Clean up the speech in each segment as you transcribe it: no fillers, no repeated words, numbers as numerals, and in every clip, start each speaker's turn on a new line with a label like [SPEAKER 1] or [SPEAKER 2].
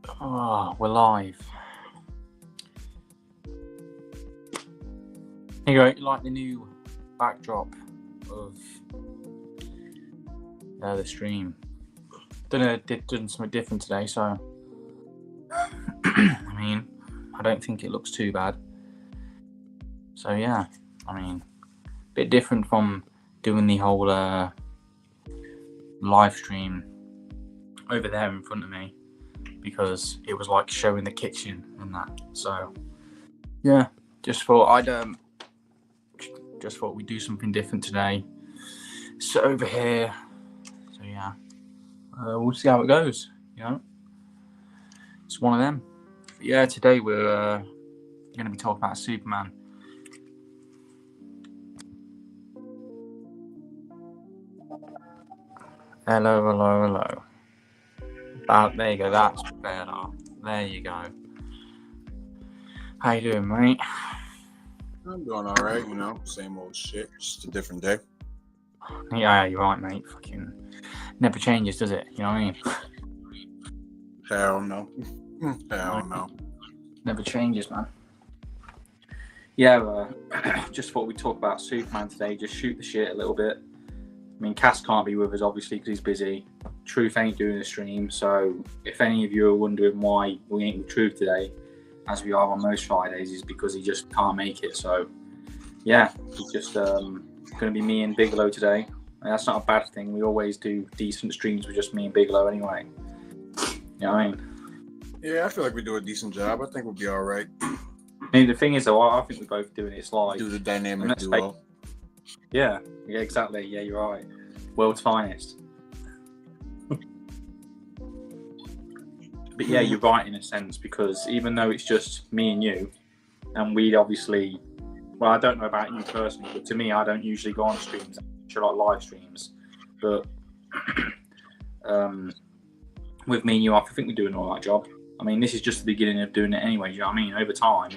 [SPEAKER 1] Oh, we're live. Here you go, like the new backdrop of the stream. Don't know, done something different today, so I mean, I don't think it looks too bad. So yeah, I mean, a bit different from doing the whole live stream over there in front of me, because it was like showing the kitchen and that. So yeah, just thought we'd do something different today. So over here, so yeah, we'll see how it goes. You know, it's one of them. But yeah, today we're going to be talking about Superman. Hello. There you go. That's better. There you go. How you doing, mate?
[SPEAKER 2] I'm doing all right, same old shit, just a different day.
[SPEAKER 1] Yeah, you're right, mate. Fucking never changes, does it? You know what I mean?
[SPEAKER 2] Hell no. Hell no.
[SPEAKER 1] Never changes, man. Yeah, just thought we'd talk about Superman today. Just shoot the shit a little bit. I mean, Cass can't be with us, obviously, because he's busy. Truth ain't doing the stream, so if any of you are wondering why we ain't with Truth today, as we are on most Fridays, is because he just can't make it. So, yeah, it's just going to be me and Bigalow today. And that's not a bad thing. We always do decent streams with just me and Bigalow anyway. You know what I mean?
[SPEAKER 2] Yeah, I feel like we do a decent job. I think we'll be all right.
[SPEAKER 1] I mean, the thing is, though, I think we're both doing it live.
[SPEAKER 2] Do the dynamic duo.
[SPEAKER 1] Yeah, exactly. Yeah, you're right. World's finest. But yeah, you're right in a sense, because even though it's just me and you, and we'd obviously, well, I don't know about you personally, but to me, I don't usually go on streams, like live streams. But with me and you, I think we're doing an all right job. I mean, this is just the beginning of doing it anyway. You know what I mean? Over time,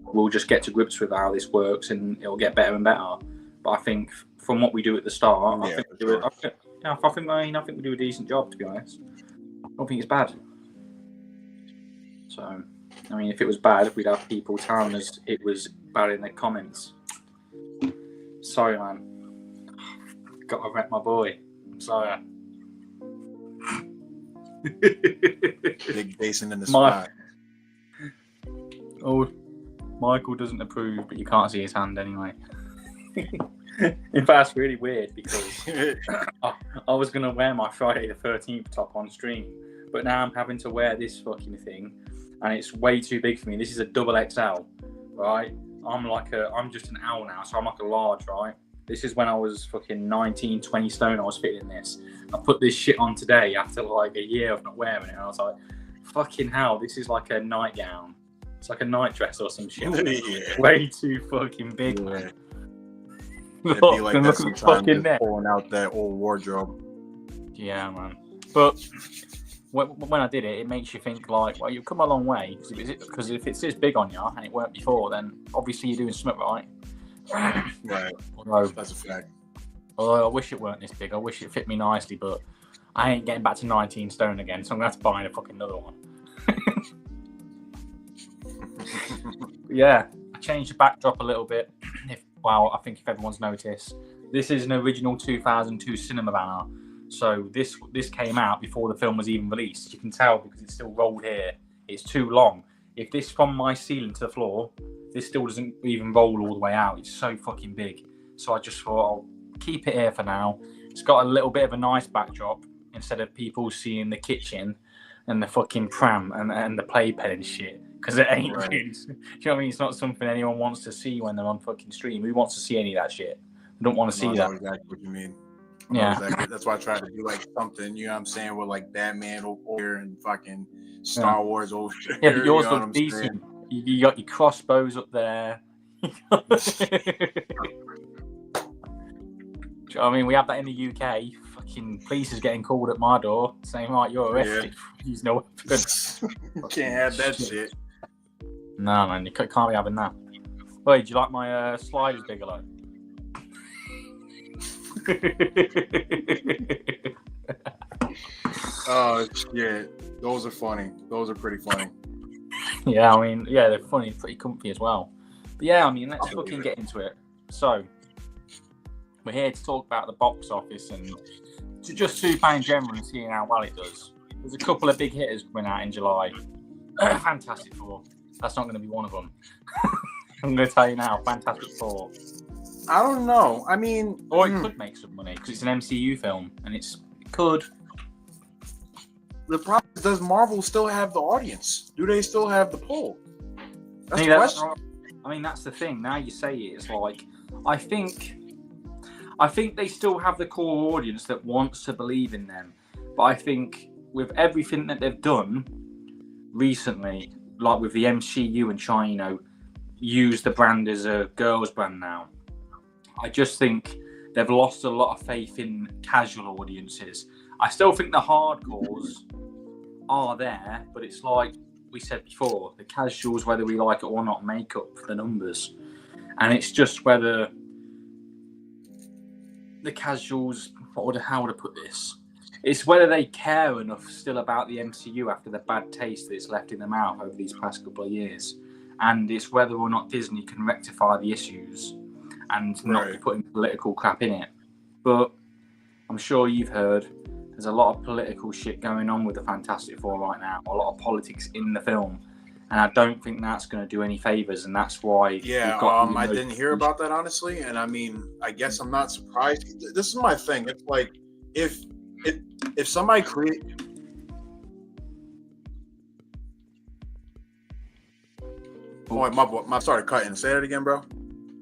[SPEAKER 1] we'll just get to grips with how this works, and it'll get better and better. But I think from what we do at the start, I think we do a decent job, to be honest. I don't think it's bad. So, I mean, if it was bad, we'd have people telling us it was bad in the comments. Sorry, man. Gotta rep my boy. I'm sorry.
[SPEAKER 2] Big basin in the spot.
[SPEAKER 1] Oh, Michael doesn't approve, but you can't see his hand anyway. In fact, it's really weird, because I was going to wear my Friday the 13th top on stream, but now I'm having to wear this fucking thing, and it's way too big for me. This is a double XL, right? I'm just an L now, so I'm like a large, right? This is when I was fucking 19, 20 stone, I was fitting in this. I put this shit on today after like a year of not wearing it, and I was like, fucking hell, this is like a nightgown. It's like a night dress or some shit. Yeah. Way too fucking big, man.
[SPEAKER 2] It'd be like that sometimes, just pulling out that old wardrobe.
[SPEAKER 1] Yeah, man. But when I did it, it makes you think like, well, you've come a long way. Because if it's this big on you and it weren't before, then obviously you're doing something right.
[SPEAKER 2] Right.
[SPEAKER 1] Although,
[SPEAKER 2] that's a fact.
[SPEAKER 1] Although I wish it weren't this big. I wish it fit me nicely, but I ain't getting back to 19 stone again, so I'm going to have to buy a fucking another one. Yeah, I changed the backdrop a little bit. I think if everyone's noticed, this is an original 2002 cinema banner. So this came out before the film was even released. You can tell because it's still rolled here. It's too long. If this from my ceiling to the floor, this still doesn't even roll all the way out. It's so fucking big. So I just thought I'll keep it here for now. It's got a little bit of a nice backdrop instead of people seeing the kitchen and the fucking pram and the playpen and shit. Because it ain't
[SPEAKER 2] right.
[SPEAKER 1] Really, you know what I mean? It's not something anyone wants to see when they're on fucking stream. Who wants to see any of that shit? I don't want to see that.
[SPEAKER 2] I know exactly what you mean.
[SPEAKER 1] Yeah.
[SPEAKER 2] Exactly. That's why I try to do like something, you know what I'm saying, with like Batman over here and fucking Star Wars over there.
[SPEAKER 1] Yeah, but yours looks decent. You got your crossbows up there. Do you know what I mean? We have that in the UK. Fucking police is getting called at my door saying, right, you're arrested. Use no weapons.
[SPEAKER 2] Can't have that shit.
[SPEAKER 1] No, man, you can't be having that. Wait, do you like my sliders, Bigalow?
[SPEAKER 2] Oh shit, those are funny. Those are pretty funny.
[SPEAKER 1] Yeah, I mean, yeah, they're funny, pretty comfy as well. But yeah, I mean, let's
[SPEAKER 2] I'll believe
[SPEAKER 1] fucking
[SPEAKER 2] it.
[SPEAKER 1] get into it. So, we're here to talk about the box office and just Super in general and seeing how well it does. There's a couple of big hitters coming out in July. Fantastic Four. That's not going to be one of them. I'm going to tell you now, Fantastic Four.
[SPEAKER 2] I don't know. I mean,
[SPEAKER 1] Or it could make some money because it's an MCU film and it could.
[SPEAKER 2] the problem is, does Marvel still have the audience? Do they still have the pull? That's the
[SPEAKER 1] That's
[SPEAKER 2] question.
[SPEAKER 1] I mean, that's the thing. Now you say it, it's like I think they still have the core audience that wants to believe in them. But I think with everything that they've done recently, like with the MCU and China, use the brand as a girls' brand now. I just think they've lost a lot of faith in casual audiences. I still think the hardcores are there, but it's like we said before, the casuals, whether we like it or not, make up for the numbers. And it's just whether the casuals, how would I put this? It's whether they care enough still about the MCU after the bad taste that it's left in their mouth over these past couple of years. And it's whether or not Disney can rectify the issues and not be putting political crap in it. But I'm sure you've heard there's a lot of political shit going on with the Fantastic Four right now, a lot of politics in the film. And I don't think that's going to do any favours, and that's why.
[SPEAKER 2] Yeah, I didn't hear about that, honestly, and I mean, I guess I'm not surprised. This is my thing. It's like if somebody create. Oh, wait, my started cutting. Say that again, bro.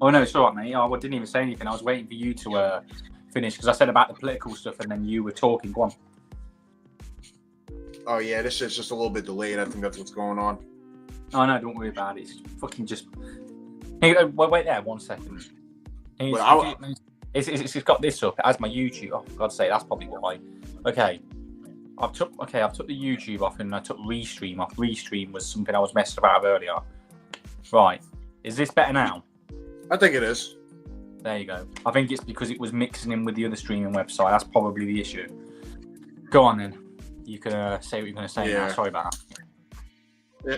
[SPEAKER 1] Oh no, it's all right, mate. I didn't even say anything. I was waiting for you to finish because I said about the political stuff, and then you were talking. Go on.
[SPEAKER 2] Oh yeah, this shit's just a little bit delayed. I think that's what's going on.
[SPEAKER 1] Oh no, don't worry about it. It's fucking just. Hey, wait there 1 second. It's got this up as my YouTube. Oh, for God's sake, that's probably why. Okay, I've took the YouTube off and I took Restream off. Restream was something I was messing about earlier. Right, is this better now?
[SPEAKER 2] I think it is.
[SPEAKER 1] There you go. I think it's because it was mixing in with the other streaming website. That's probably the issue. Go on then. You can say what you're going to say now. Sorry about that.
[SPEAKER 2] Yeah.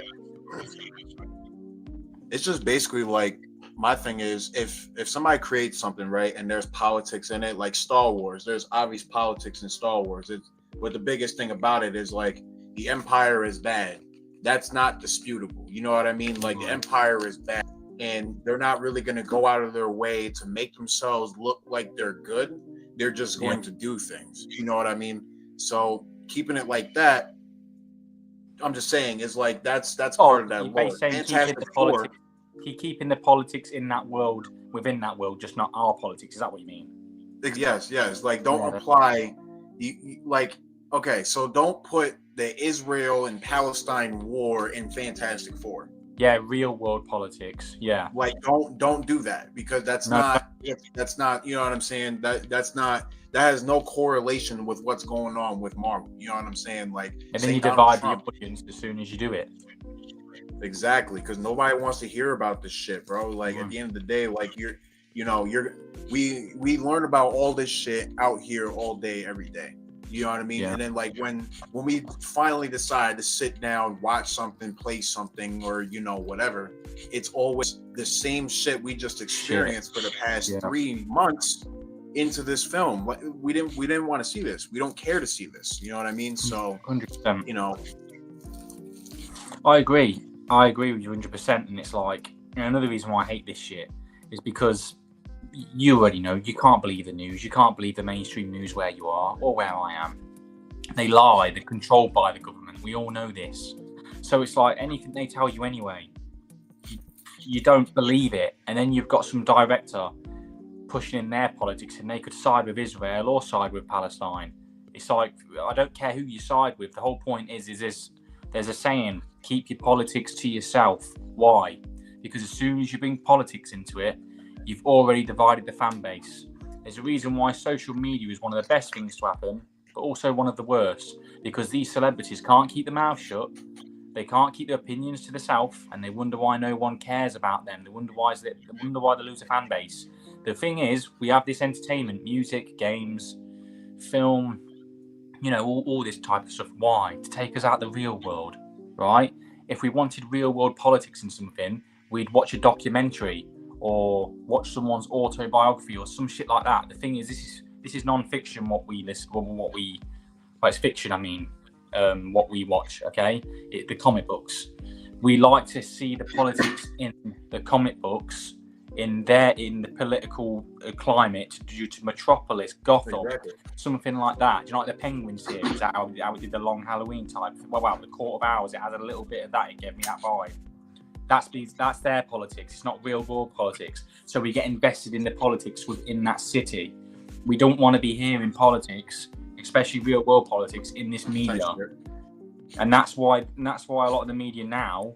[SPEAKER 2] It's just basically like, my thing is, if somebody creates something, right, and there's politics in it, like Star Wars, there's obvious politics in Star Wars. But the biggest thing about it is like the Empire is bad. That's not disputable. You know what I mean? Like the Empire is bad, and they're not really going to go out of their way to make themselves look like they're good. They're just going to do things. You know what I mean? So keeping it like that, I'm just saying, is like that's part of that world. Fantastic Four.
[SPEAKER 1] Keeping the politics in that world, within that world, just not our politics. Is that what you mean?
[SPEAKER 2] Yes. Like, don't apply. Like, okay, so don't put the Israel and Palestine war in Fantastic Four.
[SPEAKER 1] Yeah, real world politics. Yeah.
[SPEAKER 2] Like, don't do that, because that's not. You know what I'm saying? That has no correlation with what's going on with Marvel. You know what I'm saying? Like,
[SPEAKER 1] and then you divide the audience as soon as you do it.
[SPEAKER 2] Exactly, because nobody wants to hear about this shit, bro. Like at the end of the day, like we learn about all this shit out here all day, every day. You know what I mean? Yeah. And then like when we finally decide to sit down, watch something, play something, or whatever, it's always the same shit we just experienced for the past 3 months into this film. We didn't want to see this. We don't care to see this. You know what I mean? So
[SPEAKER 1] 100%. I agree with you 100%, and it's like, another reason why I hate this shit is because you already know you can't believe the news, you can't believe the mainstream news where you are or where I am. They lie, they're controlled by the government. We all know this. So it's like anything they tell you anyway, you don't believe it, and then you've got some director pushing in their politics, and they could side with Israel or side with Palestine. It's like, I don't care who you side with. The whole point is this. There's a saying, keep your politics to yourself. Why? Because as soon as you bring politics into it, you've already divided the fan base. There's a reason why social media is one of the best things to happen, but also one of the worst, because these celebrities can't keep their mouth shut. They can't keep their opinions to themselves, and they wonder why no one cares about them. They wonder why they lose a fan base. The thing is, we have this entertainment, music, games, film, you know, all this type of stuff. Why? To take us out of the real world, right? If we wanted real world politics in something, we'd watch a documentary or watch someone's autobiography or some shit like that. The thing is, this is non-fiction. What we listen, well, it's fiction. I mean, what we watch. Okay, the comic books. We like to see the politics in the comic books, in the political climate due to Metropolis, Gotham, something like that. Do you know, like the Penguin series, how it did the long Halloween type? Well, the Court of Owls, it has a little bit of that. It gave me that vibe. That's their politics. It's not real world politics. So we get invested in the politics within that city. We don't want to be hearing politics, especially real world politics, in this media. And that's why a lot of the media now,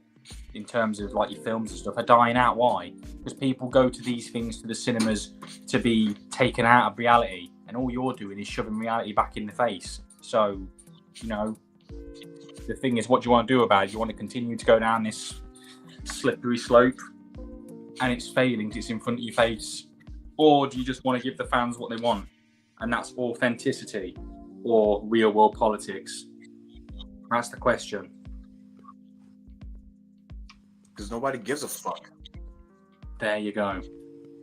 [SPEAKER 1] in terms of like your films and stuff, are dying out. Why? Because people go to these things, to the cinemas, to be taken out of reality, and all you're doing is shoving reality back in the face. So, you know, the thing is, what do you want to do about it? Do you want to continue to go down this slippery slope and it's failing, it's in front of your face, or do you just want to give the fans what they want, and that's authenticity or real world politics? That's the question.
[SPEAKER 2] Because nobody gives a fuck.
[SPEAKER 1] There you go.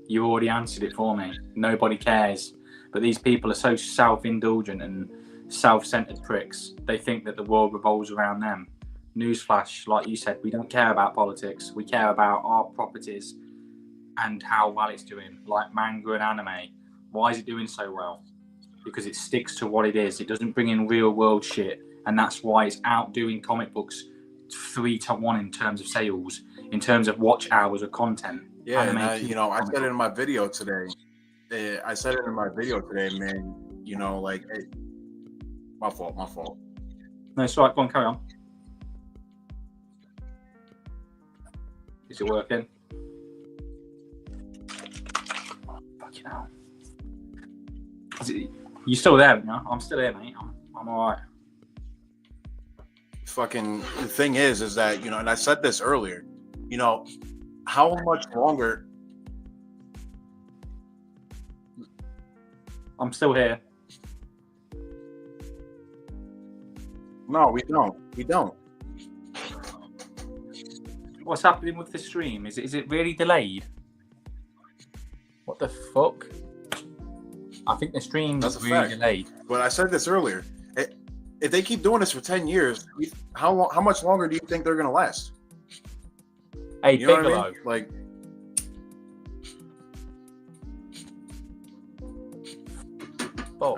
[SPEAKER 1] You already answered it for me. Nobody cares. But these people are so self-indulgent and self-centered pricks. They think that the world revolves around them. Newsflash, like you said, we don't care about politics. We care about our properties and how well it's doing. Like manga and anime. Why is it doing so well? Because it sticks to what it is. It doesn't bring in real world shit. And that's why it's outdoing comic books 3-1 in terms of sales, in terms of watch hours of content.
[SPEAKER 2] Yeah, and I said it in my video today. Man. You know, like, hey, my fault.
[SPEAKER 1] No, it's all right. Go on, carry on. Is it working? Fucking hell. You still there? No? I'm still here, mate. I'm all right.
[SPEAKER 2] Fucking the thing is that, you know, and I said this earlier, you know, how much longer?
[SPEAKER 1] I'm still here.
[SPEAKER 2] No, we don't.
[SPEAKER 1] What's happening with the stream? Is it really delayed? What the fuck? I think the stream's really delayed.
[SPEAKER 2] But I said this earlier. If they keep doing this for 10 years, how much longer do you think they're going to last?
[SPEAKER 1] Hey,
[SPEAKER 2] you know
[SPEAKER 1] Bigalow.
[SPEAKER 2] What I mean? Like,
[SPEAKER 1] oh,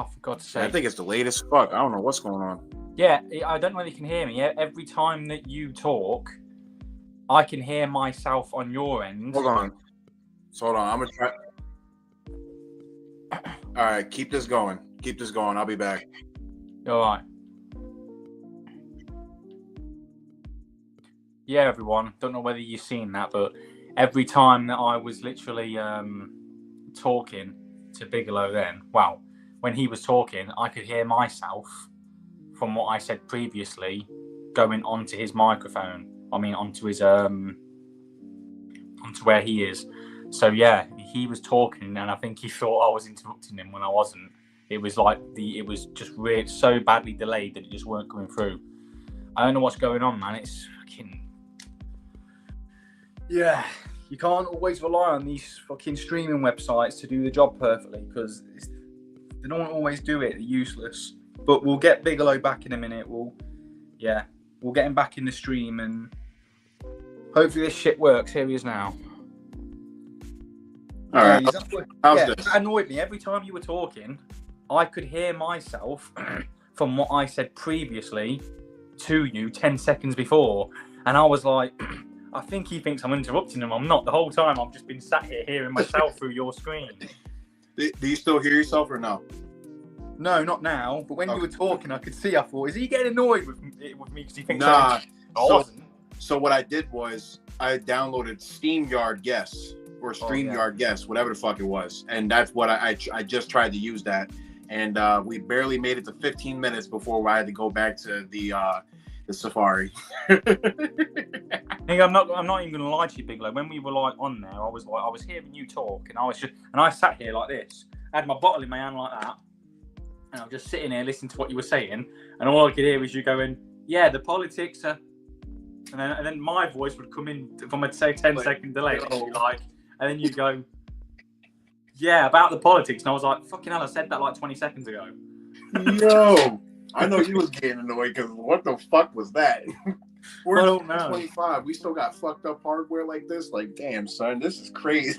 [SPEAKER 1] for God's sake.
[SPEAKER 2] I think it's the latest fuck. I don't know what's going on.
[SPEAKER 1] Yeah, I don't know if you can hear me. Every time that you talk, I can hear myself on your end.
[SPEAKER 2] Hold on. I'm going to try. All right, keep this going. I'll be back.
[SPEAKER 1] All right. Yeah, everyone. Don't know whether you've seen that, but every time that I was literally talking to Bigalow then, well, when he was talking, I could hear myself from what I said previously going onto his microphone. I mean, onto his onto where he is. So yeah, he was talking, and I think he thought I was interrupting him when I wasn't. It was like it was just really so badly delayed that it just weren't coming through. I don't know what's going on, man. It's fucking, yeah. You can't always rely on these fucking streaming websites to do the job perfectly, because they don't always do it. They're useless. But we'll get Bigalow back in a minute. We'll get him back in the stream, and hopefully this shit works. Here he is now.
[SPEAKER 2] All right.
[SPEAKER 1] That annoyed me. Every time you were talking, I could hear myself from what I said previously to you 10 seconds before. And I was like, I think he thinks I'm interrupting him. I'm not. The whole time I've just been sat here hearing myself through your screen.
[SPEAKER 2] Do you still hear yourself or no?
[SPEAKER 1] No, not now. But when you were talking, I could see. I thought, is he getting annoyed with me because he thinks I wasn't?
[SPEAKER 2] So what I did was I downloaded SteamYard Guess or StreamYard Guess, whatever the fuck it was, and that's what I just tried to use that, and we barely made it to 15 minutes before I had to go back to the Safari.
[SPEAKER 1] Hey, I'm not even gonna lie to you, Bigalow. When we were like on there, I was hearing you talk, and I sat here like this. I had my bottle in my hand like that, and I was just sitting here listening to what you were saying, and all I could hear was you going, "Yeah, the politics are," and then my voice would come in from a 10-second delay, like, and then you go, "Yeah, about the politics," and I was like, "Fucking hell, I said that like 20 seconds ago."
[SPEAKER 2] Yo, I know you was getting annoyed because what the fuck was that? We're
[SPEAKER 1] I don't know.
[SPEAKER 2] 25. We still got fucked up hardware like this. Like, damn, son, this is crazy.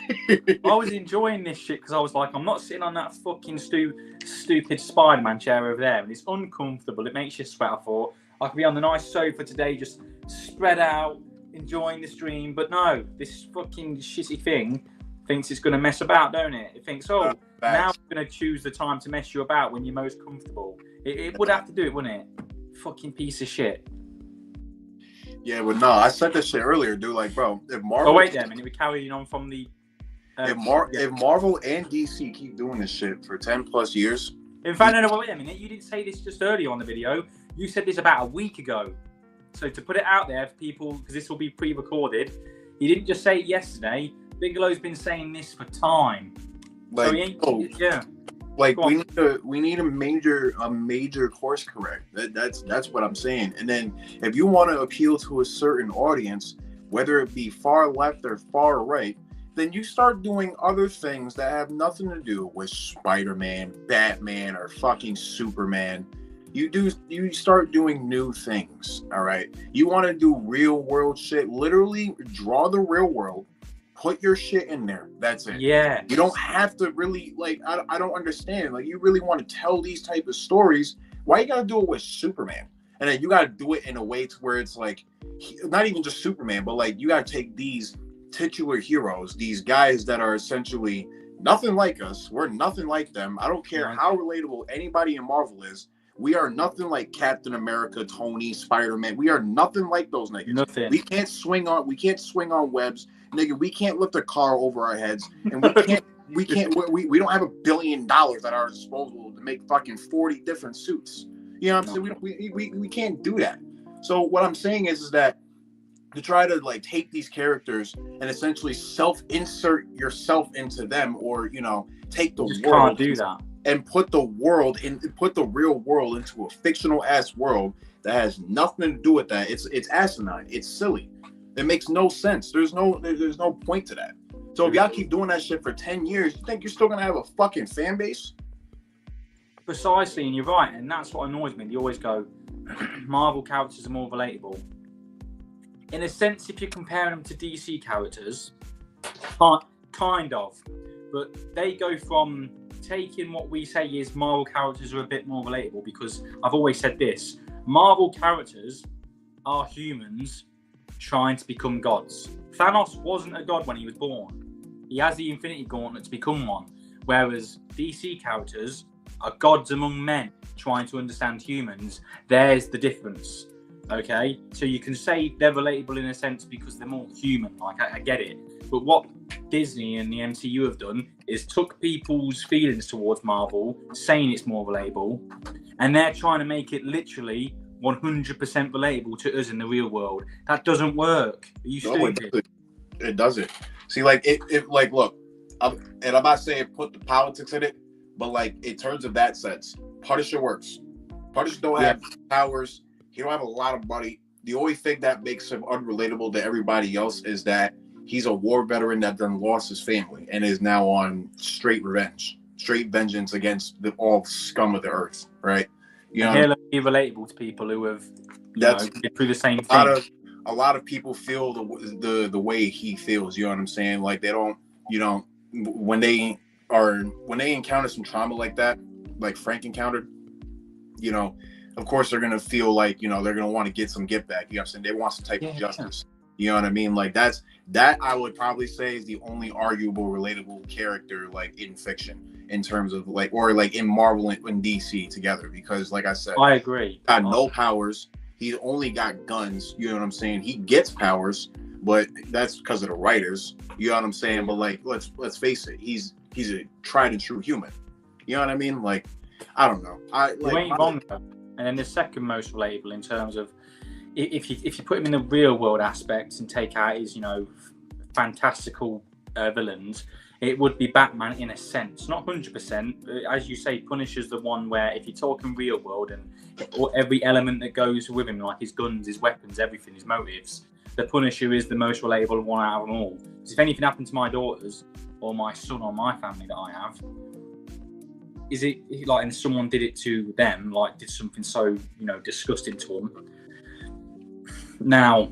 [SPEAKER 1] I was enjoying this shit because I was like, I'm not sitting on that fucking stupid Spider-Man chair over there, and it's uncomfortable. It makes you sweat. I thought I could be on the nice sofa today, just spread out, enjoying the stream. But no, this fucking shitty thing thinks it's going to mess about, don't it? It thinks, oh, now I'm going to choose the time to mess you about when you're most comfortable. It would have to do it, wouldn't it? Fucking piece of shit.
[SPEAKER 2] Yeah, but no, I said this shit earlier, dude. Like, bro, if Marvel.
[SPEAKER 1] Oh wait, there, and we're carrying on from the.
[SPEAKER 2] If Marvel and DC keep doing this shit for 10+ years.
[SPEAKER 1] In fact, no, wait a minute. You didn't say this just earlier on the video. You said this about a week ago. So to put it out there for people, because this will be pre-recorded, you didn't just say it yesterday. Bigelow's been saying this for time.
[SPEAKER 2] Like,
[SPEAKER 1] so he ain't, yeah.
[SPEAKER 2] Like we need a major course correct. That's what I'm saying. And then if you want to appeal to a certain audience, whether it be far left or far right, then you start doing other things that have nothing to do with Spider-Man, Batman, or fucking Superman. You start doing new things. All right. You want to do real world shit. Literally draw the real world. Put your shit in there. That's it.
[SPEAKER 1] Yeah.
[SPEAKER 2] You don't have to really, like, I don't understand. Like, you really want to tell these type of stories. Why you got to do it with Superman? And then you got to do it in a way to where it's like, not even just Superman, but like, you got to take these titular heroes, these guys that are essentially nothing like us. We're nothing like them. I don't care how relatable anybody in Marvel is. We are nothing like Captain America, Tony, Spider-Man. We are nothing like those niggas.
[SPEAKER 1] Nothing.
[SPEAKER 2] We can't swing on webs. Nigga, we can't lift a car over our heads, and we don't have $1 billion at our disposal to make fucking 40 different suits. You know what I'm saying? We can't do that. So what I'm saying is that to try to like take these characters and essentially self-insert yourself into them, or take the world.
[SPEAKER 1] Can't do that.
[SPEAKER 2] And put the real world into a fictional ass world that has nothing to do with that. It's asinine. It's silly. It makes no sense. There's no point to that. So if y'all keep doing that shit for 10 years, you think you're still gonna have a fucking fan base?
[SPEAKER 1] Precisely, and you're right, and that's what annoys me. They always go, Marvel characters are more relatable. In a sense, if you're comparing them to DC characters, kind of, but they go from taking what we say is Marvel characters are a bit more relatable, because I've always said this: Marvel characters are humans trying to become gods. Thanos wasn't a god when he was born. He has the Infinity Gauntlet to become one. Whereas DC characters are gods among men trying to understand humans. There's the difference. Okay? So you can say they're relatable in a sense because they're more human. Like, I get it. But what Disney and the MCU have done is took people's feelings towards Marvel, saying it's more relatable, and they're trying to make it literally 100% relatable to us in the real world. That doesn't work. Are you stupid?
[SPEAKER 2] It doesn't. See, like, like, look, and I'm not saying put the politics in it, but like, in terms of that sense, Punisher works. Punisher don't have powers. He don't have a lot of money. The only thing that makes him unrelatable to everybody else is that he's a war veteran that then lost his family and is now on straight vengeance against all scum of the earth, right? You know,
[SPEAKER 1] he'll be relatable to people who have been through the same thing.
[SPEAKER 2] A lot of people feel the way he feels. You know what I'm saying? Like, they don't, when they encounter some trauma like that, like Frank encountered, of course they're gonna feel like they're gonna want to get some get back. You know what I'm saying? They want some type of justice. You know what I mean? Like, that I would probably say is the only arguable relatable character, like, in fiction, in terms of like, or like in Marvel and DC together, because like I said,
[SPEAKER 1] I agree.
[SPEAKER 2] Got no powers. He only got guns. You know what I'm saying? He gets powers, but that's because of the writers. You know what I'm saying? But like, let's face it, he's a tried and true human. You know what I mean? Like, I don't know.
[SPEAKER 1] You ain't wrong though. And then the second most relatable in terms of if you put him in the real world aspects and take out his fantastical villains, it would be Batman in a sense, not 100%. As you say, Punisher's the one where if you're talking real world and every element that goes with him, like his guns, his weapons, everything, his motives, the Punisher is the most relatable one out of them all. Because if anything happened to my daughters or my son or my family that I have, is it like, and someone did it to them, like did something so, disgusting to them. Now,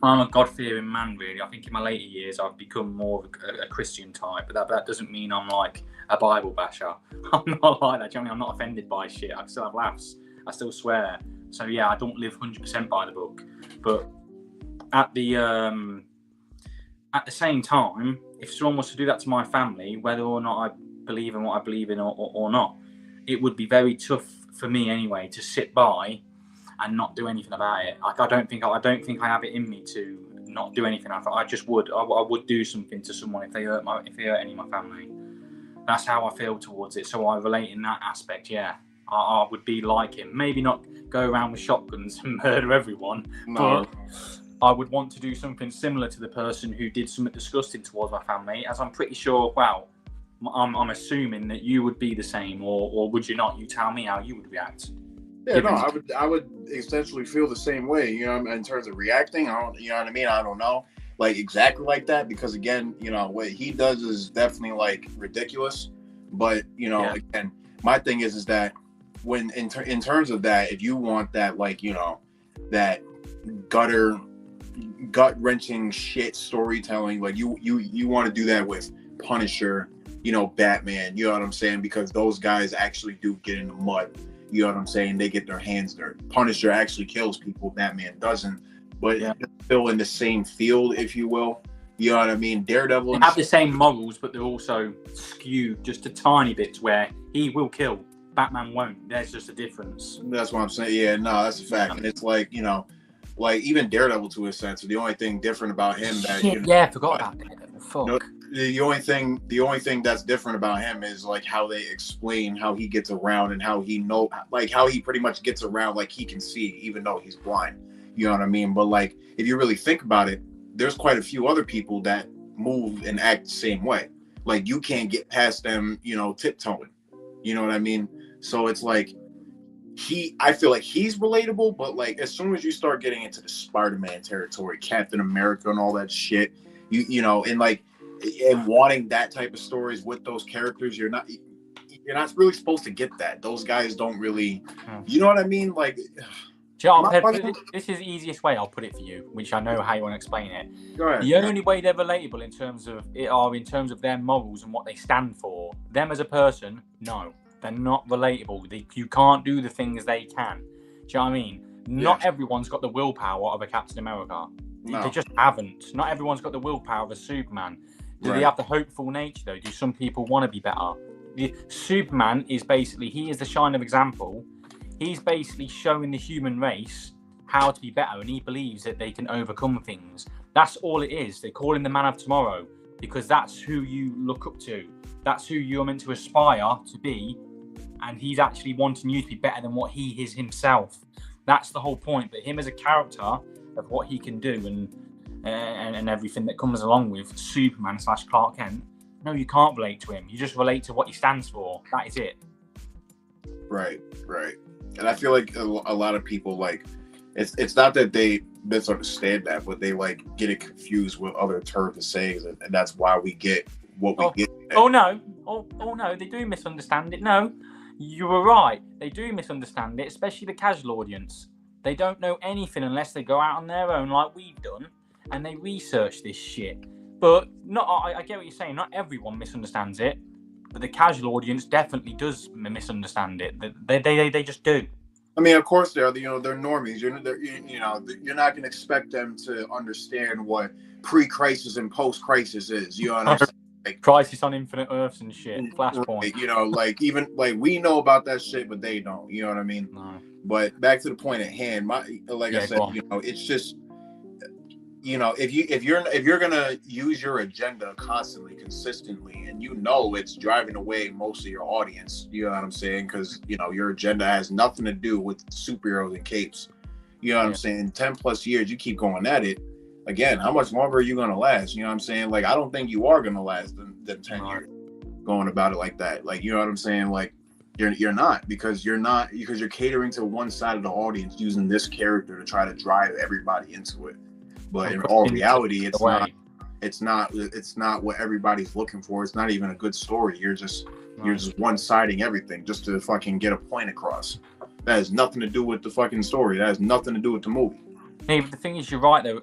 [SPEAKER 1] I'm a God-fearing man, really. I think in my later years, I've become more of a Christian type, but that doesn't mean I'm like a Bible basher. I'm not like that. Do you know what I mean? I'm not offended by shit. I still have laughs. I still swear. So yeah, I don't live 100% by the book. But at the same time, if someone was to do that to my family, whether or not I believe in what I believe in or not, it would be very tough for me anyway to sit by and not do anything about it. Like I don't think I have it in me to not do anything. I just would. I would do something to someone if they hurt any of my family. That's how I feel towards it. So I relate in that aspect. Yeah, I would be like him. Maybe not go around with shotguns and murder everyone, but I would want to do something similar to the person who did something disgusting towards my family. As I'm pretty sure. Well, I'm assuming that you would be the same, or would you not? You tell me how you would react.
[SPEAKER 2] Yeah, no, I would essentially feel the same way, in terms of reacting. I don't, you know what I mean? I don't know, like exactly like that, because again, what he does is definitely like ridiculous. But again, my thing is that when in terms of that, if you want that, like that gut wrenching shit storytelling, like you want to do that with Punisher, Batman, you know what I'm saying? Because those guys actually do get in the mud. You know what I'm saying? They get their hands dirty. Punisher actually kills people. Batman doesn't. But they're still in the same field, if you will. You know what I mean? Daredevil.
[SPEAKER 1] They have the same morals, but they're also skewed just a tiny bit where he will kill. Batman won't. There's just a difference.
[SPEAKER 2] That's what I'm saying. Yeah, no, that's a fact. And it's like, like even Daredevil to a sense. The only thing different about him
[SPEAKER 1] I forgot about Daredevil. Fuck.
[SPEAKER 2] The only thing that's different about him is like how they explain how he gets around and how he pretty much gets around, like he can see even though he's blind. You know what I mean? But like if you really think about it, there's quite a few other people that move and act the same way. Like you can't get past them, tiptoeing. You know what I mean? So it's like I feel like he's relatable, but like as soon as you start getting into the Spider-Man territory, Captain America and all that shit, and wanting that type of stories with those characters, you're not really supposed to get that. Those guys don't really, you know what I mean? Like,
[SPEAKER 1] this is the easiest way I'll put it for you, which I know how you want to explain it.
[SPEAKER 2] Go ahead.
[SPEAKER 1] The only way they're relatable in terms of their morals and what they stand for. Them as a person, no, they're not relatable. You can't do the things they can. Do you know what I mean? Not everyone's got the willpower of a Captain America. No. They just haven't. Not everyone's got the willpower of a Superman. Do they have the hopeful nature, though? Do some people want to be better? Superman is basically, he is the shining example. He's basically showing the human race how to be better, and he believes that they can overcome things. That's all it is. They call him the man of tomorrow because that's who you look up to. That's who you're meant to aspire to be, and he's actually wanting you to be better than what he is himself. That's the whole point. But him as a character of what he can do and everything that comes along with Superman / Clark Kent, no, you can't relate to him. You just relate to what he stands for. That is it.
[SPEAKER 2] Right. And I feel like a lot of people, like, it's not that they misunderstand that, but they like get it confused with other terms and sayings, and that's why we get what we get.
[SPEAKER 1] Oh no, they do misunderstand it. No, you were right. They do misunderstand it, especially the casual audience. They don't know anything unless they go out on their own, like we've done, and they research this shit. But I get what you're saying. Not everyone misunderstands it, but the casual audience definitely does misunderstand it. They just do.
[SPEAKER 2] I mean, of course they're normies. You're not going to expect them to understand what pre-crisis and post-crisis is. You know what I'm saying? Like,
[SPEAKER 1] Crisis on Infinite Earths and shit. Flashpoint.
[SPEAKER 2] Like even like we know about that shit, but they don't. You know what I mean?
[SPEAKER 1] No.
[SPEAKER 2] But back to the point at hand. I said, it's just, if you're gonna use your agenda constantly, consistently, and it's driving away most of your audience. You know what I'm saying? Because your agenda has nothing to do with superheroes and capes. You know what I'm saying? 10+ years, you keep going at it. again, how much longer are you gonna last? You know what I'm saying? Like, I don't think you are gonna last than 10 years going about it like that. Like, you know what I'm saying? Like, you're not because you're catering to one side of the audience using this character to try to drive everybody into it. But in all reality, it's not what everybody's looking for. It's not even a good story. You're just one-siding everything just to fucking get a point across. That has nothing to do with the fucking story. That has nothing to do with the movie.
[SPEAKER 1] Hey, but the thing is, you're right though,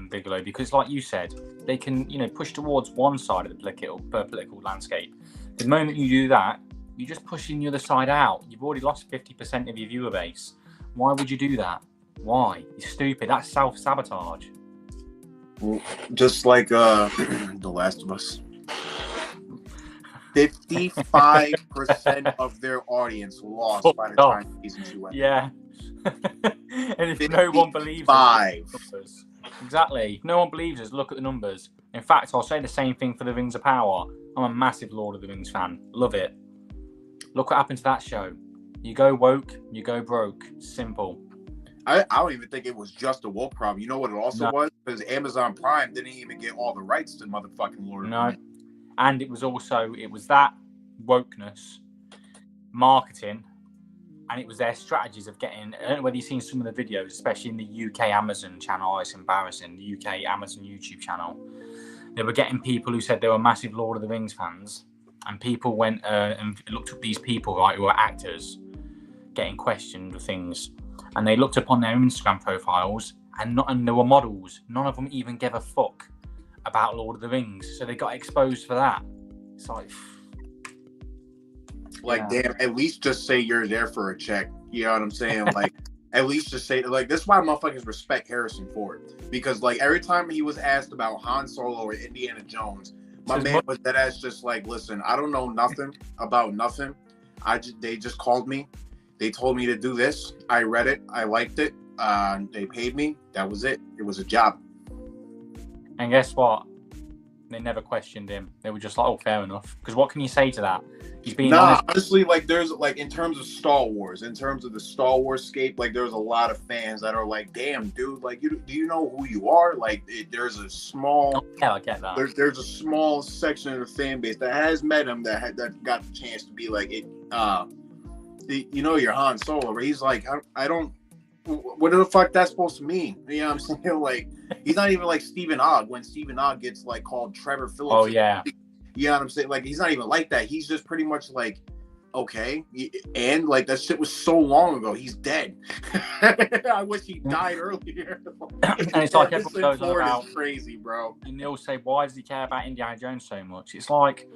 [SPEAKER 1] Bigalow, because like you said, they can, push towards one side of the political landscape. The moment you do that, you're just pushing the other side out. You've already lost 50% of your viewer base. Why would you do that? Why? You're stupid. That's self-sabotage.
[SPEAKER 2] Well, just like The Last of Us. 55% of their audience lost by the time season 2 ended.
[SPEAKER 1] Yeah. And if no one believes us, exactly. If no one believes us, look at the numbers. In fact, I'll say the same thing for the Rings of Power. I'm a massive Lord of the Rings fan. Love it. Look what happened to that show. You go woke, you go broke. Simple.
[SPEAKER 2] I don't even think it was just a woke problem. You know what it also was? Because Amazon Prime didn't even get all the rights to motherfucking Lord of the Rings.
[SPEAKER 1] And it was that wokeness, marketing, and it was their strategies of getting, I don't know whether you've seen some of the videos, especially in the UK Amazon channel. It's embarrassing, the UK Amazon YouTube channel. They were getting people who said they were massive Lord of the Rings fans, and people went and looked up these people, right, who were actors, getting questioned with things, and they looked up on their Instagram profiles, and there were models. None of them even gave a fuck about Lord of the Rings, so they got exposed for that. It's
[SPEAKER 2] damn, at least just say you're there for a check. You know what I'm saying? Like, at least just say, like, this is why motherfuckers respect Harrison Ford. Because, like, every time he was asked about Han Solo or Indiana Jones, my man was that ass just like, listen, I don't know nothing about nothing. They just called me. They told me to do this. I read it. I liked it. They paid me. That was it. It was a job.
[SPEAKER 1] And guess what? They never questioned him. They were just like, oh, fair enough. Because what can you say to that? He's being honest.
[SPEAKER 2] Honestly, like, there's, like, in terms of Star Wars, in terms of the Star Wars scape, like, there's a lot of fans that are like, damn, dude, like, do you know who you are? Like, there's a small...
[SPEAKER 1] Yeah, I get that.
[SPEAKER 2] There's a small section of the fan base that has met him that got the chance to be like, you're Han Solo. But he's like, I don't... What the fuck that's supposed to mean? You know what I'm saying? Like, he's not even like Stephen Ogg when Stephen Ogg gets like called Trevor Phillips.
[SPEAKER 1] Oh yeah.
[SPEAKER 2] You know what I'm saying? Like, he's not even like that. He's just pretty much like, okay. And like, that shit was so long ago. He's dead. I wish he died earlier.
[SPEAKER 1] And it's like everyone goes on about
[SPEAKER 2] crazy, bro.
[SPEAKER 1] And they'll say, why does he care about Indiana Jones so much? It's like,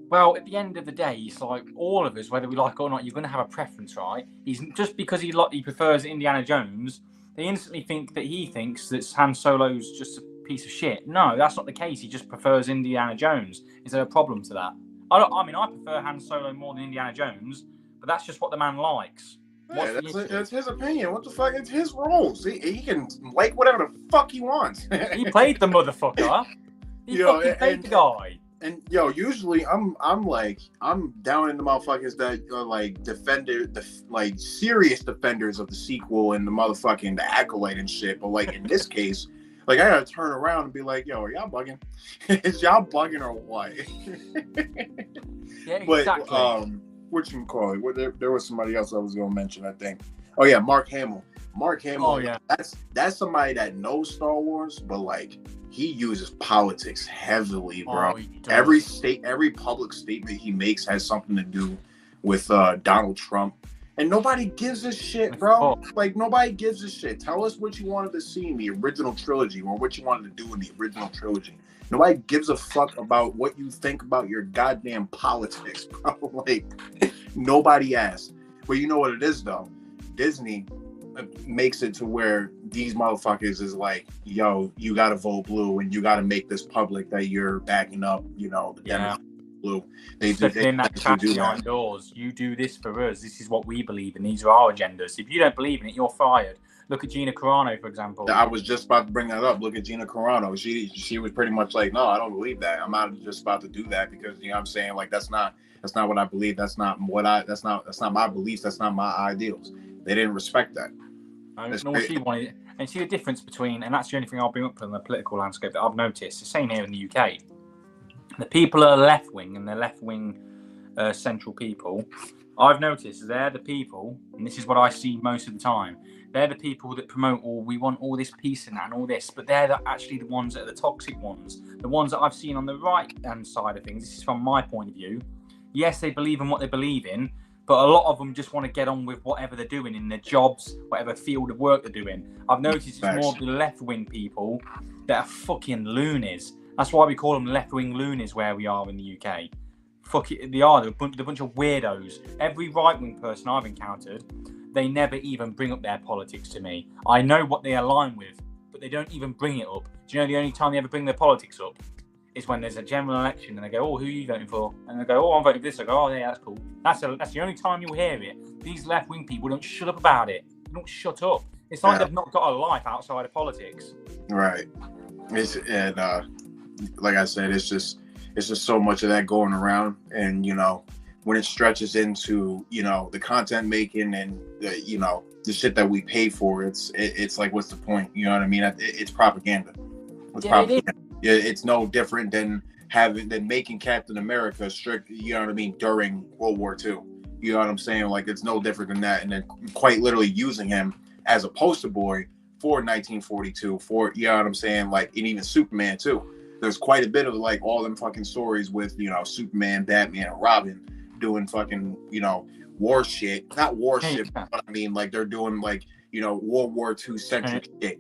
[SPEAKER 1] well, at the end of the day, it's like all of us, whether we like it or not, you're going to have a preference, right? He's just because he prefers Indiana Jones, they instantly think that he thinks that Han Solo's just a piece of shit. No, that's not the case. He just prefers Indiana Jones. Is there a problem to that? I prefer Han Solo more than Indiana Jones, but that's just what the man likes.
[SPEAKER 2] Yeah, that's his opinion. What the fuck? It's his rules. He can like whatever the fuck he wants.
[SPEAKER 1] He played the motherfucker. He fucking played the guy.
[SPEAKER 2] And usually I'm down in the motherfuckers that are like like serious defenders of the sequel and the motherfucking the acolyte and shit. But like in this case, like I gotta turn around and be like, yo, are y'all bugging? Is y'all bugging or what?
[SPEAKER 1] Yeah, exactly.
[SPEAKER 2] But what you call it? There was somebody else I was gonna mention, I think. Oh yeah, Mark Hamill. Oh yeah, that's somebody that knows Star Wars, but like he uses politics heavily, bro. Every public statement he makes has something to do with Donald Trump, and nobody gives a shit, bro. Like nobody gives a shit. Tell us what you wanted to see in the original trilogy, or what you wanted to do in the original trilogy. Nobody gives a fuck about what you think about your goddamn politics, bro. Like nobody asks. But you know what it is though? Disney makes it to where these motherfuckers is like, yo, you gotta vote blue and you gotta make this public that you're backing up, the Democrat blue. They do
[SPEAKER 1] behind doors. You do this for us. This is what we believe in. These are our agendas. If you don't believe in it, you're fired. Look at Gina Carano, for example.
[SPEAKER 2] I was just about to bring that up. Look at Gina Carano. She was pretty much like, no, I don't believe that. I'm not just about to do that because what I'm saying, like that's not what I believe. That's not my beliefs. That's not my ideals. They didn't respect that.
[SPEAKER 1] No, she wanted. And see the difference between, and that's the only thing I'll bring up from the political landscape that I've noticed. The same here in the UK. The people that are left wing and the left wing central people, I've noticed they're the people, and this is what I see most of the time. They're the people that promote, we want all this peace and that and all this, but they're actually the ones that are the toxic ones. The ones that I've seen on the right hand side of things. This is from my point of view. Yes, they believe in what they believe in, but a lot of them just want to get on with whatever they're doing in their jobs, whatever field of work they're doing. I've noticed it's more of the left-wing people that are fucking loonies. That's why we call them left-wing loonies where we are in the UK. Fuck it, they are. They're a bunch of weirdos. Every right-wing person I've encountered, they never even bring up their politics to me. I know what they align with, but they don't even bring it up. Do you know the only time they ever bring their politics up is when there's a general election and they go, who are you voting for? And they go, I'm voting for this. I go, yeah, that's cool. That's the only time you'll hear it. These left-wing people don't shut up about it. They don't shut up. It's like they've not got a life outside of politics.
[SPEAKER 2] Right. Like I said, it's just so much of that going around, and when it stretches into the content making and the shit that we pay for, it's like, what's the point? You know what I mean? It's propaganda. It's propaganda. It's no different than making Captain America strict. You know what I mean? During World War II. You know what I'm saying? Like, it's no different than that, and then quite literally using him as a poster boy for 1942. For, you know what I'm saying? Like, and even Superman too. There's quite a bit of like all them fucking stories with Superman, Batman, and Robin doing fucking war shit. Not war shit, but I mean like they're doing like World War II centric shit.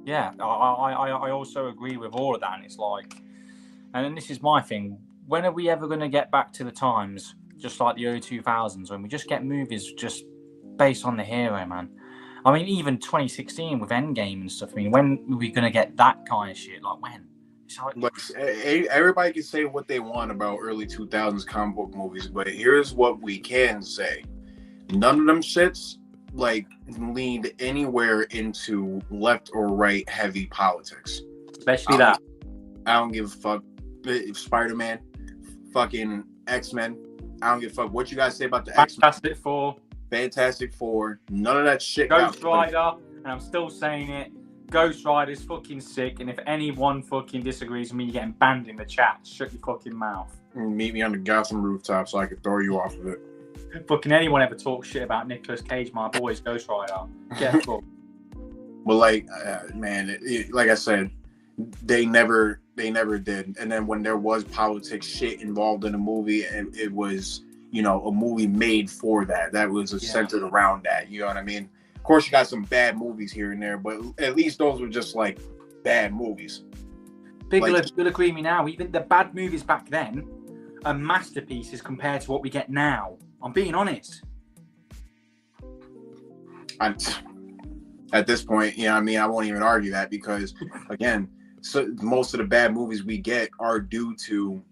[SPEAKER 1] Yeah, I also agree with all of that, and it's like, and this is my thing. When are we ever going to get back to the times just like the early 2000s when we just get movies just based on the hero, man? I mean, even 2016 with Endgame and stuff. I mean, when are we going to get that kind of shit? Like when?
[SPEAKER 2] Like, everybody can say what they want about early 2000s comic book movies, but here's what we can say: none of them shits like leaned anywhere into left or right heavy politics.
[SPEAKER 1] Especially that.
[SPEAKER 2] I don't give a fuck. Spider-Man, fucking X-Men. I don't give a fuck what you guys say about the X-Men. Fantastic Four. None of that shit.
[SPEAKER 1] Ghost Rider, and I'm still saying it. Ghost Rider's fucking sick, and if anyone fucking disagrees with me, you're getting banned in the chat. Shut your fucking mouth.
[SPEAKER 2] Meet me on the Gotham rooftop so I can throw you off of it.
[SPEAKER 1] Fucking anyone ever talk shit about Nicolas Cage, my boy's Ghost Rider. Get fucked.
[SPEAKER 2] But like, man, like I said, they never did. And then when there was politics shit involved in a movie, it was a movie made for that. That was centered around that. You know what I mean? Of course, you got some bad movies here and there, but at least those were just like bad movies.
[SPEAKER 1] Bigalow, you'll agree with me now. Even the bad movies back then are masterpieces compared to what we get now. I'm being honest.
[SPEAKER 2] At this point, I mean, I won't even argue that because, again, so most of the bad movies we get are due to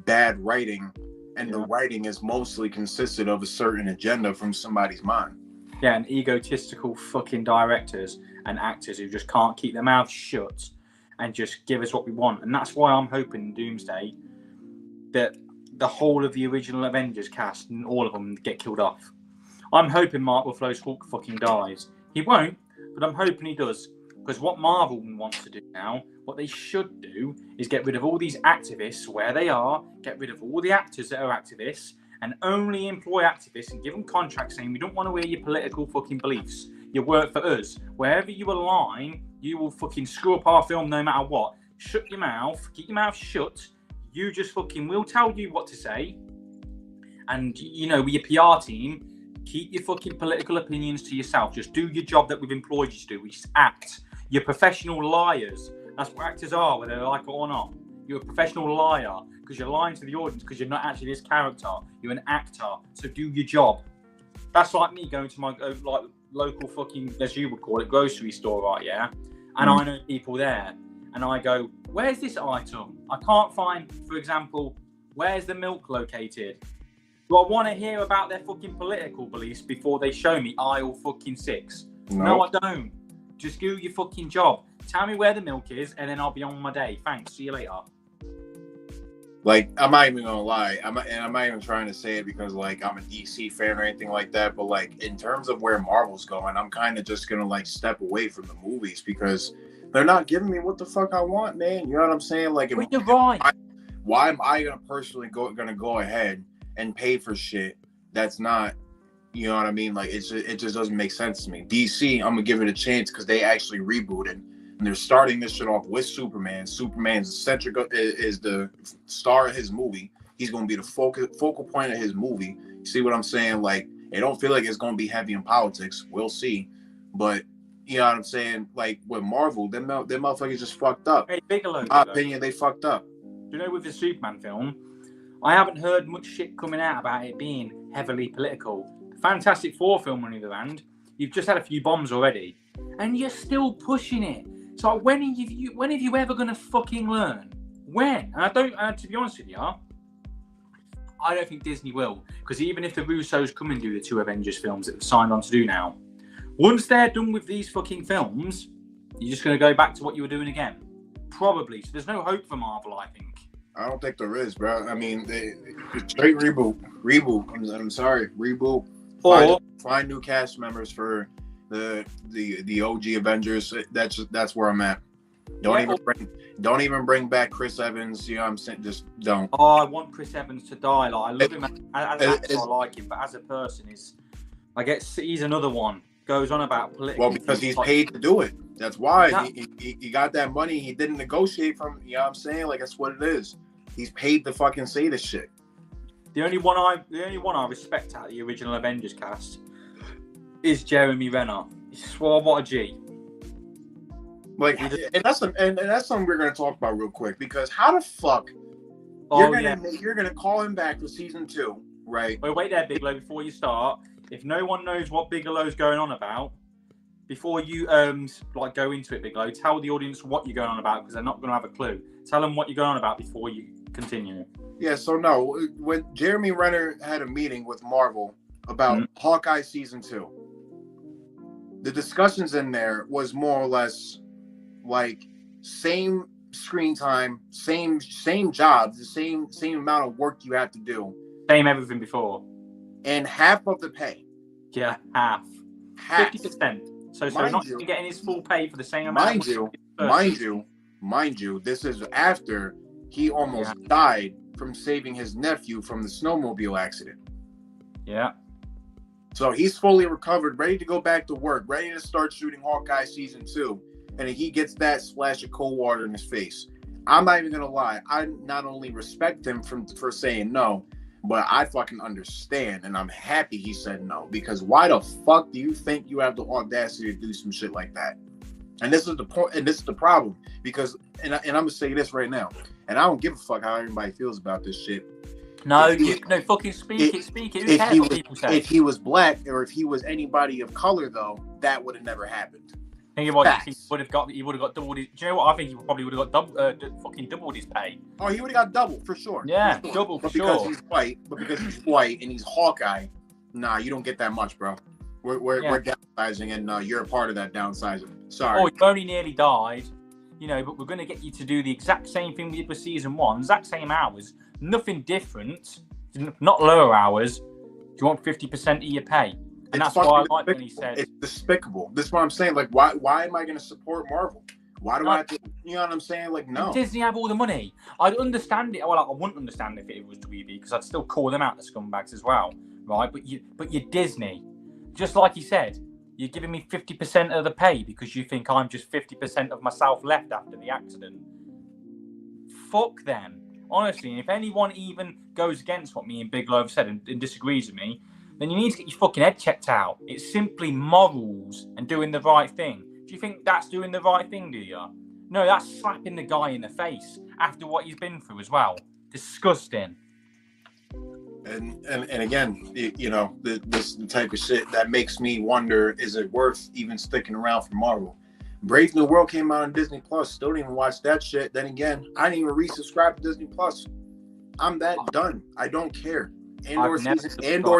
[SPEAKER 2] bad writing, and the writing is mostly consisted of a certain agenda from somebody's mind.
[SPEAKER 1] Yeah, and egotistical fucking directors and actors who just can't keep their mouths shut and just give us what we want. And that's why I'm hoping in Doomsday that the whole of the original Avengers cast and all of them get killed off. I'm hoping Mark Ruffalo's Hulk fucking dies. He won't, but I'm hoping he does. Because what Marvel wants to do now, what they should do, is get rid of all these activists where they are, get rid of all the actors that are activists, and only employ activists and give them contracts saying, we don't want to hear your political fucking beliefs. You work for us. Wherever you align, you will fucking screw up our film no matter what. Shut your mouth. Keep your mouth shut. You just fucking, we'll tell you what to say. And, with your PR team, keep your fucking political opinions to yourself. Just do your job that we've employed you to do, which is act. You're professional liars. That's what actors are, whether they like it or not. You're a professional liar because you're lying to the audience because you're not actually this character. You're an actor. So do your job. That's like me going to my local fucking, as you would call it, grocery store, right? Yeah. And I know people there. And I go, where's this item? I can't find, for example, where's the milk located? Do I want to hear about their fucking political beliefs before they show me aisle fucking 6? No, I don't. Just do your fucking job. Tell me where the milk is, and then I'll be on my day. Thanks. See you later.
[SPEAKER 2] Like, I'm not even gonna lie. I'm not even trying to say it because like I'm a DC fan or anything like that. But like in terms of where Marvel's going, I'm kind of just gonna like step away from the movies because they're not giving me what the fuck I want, man. You know what I'm saying? Like,
[SPEAKER 1] But you're right.
[SPEAKER 2] why am I gonna personally gonna go ahead and pay for shit that's not, you know what I mean? Like, it just doesn't make sense to me. DC, I'm gonna give it a chance because they actually rebooted. And they're starting this shit off with Superman. Superman's centric is the star of his movie. He's going to be the focal point of his movie. You see what I'm saying? Like, I don't feel like it's going to be heavy in politics. We'll see. But, you know what I'm saying? Like, with Marvel, them motherfuckers just fucked up.
[SPEAKER 1] Hey, Bigalow.
[SPEAKER 2] In my opinion, they fucked up.
[SPEAKER 1] You know, with the Superman film, I haven't heard much shit coming out about it being heavily political. Fantastic Four film, on the other hand, you've just had a few bombs already. And you're still pushing it. So when are you ever going to fucking learn? When? And to be honest with you, I don't think Disney will. Because even if the Russos come and do the 2 Avengers films that they've signed on to do now, once they're done with these fucking films, you're just going to go back to what you were doing again. Probably. So there's no hope for Marvel, I think.
[SPEAKER 2] I don't think there is, bro. I mean, straight reboot. I'm sorry, reboot.
[SPEAKER 1] Or
[SPEAKER 2] find new cast members for the OG Avengers. That's where I'm at. Don't even bring back Chris Evans. You know what I'm saying? Just don't.
[SPEAKER 1] Oh, I want Chris Evans to die. Like, I love him as an actor, I like him, but as a person, he's another one. Goes on about political.
[SPEAKER 2] Well, because he's paid to do it. That's why he got that money. He didn't negotiate from. You know what I'm saying? Like, that's what it is. He's paid to fucking say this shit.
[SPEAKER 1] The only one I respect out of the original Avengers cast is Jeremy Renner. What a G.
[SPEAKER 2] Like, and that's something we're gonna talk about real quick because how the fuck you're gonna call him back for season 2, right?
[SPEAKER 1] Wait there, Bigalow, before you start. If no one knows what Bigelow's going on about, before you go into it, Bigalow, tell the audience what you're going on about because they're not gonna have a clue. Tell them what you're going on about before you continue.
[SPEAKER 2] Yeah. So no, when Jeremy Renner had a meeting with Marvel about Hawkeye season 2. The discussions in there was more or less like same screen time, same jobs, the same amount of work you have to do.
[SPEAKER 1] Same everything before.
[SPEAKER 2] And half of the pay.
[SPEAKER 1] Yeah, half. 50%. So not even getting his full pay for the same amount.
[SPEAKER 2] Mind you, this is after he almost died from saving his nephew from the snowmobile accident.
[SPEAKER 1] Yeah.
[SPEAKER 2] So he's fully recovered, ready to go back to work, ready to start shooting Hawkeye season 2. And he gets that splash of cold water in his face. I'm not even going to lie. I not only respect him for saying no, but I fucking understand. And I'm happy he said no. Because why the fuck do you think you have the audacity to do some shit like that? And this is the point. And this is the problem. Because, and I'm going to say this right now. And I don't give a fuck how everybody feels about this shit.
[SPEAKER 1] No, fucking speak it.
[SPEAKER 2] If he was black or if he was anybody of color, though, that would have never happened.
[SPEAKER 1] Think about it, he would have got doubled his. Do you know what? I think he probably would have got doubled his pay.
[SPEAKER 2] Oh, he would have got double for sure.
[SPEAKER 1] Yeah, double for sure.
[SPEAKER 2] Because he's white and he's Hawkeye, nah, you don't get that much, bro. We're downsizing, and you're a part of that downsizing. Sorry.
[SPEAKER 1] Oh, you only nearly died, but we're going to get you to do the exact same thing we did with season 1, exact same hours. Nothing different, not lower hours. Do you want 50% of your pay? And that's why I like when he said
[SPEAKER 2] it's despicable. This is what I'm saying. Like, why am I going to support Marvel? Why do I have to? You know what I'm saying? Like, no.
[SPEAKER 1] Disney have all the money. I'd understand it. Well, I wouldn't understand if it was WB because I'd still call them out the scumbags as well, right? But you're Disney. Just like he said, you're giving me 50% of the pay because you think I'm just 50% of myself left after the accident. Fuck them. Honestly, and if anyone even goes against what me and Bigalow have said and disagrees with me, then you need to get your fucking head checked out. It's simply morals and doing the right thing. Do you think that's doing the right thing, do you? No, that's slapping the guy in the face after what he's been through as well. Disgusting.
[SPEAKER 2] And again, this the type of shit that makes me wonder, is it worth even sticking around for Marvel? Brave New World came out on Disney Plus. Still didn't even watch that shit. Then again, I didn't even resubscribe to Disney Plus. I'm that done. I don't care. Andor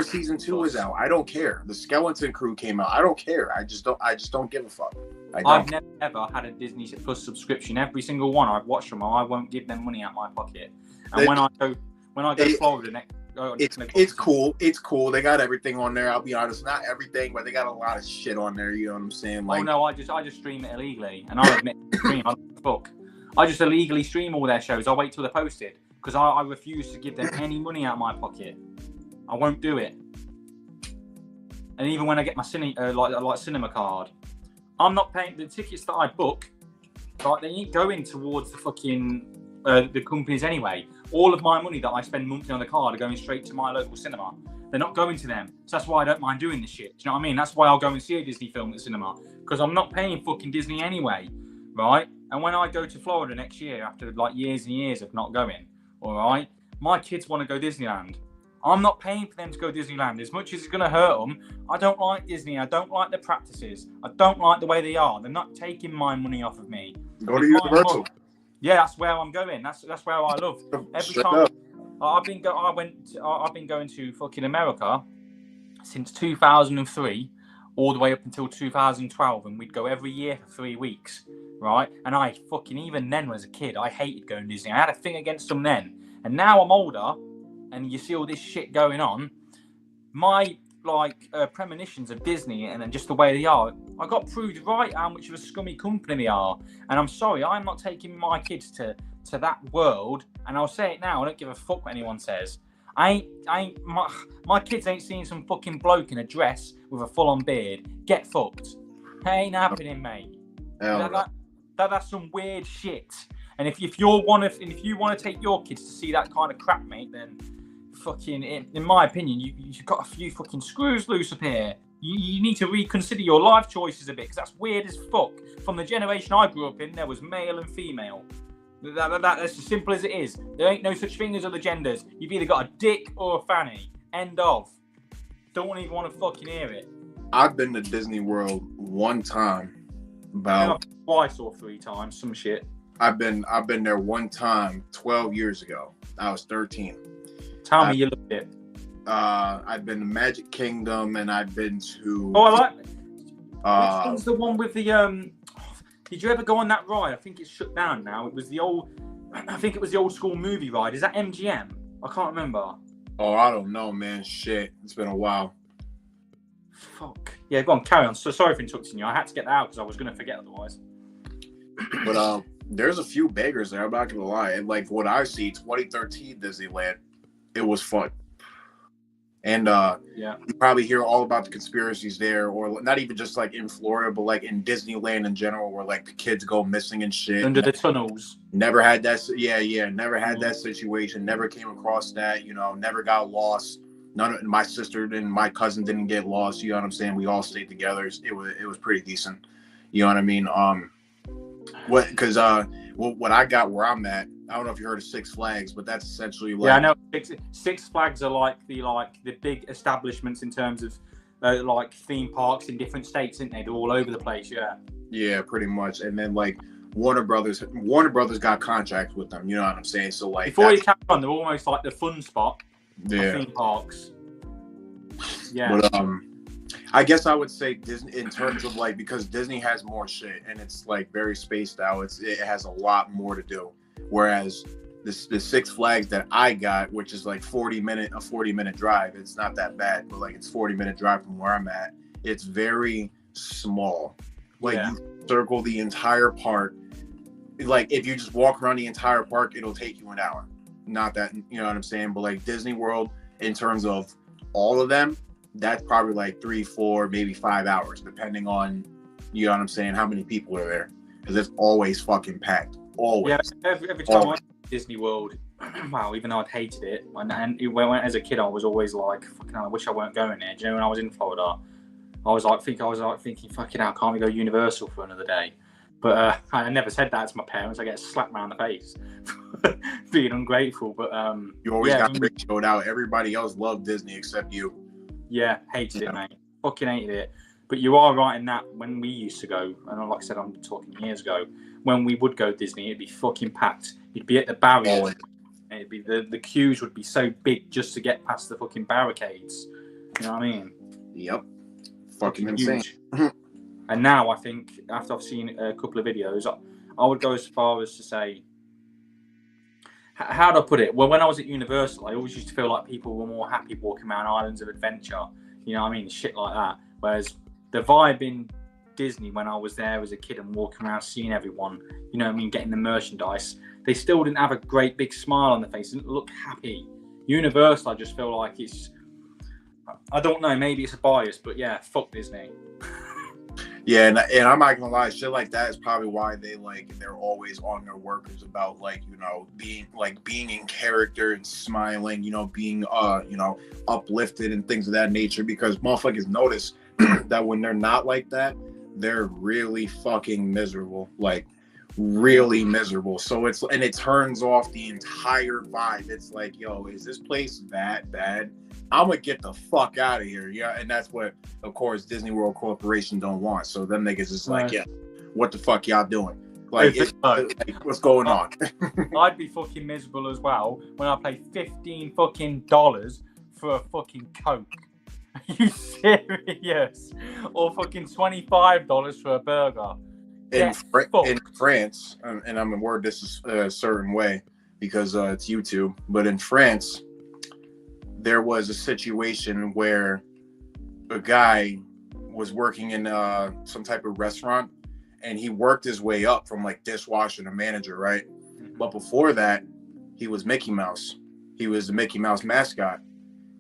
[SPEAKER 2] season 2 is out. I don't care. The Skeleton Crew came out. I don't care. I just don't give a fuck.
[SPEAKER 1] I've never ever had a Disney Plus subscription. Every single one I've watched them all. I won't give them money out of my pocket. And when I go to Florida next,
[SPEAKER 2] it's cool. It's cool. They got everything on there. I'll be honest, not everything, but they got a lot of shit on there. You know what I'm saying? Like,
[SPEAKER 1] oh no, I just stream it illegally, and I admit stream. I don't fuck. I just illegally stream all their shows. I wait till they're posted because I refuse to give them any money out of my pocket. I won't do it. And even when I get my cinema card, I'm not paying the tickets that I book. Like, they ain't going towards the fucking the companies anyway. All of my money that I spend monthly on the card are going straight to my local cinema. They're not going to them. So that's why I don't mind doing this shit. Do you know what I mean? That's why I'll go and see a Disney film at the cinema. Because I'm not paying fucking Disney anyway. Right? And when I go to Florida next year, after like years and years of not going, all right, my kids want to go Disneyland. I'm not paying for them to go Disneyland. As much as it's going to hurt them, I don't like Disney. I don't like the practices. I don't like the way they are. They're not taking my money off of me.
[SPEAKER 2] Go to Universal.
[SPEAKER 1] Yeah, that's where I'm going. That's where I love. Every time I've been going to fucking America since 2003, all the way up until 2012, and we'd go every year for 3 weeks, right? And I fucking, even then as a kid, I hated going to Disney. I had a thing against them then, and now I'm older, and you see all this shit going on. My premonitions of Disney and then just the way they are, I got proved right how much of a scummy company they are. And I'm sorry, I'm not taking my kids to that world. And I'll say it now, I don't give a fuck what anyone says. My kids ain't seeing some fucking bloke in a dress with a full-on beard. Get fucked. That ain't happening, mate. That's some weird shit. And if you want to take your kids to see that kind of crap, mate, then fucking, in my opinion, you've got a few fucking screws loose up here. You need to reconsider your life choices a bit, because that's weird as fuck. From the generation I grew up in, there was male and female. That's as simple as it is. There ain't no such thing as other genders. You've either got a dick or a fanny. End of. Don't even want to fucking hear it.
[SPEAKER 2] I've been to Disney World one time,
[SPEAKER 1] twice or 3 times, some shit.
[SPEAKER 2] I've been there one time 12 years ago. I was 13.
[SPEAKER 1] Tell me you loved it.
[SPEAKER 2] I've been to Magic Kingdom, and I've been to.
[SPEAKER 1] Oh, I like it. Which one's the one with the Did you ever go on that ride? I think it's shut down now. It was the old school movie ride. Is that MGM? I can't remember.
[SPEAKER 2] Oh, I don't know, man. Shit, it's been a while.
[SPEAKER 1] Fuck. Yeah, go on, carry on. So sorry for interrupting you. I had to get that out because I was going to forget otherwise.
[SPEAKER 2] But there's a few beggars there. I'm not gonna lie. And like what I see, 2013 Disneyland, it was fun. And you probably hear all about the conspiracies there, or not even just like in Florida, but like in Disneyland in general, where like the kids go missing and shit
[SPEAKER 1] under the tunnels.
[SPEAKER 2] Never had that. Never had that situation. Never came across that. Never got lost. My sister and my cousin didn't get lost. You know what I'm saying? We all stayed together. It was pretty decent. You know what I mean? What I got where I'm at, I don't know if you heard of Six Flags, but that's essentially like...
[SPEAKER 1] Yeah, I know. Six Flags are like the big establishments in terms of like theme parks in different states, isn't they? They're all over the place, yeah. Yeah,
[SPEAKER 2] pretty much. And then like Warner Brothers got contracts with them, you know what I'm saying? So like...
[SPEAKER 1] Before you carry on, they're almost like the fun spot of theme parks. Yeah.
[SPEAKER 2] But I guess I would say Disney in terms of like, because Disney has more shit and it's like very spaced out. It has a lot more to do. Whereas the Six Flags that I got, which is like a 40-minute drive, it's not that bad, but like it's 40-minute drive from where I'm at. It's very small. Like you circle the entire park. Like if you just walk around the entire park, it'll take you an hour. Not that, you know what I'm saying? But like Disney World, in terms of all of them, that's probably like 3, 4, maybe 5 hours, depending on, you know what I'm saying, how many people are there. Because it's always fucking packed. Always.
[SPEAKER 1] Yeah, every time I went to Disney World, wow, even though I'd hated it, and when I went as a kid, I was always like, fucking hell, I wish I weren't going there. Do you know, when I was in Florida, I was thinking, fucking hell, can't we go Universal for another day? But I never said that to my parents. I get slapped around the face being ungrateful. But
[SPEAKER 2] you always got ratioed out. Everybody else loved Disney except you.
[SPEAKER 1] Yeah, hated it, mate. Fucking hated it. But you are right in that when we used to go, and like I said, I'm talking years ago, when we would go Disney, it'd be fucking packed. You'd be at the barriers. It'd be the queues would be so big just to get past the fucking barricades. You know what I mean?
[SPEAKER 2] Yep. Fucking insane.
[SPEAKER 1] And now I think, after I've seen a couple of videos, I would go as far as to say, how do I put it? Well, when I was at Universal, I always used to feel like people were more happy walking around islands of adventure. You know what I mean? Shit like that. Whereas the vibe in Disney when I was there as a kid and walking around seeing everyone, you know what I mean, getting the merchandise, they still didn't have a great big smile on their face. They didn't look happy. Universal, I just feel like it's, I don't know, maybe it's a bias, but yeah, fuck Disney.
[SPEAKER 2] Yeah, and I'm not gonna lie, shit like that is probably why they're always on their workers about being in character and smiling, being uplifted and things of that nature, because motherfuckers notice that when they're not like that, they're really fucking miserable, like really miserable. So it turns off the entire vibe. It's like, yo, is this place that bad? I'm gonna get the fuck out of here. Yeah, and that's what, of course, Disney World Corporation don't want. So them niggas is like, yeah, what the fuck y'all doing? Like, what's going on?
[SPEAKER 1] I'd be fucking miserable as well when I pay $15 fucking dollars for a fucking Coke. Are you serious? Or fucking $25 for a burger.
[SPEAKER 2] In France, and I'm gonna word this a certain way because it's YouTube, but in France, there was a situation where a guy was working in some type of restaurant, and he worked his way up from like dishwasher to manager, right? But before that, he was Mickey Mouse. He was the Mickey Mouse mascot.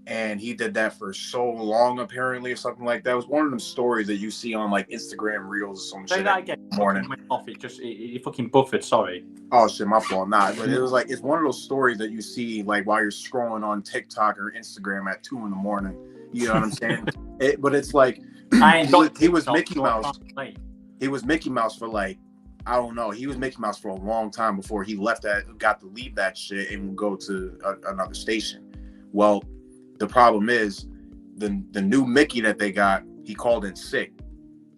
[SPEAKER 2] And he did that for so long, apparently, or something like that. It was one of them stories that you see on like Instagram Reels or some shit.
[SPEAKER 1] That again, morning. Off it just it fucking buffered. Sorry.
[SPEAKER 2] Oh shit, my fault. Nah, but it was like it's one of those stories that you see like while you're scrolling on TikTok or Instagram at 2 a.m. You know what I'm saying? But it's like he was Mickey Mouse. He was Mickey Mouse for like, I don't know. He was Mickey Mouse for a long time before he got to leave that shit and go to another station. Well, the problem is the new Mickey that they got, he called in sick.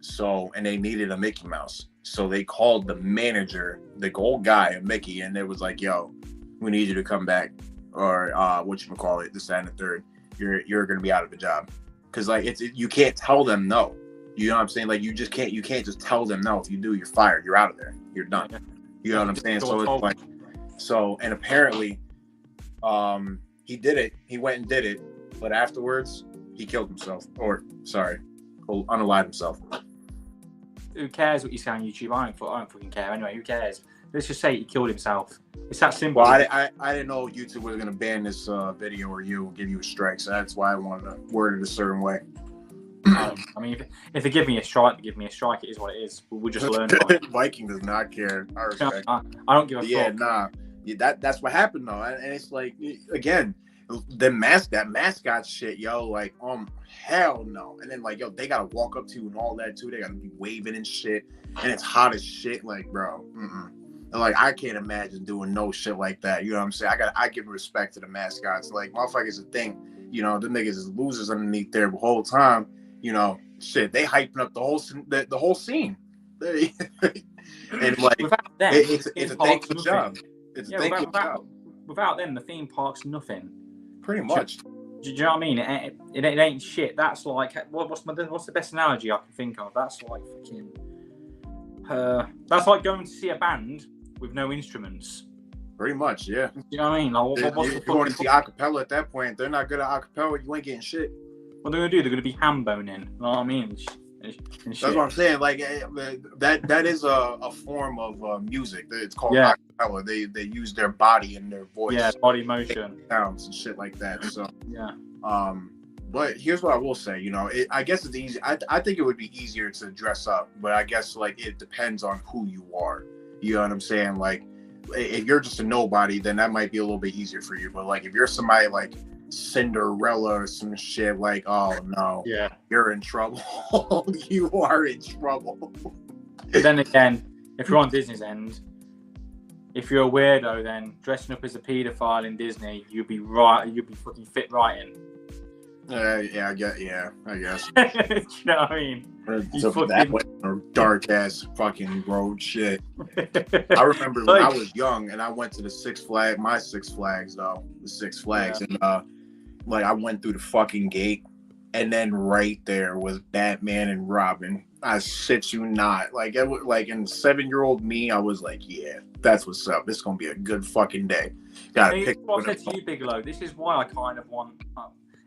[SPEAKER 2] So, and they needed a Mickey Mouse. So they called the manager, the old guy, a Mickey, and it was like, yo, we need you to come back. Or whatchamacallit, this, that, and the third. You're gonna be out of the job. Cause like you can't tell them no. You know what I'm saying? Like you can't just tell them no. If you do, you're fired. You're out of there. You're done. You know what I'm saying? So it's like, and apparently, he did it. He went and did it. But afterwards, he killed himself. Unalived himself.
[SPEAKER 1] Who cares what you say on YouTube? I don't fucking care. Anyway, who cares? Let's just say he killed himself. It's that simple.
[SPEAKER 2] Well, I didn't know YouTube was going to ban this video or give you a strike. So that's why I wanted to word it a certain way.
[SPEAKER 1] I mean, if they give me a strike, they give me a strike. It is what it is. We'll just learn.
[SPEAKER 2] Viking does not care. I respect.
[SPEAKER 1] I don't give a fuck.
[SPEAKER 2] Yeah, nah. Yeah, that's what happened, though. And it's like, again, that mascot shit, yo, like, hell no. And then like, yo, they gotta walk up to you and all that too. They gotta be waving and shit, and it's hot as shit. Like, bro, And like, I can't imagine doing no shit like that. You know what I'm saying? I give respect to the mascots. Like, motherfuckers a thing. You know, the niggas is losers underneath there the whole time. You know, shit, they hyping up the whole scene. And like,
[SPEAKER 1] without them,
[SPEAKER 2] it's a thankless job. It's a thankless job.
[SPEAKER 1] Without them, the theme park's nothing.
[SPEAKER 2] Pretty much.
[SPEAKER 1] Do you know what I mean? It ain't shit. That's like what's the best analogy I can think of? That's like fucking. That's like going to see a band with no instruments.
[SPEAKER 2] Pretty much, yeah.
[SPEAKER 1] You know what I mean? Like,
[SPEAKER 2] if you're going to see acapella at that point, they're not good at acapella. You ain't getting shit.
[SPEAKER 1] What they're gonna do? They're gonna be ham boning. You know what I mean?
[SPEAKER 2] That's what I'm saying. Like that is a form of music. It's called acapella. They use their body and their voice.
[SPEAKER 1] Yeah, body motion,
[SPEAKER 2] sounds and shit like that. So
[SPEAKER 1] yeah.
[SPEAKER 2] But here's what I will say. You know, I guess it's easy. I think it would be easier to dress up, but I guess like it depends on who you are. You know what I'm saying? Like if you're just a nobody, then that might be a little bit easier for you. But like if you're somebody like Cinderella or some shit, like, oh no,
[SPEAKER 1] yeah,
[SPEAKER 2] you're in trouble. You are in trouble.
[SPEAKER 1] But then again, if you're on Disney's end, if you're a weirdo, then dressing up as a paedophile in Disney, you'd be fucking fit right in.
[SPEAKER 2] I guess.
[SPEAKER 1] Do you know what I mean?
[SPEAKER 2] That dark ass fucking road shit. I remember when I was young and I went to the Six Flags, and like I went through the fucking gate and then right there was Batman and Robin. I shit you not. Like like in 7-year-old me, I was like, yeah, that's what's up. This is gonna be a good fucking day. Gotta
[SPEAKER 1] Hey,
[SPEAKER 2] pick.
[SPEAKER 1] what I said to you, Bigalow. This is why I kind of want,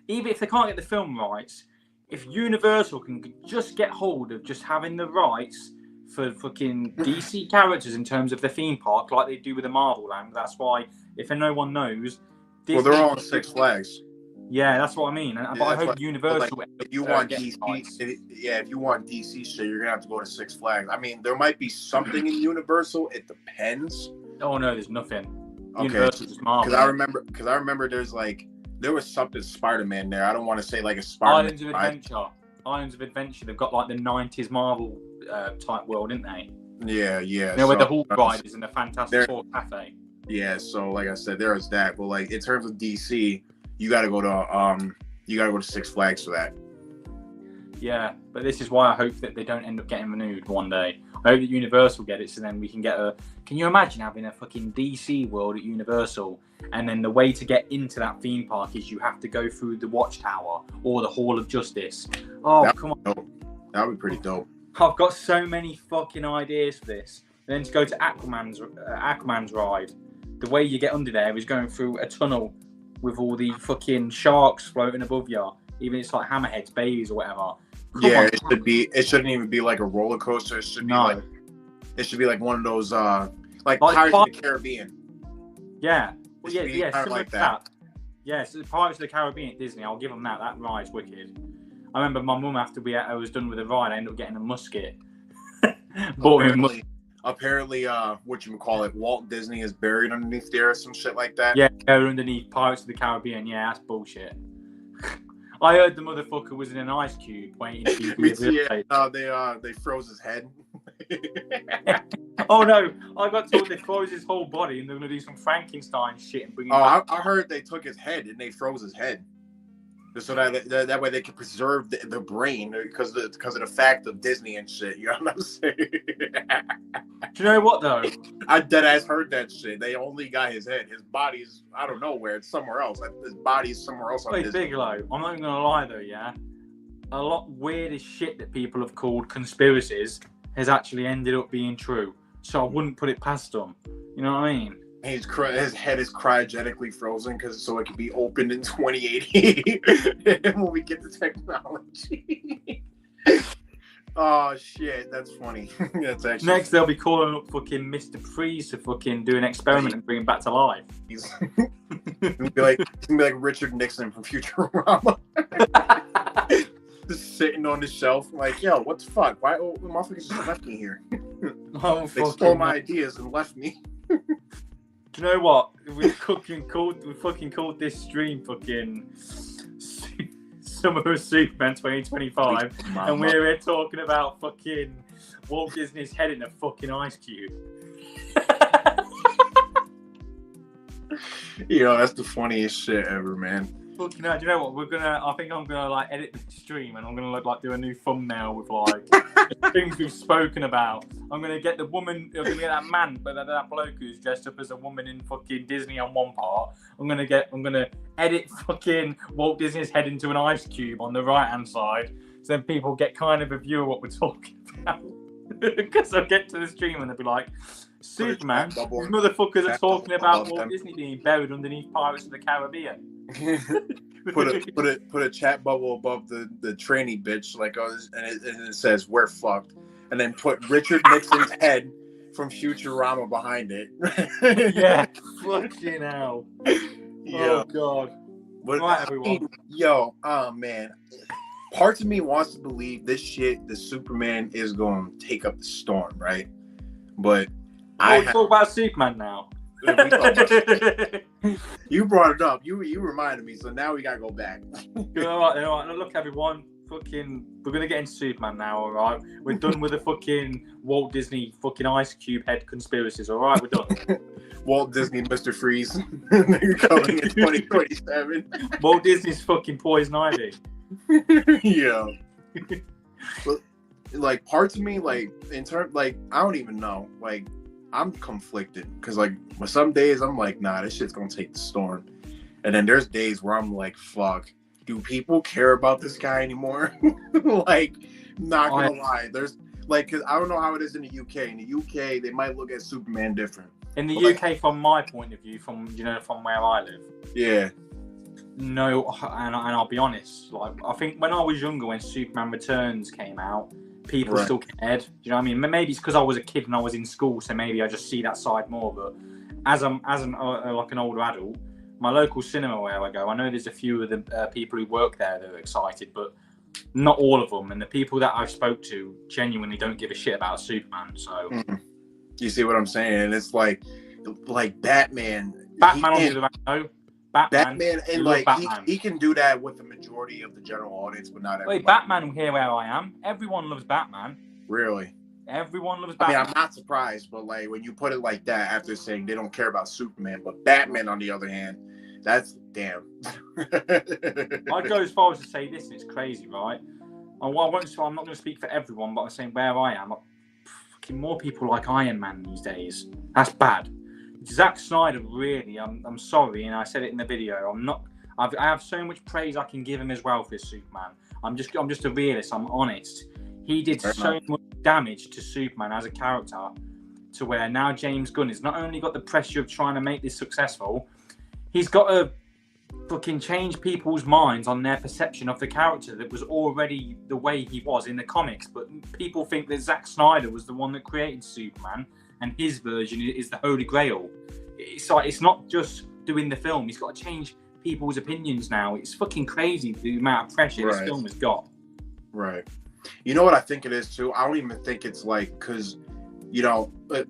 [SPEAKER 1] even if they can't get the film rights, if Universal can just get hold of just having the rights for fucking DC characters in terms of the theme park, like they do with the Marvel Land. That's why, if no one knows,
[SPEAKER 2] Well, they're all on Six Flags.
[SPEAKER 1] Yeah, that's what I mean. But I hope Universal.
[SPEAKER 2] Like, if you want
[SPEAKER 1] DC,
[SPEAKER 2] if you want DC shit, you're gonna have to go to Six Flags. I mean, there might be something in Universal. It depends.
[SPEAKER 1] Oh no, there's nothing.
[SPEAKER 2] Okay,
[SPEAKER 1] Universal's just Marvel.
[SPEAKER 2] Because I remember there was something Spider-Man there. I don't want to say like a Spider-Man.
[SPEAKER 1] Islands of Adventure. Islands of Adventure. They've got like the '90s Marvel type world, didn't they?
[SPEAKER 2] Yeah.
[SPEAKER 1] You know, where the Hulk Riders and the Fantastic Four cafe.
[SPEAKER 2] Yeah, so like I said, there is that. But like in terms of DC, you gotta go to Six Flags for that.
[SPEAKER 1] Yeah, but this is why I hope that they don't end up getting renewed one day. I hope that Universal get it, so then we can get a. Can you imagine having a fucking DC world at Universal, and then the way to get into that theme park is you have to go through the Watchtower or the Hall of Justice? Oh, come on.
[SPEAKER 2] Dope. That would be pretty dope.
[SPEAKER 1] I've got so many fucking ideas for this. And then to go to Aquaman's ride, the way you get under there is going through a tunnel with all the fucking sharks floating above you. Even it's like hammerheads, babies, or whatever.
[SPEAKER 2] Come on. It shouldn't even be like a roller coaster. It should be like one of those like Pirates of the Caribbean.
[SPEAKER 1] Yeah. Well, yeah,
[SPEAKER 2] similar like that.
[SPEAKER 1] Yeah, so Pirates of the Caribbean at Disney, I'll give them that. That ride's wicked. I remember my mum, after I was done with the ride, I ended up getting a musket.
[SPEAKER 2] Apparently, Walt Disney is buried underneath there or some shit like that.
[SPEAKER 1] Yeah, underneath Pirates of the Caribbean. Yeah, that's bullshit. I heard the motherfucker was in an ice cube waiting to be
[SPEAKER 2] they froze his head.
[SPEAKER 1] Oh no, I got told they froze his whole body and they're gonna do some Frankenstein shit and bring him back.
[SPEAKER 2] I heard they took his head and they froze his head. So that way they can preserve the brain because of the fact of Disney and shit. You know what I'm saying?
[SPEAKER 1] Do you know what though?
[SPEAKER 2] I deadass heard that shit. They only got his head. His body's I don't know where. It's somewhere else. His body's somewhere else.
[SPEAKER 1] Wait, Bigalow. I'm not even gonna lie though. Yeah, a lot weirdest shit that people have called conspiracies has actually ended up being true. So I wouldn't put it past them. You know what I mean?
[SPEAKER 2] His head is cryogenically frozen so it can be opened in 2080 when we get the technology. Oh shit, that's funny. That's actually
[SPEAKER 1] next they'll be calling up fucking Mr. Freeze to fucking do an experiment and bring him back to life.
[SPEAKER 2] He's gonna be like Richard Nixon from Futurama. Just sitting on the shelf, like, yo, what the fuck? Why the motherfuckers just left me here?
[SPEAKER 1] Oh,
[SPEAKER 2] they stole my ideas and left me.
[SPEAKER 1] Do you know what? We fucking called this stream fucking Summer of Superman 2025, and we're here talking about fucking Walt Disney's head in a fucking ice cube.
[SPEAKER 2] Yo, that's the funniest shit ever, man.
[SPEAKER 1] Fucking hell, do you know what? I think I'm gonna like edit the stream and I'm gonna like do a new thumbnail with like things we've spoken about. I'm gonna get the woman, I'm gonna get that man, but that bloke who's dressed up as a woman in fucking Disney on one part. I'm gonna edit fucking Walt Disney's head into an ice cube on the right hand side, so then people get kind of a view of what we're talking about. Because I'll get to the stream and they'll be like, Superman, these motherfuckers are talking about Walt Disney being buried underneath Pirates of the Caribbean.
[SPEAKER 2] put a chat bubble above the trainee bitch, like, and it says we're fucked, and then put Richard Nixon's head from Futurama behind it.
[SPEAKER 1] Yeah, fucking hell. Yeah. Oh god.
[SPEAKER 2] But right, everyone. Oh man. Parts of me wants to believe this shit, the Superman is going to take up the storm, right? But
[SPEAKER 1] talk about Superman now.
[SPEAKER 2] You brought it up. You reminded me, so now we gotta go back.
[SPEAKER 1] All right. Look, everyone. Fucking, we're gonna get into Superman now. All right, we're done with the fucking Walt Disney fucking ice cube head conspiracies. All right, we're done.
[SPEAKER 2] Walt Disney, Mr. Freeze, coming in 2027.
[SPEAKER 1] Walt Disney's fucking Poison Ivy.
[SPEAKER 2] Yeah. But, like, parts of me, like, in terms, like, I don't even know, like, I'm conflicted because, like, some days I'm like, nah, this shit's gonna take the storm, and then there's days where I'm like, fuck,
[SPEAKER 3] do people care about this guy anymore? Like, not gonna lie, there's like, cause I don't know how it is in the UK. In the UK, they might look at Superman different.
[SPEAKER 1] In the UK, from my point of view, from where I live.
[SPEAKER 3] Yeah.
[SPEAKER 1] No, and I'll be honest. Like, I think when I was younger, when Superman Returns came out, people still cared. Do you know what I mean? Maybe it's because I was a kid and I was in school, so maybe I just see that side more. But as an older adult, my local cinema where I go, I know there's a few of the people who work there that are excited, but not all of them. And the people that I've spoke to genuinely don't give a shit about Superman. So
[SPEAKER 3] you see what I'm saying? It's like Batman.
[SPEAKER 1] Batman on the other hand, no.
[SPEAKER 3] Batman, and like he can do that with the majority of the general audience, but not everybody.
[SPEAKER 1] Wait, Batman here where I am, everyone loves Batman.
[SPEAKER 3] Really?
[SPEAKER 1] Everyone loves Batman.
[SPEAKER 3] I mean, I'm not surprised, but like when you put it like that, after saying they don't care about Superman, but Batman on the other hand, that's damn.
[SPEAKER 1] I'd go as far as to say this, and it's crazy, right? I'm not going to speak for everyone, but I'm saying where I am, fucking more people like Iron Man these days. That's bad. Zack Snyder, really, I'm sorry, and I said it in the video. I have so much praise I can give him as well for Superman. I'm just a realist. I'm honest. He did so much damage to Superman as a character, to where now James Gunn has not only got the pressure of trying to make this successful, he's got to fucking change people's minds on their perception of the character that was already the way he was in the comics. But people think that Zack Snyder was the one that created Superman, and his version is the Holy Grail. It's like, it's not just doing the film. He's got to change people's opinions now. It's fucking crazy the amount of pressure this film has got.
[SPEAKER 3] Right. You know what I think it is too? I don't even think it's like, because, you know, but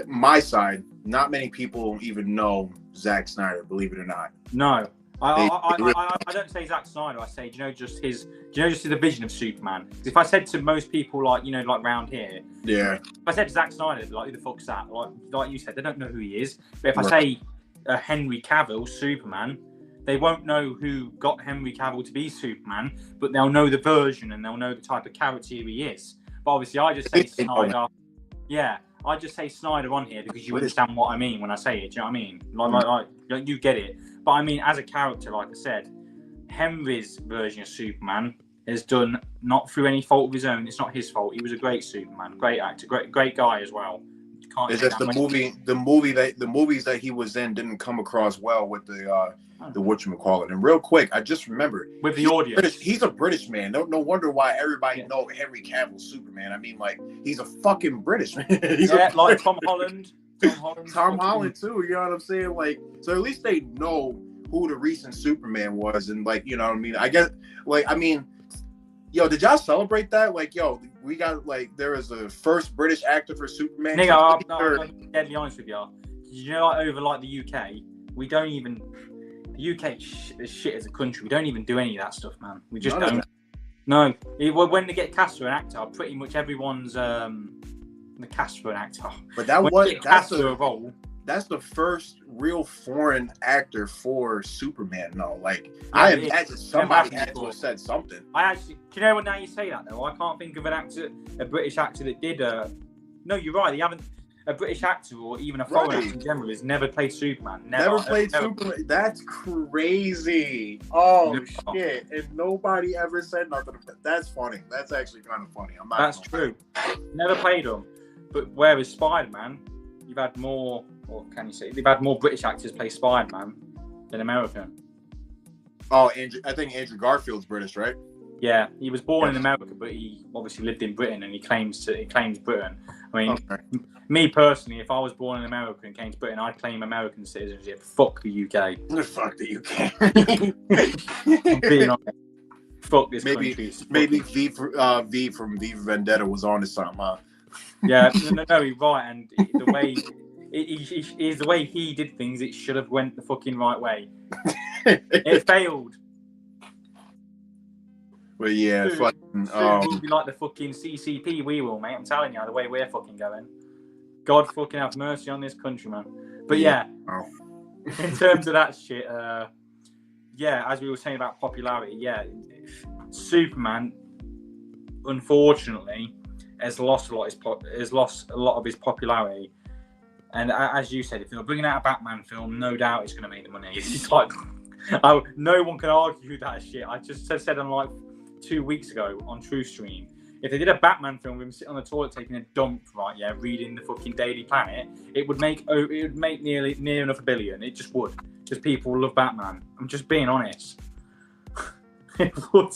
[SPEAKER 3] my side, not many people even know Zack Snyder, believe it or not.
[SPEAKER 1] No. I don't say Zack Snyder. I say, just his vision of Superman. Because if I said to most people, like around here, if I said Zack Snyder, like, who the fuck's that? Like you said, they don't know who he is. But if I say Henry Cavill, Superman, they won't know who got Henry Cavill to be Superman, but they'll know the version and they'll know the type of character he is. But obviously, I just say Snyder. Yeah, I just say Snyder on here because you understand what I mean when I say it. Do you know what I mean? Like you get it. But I mean, as a character, like I said, Henry's version of Superman is done not through any fault of his own. It's not his fault. He was a great Superman, great actor, great guy as well.
[SPEAKER 3] It's just the movies that he was in didn't come across well with the whatchamacallit. And real quick, I just remembered
[SPEAKER 1] with the audience.
[SPEAKER 3] He's a British man. No wonder why everybody know Henry Cavill's Superman. I mean, like, he's a fucking British man.
[SPEAKER 1] Like Tom Holland.
[SPEAKER 3] Tom Holland too, you know what I'm saying? Like, so at least they know who the recent Superman was, and like, you know what I mean? I guess, like, I mean, yo, did y'all celebrate that? Like, yo, we got, like, there was a first British actor for Superman.
[SPEAKER 1] Nigga, I'm deadly honest with you. You know, like, over like the UK, we don't even. The UK is shit as a country. We don't even do any of that stuff, man. We just don't. No, when they get cast for an actor, pretty much everyone's the cast for an actor.
[SPEAKER 3] But that's the first real foreign actor for Superman. No, like, I imagine somebody had to have said something.
[SPEAKER 1] Do you know what? Now you say that though, I can't think of a British actor that did. No, you're right. They haven't. A British actor or even a foreign actor in general has never played Superman. Never played
[SPEAKER 3] Superman. That's crazy. Oh shit! And nobody ever said nothing. That's funny. That's actually kind of funny.
[SPEAKER 1] That's true. Never played him. But whereas Spider-Man, you've had more, or can you say, they've had more British actors play Spider-Man than American.
[SPEAKER 3] Oh, I think Andrew Garfield's British, right?
[SPEAKER 1] Yeah, he was born in America, but he obviously lived in Britain, and he claims Britain. I mean, me personally, if I was born in America and came to Britain, I'd claim American citizenship. Fuck the UK.
[SPEAKER 3] Fuck the UK.
[SPEAKER 1] I'm being honest. Fuck this country.
[SPEAKER 3] Maybe V from V for Vendetta was on to something, huh?
[SPEAKER 1] Yeah, no, you're right, and the way the way he did things, it should have went the fucking right way. It failed.
[SPEAKER 3] But yeah,
[SPEAKER 1] we'll be like the fucking CCP. We will, mate. I'm telling you, the way we're fucking going. God fucking have mercy on this country, man. But yeah, in terms of that shit, as we were saying about popularity, Superman, unfortunately, has lost a lot of his popularity. And as you said, if they're bringing out a Batman film, no doubt it's going to make the money. It's like Oh, no one can argue that shit. I just said on like 2 weeks ago on True Stream, if they did a Batman film with him sitting on the toilet taking a dump, right, yeah, reading the fucking Daily Planet, it would make near enough $1 billion. It just would, because people love Batman. I'm just being honest. It would.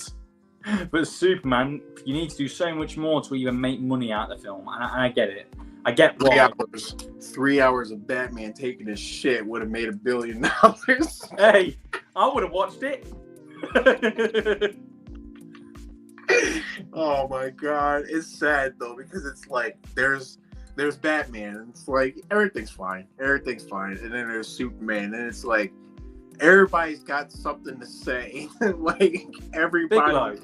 [SPEAKER 1] But Superman, you need to do so much more to even make money out of the film, and I get it. I get why.
[SPEAKER 3] 3 hours of Batman taking his shit would have made $1 billion.
[SPEAKER 1] Hey, I would have watched it.
[SPEAKER 3] Oh my god, it's sad though, because it's like there's Batman, and it's like everything's fine, and then there's Superman, and it's like everybody's got something to say, like everybody.
[SPEAKER 1] Bigalow.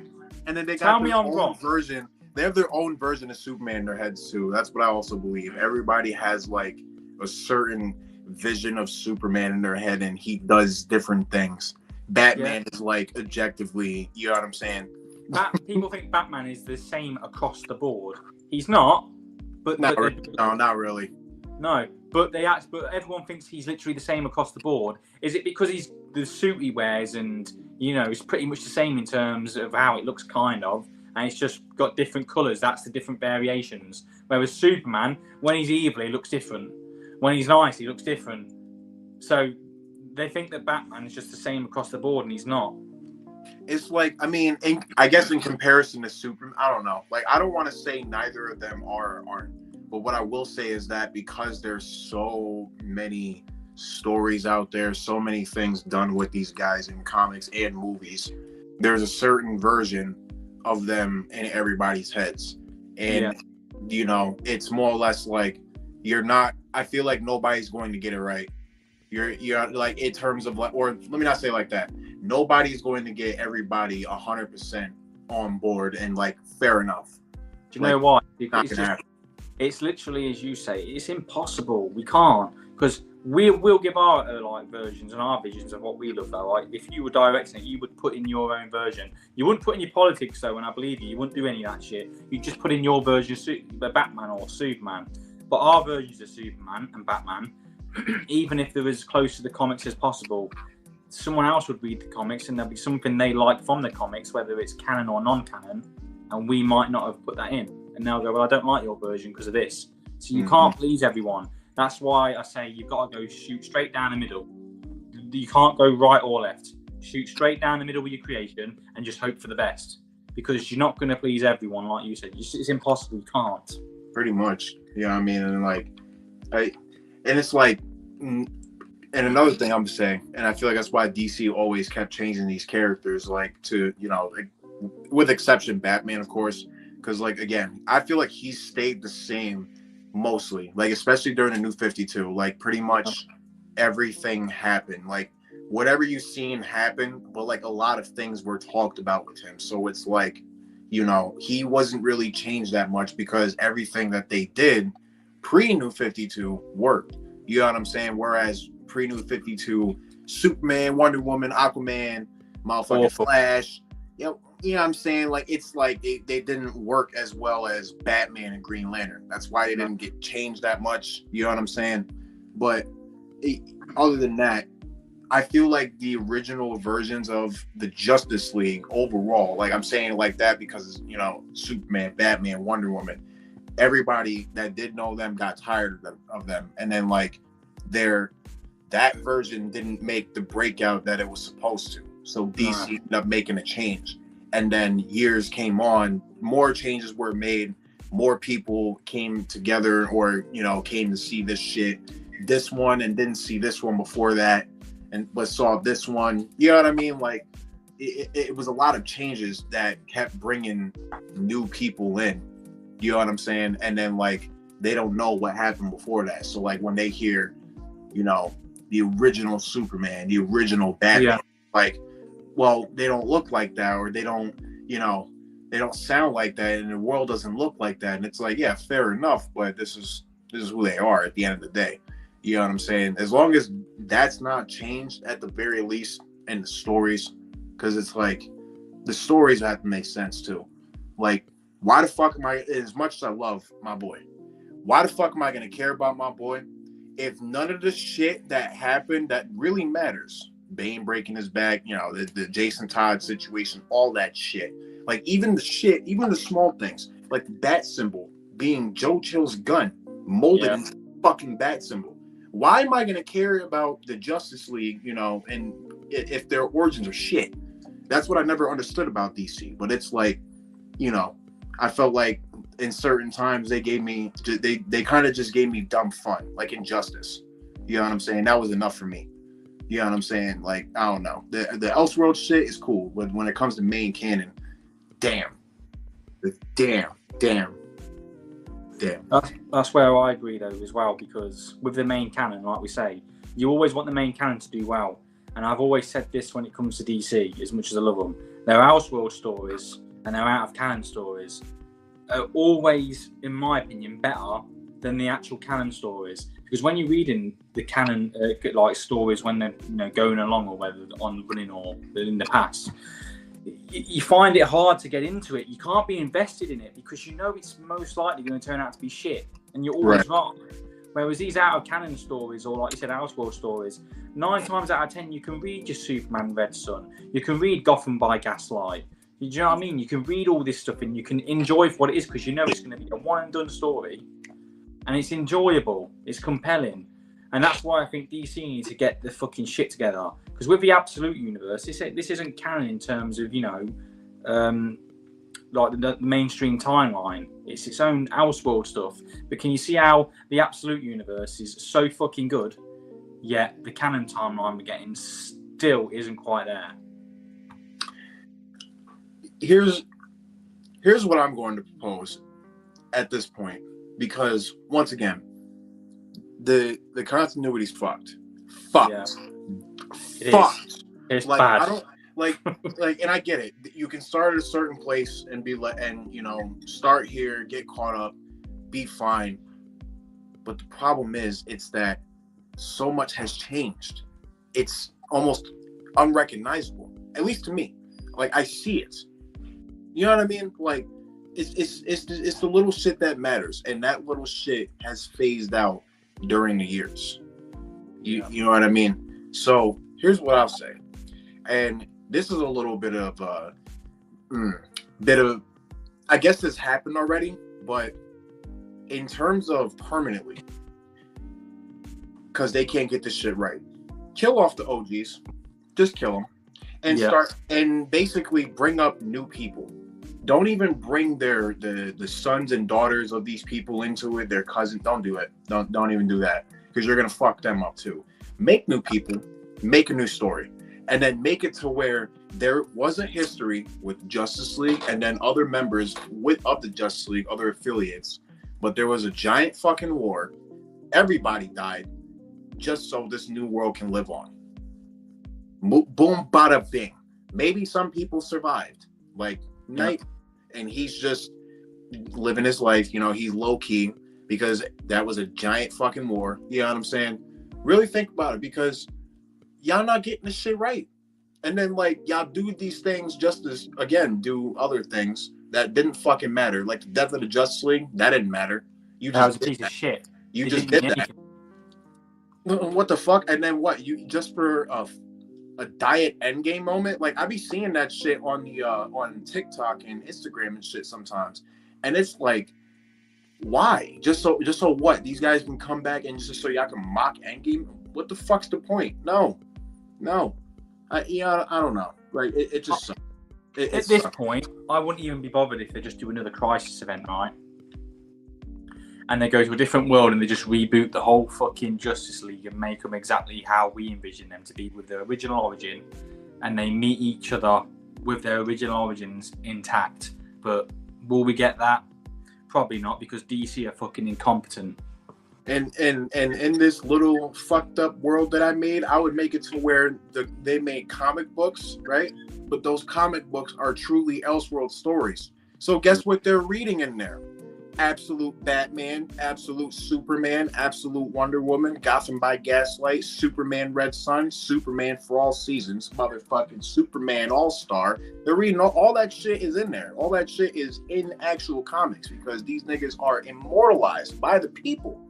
[SPEAKER 3] And then they
[SPEAKER 1] Tell
[SPEAKER 3] got
[SPEAKER 1] me
[SPEAKER 3] their
[SPEAKER 1] I'm
[SPEAKER 3] own
[SPEAKER 1] wrong.
[SPEAKER 3] version. They have their own version of Superman in their heads too. That's what I also believe. Everybody has like a certain vision of Superman in their head, and he does different things. Batman is like objectively, you know what I'm saying?
[SPEAKER 1] People think Batman is the same across the board. He's not. But
[SPEAKER 3] no, not really.
[SPEAKER 1] No, but everyone thinks he's literally the same across the board. Is it because he's the suit he wears, and it's pretty much the same in terms of how it looks, kind of, and it's just got different colours? That's the different variations. Whereas Superman, when he's evil, he looks different. When he's nice, he looks different. So they think that Batman is just the same across the board, and he's not.
[SPEAKER 3] It's like, I mean, I guess in comparison to Superman, I don't know. Like, I don't want to say neither of them are or aren't. But what I will say is that because there's so many stories out there, so many things done with these guys in comics and movies, there's a certain version of them in everybody's heads. And, it's more or less like I feel like nobody's going to get it right. You're like, in terms of like, or let me not say it like that. Nobody's going to get everybody 100% on board and like, fair enough.
[SPEAKER 1] Do you know why? It's literally, as you say, it's impossible. We can't, because we'll give our versions and our visions of what we love. Though, like if you were directing it, you would put in your own version. You wouldn't put in your politics, though, and I believe you. You wouldn't do any of that shit. You just put in your version of Batman or Superman. But our versions of Superman and Batman, even if they're as close to the comics as possible, someone else would read the comics, and there'll be something they like from the comics, whether it's canon or non-canon, and we might not have put that in. And they'll go, well, I don't like your version because of this. So you can't please everyone. That's why I say you've got to go shoot straight down the middle. You can't go right or left. Shoot straight down the middle with your creation and just hope for the best, because you're not going to please everyone, like you said. It's impossible. You can't.
[SPEAKER 3] Pretty much. I mean, and it's like, and another thing I'm saying, and I feel like that's why DC always kept changing these characters, like to, like, with exception Batman, of course. Because, like, again, I feel like he stayed the same mostly. Like, especially during the New 52. Like, pretty much everything happened. Like, whatever you've seen happen, but, like, a lot of things were talked about with him. So it's like, he wasn't really changed that much, because everything that they did pre-New 52 worked. You know what I'm saying? Whereas pre-New 52, Superman, Wonder Woman, Aquaman, motherfucking Flash, you know what I'm saying? Like, it's like they didn't work as well as Batman and Green Lantern. That's why they didn't get changed that much. You know what I'm saying? But other than that, I feel like the original versions of the Justice League overall, like I'm saying it like that because, Superman, Batman, Wonder Woman, everybody that did know them got tired of them. And then, like, that version didn't make the breakout that it was supposed to. So DC ended up making a change. And then years came on, more changes were made, more people came together or, came to see this shit, this one, and didn't see this one before that, but saw this one. You know what I mean? Like, it was a lot of changes that kept bringing new people in. You know what I'm saying? And then, like, they don't know what happened before that. So, like, when they hear, the original Superman, the original Batman, like, well, they don't look like that, or they don't, they don't sound like that, and the world doesn't look like that. And it's like, yeah, fair enough, but this is who they are at the end of the day. You know what I'm saying? As long as that's not changed at the very least in the stories, because it's like the stories have to make sense too. Like, why the fuck am I, as much as I love my boy, why the fuck am I going to care about my boy if none of the shit that happened that really matters, Bane breaking his back, you know, the Jason Todd situation, all that shit. Like even the small things, like the bat symbol being Joe Chill's gun molded into fucking bat symbol. Why am I gonna care about the Justice League, you know, and if their origins are shit? That's what I never understood about DC. But it's like, you know, I felt like in certain times they kind of just gave me dumb fun, like Injustice. You know what I'm saying? That was enough for me. You know what I'm saying? Like, I don't know. The Elseworld shit is cool, but when it comes to main canon, damn.
[SPEAKER 1] That's where I agree though as well, because with the main canon, like we say, you always want the main canon to do well. And I've always said this when it comes to DC, as much as I love them, their Elseworld stories and their out of canon stories are always, in my opinion, better than the actual canon stories. Because when you're reading the canon like stories when they're, you know, going along, or whether on running or in the past, you find it hard to get into it. You can't be invested in it because you know it's most likely going to turn out to be shit, and you're always wrong. Whereas these out of canon stories, or like you said, Elseworld stories, 9 times out of 10 you can read your Superman Red Sun, you can read Gotham by Gaslight. Do you know what I mean? You can read all this stuff and you can enjoy for what it is, because you know it's going to be a one and done story, and it's enjoyable, it's compelling. And that's why I think DC needs to get the fucking shit together. Because with the Absolute Universe, this isn't canon in terms of, you know, like the mainstream timeline. It's its own Elseworld stuff. But can you see how the Absolute Universe is so fucking good, yet the canon timeline we're getting still isn't quite there?
[SPEAKER 3] Here's what I'm going to propose at this point, because once again, the continuity's fucked.
[SPEAKER 1] Yeah.
[SPEAKER 3] Fucked.
[SPEAKER 1] It's
[SPEAKER 3] like,
[SPEAKER 1] bad.
[SPEAKER 3] I don't like, and I get it. You can start at a certain place and you know, start here, get caught up, be fine. But the problem is, it's that so much has changed. It's almost unrecognizable, at least to me. Like, I see it. You know what I mean? Like, it's the little shit that matters, and that little shit has phased out during the years. You know what I mean? So here's what I'll say, and this is a little bit of I guess this happened already, but in terms of permanently, because they can't get this shit right, kill off the OGs, just kill them, and start and basically bring up new people. Don't even bring the sons and daughters of these people into it, their cousins. Don't do it. Don't even do that, because you're gonna fuck them up too. Make new people, make a new story, and then make it to where there was a history with Justice League and then other members of the Justice League, other affiliates, but there was a giant fucking war. Everybody died just so this new world can live on. Boom, bada, bing. Maybe some people survived, like Knight, and he's just living his life. You know, he's low key because that was a giant fucking war. You know what I'm saying? Really think about it, because y'all not getting this shit right. And then, like, y'all do these things just as, again, do other things that didn't fucking matter. Like the death of the Justice League, that didn't matter. You
[SPEAKER 1] That
[SPEAKER 3] just
[SPEAKER 1] was a piece of shit.
[SPEAKER 3] You
[SPEAKER 1] It
[SPEAKER 3] just
[SPEAKER 1] didn't
[SPEAKER 3] did
[SPEAKER 1] mean
[SPEAKER 3] that. What the fuck? And then what? You just for a diet endgame moment? Like, I be seeing that shit on the on TikTok and Instagram and shit sometimes, and it's like, why? Just so what? These guys can come back and just so y'all can mock endgame? What the fuck's the point? No. I don't know. Like, it just sucks.
[SPEAKER 1] At this point, I wouldn't even be bothered if they just do another Crisis event, right? And they go to a different world and they just reboot the whole fucking Justice League and make them exactly how we envision them to be, with their original origin, and they meet each other with their original origins intact. But will we get that? Probably not, because DC are fucking incompetent.
[SPEAKER 3] And in this little fucked up world that I made, I would make it to where they made comic books, right? But those comic books are truly Elseworld stories. So guess what they're reading in there? Absolute Batman, Absolute Superman, Absolute Wonder Woman, Gotham by Gaslight, Superman Red Sun, Superman for All Seasons, motherfucking Superman All-Star. They're reading all that shit is in there. All that shit is in actual comics, because these niggas are immortalized by the people.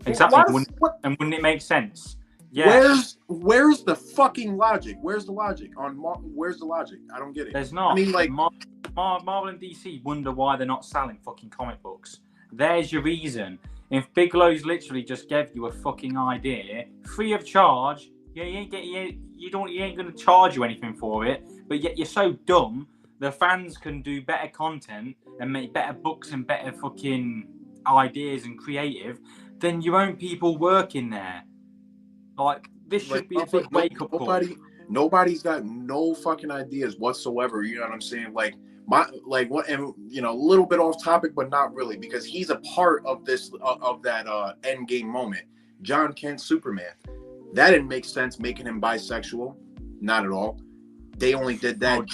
[SPEAKER 1] Exactly. And wouldn't it make sense?
[SPEAKER 3] Where's the fucking logic? Where's the logic on where's the logic? I don't get it.
[SPEAKER 1] There's not.
[SPEAKER 3] I mean, like
[SPEAKER 1] Marvel and DC wonder why they're not selling fucking comic books. There's your reason. If Bigelow's literally just gave you a fucking idea free of charge, you ain't gonna charge you anything for it. But yet you're so dumb, the fans can do better content and make better books and better fucking ideas and creative than your own people working there. Like, this should be a big wake-up call.
[SPEAKER 3] Nobody's got no fucking ideas whatsoever. You know what I'm saying? Like, a little bit off topic, but not really, because he's a part of this of that end game moment. John Kent Superman. That didn't make sense making him bisexual. Not at all. They only did that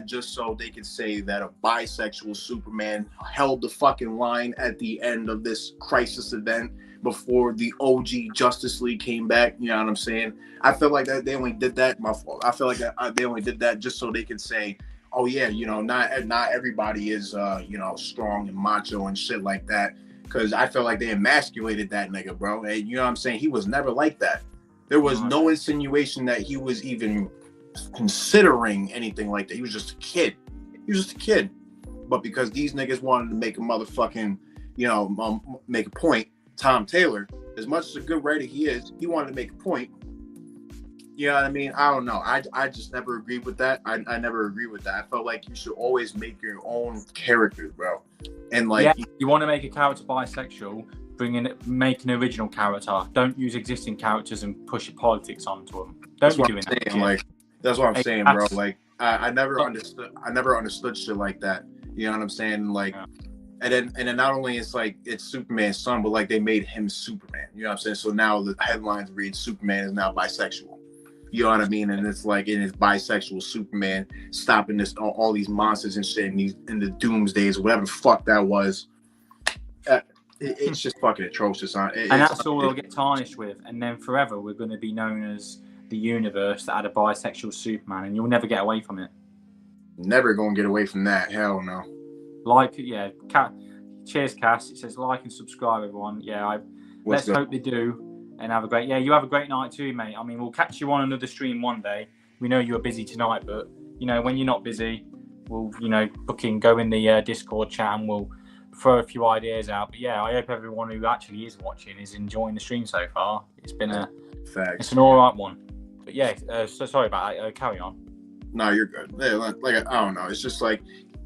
[SPEAKER 3] just so they could say that a bisexual Superman held the fucking line at the end of this crisis event before the OG Justice League came back. You know what I'm saying? I feel like that they only did that. My fault. I feel like they only did that just so they could say, oh yeah, not everybody is strong and macho and shit like that. Because I feel like they emasculated that nigga, bro. And you know what I'm saying? He was never like that. There was no insinuation that he was even considering anything like that. He was just a kid. But because these niggas wanted to make a motherfucking, make a point, Tom Taylor, as much as a good writer he is, he wanted to make a point. You know what I mean? I don't know. I just never agreed with that. I never agreed with that. I felt like you should always make your own characters, bro. And like,
[SPEAKER 1] you want to make a character bisexual, make an original character. Don't use existing characters and push your politics onto them. Don't be doing that.
[SPEAKER 3] Like, that's what I'm saying, bro. Like, I never understood shit like that. You know what I'm saying? Like, and then not only it's like it's Superman's son, but like they made him Superman. You know what I'm saying? So now the headlines read Superman is now bisexual. You know what I mean? And it's like in his bisexual Superman stopping all these monsters and shit in the doomsdays, whatever the fuck that was. It's just fucking atrocious.
[SPEAKER 1] And that's all they'll get tarnished with. And then forever we're going to be known as the universe that had a bisexual Superman, and you'll never get away from it.
[SPEAKER 3] Never gonna get away from that. Hell no.
[SPEAKER 1] Cheers, Cass. It says like and subscribe, everyone. Let's hope they do. And have a great, you have a great night too, mate. I mean, we'll catch you on another stream one day. We know you're busy tonight, but when you're not busy, we'll go in the Discord chat and we'll throw a few ideas out. But I hope everyone who actually is watching is enjoying the stream so far. It's been it's an all right one. But so sorry about that. Carry on.
[SPEAKER 3] No, you're good. Like I don't know. It's just like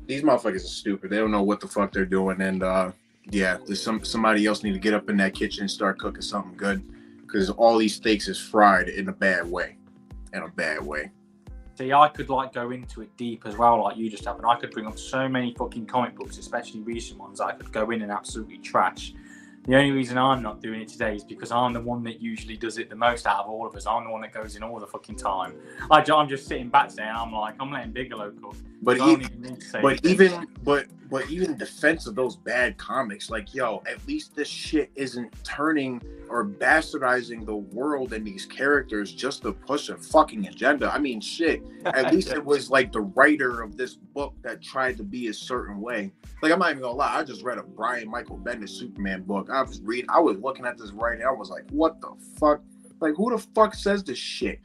[SPEAKER 3] these motherfuckers are stupid. They don't know what the fuck they're doing, and there's somebody else need to get up in that kitchen and start cooking something good, because all these steaks is fried in a bad way.
[SPEAKER 1] See, I could go into it deep as well, like you just have, and I could bring up so many fucking comic books, especially recent ones, that I could go in and absolutely trash. The only reason I'm not doing it today is because I'm the one that usually does it the most out of all of us. I'm the one that goes in all the fucking time. I'm just sitting back saying, I'm letting Bigalow cook. But even in defense of those bad comics, like, at least this shit isn't turning or bastardizing the world and these characters just to push a fucking agenda. I mean, shit. At least it was like the writer of this book that tried to be a certain way. Like, I'm not even gonna lie. I just read a Brian Michael Bendis Superman book. I was looking at this writing. I was like, what the fuck? Like, who the fuck says this shit?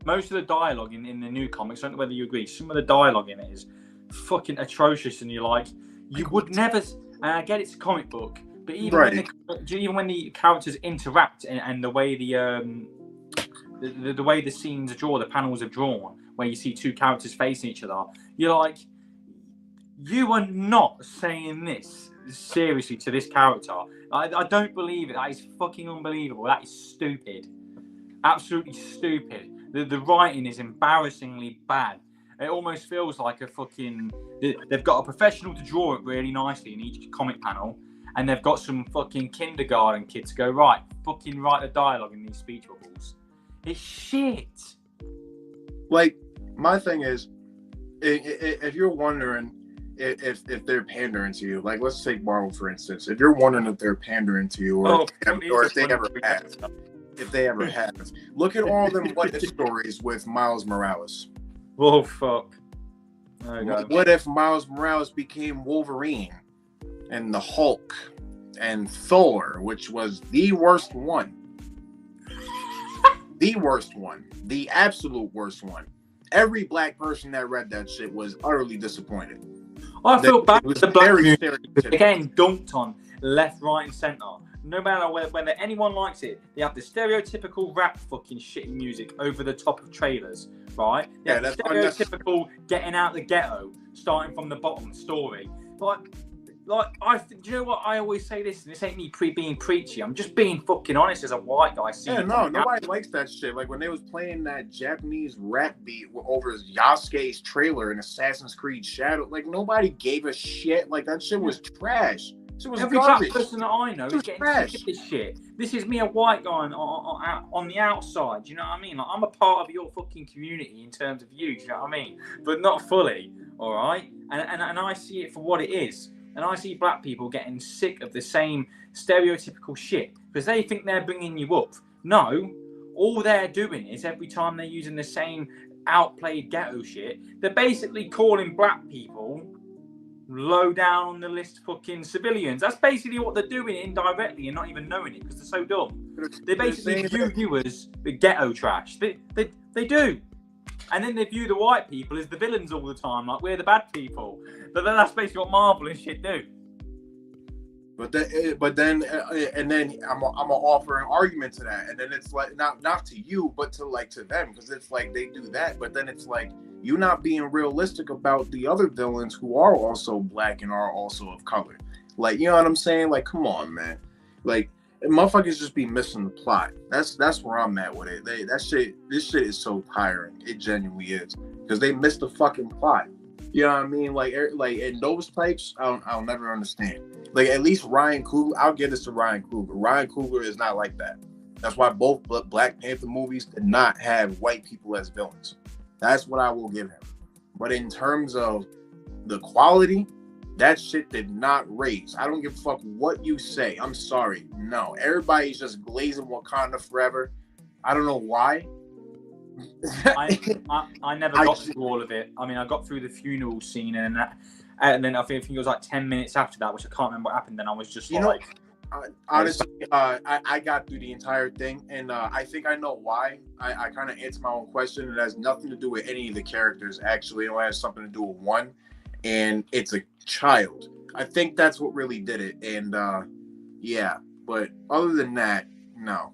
[SPEAKER 1] Most of the dialogue in the new comics, I don't know whether you agree, some of the dialogue in it is fucking atrocious, and you're like, you would never. And I get it's a comic book, but even when the characters interact and the way the way the scenes are drawn, the panels are drawn, where you see two characters facing each other, you're like, you are not saying this seriously to this character. I don't believe it. That is fucking unbelievable. That is stupid. Absolutely stupid. The writing is embarrassingly bad. It almost feels like they've got a professional to draw it really nicely in each comic panel, and they've got some fucking kindergarten kid to go, right, fucking write the dialogue in these speech bubbles. It's shit.
[SPEAKER 3] Like, my thing is, if you're wondering if they're pandering to you, like, let's take Marvel for instance. If you're wondering if they're pandering to you, or if they ever have, look at all them what-if stories with Miles Morales.
[SPEAKER 1] Oh fuck!
[SPEAKER 3] What if Miles Morales became Wolverine and the Hulk and Thor, which was the worst one. The worst one. The absolute worst one. Every black person that read that shit was utterly disappointed.
[SPEAKER 1] I feel bad for the black community because
[SPEAKER 3] stereotypical.
[SPEAKER 1] they're getting dunked on left, right, and centre. No matter whether anyone likes it, they have the stereotypical rap fucking shitty music over the top of trailers, right? They have the stereotypical getting out the ghetto, starting from the bottom story. Do you know what? I always say this, and this ain't me being preachy. I'm just being fucking honest as a white guy.
[SPEAKER 3] Nobody likes that shit. Like when they was playing that Japanese rap beat over Yasuke's trailer in Assassin's Creed Shadow, like nobody gave a shit. Like that shit was trash.
[SPEAKER 1] Every black person that I know is getting sick of this shit. This is me, a white guy on the outside. Do you know what I mean? Like, I'm a part of your fucking community in terms of you. Do you know what I mean? But not fully. All right. And I see it for what it is. And I see black people getting sick of the same stereotypical shit because they think they're bringing you up. No, all they're doing is every time they're using the same outplayed ghetto shit, they're basically calling black people low down on the list fucking civilians. That's basically what they're doing indirectly and not even knowing it because they're so dumb. They basically view you as the ghetto trash. They do. And then they view the white people as the villains all the time, like we're the bad people. But then that's basically what Marvel and shit do.
[SPEAKER 3] But then I'm gonna offer an argument to that, and then it's like not to you, but to them, because it's like they do that, but then it's like you're not being realistic about the other villains who are also black and are also of color. Like, you know what I'm saying? Like, come on, man. Like, motherfuckers just be missing the plot. That's where I'm at with it. This shit is so tiring. It genuinely is, because they missed the fucking plot. You know what I mean? Like in those types, I'll never understand. Like, at least Ryan Coogler, I'll give this to Ryan Coogler. Ryan Coogler is not like that. That's why both Black Panther movies did not have white people as villains. That's what I will give him. But in terms of the quality, that shit did not raise. I don't give a fuck what you say. I'm sorry. No, everybody's just glazing Wakanda forever. I don't know why.
[SPEAKER 1] I never got through all of it. I mean, I got through the funeral scene and then I think it was like 10 minutes after that, which I can't remember what happened. Then I was just
[SPEAKER 3] honestly, I got through the entire thing, and I think I know why. I kind of answered my own question. It has nothing to do with any of the characters, actually. It has something to do with one, and it's a child. I think that's what really did it. And yeah, but other than that, no.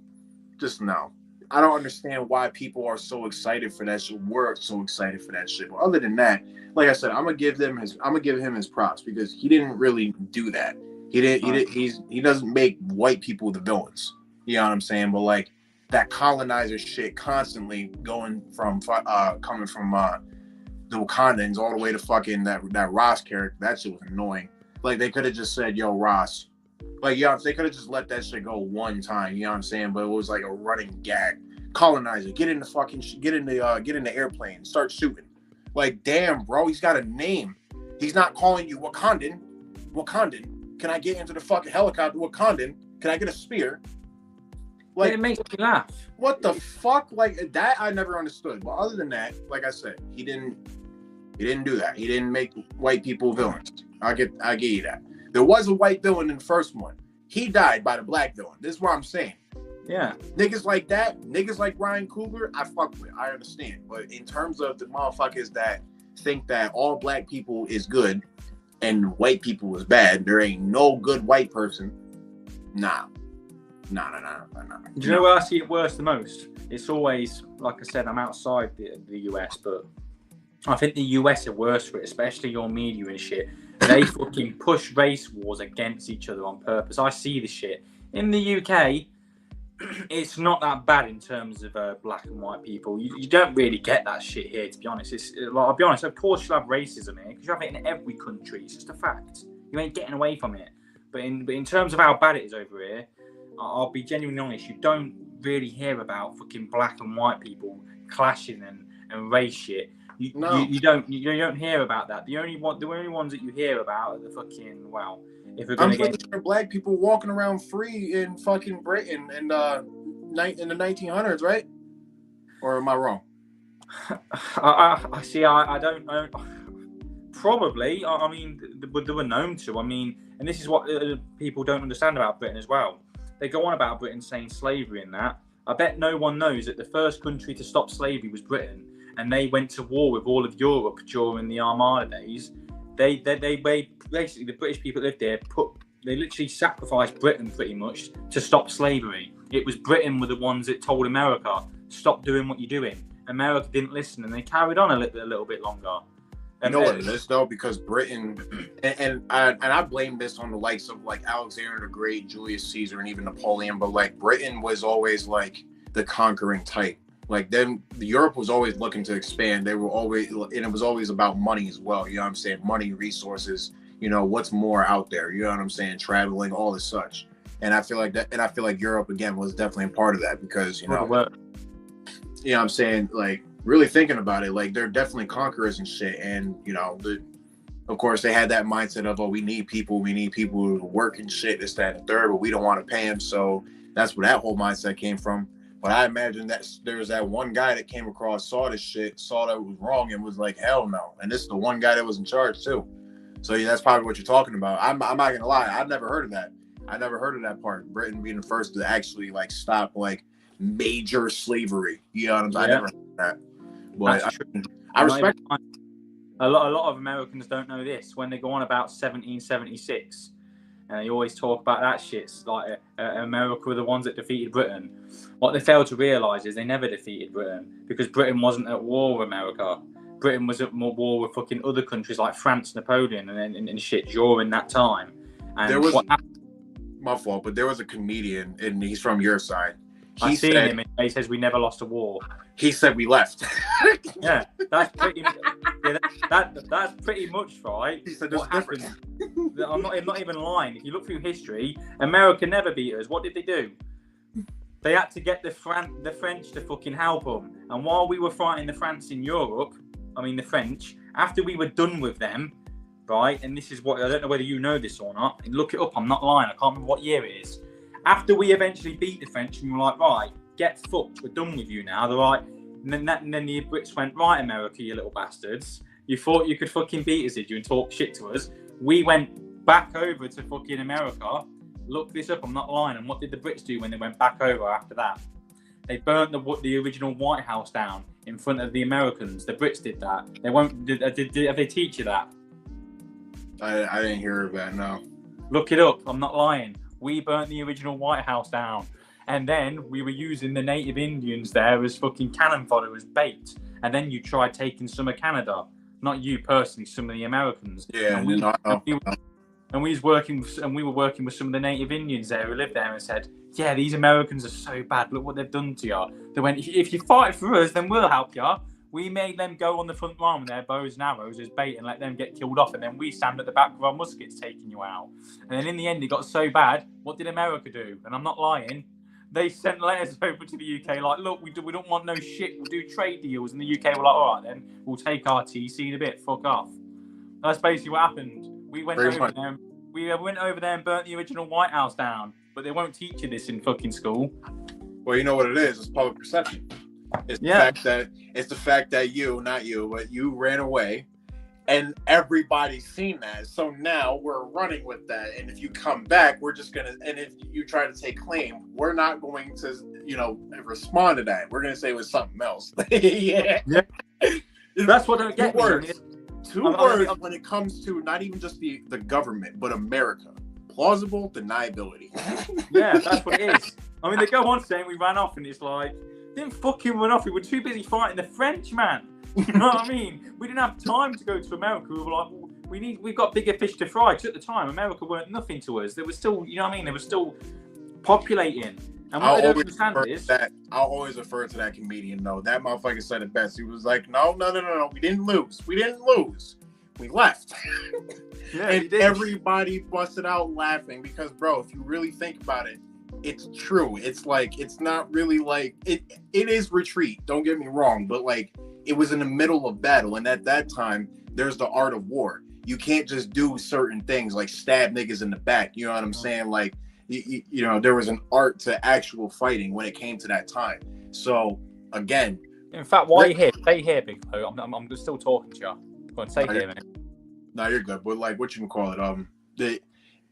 [SPEAKER 3] Just no. I don't understand why people are so excited for that shit. We're so excited for that shit. But other than that, like I said, I'm gonna give him his props, because he didn't really do that. He doesn't make white people the villains. You know what I'm saying? But like that colonizer shit constantly coming from the Wakandans all the way to fucking that Ross character. That shit was annoying. Like, they could have just said, "Yo, Ross." Like, yeah, they could have just let that shit go one time. You know what I'm saying? But it was like a running gag. Colonizer, get in the airplane, start shooting. Like, damn, bro, he's got a name. He's not calling you Wakandan. Can I get into the fucking helicopter? Wakandan. Can I get a spear? Like,
[SPEAKER 1] it makes me laugh.
[SPEAKER 3] What the fuck? Like, that I never understood. But other than that, like I said, he didn't do that. He didn't make white people villains. I give you that. There was a white villain in the first one. He died by the black villain. This is what I'm saying.
[SPEAKER 1] Yeah.
[SPEAKER 3] Niggas like that, niggas like Ryan Coogler, I fuck with. I understand. But in terms of the motherfuckers that think that all black people is good and white people is bad, there ain't no good white person. Nah.
[SPEAKER 1] Do you know where I see it worse the most? It's always, like I said, I'm outside the US, but I think the US are worse for it, especially your media and shit. They fucking push race wars against each other on purpose. I see this shit. In the UK, it's not that bad in terms of black and white people. You don't really get that shit here, to be honest. I'll be honest, of course you'll have racism here, because you have it in every country. It's just a fact. You ain't getting away from it. But in terms of how bad it is over here, I'll be genuinely honest, you don't really hear about fucking black and white people clashing and race shit. You don't hear about that. The only ones that you hear about are the fucking, well, if we're going to get
[SPEAKER 3] sure black people walking around free in fucking Britain in the 1900s, right? Or am I wrong?
[SPEAKER 1] I see. I don't know. Probably. I mean, they were known to. I mean, and this is what people don't understand about Britain as well. They go on about Britain saying slavery and that. I bet no one knows that the first country to stop slavery was Britain, and they went to war with all of Europe during the Armada days. They basically, the British people that lived there they literally sacrificed Britain pretty much to stop slavery. It was Britain were the ones that told America, stop doing what you're doing. America didn't listen, and they carried on a little bit longer.
[SPEAKER 3] You know what it is though, because Britain, and I blame this on the likes of like Alexander the Great, Julius Caesar, and even Napoleon. But like Britain was always like the conquering type. Like then Europe was always looking to expand. They were always, and it was always about money as well. You know what I'm saying? Money, resources. You know what's more out there. You know what I'm saying? Traveling, all as such. And I feel like that. And I feel like Europe again was definitely a part of that because you know what I'm saying, like. Really thinking about it, like they're definitely conquerors and shit, and you know, of course they had that mindset of, oh, we need people to work and shit, this, that, and third, but we don't want to pay them, so that's where that whole mindset came from. But I imagine that there was that one guy that came across, saw this shit, saw that it was wrong, and was like, hell no. And this is the one guy that was in charge too. So yeah, that's probably what you're talking about. I'm not gonna lie, I've never heard of that. I never heard of that part. Britain being the first to actually like stop like major slavery. You know what I'm saying?
[SPEAKER 1] Yeah.
[SPEAKER 3] I never heard of that. But I respect.
[SPEAKER 1] A lot of Americans don't know this. When they go on about 1776, and they always talk about that shit, it's like America were the ones that defeated Britain. What they fail to realise is they never defeated Britain, because Britain wasn't at war with America. Britain was at war with fucking other countries like France, Napoleon, and shit during that time. And
[SPEAKER 3] there was my fault, but there was a comedian, and he's from your side.
[SPEAKER 1] I've seen him, and he says we never lost a war.
[SPEAKER 3] He said we left.
[SPEAKER 1] Yeah, that's pretty. That's pretty much right.
[SPEAKER 3] He said
[SPEAKER 1] what happened. I'm not even lying. If you look through history, America never beat us. What did they do? They had to get the French to fucking help them. And while we were fighting the French in Europe, the French, after we were done with them, right? And this is what I don't know whether you know this or not. Look it up. I'm not lying. I can't remember what year it is. After we eventually beat the French, and we were like, right, get fucked, we're done with you now. They're like, and then the Brits went, right, America, you little bastards. You thought you could fucking beat us, did you, and talk shit to us? We went back over to fucking America. Look this up, I'm not lying. And what did the Brits do when they went back over after that? They burnt the original White House down in front of the Americans. The Brits did that. They won't. Did they teach you that?
[SPEAKER 3] I didn't hear of that. No.
[SPEAKER 1] Look it up. I'm not lying. We burnt the original White House down. And then we were using the native Indians there as fucking cannon fodder, as bait. And then you tried taking some of Canada. Not you personally, some of the Americans.
[SPEAKER 3] Yeah,
[SPEAKER 1] and we were working with some of the native Indians there who lived there and said, yeah, these Americans are so bad. Look what they've done to you. They went, if you fight for us, then we'll help you. We made them go on the front line with their bows and arrows as bait and let them get killed off. And then we stand at the back with our muskets taking you out. And then in the end, it got so bad. What did America do? And I'm not lying. They sent letters over to the UK like, look, we don't want no shit. We'll do trade deals. And the UK were like, all right, then we'll take our tea, see you in a bit, fuck off. That's basically what happened. We went over there. We went over there and burnt the original White House down. But they won't teach you this in fucking school.
[SPEAKER 3] Well, you know what it is. It's public perception. It's the fact that you ran away, and everybody's seen that. So now we're running with that. And if you come back, we're just gonna. And if you try to take claim, we're not going to, respond to that. We're gonna say it was something else. Yeah.
[SPEAKER 1] That's what I get.
[SPEAKER 3] Two words when it comes to not even just the government, but America. Plausible deniability.
[SPEAKER 1] Yeah, that's what it is. They go on saying we ran off, and it's like, didn't fucking run off. We were too busy fighting the French, man. You know what I mean? We didn't have time to go to America. We were like, well, we've got bigger fish to fry. Because at the time, America weren't nothing to us. They were still, they were still populating. And what they don't understand is
[SPEAKER 3] I'll always refer to that comedian though. That motherfucker said it best. He was like, no. We didn't lose. We left. Yeah, and everybody busted out laughing because, bro, if you really think about it, it's true. It's like, it's not really like it is retreat. Don't get me wrong, but like it was in the middle of battle, and at that time, there's the art of war. You can't just do certain things like stab niggas in the back. You know what I'm saying? Like, there was an art to actual fighting when it came to that time. So again,
[SPEAKER 1] in fact, why are you here? Stay here, Bigalow. I'm still talking to you. Go on, stay here, man.
[SPEAKER 3] No, you're good. But like, what you can call it?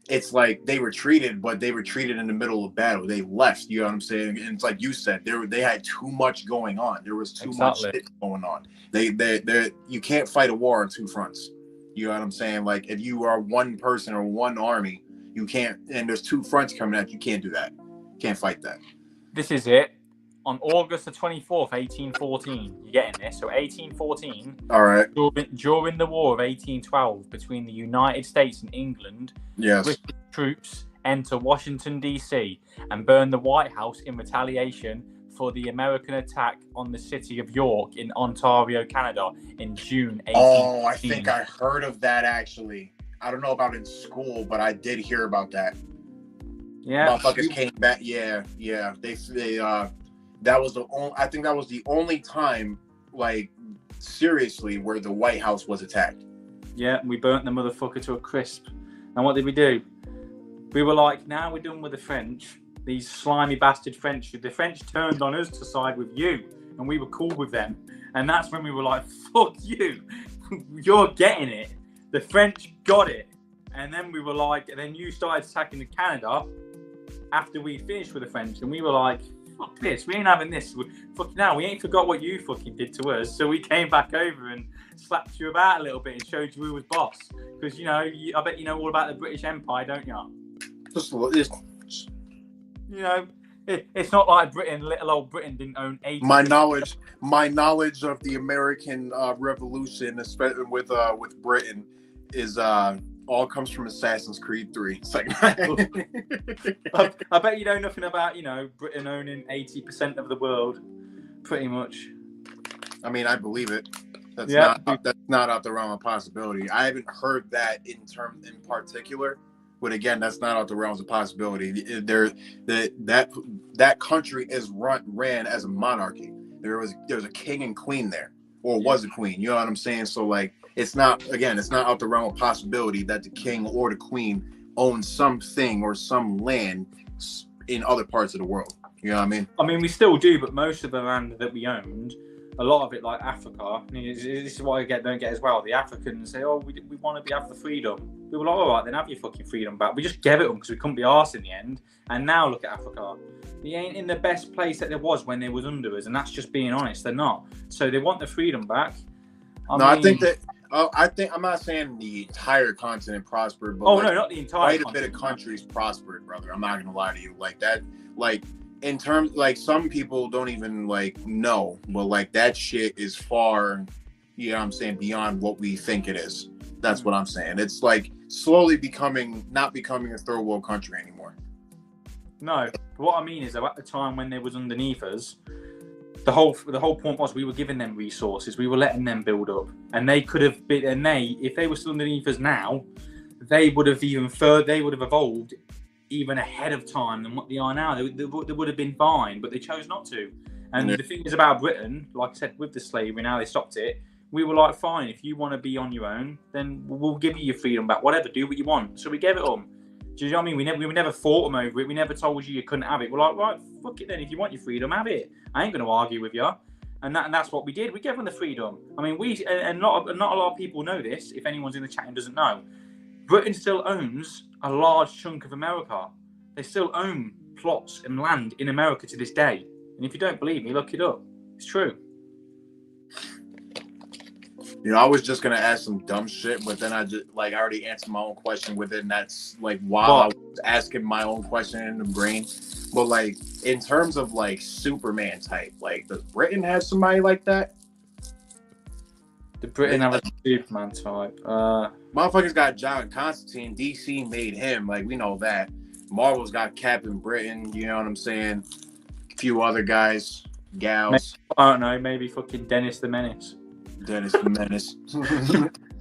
[SPEAKER 3] It's like they retreated, but they retreated in the middle of battle. They left. You know what I'm saying? And it's like you said, they had too much going on. There was too much shit going on. They you can't fight a war on two fronts. You know what I'm saying? Like if you are one person or one army, you can't. And there's two fronts coming at you. You can't do that. Can't fight that.
[SPEAKER 1] This is it. On August the 24th, 1814, you're getting this. So 1814,
[SPEAKER 3] all right.
[SPEAKER 1] During the War of 1812 between the United States and England,
[SPEAKER 3] yes,
[SPEAKER 1] British troops enter Washington, D.C. and burn the White House in retaliation for the American attack on the city of York in Ontario, Canada in June 1814.
[SPEAKER 3] Oh, I think I heard of that actually. I don't know about in school, but I did hear about that.
[SPEAKER 1] Yeah.
[SPEAKER 3] Motherfuckers came back. Yeah. They that was I think that was the only time, like, seriously, where the White House was attacked.
[SPEAKER 1] Yeah, we burnt the motherfucker to a crisp. And what did we do? We were like, now we're done with the French. These slimy bastard French. The French turned on us to side with you, and we were cool with them. And that's when we were like, fuck you. You're getting it. The French got it. And then we were like, and then you started attacking Canada after we finished with the French, and we were like, fuck this, we ain't having this. We ain't forgot what you fucking did to us. So we came back over and slapped you about a little bit and showed you who was boss. Because, you know, I bet you know all about the British Empire, don't you? You know, it's not like Britain, little old Britain didn't own 80.
[SPEAKER 3] My knowledge of the American Revolution, especially with Britain, is all comes from Assassin's Creed 3. It's like,
[SPEAKER 1] I bet you know nothing about, you know, Britain owning 80% of the world, pretty much.
[SPEAKER 3] I mean, I believe it. That's not out the realm of possibility. I haven't heard that in particular, but again, that's not out the realms of possibility. That country is ran as a monarchy. There was a king and queen there, or was a queen. You know what I'm saying? So like, it's not out the realm of possibility that the king or the queen owns something or some land in other parts of the world. You know what I mean?
[SPEAKER 1] I mean, we still do, but most of the land that we owned, a lot of it, like Africa, I mean, this is what I don't get as well. The Africans say, oh, we want to have the freedom. We were like, all right, then have your fucking freedom back. We just gave it them because we couldn't be arsed in the end. And now look at Africa. They ain't in the best place that there was when they was under us, and that's just being honest. They're not. So they want the freedom back. I think
[SPEAKER 3] I'm not saying the entire continent prospered, but
[SPEAKER 1] no, not the entire
[SPEAKER 3] quite a bit of countries prospered, brother. I'm not gonna lie to you. Like that, like in terms, like some people don't even like know, but like that shit is far, you know what I'm saying, beyond what we think it is. That's what I'm saying. It's like slowly not becoming a third world country anymore.
[SPEAKER 1] No, what I mean is that at the time when they was underneath us, the whole point was we were giving them resources, we were letting them build up, and they could have been, and if they were still underneath us now, they would have evolved even ahead of time than what they are now. They would have been fine, but they chose not to. And the thing is about Britain, like I said, with the slavery, now they stopped it. We were like, fine, if you want to be on your own, then we'll give you your freedom back. Whatever, do what you want. So we gave it them. Do you know what I mean? We never fought them over it. We never told you couldn't have it. We're like, right, fuck it then. If you want your freedom, have it. I ain't going to argue with you. And that's what we did. We gave them the freedom. I mean, not a lot of people know this. If anyone's in the chat and doesn't know, Britain still owns a large chunk of America. They still own plots and land in America to this day. And if you don't believe me, look it up. It's true.
[SPEAKER 3] You know, I was just gonna ask some dumb shit, but then I already answered my own question with it, and that's like while I was asking my own question in the brain. But like in terms of like Superman type, like does Britain have somebody like that?
[SPEAKER 1] Did Britain have a Superman type?
[SPEAKER 3] Motherfuckers got John Constantine. DC made him, like we know that. Marvel's got Captain Britain. You know what I'm saying? A few other guys, gals.
[SPEAKER 1] I don't know. Maybe fucking Dennis the Menace.
[SPEAKER 3] Dennis the Menace.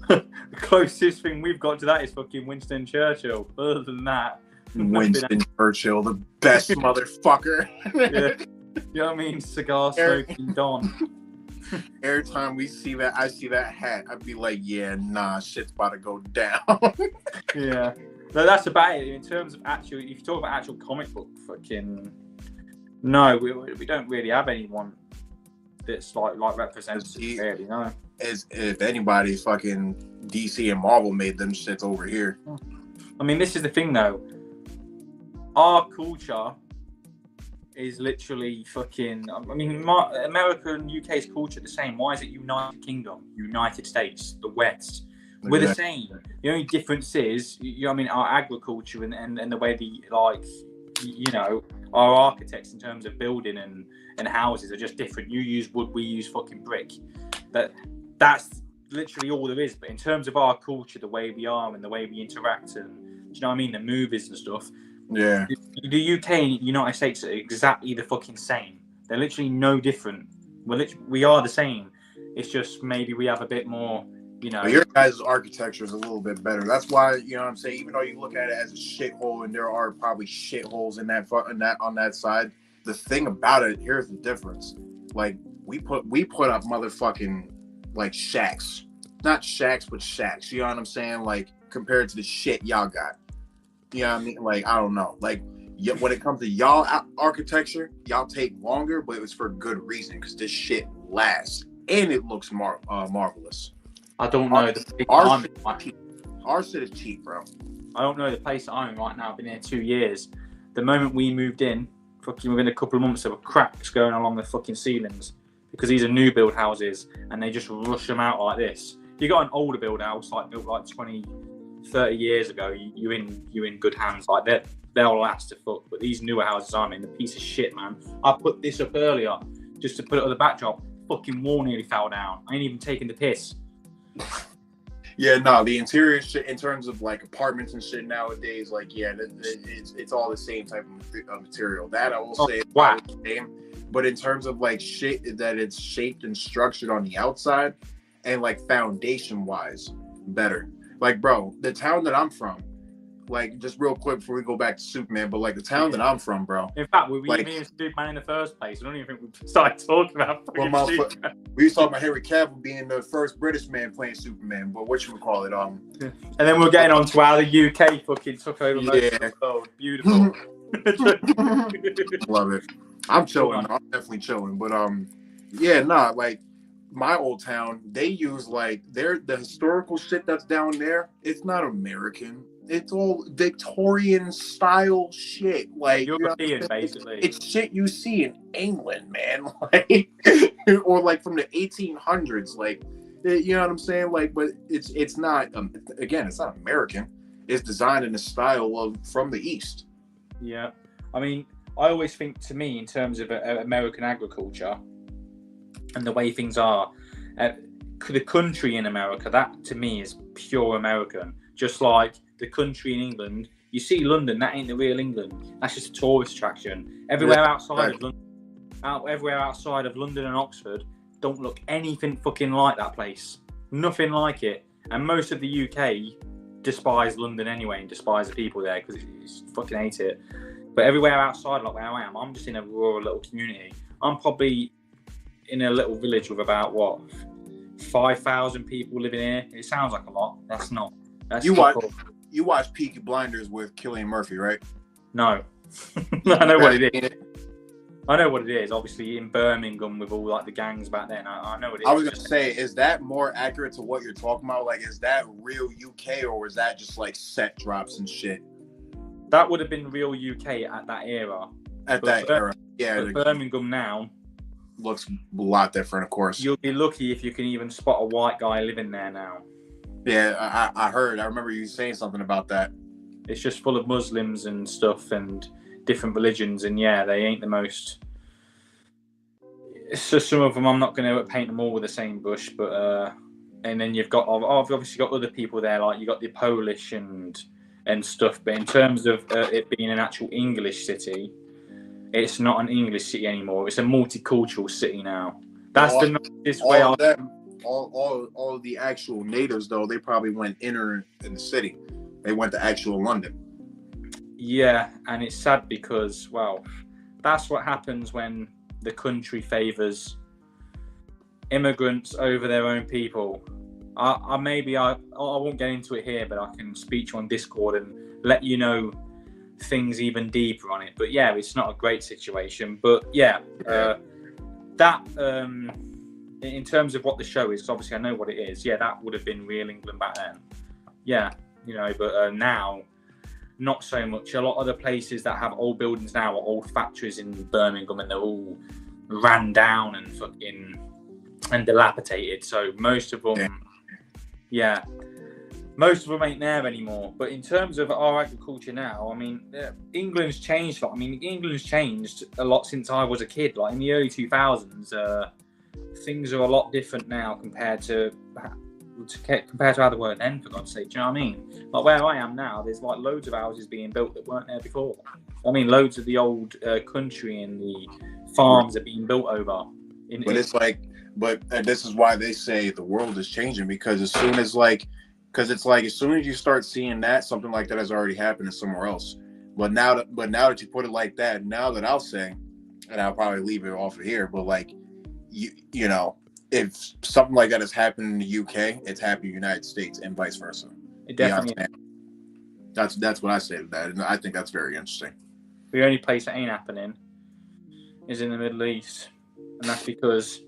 [SPEAKER 1] The closest thing we've got to that is fucking Winston Churchill. Other than that,
[SPEAKER 3] Winston Churchill, the best motherfucker.
[SPEAKER 1] Yeah. You know what I mean? Cigar smoking Don.
[SPEAKER 3] Every time I see that hat, I'd be like, yeah, nah, shit's about to go down.
[SPEAKER 1] Yeah. No, that's about it. In terms of if you talk about actual comic book fucking, no, we don't really have anyone that's like representative, really, no.
[SPEAKER 3] as if anybody's fucking DC and Marvel made them shits over here.
[SPEAKER 1] I mean, this is the thing though. Our culture is literally fucking. I mean, America and UK's culture the same. Why is it United Kingdom, United States, the West? We're the same. The only difference is, you know, what I mean, our agriculture and the way our architects in terms of building and houses are just different. You use wood, we use fucking brick. That's literally all there is. But in terms of our culture, the way we are and the way we interact, and do you know what I mean, the movies and stuff.
[SPEAKER 2] Yeah.
[SPEAKER 1] The UK and United States are exactly the fucking same. They're literally no different. We are the same. It's just maybe we have a bit more.
[SPEAKER 3] But your guys' architecture is a little bit better. That's why, you know what I'm saying, even though you look at it as a shithole and there are probably shitholes in that on that side, the thing about it, here's the difference. Like we put up motherfucking like shacks. Not shacks, but shacks. You know what I'm saying? Like compared to the shit y'all got. You know what I mean? Like, I don't know. Like when it comes to y'all architecture, y'all take longer, but it was for good reason because this shit lasts and it looks marvelous.
[SPEAKER 1] I don't know.
[SPEAKER 3] Our shit is cheap, bro.
[SPEAKER 1] I don't know the place that I'm in right now. I've been here 2 years. The moment we moved in, fucking within a couple of months, there were cracks going along the fucking ceilings because these are new build houses and they just rush them out like this. If you got an older build house, like built like 20, 30 years ago, you're in good hands. Like they'll last to fuck. But these newer houses I'm in, the piece of shit, man. I put this up earlier just to put it on the backdrop. Fucking wall nearly fell down. I ain't even taking the piss.
[SPEAKER 3] Yeah, no, the interior shit in terms of like apartments and shit nowadays, like it's all the same type of material. That I will say is the same. But in terms of like shit that it's shaped and structured on the outside and like foundation wise, better. Like, bro, the town that I'm from, like just real quick before we go back to Superman, but like the town that I'm from, bro.
[SPEAKER 1] In fact, we were even Superman in the first place. I don't even think we started talking about Superman.
[SPEAKER 3] We was talking about Henry Cavill being the first British man playing Superman, but what you would call it,
[SPEAKER 1] And then we're getting on to how the UK fucking took over most of the world. Beautiful.
[SPEAKER 3] Love it. I'm chilling. I'm definitely chilling. But like my old town, they use like the historical shit that's down there. It's not American. It's all Victorian style shit. Like
[SPEAKER 1] European, basically.
[SPEAKER 3] It's shit you see in England, man. Like, or like from the 1800s. Like, you know what I'm saying? Like, but it's not. Again, it's not American. It's designed in the style from the East.
[SPEAKER 1] Yeah, I mean, I always think, to me, in terms of American agriculture and the way things are, the country in America, that to me is pure American. Just like the country in England, you see London, that ain't the real England. That's just a tourist attraction. Everywhere outside of London and Oxford don't look anything fucking like that place. Nothing like it. And most of the UK despise London anyway and despise the people there because it's fucking hate it. But everywhere outside, like where I am, I'm just in a rural little community. I'm probably in a little village with about 5,000 people living here. It sounds like a lot. That's not. That's
[SPEAKER 3] you watch Peaky Blinders with Cillian Murphy, right?
[SPEAKER 1] No. I know what it is. I know what it is. Obviously, in Birmingham with all like the gangs back then, I know what it is.
[SPEAKER 3] I was gonna say, is that more accurate to what you're talking about? Like, is that real UK or is that just like set drops and shit?
[SPEAKER 1] That would have been real UK at that era.
[SPEAKER 3] Era, yeah.
[SPEAKER 1] But Birmingham now
[SPEAKER 3] looks a lot different, of course.
[SPEAKER 1] You'll be lucky if you can even spot a white guy living there now.
[SPEAKER 3] Yeah, I heard. I remember you saying something about that.
[SPEAKER 1] It's just full of Muslims and stuff and different religions, and yeah, they ain't the most. It's just some of them. I'm not going to paint them all with the same brush, but and then you've obviously got other people there, like you got the Polish and stuff. But in terms of it being an actual English city, it's not an English city anymore. It's a multicultural city now. That's the nicest way.
[SPEAKER 3] All of the actual natives, though, they probably went inner in the city. They went to actual London.
[SPEAKER 1] Yeah, and it's sad because, well, that's what happens when the country favours immigrants over their own people. I won't get into it here, but I can speak to you on Discord and let you know things even deeper on it. But yeah, it's not a great situation. But yeah, in terms of what the show is, because obviously I know what it is. Yeah, that would have been real England back then. Yeah, but now, not so much. A lot of the places that have old buildings now are old factories in Birmingham, and they're all ran down and fucking and dilapidated. So most of them, most of them ain't there anymore. But in terms of our agriculture now, I mean, England's changed. England's changed a lot since I was a kid. Like in the early 2000s, things are a lot different now compared to how they were then, for God's sake. Do you know what I mean? Like where I am now, there's like loads of houses being built that weren't there before. I mean, loads of the old country and the farms are being built over.
[SPEAKER 3] But this is why they say the world is changing, because as soon as you start seeing that, something like that has already happened somewhere else. But now that you put it like that, now that I'll say, and I'll probably leave it off of here, but like you know, if something like that has happened in the UK, it's happened in the United States and vice versa.
[SPEAKER 1] It definitely.
[SPEAKER 3] That's what I say to that, and I think that's very interesting.
[SPEAKER 1] The only place that ain't happening is in the Middle East, and that's because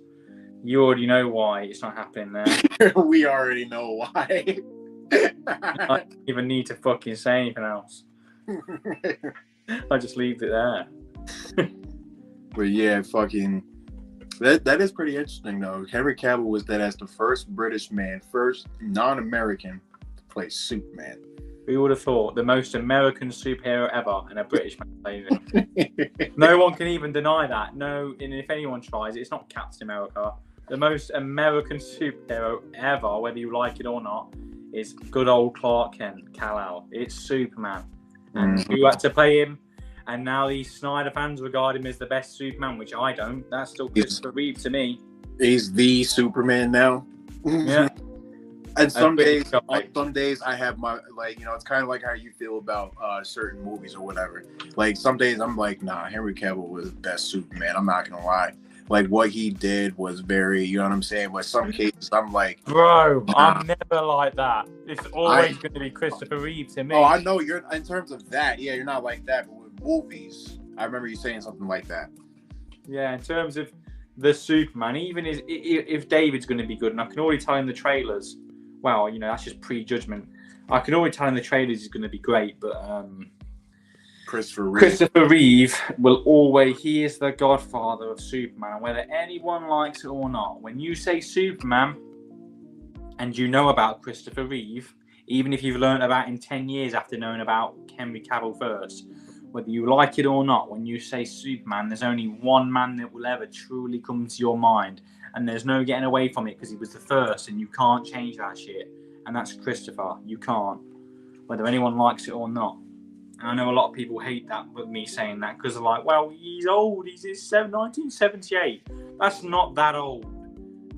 [SPEAKER 1] you already know why it's not happening there.
[SPEAKER 3] We already know why.
[SPEAKER 1] I don't even need to fucking say anything else. I just leave it there.
[SPEAKER 3] But yeah, fucking. That is pretty interesting though. Henry Cavill was that as the first British man, first non-American to play Superman.
[SPEAKER 1] We would have thought the most American superhero ever, and a British man playing it. No one can even deny that. No, and if anyone tries, it's not Captain America. The most American superhero ever, whether you like it or not, is good old Clark Kent, Kal-El. It's Superman, and who had to play him? And now these Snyder fans regard him as the best Superman, which I don't. That's still Christopher Reeve to me.
[SPEAKER 3] He's the Superman now.
[SPEAKER 1] Yeah.
[SPEAKER 3] And some days I have my, like, you know, it's kind of like how you feel about certain movies or whatever. Like some days I'm like, nah, Henry Cavill was the best Superman. I'm not gonna lie. Like what he did was very, you know what I'm saying? But some cases I'm like,
[SPEAKER 1] bro, nah. I'm never like that. It's always going to be Christopher Reeve to me.
[SPEAKER 3] Oh, I know you're in terms of that. Yeah, you're not like that. But with movies, I remember you saying something like that.
[SPEAKER 1] Yeah, in terms of the Superman, even if David's going to be good, and I can already tell in the trailers. Well, you know, that's just prejudgment. I can already tell in the trailers he's going to be great, but Christopher Reeve will always, he is the godfather of Superman, whether anyone likes it or not. When you say Superman and you know about Christopher Reeve, even if you've learned about him 10 years after knowing about Henry Cavill first, whether you like it or not, when you say Superman, there's only one man that will ever truly come to your mind. And there's no getting away from it because he was the first and you can't change that shit. And that's Christopher. You can't. Whether anyone likes it or not. And I know a lot of people hate that with me saying that because they're like, well, he's old. He's 1978. That's not that old.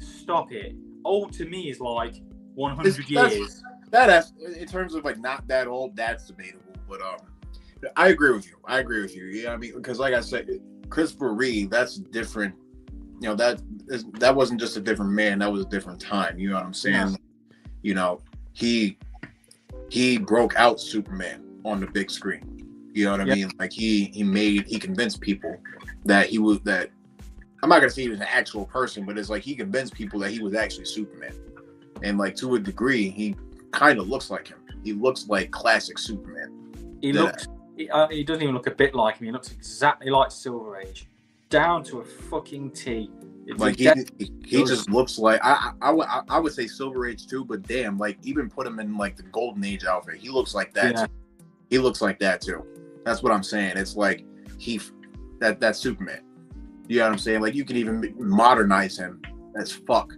[SPEAKER 1] Stop it. Old to me is like 100 years.
[SPEAKER 3] That's, in terms of like not that old, that's debatable. But I agree with you. Yeah, I mean, because like I said, Christopher Reeve, that's different. You know, that wasn't just a different man. That was a different time. You know what I'm saying? Yeah. You know, he broke out Superman on the big screen. You know what I mean? Like he convinced people that I'm not gonna say he was an actual person, but it's like he convinced people that he was actually Superman. And like to a degree, he kind of looks like him. He looks like classic Superman.
[SPEAKER 1] He doesn't even look a bit like him. He looks exactly like Silver Age. Down to a fucking T.
[SPEAKER 3] Like he just looks like I would say Silver Age too, but damn, like even put him in like the Golden Age outfit, he looks like that. Yeah. Too. He looks like that too. That's what I'm saying. It's like that's Superman. You know what I'm saying? Like you can even modernize him as fuck.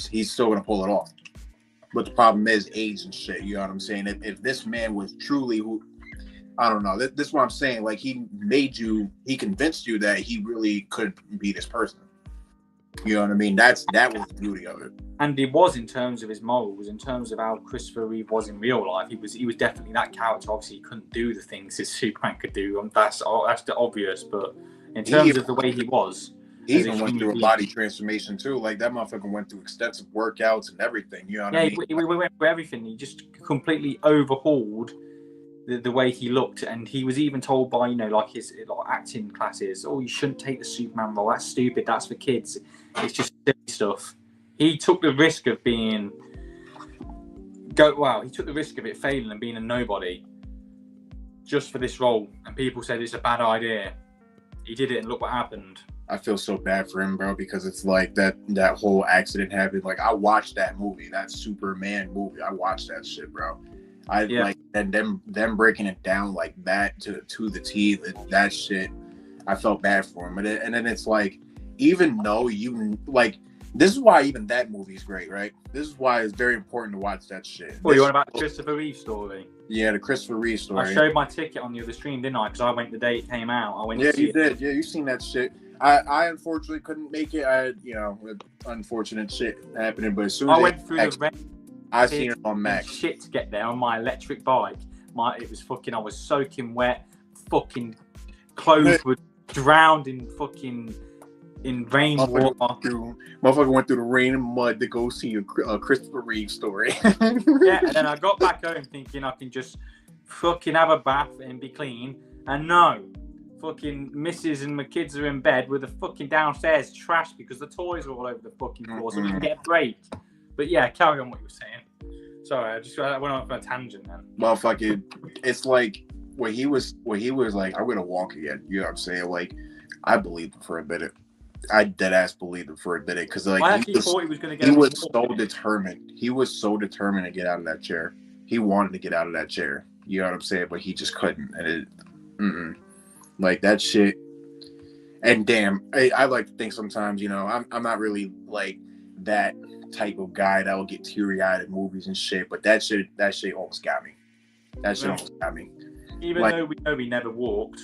[SPEAKER 3] He's still gonna pull it off. But the problem is age and shit. You know what I'm saying? If this man was truly who. I don't know. This is what I'm saying. Like he convinced you that he really could be this person. You know what I mean? That was the beauty of it.
[SPEAKER 1] And he was in terms of his morals, in terms of how Christopher Reeve was in real life. He was definitely that character. Obviously, he couldn't do the things his Superman could do. That's the obvious. But in terms of the way he was,
[SPEAKER 3] he even went through a body transformation too. Like that motherfucker went through extensive workouts and everything. You know what I mean?
[SPEAKER 1] Yeah, we went through everything. He just completely overhauled the way he looked, and he was even told by, you know, like his acting classes, oh, you shouldn't take the Superman role, that's stupid, that's for kids. It's just silly stuff. He took the risk of being he took the risk of it failing and being a nobody just for this role, and people said it's a bad idea. He did it, and look what happened.
[SPEAKER 3] I feel so bad for him, bro, because it's like that whole accident happened. Like, I watched that movie, that Superman movie. I watched that shit, bro. Like, and them breaking it down like that to the T. That shit, I felt bad for him. And then it's like, even though you like, this is why even that movie's great, right? This is why it's very important to watch that shit.
[SPEAKER 1] Well, you want about the Christopher Reeve story?
[SPEAKER 3] Yeah, the Christopher Reeve story.
[SPEAKER 1] I showed my ticket on the other stream, didn't I? Because I went the day it came out. I went.
[SPEAKER 3] Yeah,
[SPEAKER 1] to see
[SPEAKER 3] you did. Yeah, you seen that shit. I unfortunately couldn't make it. Unfortunate shit happening. But as soon as
[SPEAKER 1] I went through the rain,
[SPEAKER 3] I seen it on Max.
[SPEAKER 1] Shit to get there on my electric bike. It was fucking. I was soaking wet. Fucking clothes were drowned in rainwater.
[SPEAKER 3] Motherfucker went through the rain and mud to go see a Christopher Reeve story.
[SPEAKER 1] Yeah, and then I got back home thinking I can just fucking have a bath and be clean. And no, fucking missus and my kids are in bed with the fucking downstairs trash because the toys are all over the fucking floor, so we can get a break. But yeah, carry on what you were saying. Sorry, I went off on a tangent then.
[SPEAKER 3] Motherfucking, it's like when he was like, I'm gonna walk again. You know what I'm saying? Like, I believed him for a minute. I dead ass believed him for a minute because like
[SPEAKER 1] I actually thought he was gonna get.
[SPEAKER 3] He was so determined. He was so determined to get out of that chair. He wanted to get out of that chair. You know what I'm saying? But he just couldn't. And like that shit. And damn, I like to think sometimes, you know, I'm not really like that type of guy that will get teary eyed at movies and shit. But that shit almost got me. That shit almost got me.
[SPEAKER 1] Even
[SPEAKER 3] like,
[SPEAKER 1] though we know he never walked,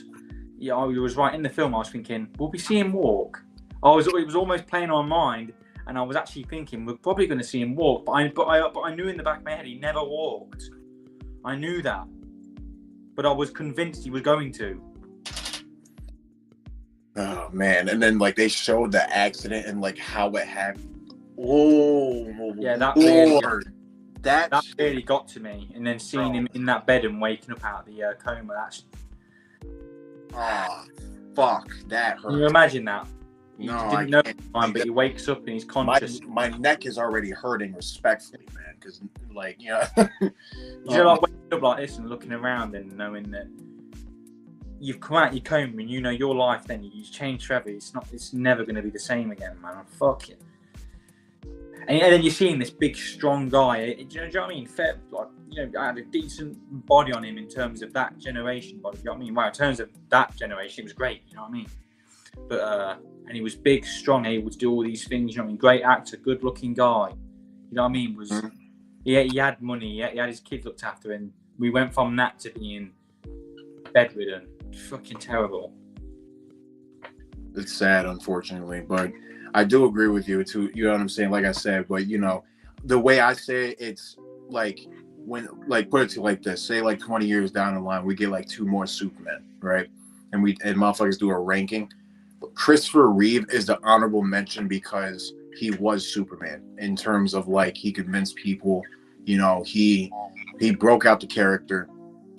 [SPEAKER 1] yeah, I was right in the film. I was thinking, will we see him walk? It was almost playing on my mind, and I was actually thinking we're probably going to see him walk. But I knew in the back of my head he never walked. I knew that, but I was convinced he was going to.
[SPEAKER 3] Oh man! And then like they showed the accident and like how it happened. Oh
[SPEAKER 1] yeah, that really got to me. And then seeing him in that bed and waking up out of the coma, that's.
[SPEAKER 3] Oh, fuck! That hurt.
[SPEAKER 1] Can you imagine that?
[SPEAKER 3] No,
[SPEAKER 1] I didn't know the time, but he wakes up and he's conscious.
[SPEAKER 3] My neck is already hurting, respectfully, man. Because, like, you know,
[SPEAKER 1] you're like waking up like this and looking around and knowing that you've come out your coma and you know your life. Then you've changed forever. It's never going to be the same again, man. Fuck it. And then you're seeing this big, strong guy. Do you know what I mean? Fair, like, you know, I had a decent body on him in terms of that generation body. You know what I mean? Well, in terms of that generation, it was great. You know what I mean? But and he was big, strong, able to do all these things. You know what I mean? Great actor, good-looking guy. You know what I mean? He had money. He had his kids looked after, and we went from that to being bedridden. Fucking terrible.
[SPEAKER 3] It's sad, unfortunately, but I do agree with you too. You know what I'm saying? Like I said, but you know, the way I say it, it's like when, like, put it to like this: say like 20 years down the line, we get like 2 more Supermen, right? And motherfuckers do a ranking. Christopher Reeve is the honorable mention because he was Superman in terms of like he convinced people, you know, he broke out the character,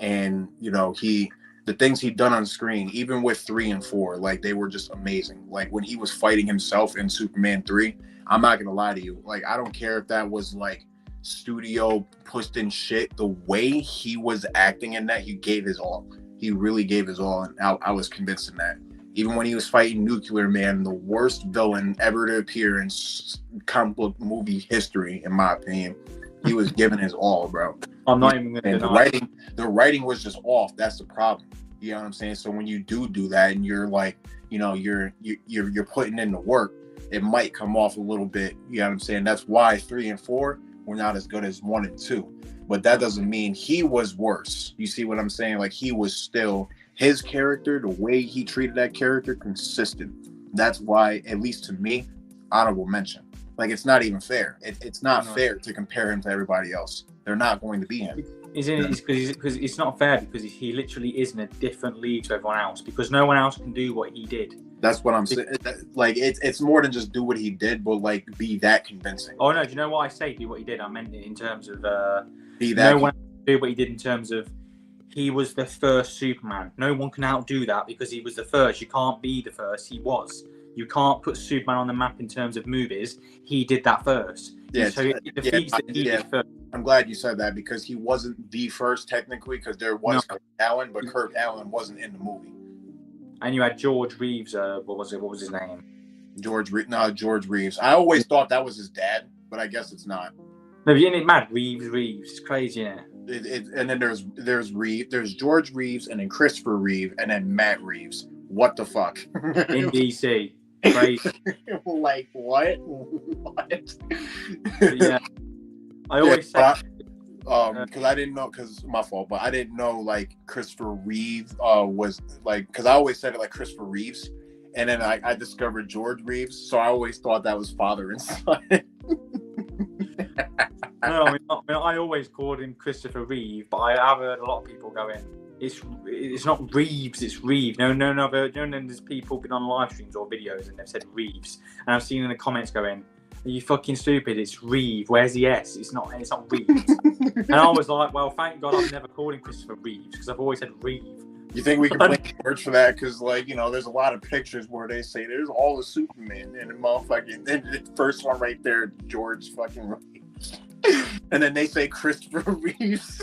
[SPEAKER 3] and you know the things he'd done on screen, even with 3 and 4, like they were just amazing. Like when he was fighting himself in Superman 3, I'm not gonna lie to you, like I don't care if that was like studio pushed in shit. The way he was acting in that, he gave his all. He really gave his all, and I was convinced in that. Even when he was fighting Nuclear Man, the worst villain ever to appear in comic book movie history, in my opinion, he was giving his all, bro.
[SPEAKER 1] I'm not even going to
[SPEAKER 3] deny. The writing was just off. That's the problem. You know what I'm saying? So when you do that, and you're like, you know, you're putting in the work, it might come off a little bit. You know what I'm saying? That's why 3 and 4 were not as good as 1 and 2. But that doesn't mean he was worse. You see what I'm saying? Like he was still. His character, the way he treated that character, consistent. That's why, at least to me, honorable mention. Like, it's not even fair. It's not fair to compare him to everybody else. They're not going to be him.
[SPEAKER 1] Isn't it? Because it's not fair because he literally is in a different league to everyone else because no one else can do what he did.
[SPEAKER 3] That's what I'm saying. Like, it's more than just do what he did, but, like, be that convincing.
[SPEAKER 1] Oh, no. Do you know why I say do what he did? I meant it in terms of
[SPEAKER 3] be that
[SPEAKER 1] no one can do what he did in terms of he was the first Superman. No one can outdo that because he was the first. You can't be the first. He was. you can't put Superman on the map in terms of movies. He did that first.
[SPEAKER 3] Yeah,
[SPEAKER 1] So it defeats that he did first.
[SPEAKER 3] I'm glad you said that because he wasn't the first technically, because there was Kirk Allen, but Kirk Allen wasn't in the movie.
[SPEAKER 1] And you had George Reeves. What was his name?
[SPEAKER 3] George Reeves. I always thought that was his dad, but I guess it's not.
[SPEAKER 1] No, isn't it mad? Reeves. It's crazy, isn't
[SPEAKER 3] it? And then there's George Reeves, and then Christopher Reeve, and then Matt Reeves. What the fuck?
[SPEAKER 1] In DC. Crazy.
[SPEAKER 3] Like what?
[SPEAKER 1] Yeah. I always say
[SPEAKER 3] because I didn't know, because my fault, but I didn't know like Christopher Reeve was like, because I always said it like Christopher Reeves, and then I discovered George Reeves, so I always thought that was father and son.
[SPEAKER 1] No, I mean, I always called him Christopher Reeve, but I have heard a lot of people going, it's not Reeves, it's Reeve. No, there's people been on live streams or videos and they've said Reeves, and I've seen in the comments going, are you fucking stupid? It's Reeve. Where's the S? It's not Reeves. And I was like, well, thank God I've never called him Christopher Reeves, because I've always said Reeve.
[SPEAKER 3] You think we can play words for that? Because, like, you know, there's a lot of pictures where they say there's all the Superman and the motherfucking, and the first one right there, George fucking Reeves. And then they say Christopher Reeves.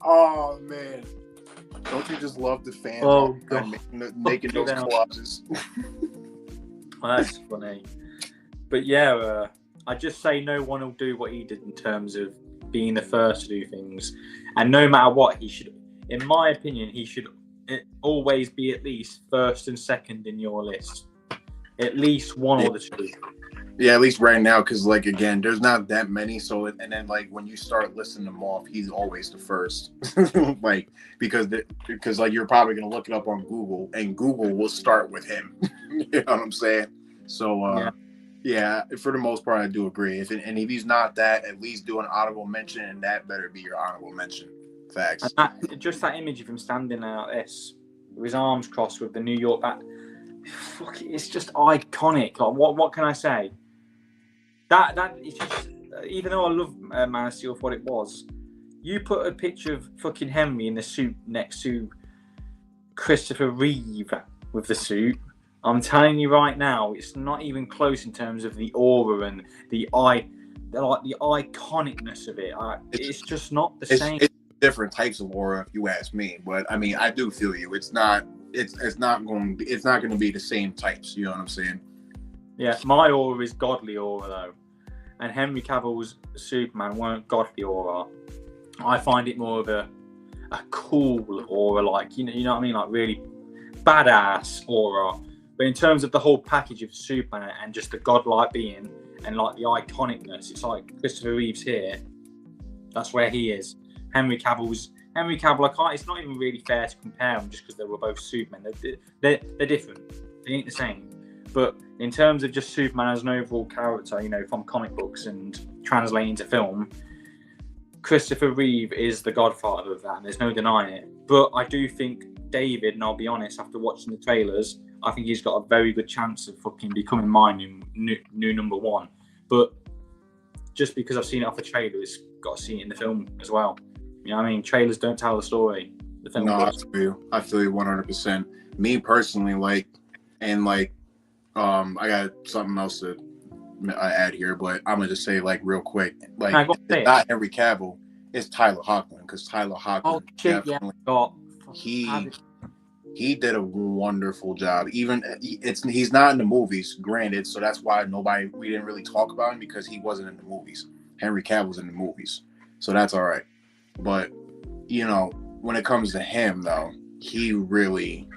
[SPEAKER 3] Oh, man. Don't you just love the fans?
[SPEAKER 1] Oh, God.
[SPEAKER 3] Making those collages.
[SPEAKER 1] Well, that's funny. But yeah, I just say no one will do what he did in terms of being the first to do things. And no matter what, he should, in my opinion, he should always be at least first and second in your list. At least one or the two.
[SPEAKER 3] Yeah, at least right now, because, like, again, there's not that many. So, and then, like, when you start listing them off, he's always the first. Like, because like, you're probably going to look it up on Google, and Google will start with him. You know what I'm saying? So, yeah, for the most part, I do agree. If he's not that, at least do an honorable mention, and that better be your honorable mention. Facts.
[SPEAKER 1] And just that image of him standing there like this, with his arms crossed with the New York bat. Fuck, it's just iconic. Like, what can I say? That is just, even though I love Man of Steel for what it was, you put a picture of fucking Henry in the suit next to Christopher Reeve with the suit. I'm telling you right now, it's not even close in terms of the aura and the iconicness of it. It's just not the same.
[SPEAKER 3] It's different types of aura, if you ask me. But I mean, I do feel you. It's not going to be the same types. You know what I'm saying?
[SPEAKER 1] Yeah, my aura is godly aura though, and Henry Cavill's Superman weren't godly aura. I find it more of a cool aura, like you know what I mean, like really badass aura. But in terms of the whole package of Superman and just the godlike being and like the iconicness, it's like Christopher Reeve's here. That's where he is. Henry Cavill, I can't. It's not even really fair to compare them just because they were both Supermen. They're different. They ain't the same. But in terms of just Superman as an overall character, you know, from comic books and translating to film, Christopher Reeve is the godfather of that, and there's no denying it. But I do think David, and I'll be honest, after watching the trailers, I think he's got a very good chance of fucking becoming my new number one. But just because I've seen it off the trailer, it's got to see it in the film as well. You know what I mean? Trailers don't tell the story. The film does.
[SPEAKER 3] I feel you 100%. Me personally, I got something else to add here, but I'm gonna just say real quick, it's not Henry Cavill, it's Tyler Hoechlin, because Tyler Hoechlin, he did a wonderful job. Even he's not in the movies, granted, so that's why we didn't really talk about him, because he wasn't in the movies. Henry Cavill's in the movies, so that's all right. But you know, when it comes to him though, he really,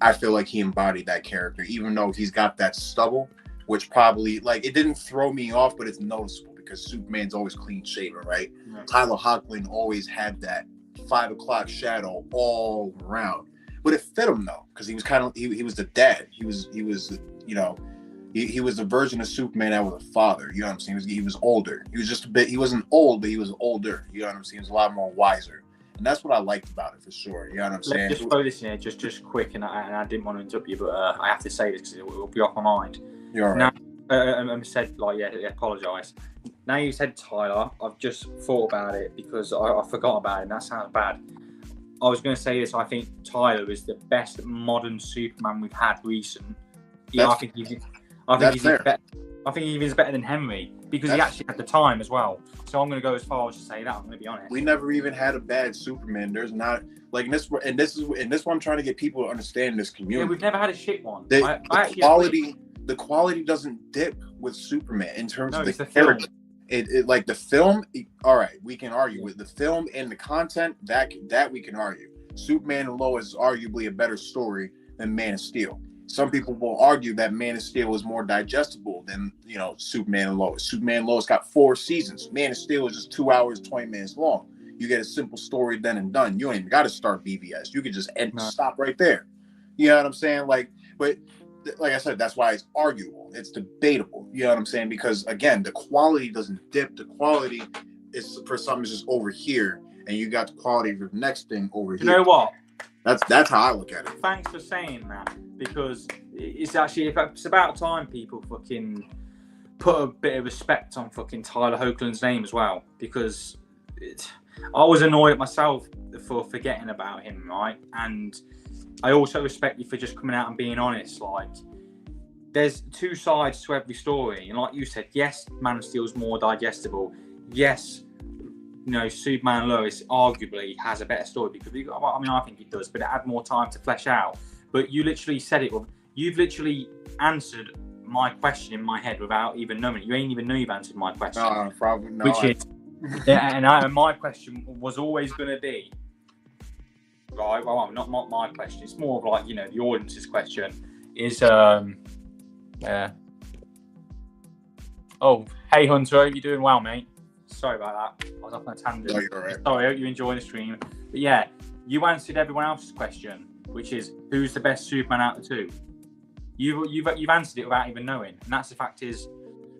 [SPEAKER 3] I feel like he embodied that character, even though he's got that stubble, which probably, it didn't throw me off, but it's noticeable because Superman's always clean shaven, right? Yeah. Tyler Hoechlin always had that 5 o'clock shadow all around, but it fit him though, because he was he was the dad. He was he was the version of Superman that was a father. You know what I'm saying? He was older. He was just a bit. He wasn't old, but he was older. You know what I'm saying? He was a lot more wiser. And that's what I liked about it, for sure. You know what I'm saying?
[SPEAKER 1] Let's just throw this in here, just quick, and I didn't want to interrupt you, but I have to say this because it will be off my mind.
[SPEAKER 3] You're all right.
[SPEAKER 1] Now, I said, apologise. Now you said Tyler, I've just thought about it because I forgot about it, and that sounds bad. I was going to say this. I think Tyler is the best modern Superman we've had recent. Yeah, I think he's better. I think he is better than Henry because he actually had the time as well. So I'm going to go as far as to say that. I'm going to be honest.
[SPEAKER 3] We never even had a bad Superman. There's not like this what I'm trying to get people to understand this community.
[SPEAKER 1] Yeah, we've never had a shit one.
[SPEAKER 3] The quality doesn't dip with Superman in terms of the character. It like the film. All right, we can argue with the film and the content. That we can argue. Superman and Lois is arguably a better story than Man of Steel. Some people will argue that Man of Steel is more digestible than, Superman and Lois. Superman and Lois got 4 seasons. Man of Steel is just 2 hours, 20 minutes long. You get a simple story then and done. You ain't even got to start BVS. You could just stop right there. You know what I'm saying? But like I said, that's why it's arguable. It's debatable. You know what I'm saying? Because again, the quality doesn't dip. The quality is for something just over here, and you got the quality of the next thing over here.
[SPEAKER 1] You know what?
[SPEAKER 3] That's how I look at it.
[SPEAKER 1] Thanks for saying that, because it's about time people fucking put a bit of respect on fucking Tyler Hoechlin's name as well, because I was annoyed at myself for forgetting about him, right? And I also respect you for just coming out and being honest. Like, there's 2 sides to every story, and like you said, yes, Man of Steel is more digestible. Yes, Superman and Lois arguably has a better story because I think it does, but it had more time to flesh out. But you literally said it. You've literally answered my question in my head without even knowing it. You ain't even know you've answered my question.
[SPEAKER 3] Probably not.
[SPEAKER 1] Which is, and my question was always going to be, right? Well, not my question. It's more of like the audience's question. Is Oh, hey Hunter, hope you're doing well, mate. Sorry about that. I was off on a tangent.
[SPEAKER 3] No, you're all right.
[SPEAKER 1] Sorry, I hope you enjoy the stream. But yeah, you answered everyone else's question, which is who's the best Superman out of the 2? You've answered it without even knowing, and that's the fact is,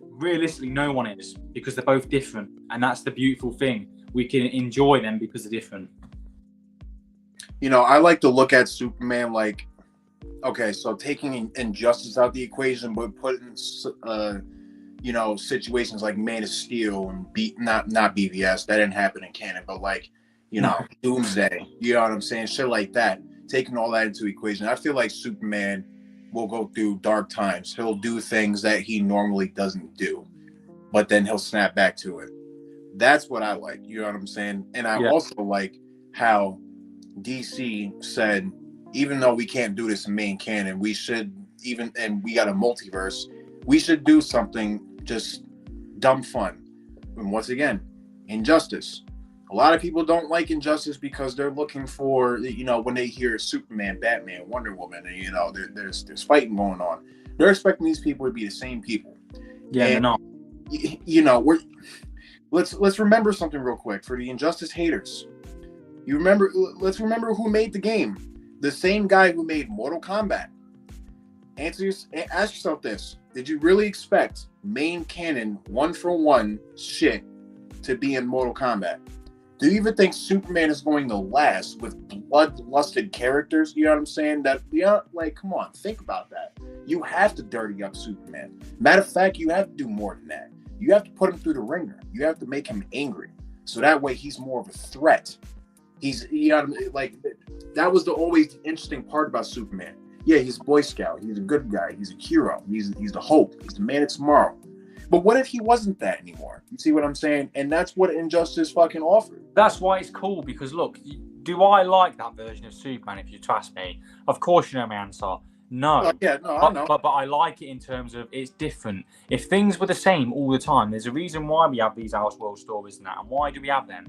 [SPEAKER 1] realistically, no one is, because they're both different, and that's the beautiful thing. We can enjoy them because they're different.
[SPEAKER 3] I like to look at Superman like, okay, so taking injustice out the equation, but putting situations like Man of Steel and not BVS, that didn't happen in canon, but like, Doomsday, you know what I'm saying? Shit like that. Taking all that into equation, I feel like Superman will go through dark times. He'll do things that he normally doesn't do, but then he'll snap back to it. That's what I like, you know what I'm saying? And I also like how DC said, even though we can't do this in main canon, we should and we got a multiverse, we should do something just dumb fun. And once again, Injustice. A lot of people don't like Injustice because they're looking for, when they hear Superman, Batman, Wonder Woman, and there's fighting going on. They're expecting these people to be the same people.
[SPEAKER 1] Yeah,
[SPEAKER 3] and,
[SPEAKER 1] they're not.
[SPEAKER 3] Let's remember something real quick for the Injustice haters. Let's remember who made the game. The same guy who made Mortal Kombat. Ask yourself this: did you really expect main canon 1-for-1 shit to be in Mortal Kombat? Do you even think Superman is going to last with bloodlusted characters? You know what I'm saying? Come on, think about that. You have to dirty up Superman. Matter of fact, you have to do more than that. You have to put him through the ringer. You have to make him angry, so that way he's more of a threat. That was the always interesting part about Superman. Yeah, he's a Boy Scout. He's a good guy. He's a hero. He's the hope. He's the man of tomorrow. But what if he wasn't that anymore? You see what I'm saying? And that's what Injustice fucking offered.
[SPEAKER 1] That's why it's cool, because look, do I like that version of Superman, if you ask me? Of course you know my answer. No.
[SPEAKER 3] I know.
[SPEAKER 1] But I like it in terms of it's different. If things were the same all the time, there's a reason why we have these Elseworld stories and that. And why do we have them?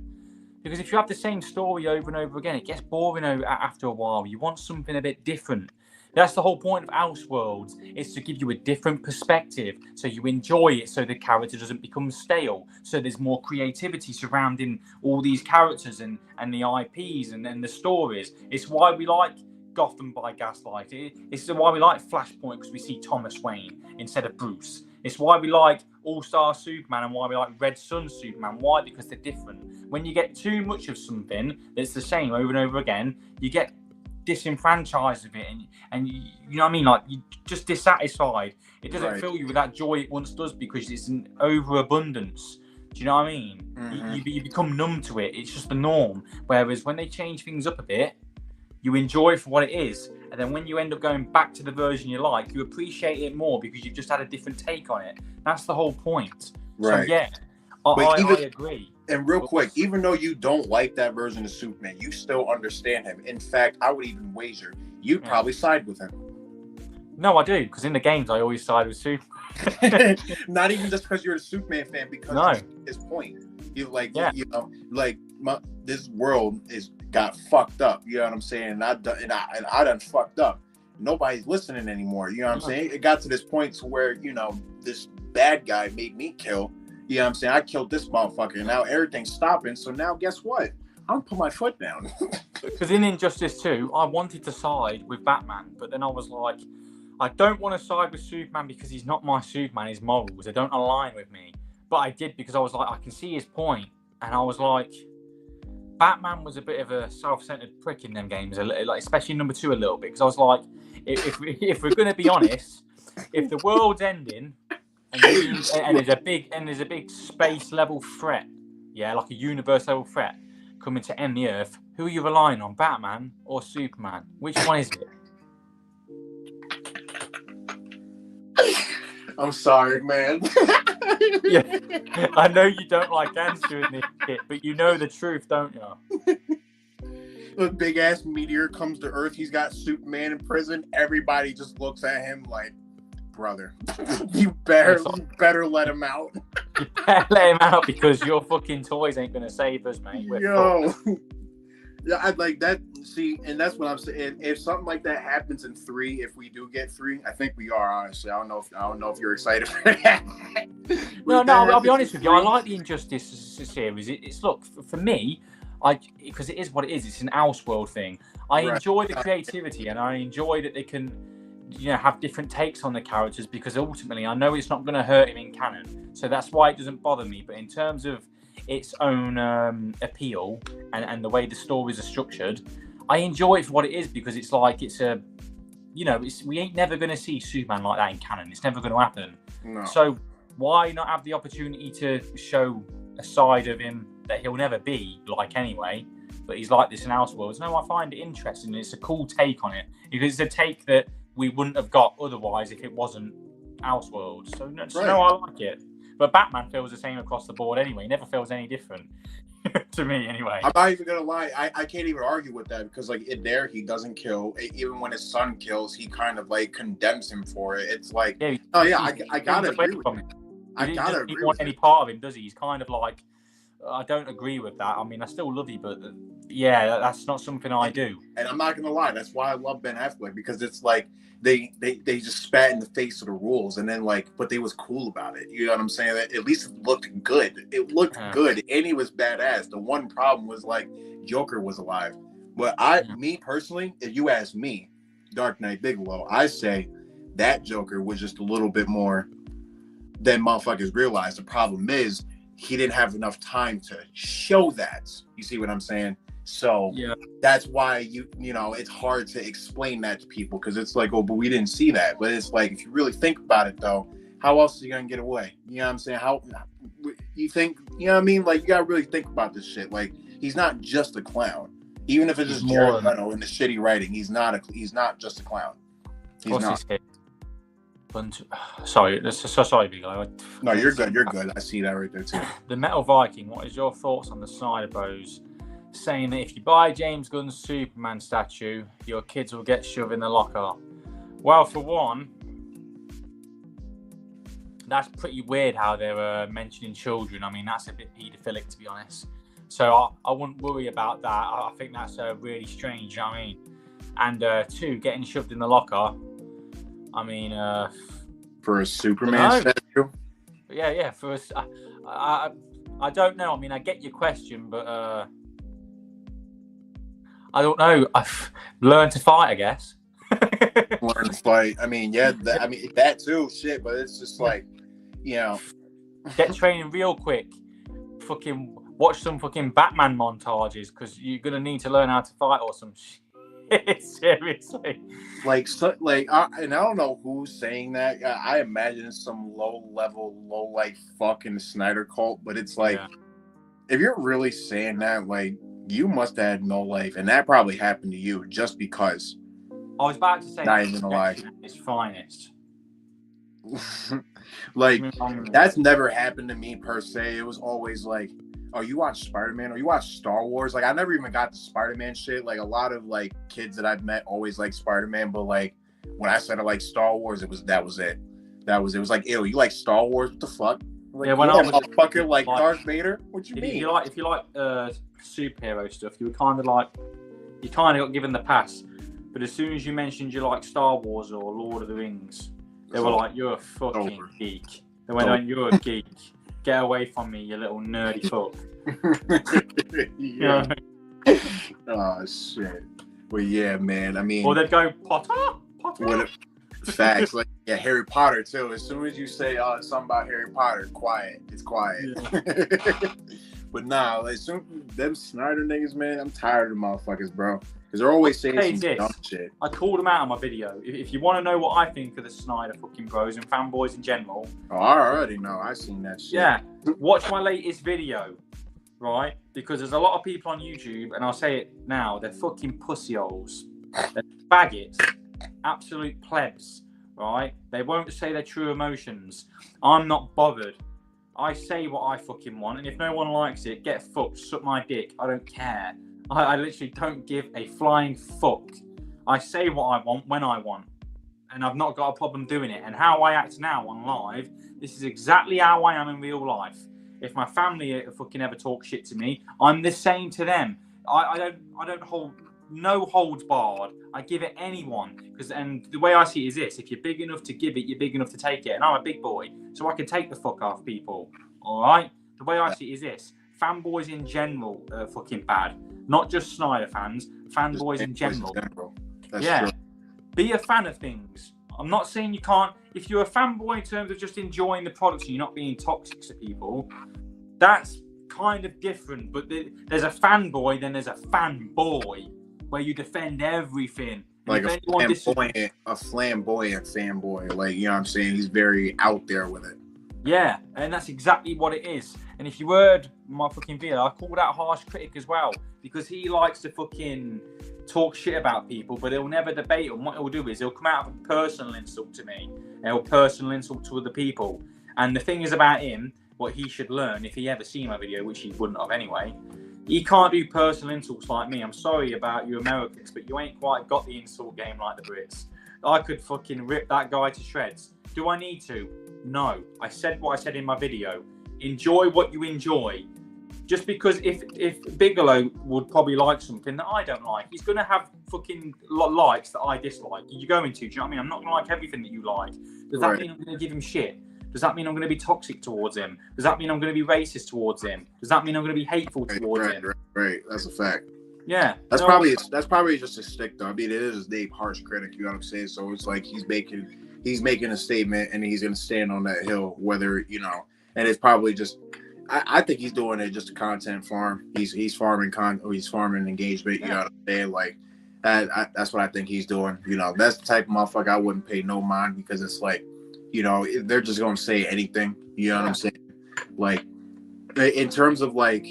[SPEAKER 1] Because if you have the same story over and over again, it gets boring after a while. You want something a bit different. That's the whole point of Elseworlds, is to give you a different perspective, so you enjoy it, so the character doesn't become stale, so there's more creativity surrounding all these characters and the IPs and the stories. It's why we like Gotham by Gaslight. It's why we like Flashpoint, because we see Thomas Wayne instead of Bruce. It's why we like All-Star Superman and why we like Red Sun Superman. Why? Because they're different. When you get too much of something that's the same over and over again, you get disenfranchised of it, and you know what I mean, like you're just dissatisfied. It doesn't fill you with that joy it once does, because it's an overabundance. Do you know what I mean?
[SPEAKER 3] Mhm.
[SPEAKER 1] You become numb to it. It's just the norm. Whereas when they change things up a bit, you enjoy it for what it is. And then when you end up going back to the version you like, you appreciate it more because you've just had a different take on it. That's the whole point. So
[SPEAKER 3] Right.
[SPEAKER 1] yeah,
[SPEAKER 3] But
[SPEAKER 1] I agree.
[SPEAKER 3] And real
[SPEAKER 1] But
[SPEAKER 3] quick, even though you don't like that version of Superman, you still understand him. In fact, I would even wager you'd
[SPEAKER 1] Yeah.
[SPEAKER 3] probably side with him.
[SPEAKER 1] no, I do, because in the games I always side with Superman.
[SPEAKER 3] Not even just because you're a Superman fan, because
[SPEAKER 1] No.
[SPEAKER 3] his point. You like,
[SPEAKER 1] Yeah.
[SPEAKER 3] you know, like this world got fucked up. You know what I'm saying? And I done fucked up. Nobody's listening anymore. You know what I'm saying? It got to this point to where, you know, this bad guy made me kill. You know what I'm saying? I killed this motherfucker, and now everything's stopping. So now, guess what? I'm gonna put my foot down.
[SPEAKER 1] Because in Injustice 2, I wanted to side with Batman, but then I was like, I don't want to side with Superman because he's not my Superman. His morals, they don't align with me. But I did because I was like, I can see his point, and I was like, Batman was a bit of a self-centered prick in them games, like especially number 2 a little bit. Because I was like, if we're going to be honest, if the world's ending and there's a big space level threat, yeah, like a universe level threat coming to end the Earth, who are you relying on, Batman or Superman? Which one is it?
[SPEAKER 3] I'm sorry, man.
[SPEAKER 1] Yeah, I know you don't like answering this shit, but you know the truth, don't you?
[SPEAKER 3] A big ass meteor comes to Earth. He's got Superman in prison. Everybody just looks at him like, brother, you better let him out.
[SPEAKER 1] You better let him out because your fucking toys ain't gonna save us, mate.
[SPEAKER 3] Yo, yeah, I'd like that. See, and that's what I'm saying. If something like that happens in 3, if we do get 3, I think we are. Honestly, I don't know if you're excited for that.
[SPEAKER 1] No, I'll be honest with you. I like the Injustice series. It's look for me, because it is what it is. It's an Elseworld thing. I enjoy the creativity, and I enjoy that they can, you know, have different takes on the characters because ultimately I know it's not going to hurt him in canon. So that's why it doesn't bother me. But in terms of its own appeal and the way the stories are structured, I enjoy it for what it is because it's like it's a, you know, we ain't never going to see Superman like that in canon. It's never going to happen.
[SPEAKER 3] No.
[SPEAKER 1] So why not have the opportunity to show a side of him that he'll never be like anyway, but he's like this in Elseworlds? No, I find it interesting. It's a cool take on it because it's a take that we wouldn't have got otherwise if it wasn't Elseworlds. So no, I like it. But Batman feels the same across the board anyway. He never feels any different to me anyway.
[SPEAKER 3] I'm not even gonna lie. I can't even argue with that because like in there he doesn't kill. Even when his son kills, he kind of like condemns him for it. It's like, I gotta agree with it. I gotta agree. He doesn't want any
[SPEAKER 1] part of him, does he? He's kind of like, I don't agree with that. I mean, I still love you, but yeah, that's not something I do.
[SPEAKER 3] And I'm not gonna lie, that's why I love Ben Affleck, because it's like they just spat in the face of the rules, and then like, but they was cool about it. You know what I'm saying? At least it looked good. It looked good, and he was badass. The one problem was like Joker was alive. But me personally, if you ask me, Dark Knight Bigalow, I say that Joker was just a little bit more than motherfuckers realized. The problem is he didn't have enough time to show that. You see what I'm saying? So that's why you know it's hard to explain that to people because it's like, oh, but we didn't see that. But it's like, if you really think about it though, how else are you gonna get away? You know what I'm saying? How you think? You know what I mean? Like, you gotta really think about this shit. Like, he's not just a clown. Even if it's just Jared Leto in the shitty writing, he's not just a clown. He's not.
[SPEAKER 1] Sorry, sorry, Bigalow.
[SPEAKER 3] No, you're good. You're good. I see that right there too.
[SPEAKER 1] The Metal Viking. What is your thoughts on the Snyder Bros saying that if you buy James Gunn's Superman statue, your kids will get shoved in the locker? Well, for one, that's pretty weird how they're mentioning children. I mean, that's a bit paedophilic, to be honest. So I wouldn't worry about that. I think that's really strange. You know what I mean? And 2, getting shoved in the locker. I mean,
[SPEAKER 3] for a Superman statue.
[SPEAKER 1] Yeah. For us, I don't know. I mean, I get your question, but I don't know. I've learned to fight, I guess.
[SPEAKER 3] Learn to fight. I mean, that too. Shit, but it's just like, you know,
[SPEAKER 1] get training real quick. Fucking watch some fucking Batman montages because you're gonna need to learn how to fight or some shit. Seriously.
[SPEAKER 3] Like, so, like, and I don't know who's saying that. I imagine it's some low level, low life fucking Snyder cult. But it's like,
[SPEAKER 1] Yeah.
[SPEAKER 3] if you're really saying that, like, you must have had no life, and that probably happened to you just because.
[SPEAKER 1] I was about to say
[SPEAKER 3] Not even gonna lie.
[SPEAKER 1] it's finest.
[SPEAKER 3] Like, that's never happened to me per se. It was always like, oh, you watch Spider-Man or you watch Star Wars. Like, I never even got the Spider-Man shit. Like, a lot of like kids that I've met always like Spider-Man, but like when I said I like Star Wars, that was it. It was like, ew, you like Star Wars? What the fuck? Like,
[SPEAKER 1] Yeah, when I was
[SPEAKER 3] motherfucker, like Darth Vader. What you mean?
[SPEAKER 1] If you like superhero stuff, you were kind of like, you kind of got given the pass. But as soon as you mentioned you like Star Wars or Lord of the Rings, they were like, you're a fucking geek. They went, on, you're a geek. Get away from me, you little nerdy fuck.
[SPEAKER 3] Yeah. Oh shit. Well, yeah, man. I mean,
[SPEAKER 1] or they'd go Potter.
[SPEAKER 3] Facts, like Harry Potter too. As soon as you say something about Harry Potter, quiet. It's quiet. Yeah. But nah, like them Snyder niggas, man, I'm tired of motherfuckers, bro. Because they're always saying some dumb shit.
[SPEAKER 1] I called them out on my video. If you want to know what I think of the Snyder fucking bros and fanboys in general.
[SPEAKER 3] Oh, I already know. I've seen that shit.
[SPEAKER 1] Yeah. Watch my latest video, right? Because there's a lot of people on YouTube, and I'll say it now, they're fucking pussy holes. They're faggots. Absolute plebs, right? They won't say their true emotions. I'm not bothered. I say what I fucking want, and if no one likes it, get fucked, suck my dick. I don't care. I literally don't give a flying fuck. I say what I want when I want, and I've not got a problem doing it. And how I act now on live, this is exactly how I am in real life. If my family fucking ever talk shit to me, I'm the same to them. I don't hold no holds barred. I give it anyone and the way I see it is this: if you're big enough to give it, you're big enough to take it. And I'm a big boy, so I can take the fuck off people. All right. The way I see it is this: fanboys in general are fucking bad. Not just Snyder fans, fanboys in general. Yeah. True. Be a fan of things. I'm not saying you can't. If you're a fanboy in terms of just enjoying the products and you're not being toxic to people, that's kind of different. But there's a fanboy, then there's a fanboy, where you defend everything.
[SPEAKER 3] Like a flamboyant fanboy. Like, you know what I'm saying? He's very out there with it.
[SPEAKER 1] Yeah, and that's exactly what it is. And if you heard my fucking video, I called out harsh critic as well, because he likes to fucking talk shit about people, but he'll never debate them. What he'll do is he'll come out with a personal insult to me, and he'll personal insult to other people. And the thing is about him, what he should learn, if he ever seen my video, which he wouldn't have anyway, he can't do personal insults like me. I'm sorry about you Americans, but you ain't quite got the insult game like the Brits. I could fucking rip that guy to shreds. Do I need to? No. I said what I said in my video. Enjoy what you enjoy. Just because if Bigalow would probably like something that I don't like, he's going to have fucking likes that I dislike. You're going to, do you know what I mean? I'm not going to like everything that you like. Does that mean I'm going to give him shit? Does that mean I'm going to be toxic towards him? Does that mean I'm going to be racist towards him? Does that mean I'm going to be hateful towards him?
[SPEAKER 3] Right. That's a fact.
[SPEAKER 1] Yeah.
[SPEAKER 3] That's probably just a stick though. I mean, it is Dave harsh critic, you know what I'm saying? So it's like he's making a statement and he's gonna stand on that hill, whether, you know, and it's probably just I think he's doing it just a content farm. He's farming engagement, you know what I'm saying? Like that's what I think he's doing. You know, that's the type of motherfucker I wouldn't pay no mind, because it's like, you know, they're just gonna say anything, you know what I'm saying? Like in terms of like,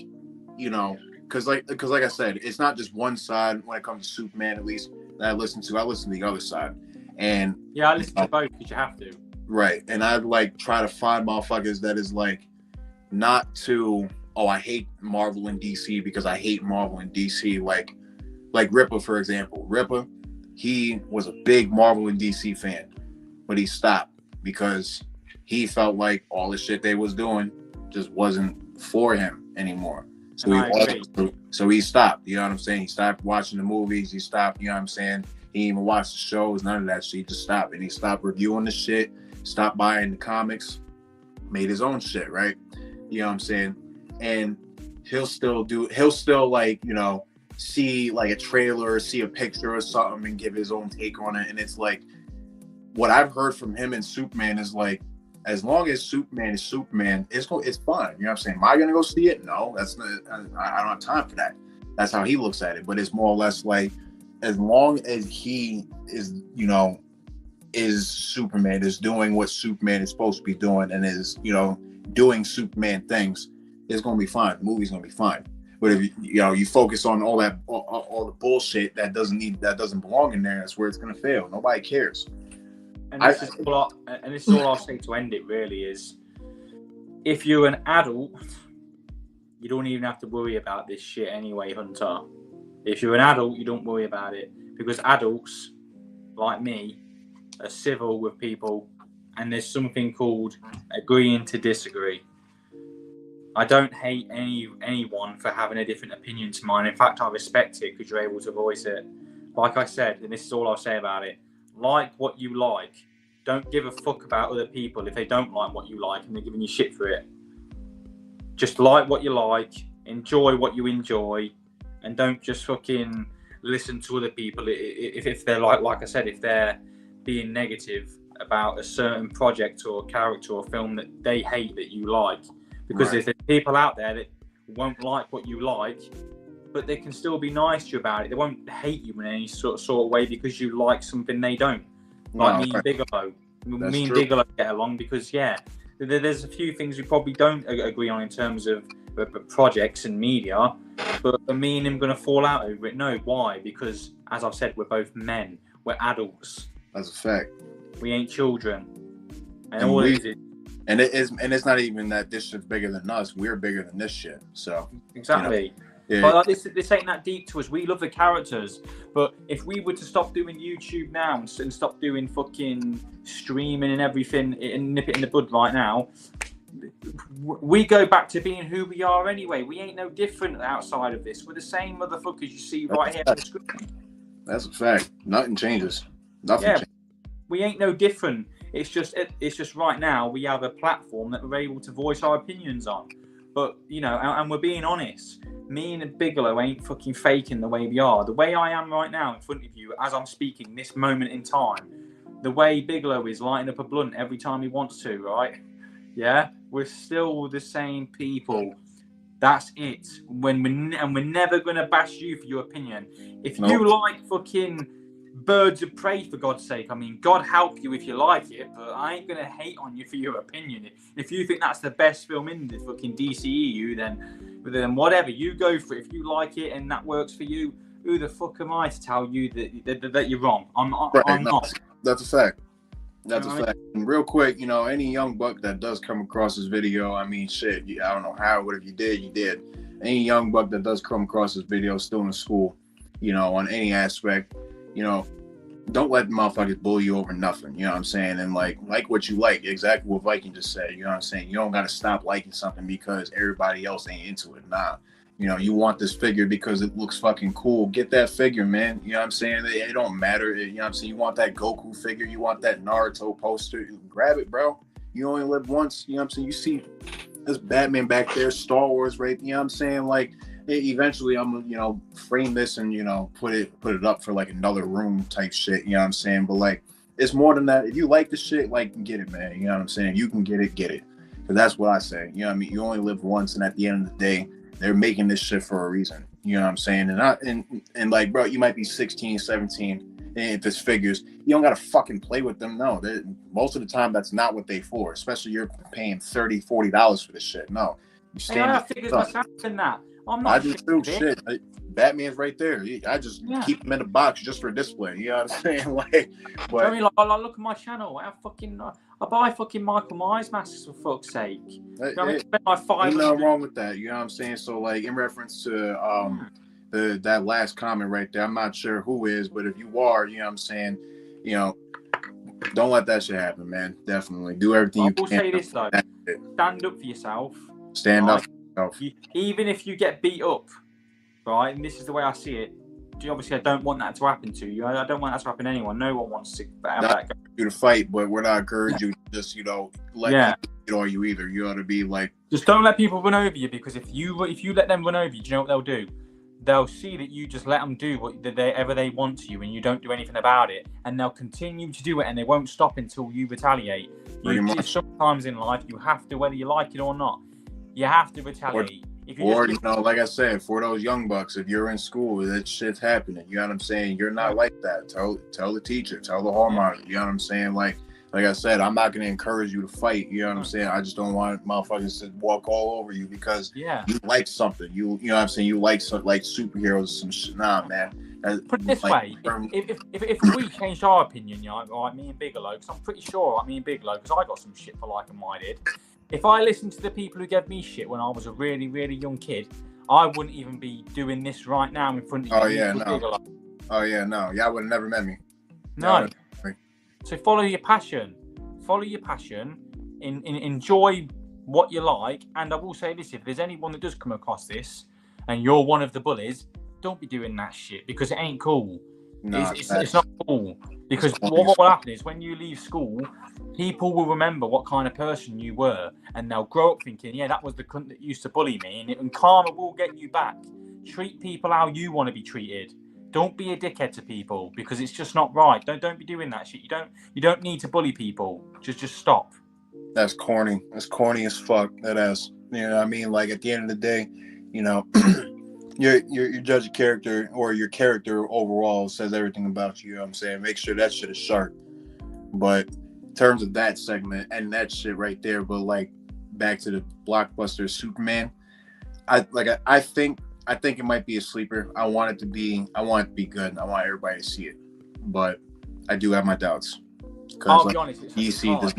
[SPEAKER 3] you know, because like I said, it's not just one side when it comes to Superman, at least that I listen to the other side. And
[SPEAKER 1] yeah, I listen to both because you have to.
[SPEAKER 3] Right. And I'd like try to find motherfuckers that is like not to, oh, I hate Marvel and DC because I hate Marvel and DC. Like Ripper, for example. Ripper, he was a big Marvel and DC fan, but he stopped because he felt like all the shit they was doing just wasn't for him anymore. So he stopped, you know what I'm saying? He stopped watching the movies, he stopped, you know what I'm saying? He didn't even watch the shows, none of that shit. He just stopped, and he stopped reviewing the shit, stopped buying the comics, made his own shit, right? You know what I'm saying? And he'll still like, you know, see like a trailer or see a picture or something and give his own take on it. And it's like, what I've heard from him and Superman is like, as long as Superman is Superman, it's fun. You know what I'm saying? Am I gonna go see it? No, that's not. I don't have time for that. That's how he looks at it. But it's more or less like, as long as he is, you know, is Superman, is doing what Superman is supposed to be doing, and is, you know, doing Superman things, it's gonna be fine. The movie's gonna be fine. But if you know, you focus on all the bullshit that doesn't belong in there, that's where it's gonna fail. Nobody cares.
[SPEAKER 1] And this is all I'll say to end it. Really, is if you're an adult, you don't even have to worry about this shit anyway, Hunter. If you're an adult, you don't worry about it, because adults like me are civil with people, and there's something called agreeing to disagree. I don't hate anyone for having a different opinion to mine. In fact, I respect it because you're able to voice it. Like I said, and this is all I'll say about it, like what you like. Don't give a fuck about other people if they don't like what you like and they're giving you shit for it. Just like what you like, enjoy what you enjoy, and don't just fucking listen to other people if they're like I said, if they're being negative about a certain project or character or film that they hate that you like. Because
[SPEAKER 3] Right.
[SPEAKER 1] there's people out there that won't like what you like, but they can still be nice to you about it. They won't hate you in any sort of way because you like something they don't. Like me and Bigalow. Me and Bigalow get along because, yeah, there's a few things we probably don't agree on in terms of projects and media, but me and him going to fall out over it. No, why? Because, as I've said, we're both men. We're adults.
[SPEAKER 3] That's a fact.
[SPEAKER 1] We ain't children. And
[SPEAKER 3] And
[SPEAKER 1] all
[SPEAKER 3] we-
[SPEAKER 1] it is
[SPEAKER 3] And it's not even that this shit's bigger than us. We're bigger than this shit. So
[SPEAKER 1] exactly.
[SPEAKER 3] yeah.
[SPEAKER 1] But like, this ain't that deep to us. We love the characters, but if we were to stop doing YouTube now and stop doing fucking streaming and everything and nip it in the bud right now, we go back to being who we are anyway. We ain't no different outside of this. We're the same motherfuckers you see right here on the screen.
[SPEAKER 3] That's a fact. Nothing changes. Nothing changes.
[SPEAKER 1] We ain't no different. It's just right now we have a platform that we're able to voice our opinions on. But, you know, and we're being honest. Me and Bigalow ain't fucking faking the way we are. The way I am right now in front of you as I'm speaking this moment in time, the way Bigalow is lighting up a blunt every time he wants to, right? Yeah? We're still the same people. That's it. We're never going to bash you for your opinion. If you like fucking Birds of Prey, for God's sake, I mean, God help you if you like it, but I ain't gonna hate on you for your opinion. If you think that's the best film in the fucking DCEU, then whatever, you go for it. If you like it and that works for you, who the fuck am I to tell you that you're wrong? I'm not.
[SPEAKER 3] That's a fact. That's a fact. And real quick, you know, any young buck that does come across this video, I mean, shit, I don't know how, but if you did, you did. Any young buck that does come across this video still in school, you know, on any aspect, you know, don't let the motherfuckers bully you over nothing. You know what I'm saying? And like what you like. Exactly what Viking just said. You know what I'm saying? You don't got to stop liking something because everybody else ain't into it. Nah. You know, you want this figure because it looks fucking cool. Get that figure, man. You know what I'm saying? It don't matter. You know what I'm saying? You want that Goku figure. You want that Naruto poster. Grab it, bro. You only live once. You know what I'm saying? You see this Batman back there, Star Wars, right? You know what I'm saying? Like, eventually I'm gonna, you know, frame this and, you know, put it up for like another room type shit, you know what I'm saying? But like, it's more than that. If you like the shit, like, get it, man. You know what I'm saying? You can get it. Because that's what I say. You know what I mean? You only live once, and at the end of the day, they're making this shit for a reason. You know what I'm saying? And like, bro, you might be 16, 17, and if it's figures, you don't gotta fucking play with them. No, most of the time that's not what they for. Especially you're paying $30, $40 for this shit. No, you stand.
[SPEAKER 1] I have figures myself in that. I'm not.
[SPEAKER 3] I do too. Shit, Batman's right there. I just keep him in a box just for display. You know what I'm saying? Like, but
[SPEAKER 1] I mean, like, look at my channel. I buy fucking Michael Myers masks for fuck's sake. You know what I mean? Spend like
[SPEAKER 3] ain't nothing wrong with that. You know what I'm saying? So, like, in reference to that last comment right there, I'm not sure who is, but if you are, you know what I'm saying, you know, don't let that shit happen, man. Definitely do everything you can.
[SPEAKER 1] I will say this though: stand up for yourself.
[SPEAKER 3] Stand up.
[SPEAKER 1] Even if you get beat up, right? And this is the way I see it. Obviously, I don't want that to happen to you. I don't want that to happen to anyone. No one wants to have that.
[SPEAKER 3] You to fight, but we're not encouraging you to just, you know, let people on you either. You ought to be like,
[SPEAKER 1] just don't let people run over you, because if you let them run over you, do you know what they'll do? They'll see that you just let them do whatever they want to you, and you don't do anything about it, and they'll continue to do it, and they won't stop until you retaliate. Sometimes in life, you have to, whether you like it or not. You have to retaliate. If you
[SPEAKER 3] Or,
[SPEAKER 1] just
[SPEAKER 3] like I said, for those young bucks, if you're in school, that shit's happening. You know what I'm saying? You're not like that. Tell the teacher, tell the hall monitor. You know what I'm saying? Like I said, I'm not gonna encourage you to fight. You know what I'm saying? I just don't want motherfuckers to walk all over you because you like something. You know what I'm saying? You like like superheroes, some shit. Nah, man.
[SPEAKER 1] Put it this way: if we changed our opinion, like me and Bigalow, because I'm pretty sure, me and Bigalow, because I got some shit for liking what I did. If I listened to the people who gave me shit when I was a really, really young kid, I wouldn't even be doing this right now in front of you.
[SPEAKER 3] Oh yeah, no. Bigalow. Oh yeah, no. Y'all would have never met me.
[SPEAKER 1] No. So follow your passion. Follow your passion. Enjoy what you like. And I will say this: if there's anyone that does come across this, and you're one of the bullies, don't be doing that shit because it ain't cool. No, it's not cool. Because what will happen is when you leave school, people will remember what kind of person you were, and they'll grow up thinking, yeah, that was the cunt that used to bully me, and karma will get you back. Treat people how you want to be treated. Don't be a dickhead to people because it's just not right. Don't be doing that shit. You don't need to bully people. Just stop.
[SPEAKER 3] That's corny. That's corny as fuck. That is. You know what I mean? Like at the end of the day, your judge of character or your character overall says everything about you. You know what I'm saying? Make sure that shit is sharp. But in terms of that segment and that shit right there, but like back to the blockbuster Superman, I think it might be a sleeper. I want it to be good. I want everybody to see it. But I do have my doubts.
[SPEAKER 1] I'll be honest,
[SPEAKER 3] DC does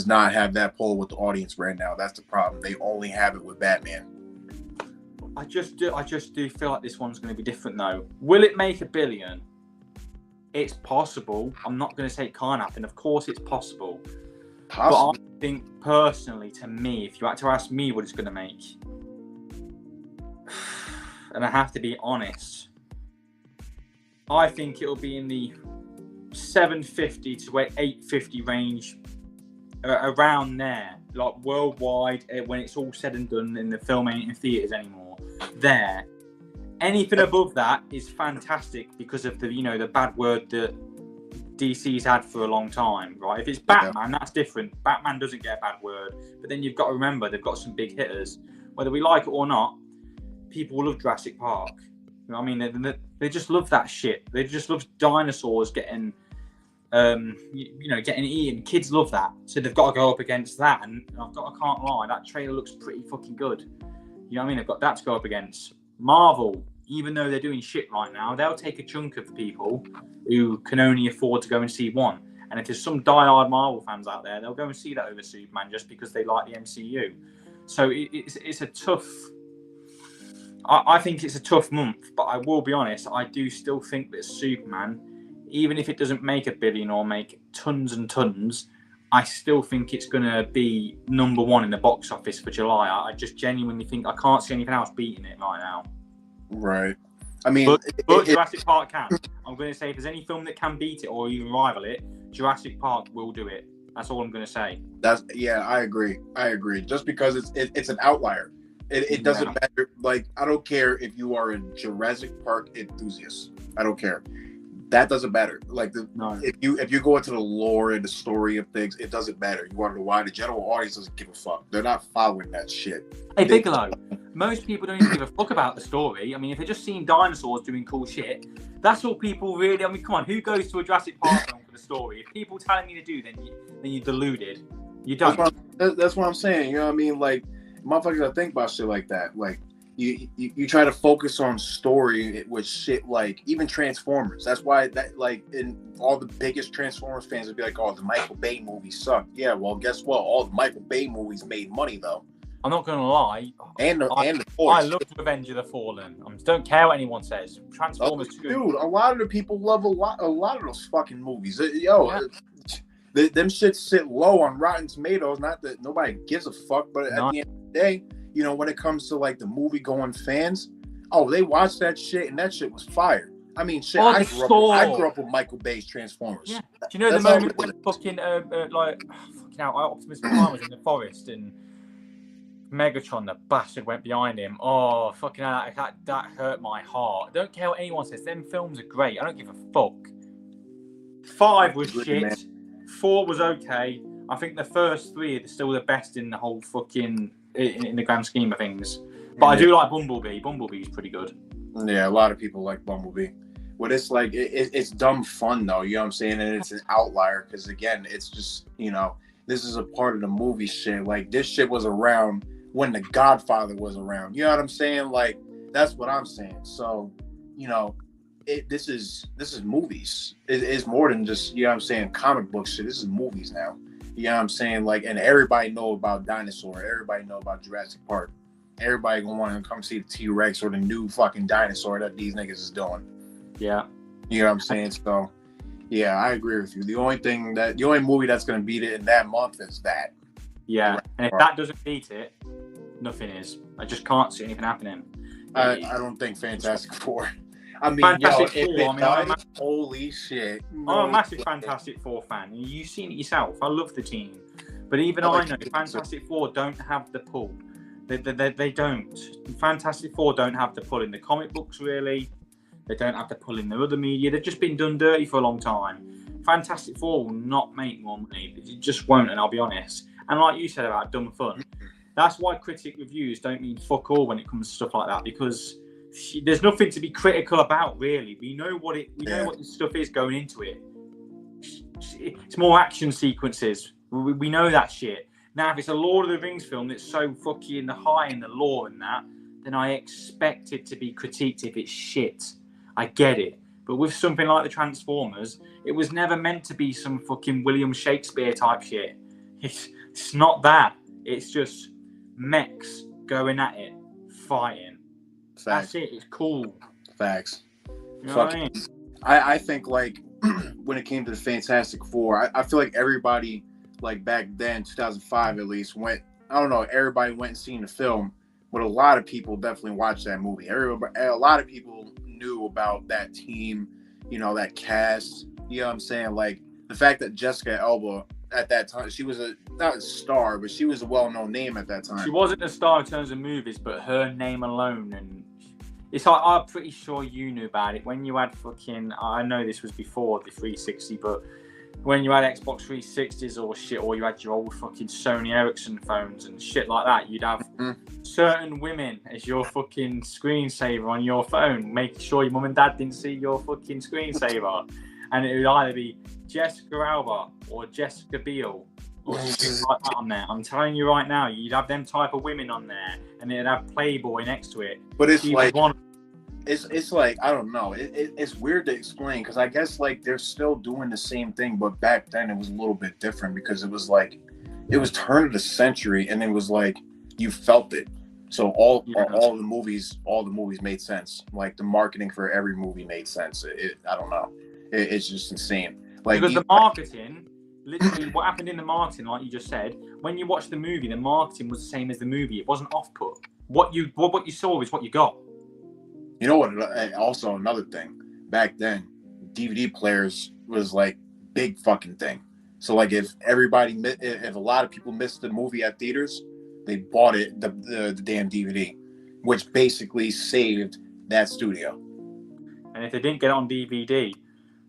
[SPEAKER 3] not have that pull with the audience right now. That's the problem. They only have it with Batman.
[SPEAKER 1] I just do feel like this one's going to be different though. Will it make $1 billion? It's possible. I'm not going to say it can't happen. Of course, it's possible. But I think personally, to me, if you had to ask me what it's going to make, and I have to be honest, I think it'll be in the 750 to 850 range, around there, like worldwide, when it's all said and done and the film ain't in theaters anymore. There, anything above that is fantastic because of the bad word that DC's had for a long time, right? If it's Batman, that's different. Batman doesn't get a bad word, but then you've got to remember they've got some big hitters. Whether we like it or not, people love Jurassic Park. You know what I mean? They just love that shit. They just love dinosaurs getting getting eaten. Kids love that, so they've got to go up against that. And I can't lie, that trailer looks pretty fucking good. You know what I mean? They've got that to go up against. Marvel, even though they're doing shit right now, they'll take a chunk of the people who can only afford to go and see one. And if there's some diehard Marvel fans out there, they'll go and see that over Superman just because they like the MCU. So it's a tough. I think it's a tough month, but I will be honest, I do still think that Superman, even if it doesn't make $1 billion or make tons and tons, I still think it's going to be number one in the box office for July. I just genuinely think I can't see anything else beating it right now.
[SPEAKER 3] Right. I mean,
[SPEAKER 1] but Jurassic Park can. I'm going to say if there's any film that can beat it or even rival it, Jurassic Park will do it. That's all I'm going to say.
[SPEAKER 3] I agree. Just because it's an outlier. It doesn't matter. Like, I don't care if you are a Jurassic Park enthusiast. I don't care. That doesn't matter. Like if you go into the lore and the story of things, it doesn't matter. You want to know why? The general audience doesn't give a fuck. They're not following that shit.
[SPEAKER 1] Hey, Bigalow, most people don't even give a fuck about the story. I mean, if they're just seeing dinosaurs doing cool shit, that's all people really. I mean, come on, who goes to a Jurassic Park film for the story? If people telling you to do, then you're deluded. You don't.
[SPEAKER 3] That's what I'm saying. You know what I mean? Like, motherfuckers that think about shit like that. Like, you try to focus on story with shit like even Transformers. That's why in all the biggest Transformers fans would be like, oh, the Michael Bay movies suck. Yeah, well, guess what? All the Michael Bay movies made money though.
[SPEAKER 1] I'm not gonna lie.
[SPEAKER 3] I
[SPEAKER 1] love Revenge of the Fallen. I don't care what anyone says. Transformers 2.
[SPEAKER 3] Dude, a lot of the people love a lot of those fucking movies. Them shits sit low on Rotten Tomatoes. Not that nobody gives a fuck, but at the end of the day, when it comes to like the movie going fans, they watch that shit and that shit was fire. I mean, shit. I grew up with Michael Bay's Transformers.
[SPEAKER 1] Yeah. Do you know the moment when fucking Optimus Prime was in the forest and Megatron, the bastard, went behind him? Oh, fucking hell, that hurt my heart. I don't care what anyone says. Them films are great. I don't give a fuck. 5 was shit. Man. 4 was okay. I think the first 3 are still the best in the whole fucking in the grand scheme of things. But I do like Bumblebee. Bumblebee's pretty good.
[SPEAKER 3] Yeah, a lot of people like Bumblebee. But it's like it's dumb fun though, you know what I'm saying? And it's an outlier because again, it's just, you know, this is a part of the movie shit. Like this shit was around when The Godfather was around. You know what I'm saying? Like that's what I'm saying. So, you know, this is movies. It's more than just, you know what I'm saying, comic book shit. This is movies now. You know what I'm saying? Like, and everybody know about dinosaur. Everybody know about Jurassic Park. Everybody gonna want to come see the T-Rex or the new fucking dinosaur that these niggas is doing.
[SPEAKER 1] Yeah.
[SPEAKER 3] You know what I'm saying? So, yeah, I agree with you. The only movie that's gonna beat it in that month is that.
[SPEAKER 1] Yeah, and if that doesn't beat it, nothing is. I just can't see anything happening.
[SPEAKER 3] I don't think Fantastic Four. I mean,
[SPEAKER 1] Fantastic
[SPEAKER 3] yo,
[SPEAKER 1] Four,
[SPEAKER 3] if it does, holy shit.
[SPEAKER 1] I'm a massive Fantastic Four fan. You've seen it yourself. I love the team. But even I know Fantastic Four don't have the pull. They don't. Fantastic Four don't have the pull in the comic books, really. They don't have the pull in the other media. They've just been done dirty for a long time. Fantastic Four will not make more money. It just won't, and I'll be honest. And like you said about dumb fun, that's why critic reviews don't mean fuck all when it comes to stuff like that, because there's nothing to be critical about, really. We know what the stuff is going into it. It's more action sequences. We know that shit. Now, if it's a Lord of the Rings film that's so fucking high in the lore and that, then I expect it to be critiqued if it's shit. I get it. But with something like the Transformers, it was never meant to be some fucking William Shakespeare type shit. It's not that. It's just mechs going at it, fighting.
[SPEAKER 3] Facts.
[SPEAKER 1] That's it. It's cool.
[SPEAKER 3] Facts.
[SPEAKER 1] You know what I mean?
[SPEAKER 3] I think like when it came to the Fantastic Four, I feel like everybody like back then, 2005 at least, everybody went and seen the film, but a lot of people definitely watched that movie. A lot of people knew about that team, you know, that cast. You know what I'm saying? Like the fact that Jessica Alba at that time, she was not a star, but she was a well-known name at that time.
[SPEAKER 1] She wasn't a star in terms of movies, but her name alone, and it's like, I'm pretty sure you knew about it when you had fucking, I know this was before the 360, but when you had Xbox 360s or shit, or you had your old fucking Sony Ericsson phones and shit like that, you'd have certain women as your fucking screensaver on your phone, making sure your mum and dad didn't see your fucking screensaver. And it would either be Jessica Alba or Jessica Biel or something like that on there. I'm telling you right now, you'd have them type of women on there, and it'd have Playboy next to it.
[SPEAKER 3] But it's like, it's like, I don't know. It's weird to explain because I guess like they're still doing the same thing, but back then it was a little bit different because it was like, it was turn of the century, and it was like you felt it. So all the movies made sense. Like the marketing for every movie made sense. I don't know. It's just insane. Like
[SPEAKER 1] because the marketing, literally, what happened in the marketing, like you just said, when you watch the movie, the marketing was the same as the movie. It wasn't off-put. What you saw is what you got.
[SPEAKER 3] You know what? Also, another thing. Back then, DVD players was like big fucking thing. So like, if a lot of people missed the movie at theaters, they bought it the damn DVD, which basically saved that studio.
[SPEAKER 1] And if they didn't get it on DVD,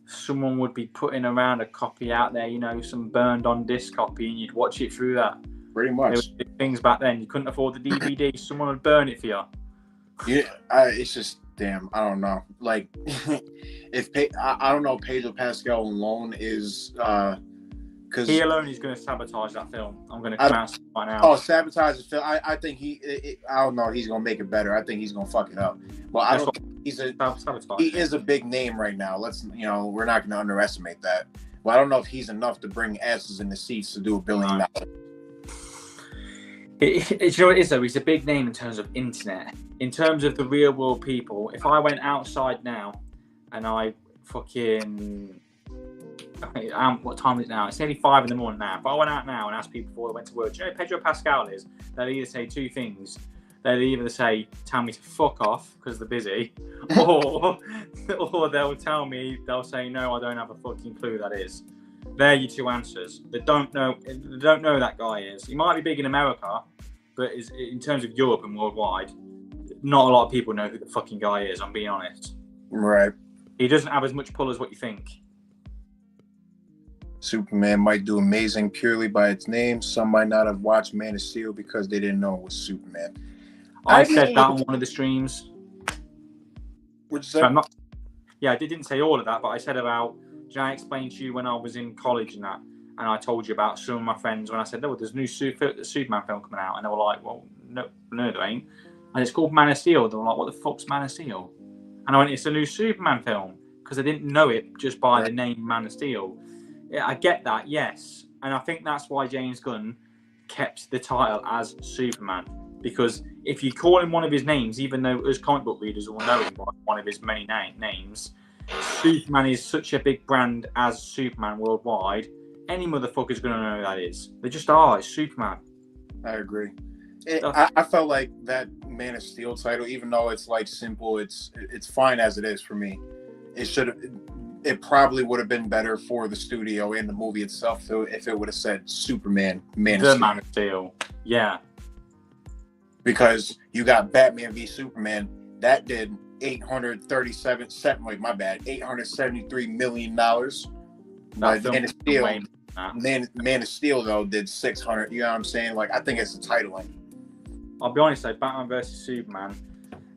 [SPEAKER 1] someone would be putting around a copy out there, you know, some burned on disc copy, and you'd watch it through that.
[SPEAKER 3] Pretty much.
[SPEAKER 1] There were things back then. You couldn't afford the DVD. Someone would burn it for you.
[SPEAKER 3] Yeah, it's just damn. I don't know. Like, I don't know. Pedro Pascal alone is because
[SPEAKER 1] he alone is going to sabotage that film. I'm going to come out right now.
[SPEAKER 3] Oh, sabotage the film. I think I don't know. He's going to make it better. I think he's going to fuck it up. Well, I don't. He is a big name right now. We're not going to underestimate that. Well, I don't know if he's enough to bring asses in the seats to do $1 billion.
[SPEAKER 1] You know what it is though? He's a big name in terms of internet. In terms of the real world people, if I went outside now and I fucking, what time is it now? It's nearly 5 a.m. now. If I went out now and asked people before they went to work, do you know who Pedro Pascal is? They'll either say two things. They'll either say, tell me to fuck off because they're busy, or they'll say, no, I don't have a fucking clue who that is. They're your two answers. They don't know that guy is. He might be big in America, but in terms of Europe and worldwide, not a lot of people know who the fucking guy is, I'm being honest.
[SPEAKER 3] Right.
[SPEAKER 1] He doesn't have as much pull as what you think.
[SPEAKER 3] Superman might do amazing purely by its name. Some might not have watched Man of Steel because they didn't know it was Superman.
[SPEAKER 1] I said that on one of the streams.
[SPEAKER 3] What'd you say?
[SPEAKER 1] I didn't say all of that, but I said about, I explained to you when I was in college and that, and I told you about some of my friends when I said, there's a new Superman film coming out, and they were like, well, no, there ain't. And it's called Man of Steel. They were like, what the fuck's Man of Steel? And I went, it's a new Superman film, because I didn't know it just by the name Man of Steel. Yeah, I get that, yes. And I think that's why James Gunn kept the title as Superman. Because if you call him one of his names, even though us comic book readers will know him by one of his many names, Superman is such a big brand as Superman worldwide, any motherfucker's going to know who that is. They just are. It's Superman.
[SPEAKER 3] I agree. I felt like that Man of Steel title, even though it's like simple, it's fine as it is for me. It probably would have been better for the studio and the movie itself if it would have said Superman, Man of
[SPEAKER 1] Steel. Yeah.
[SPEAKER 3] Because you got Batman v Superman, that did $873 million. But Man of Steel though did 600. You know what I'm saying? Like, I think it's the titling.
[SPEAKER 1] I'll be honest though, Batman versus Superman,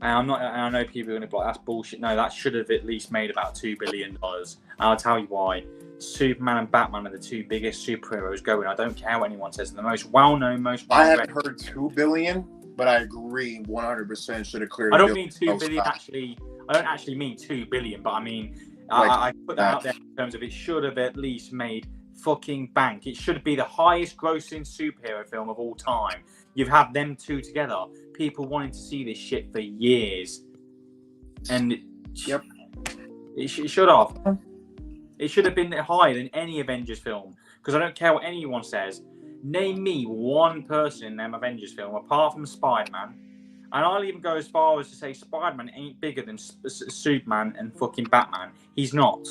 [SPEAKER 1] and I know people are going to be like, that's bullshit. No, that should have at least made about $2 billion. And I'll tell you why. Superman and Batman are the two biggest superheroes going. I don't care what anyone says. The most well-known,
[SPEAKER 3] I haven't heard $2 billion, but I agree 100% should have cleared.
[SPEAKER 1] I don't mean $2 billion actually. I don't actually mean $2 billion, but I mean I put that out there in terms of it should have at least made fucking bank. It should be the highest grossing superhero film of all time. You've had them two together. People wanting to see this shit for years. And it should have. It should have been higher than any Avengers film. Because I don't care what anyone says. Name me one person in them Avengers film apart from Spider-Man. And I'll even go as far as to say Spider-Man ain't bigger than Superman and fucking Batman. He's not.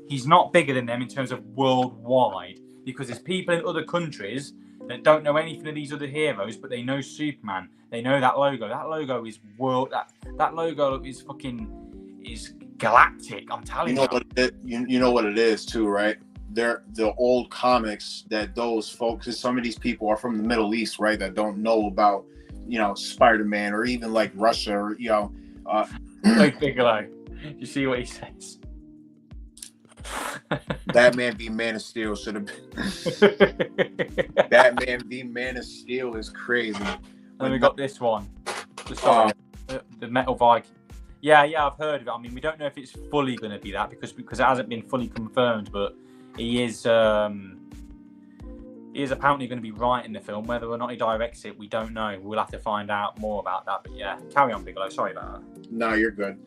[SPEAKER 1] He's not bigger than them in terms of worldwide. Because there's people in other countries that don't know anything of these other heroes, but they know Superman. They know that logo. That logo is that logo is galactic. I'm telling you.
[SPEAKER 3] You know what it is too, right? They're the old comics that those folks, because some of these people are from the Middle East, right? That don't know about, Spider-Man or even like Russia or
[SPEAKER 1] like Bigalow. You see what he says?
[SPEAKER 3] Batman v Man of Steel should have been. Batman v Man of Steel is crazy.
[SPEAKER 1] Then we got this one. The Metal Viking. Yeah, I've heard of it. I mean, we don't know if it's fully going to be that because it hasn't been fully confirmed, but he is apparently going to be writing the film. Whether or not he directs it, we don't know. We'll have to find out more about that. But yeah, carry on, Bigalow. Sorry about that.
[SPEAKER 3] No, you're good.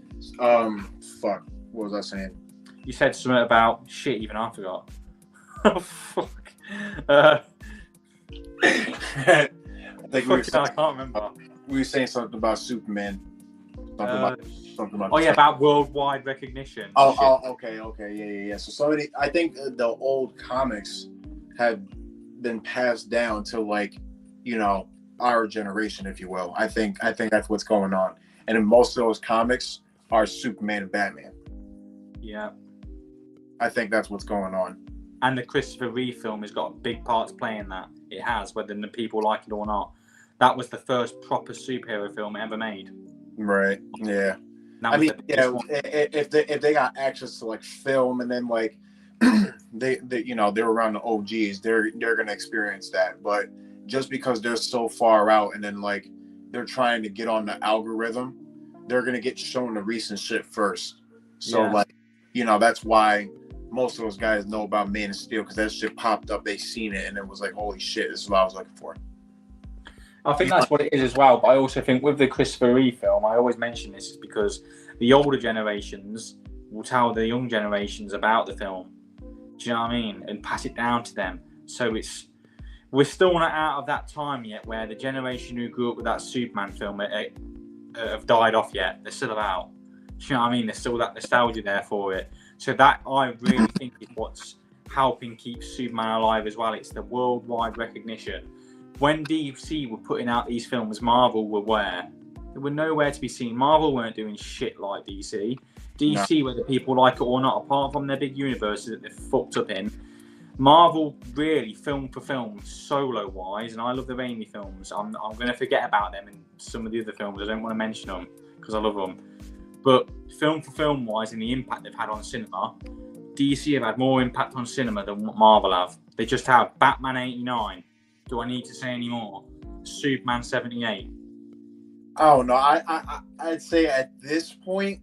[SPEAKER 3] Fuck. What was I saying?
[SPEAKER 1] You said something about shit. Even I forgot. Oh fuck. I think I can't remember.
[SPEAKER 3] We were saying something about Superman. Something about.
[SPEAKER 1] Oh yeah, about worldwide recognition.
[SPEAKER 3] Oh, okay, yeah. So I think the old comics have been passed down to our generation, if you will. I think that's what's going on, and in most of those comics are Superman and Batman.
[SPEAKER 1] Yeah,
[SPEAKER 3] I think that's what's going on.
[SPEAKER 1] And the Christopher Reeve film has got big parts playing that. It has, whether the people like it or not. That was the first proper superhero film ever made.
[SPEAKER 3] Right. Yeah. I mean, if they got access to film and then they they're around the OGs, they're gonna experience that. But just because they're so far out and then they're trying to get on the algorithm, they're gonna get shown the recent shit first. So that's why most of those guys know about Man of Steel, because that shit popped up, they seen it, and it was like, holy shit, this is what I was looking for.
[SPEAKER 1] I think that's what it is as well, but I also think with the Christopher Reeve film, I always mention this is because the older generations will tell the young generations about the film. Do you know what I mean? And pass it down to them. So we're still not out of that time yet where the generation who grew up with that Superman film have died off yet. They're still about. Do you know what I mean? There's still that nostalgia there for it. So that I really think is what's helping keep Superman alive as well. It's the worldwide recognition. When DC were putting out these films, Marvel were where? They were nowhere to be seen. Marvel weren't doing shit like DC. DC, whether people like it or not, apart from their big universes that they're fucked up in, Marvel really, film for film, solo wise, and I love the Raimi films. I'm going to forget about them in some of the other films. I don't want to mention them because I love them. But film for film wise, and the impact they've had on cinema, DC have had more impact on cinema than what Marvel have. They just have Batman 89. Do I need to say any more? Superman 78.
[SPEAKER 3] Oh no, I'd say at this point.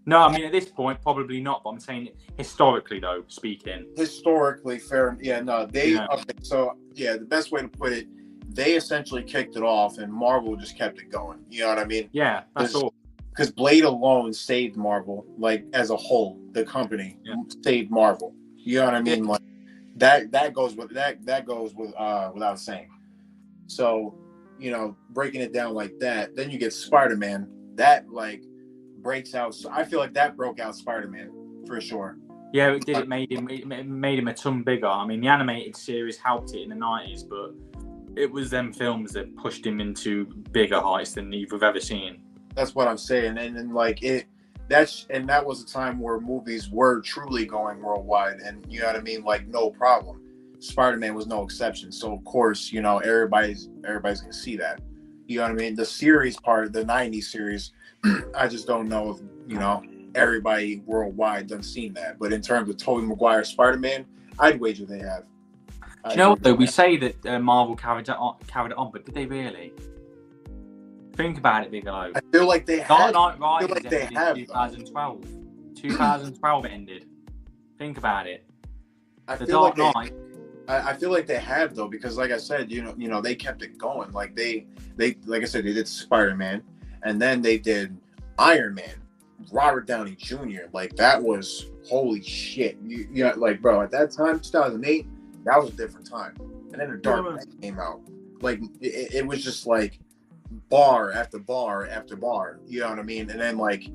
[SPEAKER 1] No, I mean at this point probably not. But I'm saying historically, though, speaking.
[SPEAKER 3] Historically, fair. Yeah, no, they.
[SPEAKER 1] Yeah.
[SPEAKER 3] Okay, so yeah, the best way to put it, they essentially kicked it off, and Marvel just kept it going. You know what I mean?
[SPEAKER 1] Yeah, that's all.
[SPEAKER 3] Because Blade alone saved Marvel, like as a whole, the company saved Marvel. You know what I mean? Like that goes with without saying. So, you know, breaking it down like that, then you get Spider-Man. That like breaks out. So I feel like that broke out Spider-Man for sure.
[SPEAKER 1] Yeah, it did. It made him a ton bigger. I mean, the animated series helped it in the 90s, but it was them films that pushed him into bigger heights than you've ever seen.
[SPEAKER 3] That's what I'm saying, and like that was a time where movies were truly going worldwide, and you know what I mean, like no problem. Spider-Man was no exception, so of course, you know, everybody's gonna see that. You know what I mean? The series part, the '90s series, I just don't know if you know everybody worldwide done seen that. But in terms of Tobey Maguire Spider-Man, I'd wager they have.
[SPEAKER 1] Do you know what though? We say that Marvel carried it on, but did they really? Think about it, Bigalow.
[SPEAKER 3] I feel like they
[SPEAKER 1] Dark
[SPEAKER 3] have.
[SPEAKER 1] Knight Rises
[SPEAKER 3] like they
[SPEAKER 1] ended
[SPEAKER 3] have,
[SPEAKER 1] in 2012. 2012 it ended. Think about it.
[SPEAKER 3] I
[SPEAKER 1] The
[SPEAKER 3] feel
[SPEAKER 1] Dark
[SPEAKER 3] like
[SPEAKER 1] Knight.
[SPEAKER 3] I feel like they have though, because like I said, you know, they kept it going. Like they like I said, they did Spider-Man, and then they did Iron Man, Robert Downey Jr. Like that was holy shit. You know, like bro, at that time, 2008, that was a different time. And then the Dark Knight came out. Like it was just like bar after bar after bar. You know what I mean? And then like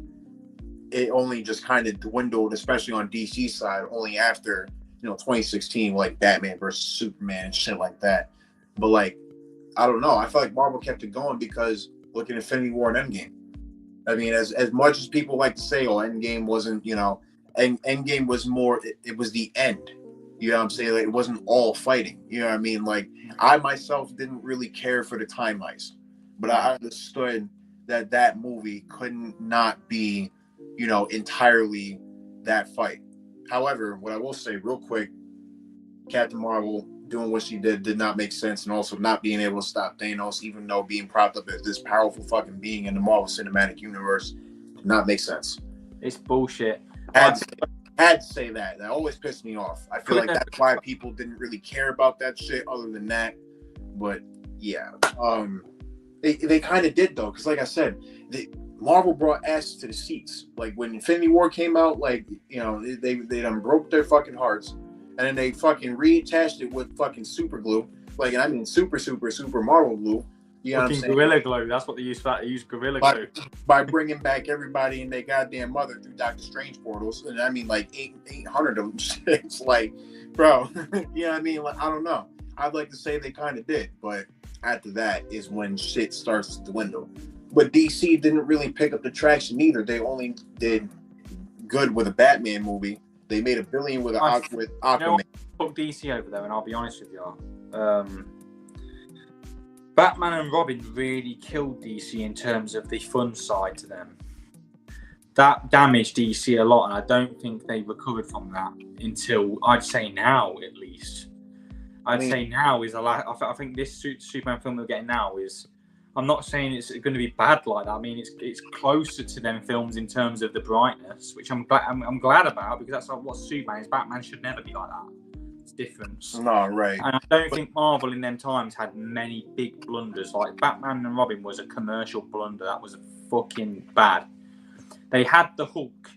[SPEAKER 3] it only just kind of dwindled, especially on DC side, only after 2016, like Batman versus Superman and shit like that. But like, I don't know. I feel like Marvel kept it going because look at Infinity War and Endgame. I mean, as much as people like to say, oh, Endgame wasn't, Endgame was more, it was the end. You know what I'm saying? Like, it wasn't all fighting. You know what I mean? Like, I myself didn't really care for the time heist, but I understood that movie couldn't not be, entirely that fight. However, what I will say real quick, Captain Marvel doing what she did not make sense, and also not being able to stop Thanos, even though being propped up as this powerful fucking being in the Marvel Cinematic Universe, did not make sense.
[SPEAKER 1] It's bullshit.
[SPEAKER 3] Had to say that. That always pissed me off. I feel like that's why people didn't really care about that shit other than that. But yeah, they kind of did though, because like I said, Marvel brought asses to the seats. Like when Infinity War came out, like they done broke their fucking hearts, and then they fucking reattached it with fucking super glue. Like, and I mean super Marvel glue. You know what I'm saying?
[SPEAKER 1] Gorilla Glue. That's what they used for that. They used Gorilla Glue
[SPEAKER 3] by bringing back everybody and their goddamn mother through Doctor Strange portals. And I mean, like 800 of them. It's like, bro, you know what I mean? Like, I don't know. I'd like to say they kind of did, but after that is when shit starts to dwindle. But DC didn't really pick up the traction either. They only did good with a Batman movie. They made $1 billion with Aquaman.
[SPEAKER 1] Put DC over there, and I'll be honest with you. Batman and Robin really killed DC in terms of the fun side to them. That damaged DC a lot, and I don't think they recovered from that until I'd say now, at least. I think this Superman film we're getting now is. I'm not saying it's going to be bad like that. I mean, it's closer to them films in terms of the brightness, which I'm glad about, because that's what Superman is. Batman should never be like that. It's different.
[SPEAKER 3] No, right.
[SPEAKER 1] And I don't think Marvel in them times had many big blunders. Like Batman and Robin was a commercial blunder. That was fucking bad. They had the Hulk,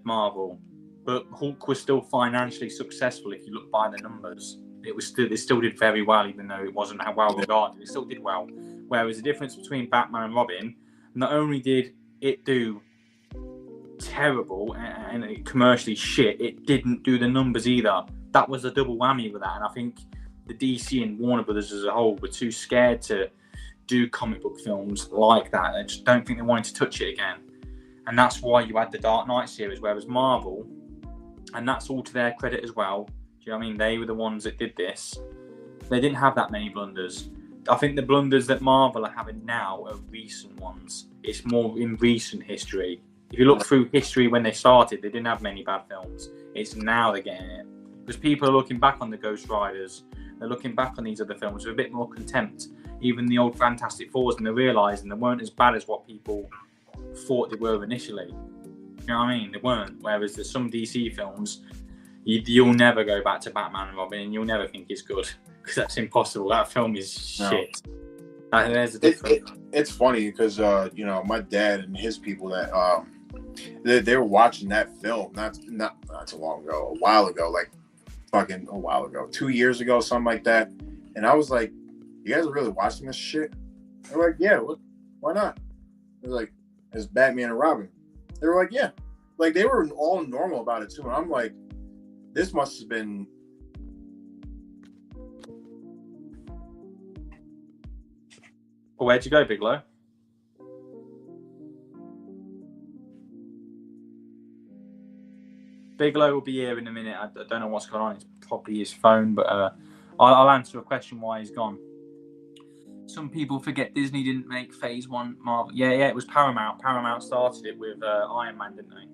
[SPEAKER 1] Marvel, but Hulk was still financially successful if you look by the numbers. It still did very well, even though it wasn't well regarded. It still did well. Whereas the difference between Batman and Robin, not only did it do terrible and commercially shit, it didn't do the numbers either. That was a double whammy with that. And I think the DC and Warner Brothers as a whole were too scared to do comic book films like that. I just don't think they wanted to touch it again. And that's why you had the Dark Knight series, whereas Marvel, and that's all to their credit as well, Do you know what I mean? They were the ones that did this. They didn't have that many blunders. I think the blunders that Marvel are having now are recent ones. It's more in recent history. If you look through history when they started, they didn't have many bad films. It's now they're getting it. Because people are looking back on the Ghost Riders. They're looking back on these other films with a bit more contempt. Even the old Fantastic Fours, and they're realising they weren't as bad as what people thought they were initially. You know what I mean? They weren't. Whereas there's some DC films, you'll never go back to Batman and Robin, and you'll never think it's good. Because that's impossible. That film is shit. There's a difference.
[SPEAKER 3] It's funny because my dad and his people that they were watching that film not too long ago, a while ago, 2 years ago, something like that. And I was like, "You guys are really watching this shit?" They're like, "Yeah, why not?" They're like, "It's Batman and Robin." They were like, "Yeah," like they were all normal about it too. And I'm like, this must have been.
[SPEAKER 1] Well, where'd you go, Bigalow? Bigalow will be here in a minute. I don't know what's going on. It's probably his phone, but I'll answer a question why he's gone. Some people forget Disney didn't make Phase 1 Marvel. Yeah, it was Paramount. Paramount started it with Iron Man, didn't they?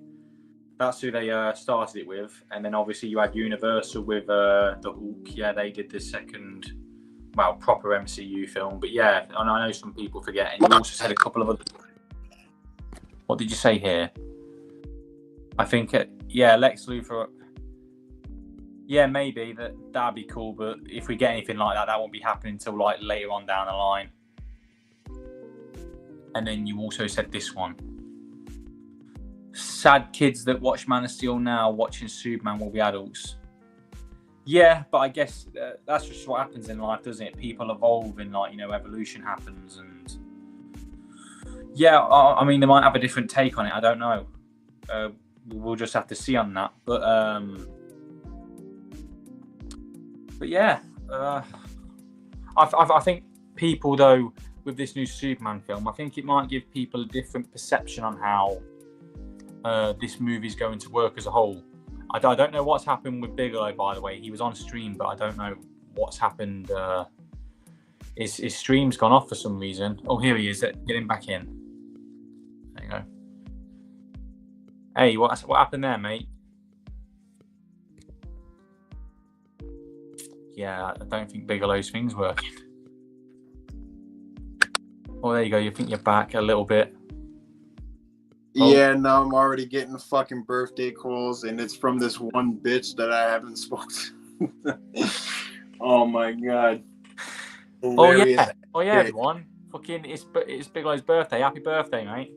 [SPEAKER 1] That's who they started it with. And then obviously you had Universal with the Hulk. Yeah, they did the second, proper MCU film. But yeah, I know some people forget. And you also said a couple of other... What did you say here? I think, Lex Luthor. Yeah, maybe that'd be cool. But if we get anything like that, that won't be happening until later on down the line. And then you also said this one. Sad kids that watch Man of Steel now watching Superman will be adults. Yeah, but I guess that's just what happens in life, doesn't it? People evolve and evolution happens. And yeah, I mean, they might have a different take on it. I don't know. We'll just have to see on that. But yeah, I think people, though, with this new Superman film, I think it might give people a different perception on how this movie's going to work as a whole. I don't know what's happened with Bigalow, by the way. He was on stream, but I don't know what's happened. His stream's gone off for some reason. Oh, here he is. Get him back in. There you go. Hey, what happened there, mate? Yeah, I don't think Bigelow's thing's working. Oh, there you go. You think you're back a little bit. Oh.
[SPEAKER 3] Yeah, now I'm already getting fucking birthday calls, and it's from this one bitch that I haven't spoken to. Oh my god. Hilarious.
[SPEAKER 1] Oh yeah, everyone. Fucking, it's Bigelow's birthday. Happy birthday, mate.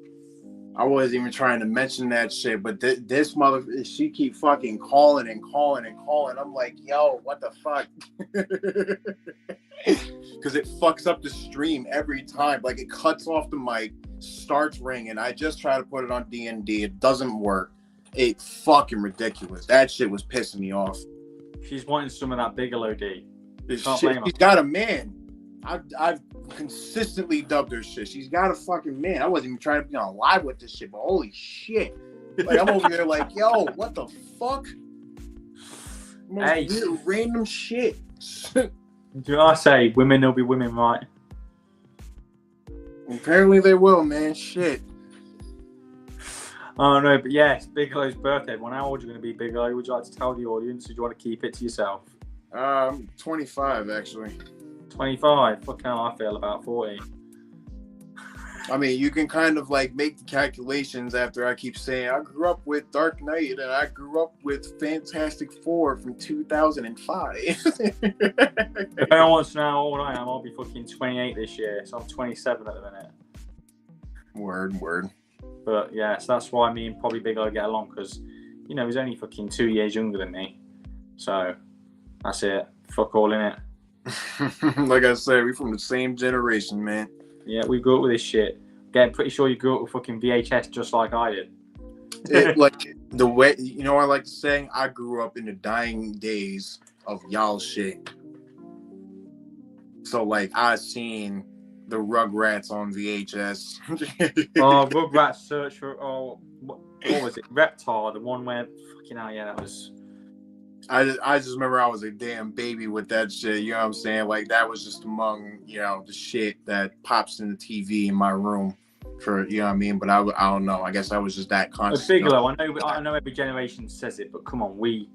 [SPEAKER 3] I wasn't even trying to mention that shit, but this mother, she keep fucking calling and calling and calling. I'm like, yo, what the fuck? Because it fucks up the stream every time. Like, it cuts off the mic, starts ringing. I just try to put it on D&D. It doesn't work. It's fucking ridiculous. That shit was pissing me off.
[SPEAKER 1] She's wanting some of that Bigalow D.
[SPEAKER 3] She's got a man. I've consistently dubbed her shit. She's got a fucking man. I wasn't even trying to be on live with this shit, but holy shit. Like, I'm over here like, yo, what the fuck?
[SPEAKER 1] Hey.
[SPEAKER 3] Random shit.
[SPEAKER 1] Do you know what I say? Women will be women, right?
[SPEAKER 3] Apparently they will, man. Shit.
[SPEAKER 1] Oh no, but yeah, it's Bigelow's birthday. Well, how old are you going to be, Bigalow? Would you like to tell the audience, or do you want to keep it to yourself?
[SPEAKER 3] 25, actually.
[SPEAKER 1] 25. Fuck how I feel about 40.
[SPEAKER 3] I mean, you can kind of like make the calculations after I keep saying I grew up with Dark Knight and I grew up with Fantastic Four from 2005.
[SPEAKER 1] If anyone wants to know how old I am, I'll be fucking 28 this year, so I'm 27 at the minute.
[SPEAKER 3] Word.
[SPEAKER 1] But yeah, so that's why me and probably Bigelow get along, because he's only fucking 2 years younger than me. So that's it. Fuck all in it.
[SPEAKER 3] Like I said, we from the same generation, man.
[SPEAKER 1] Yeah, we grew up with this shit. Getting pretty sure you grew up with fucking VHS just like I did.
[SPEAKER 3] Like the way, I like to say, I grew up in the dying days of y'all shit. So like I seen the Rugrats on VHS.
[SPEAKER 1] Oh, Rugrats Search for what was it? Reptar, the one where fucking hell, yeah, that was
[SPEAKER 3] I just remember I was a damn baby with that shit. You know what I'm saying? Like that was just among the shit that pops in the TV in my room. For what I mean, but I don't know. I guess I was just that conscious.
[SPEAKER 1] Bigalow, I know every generation says it, but come on, we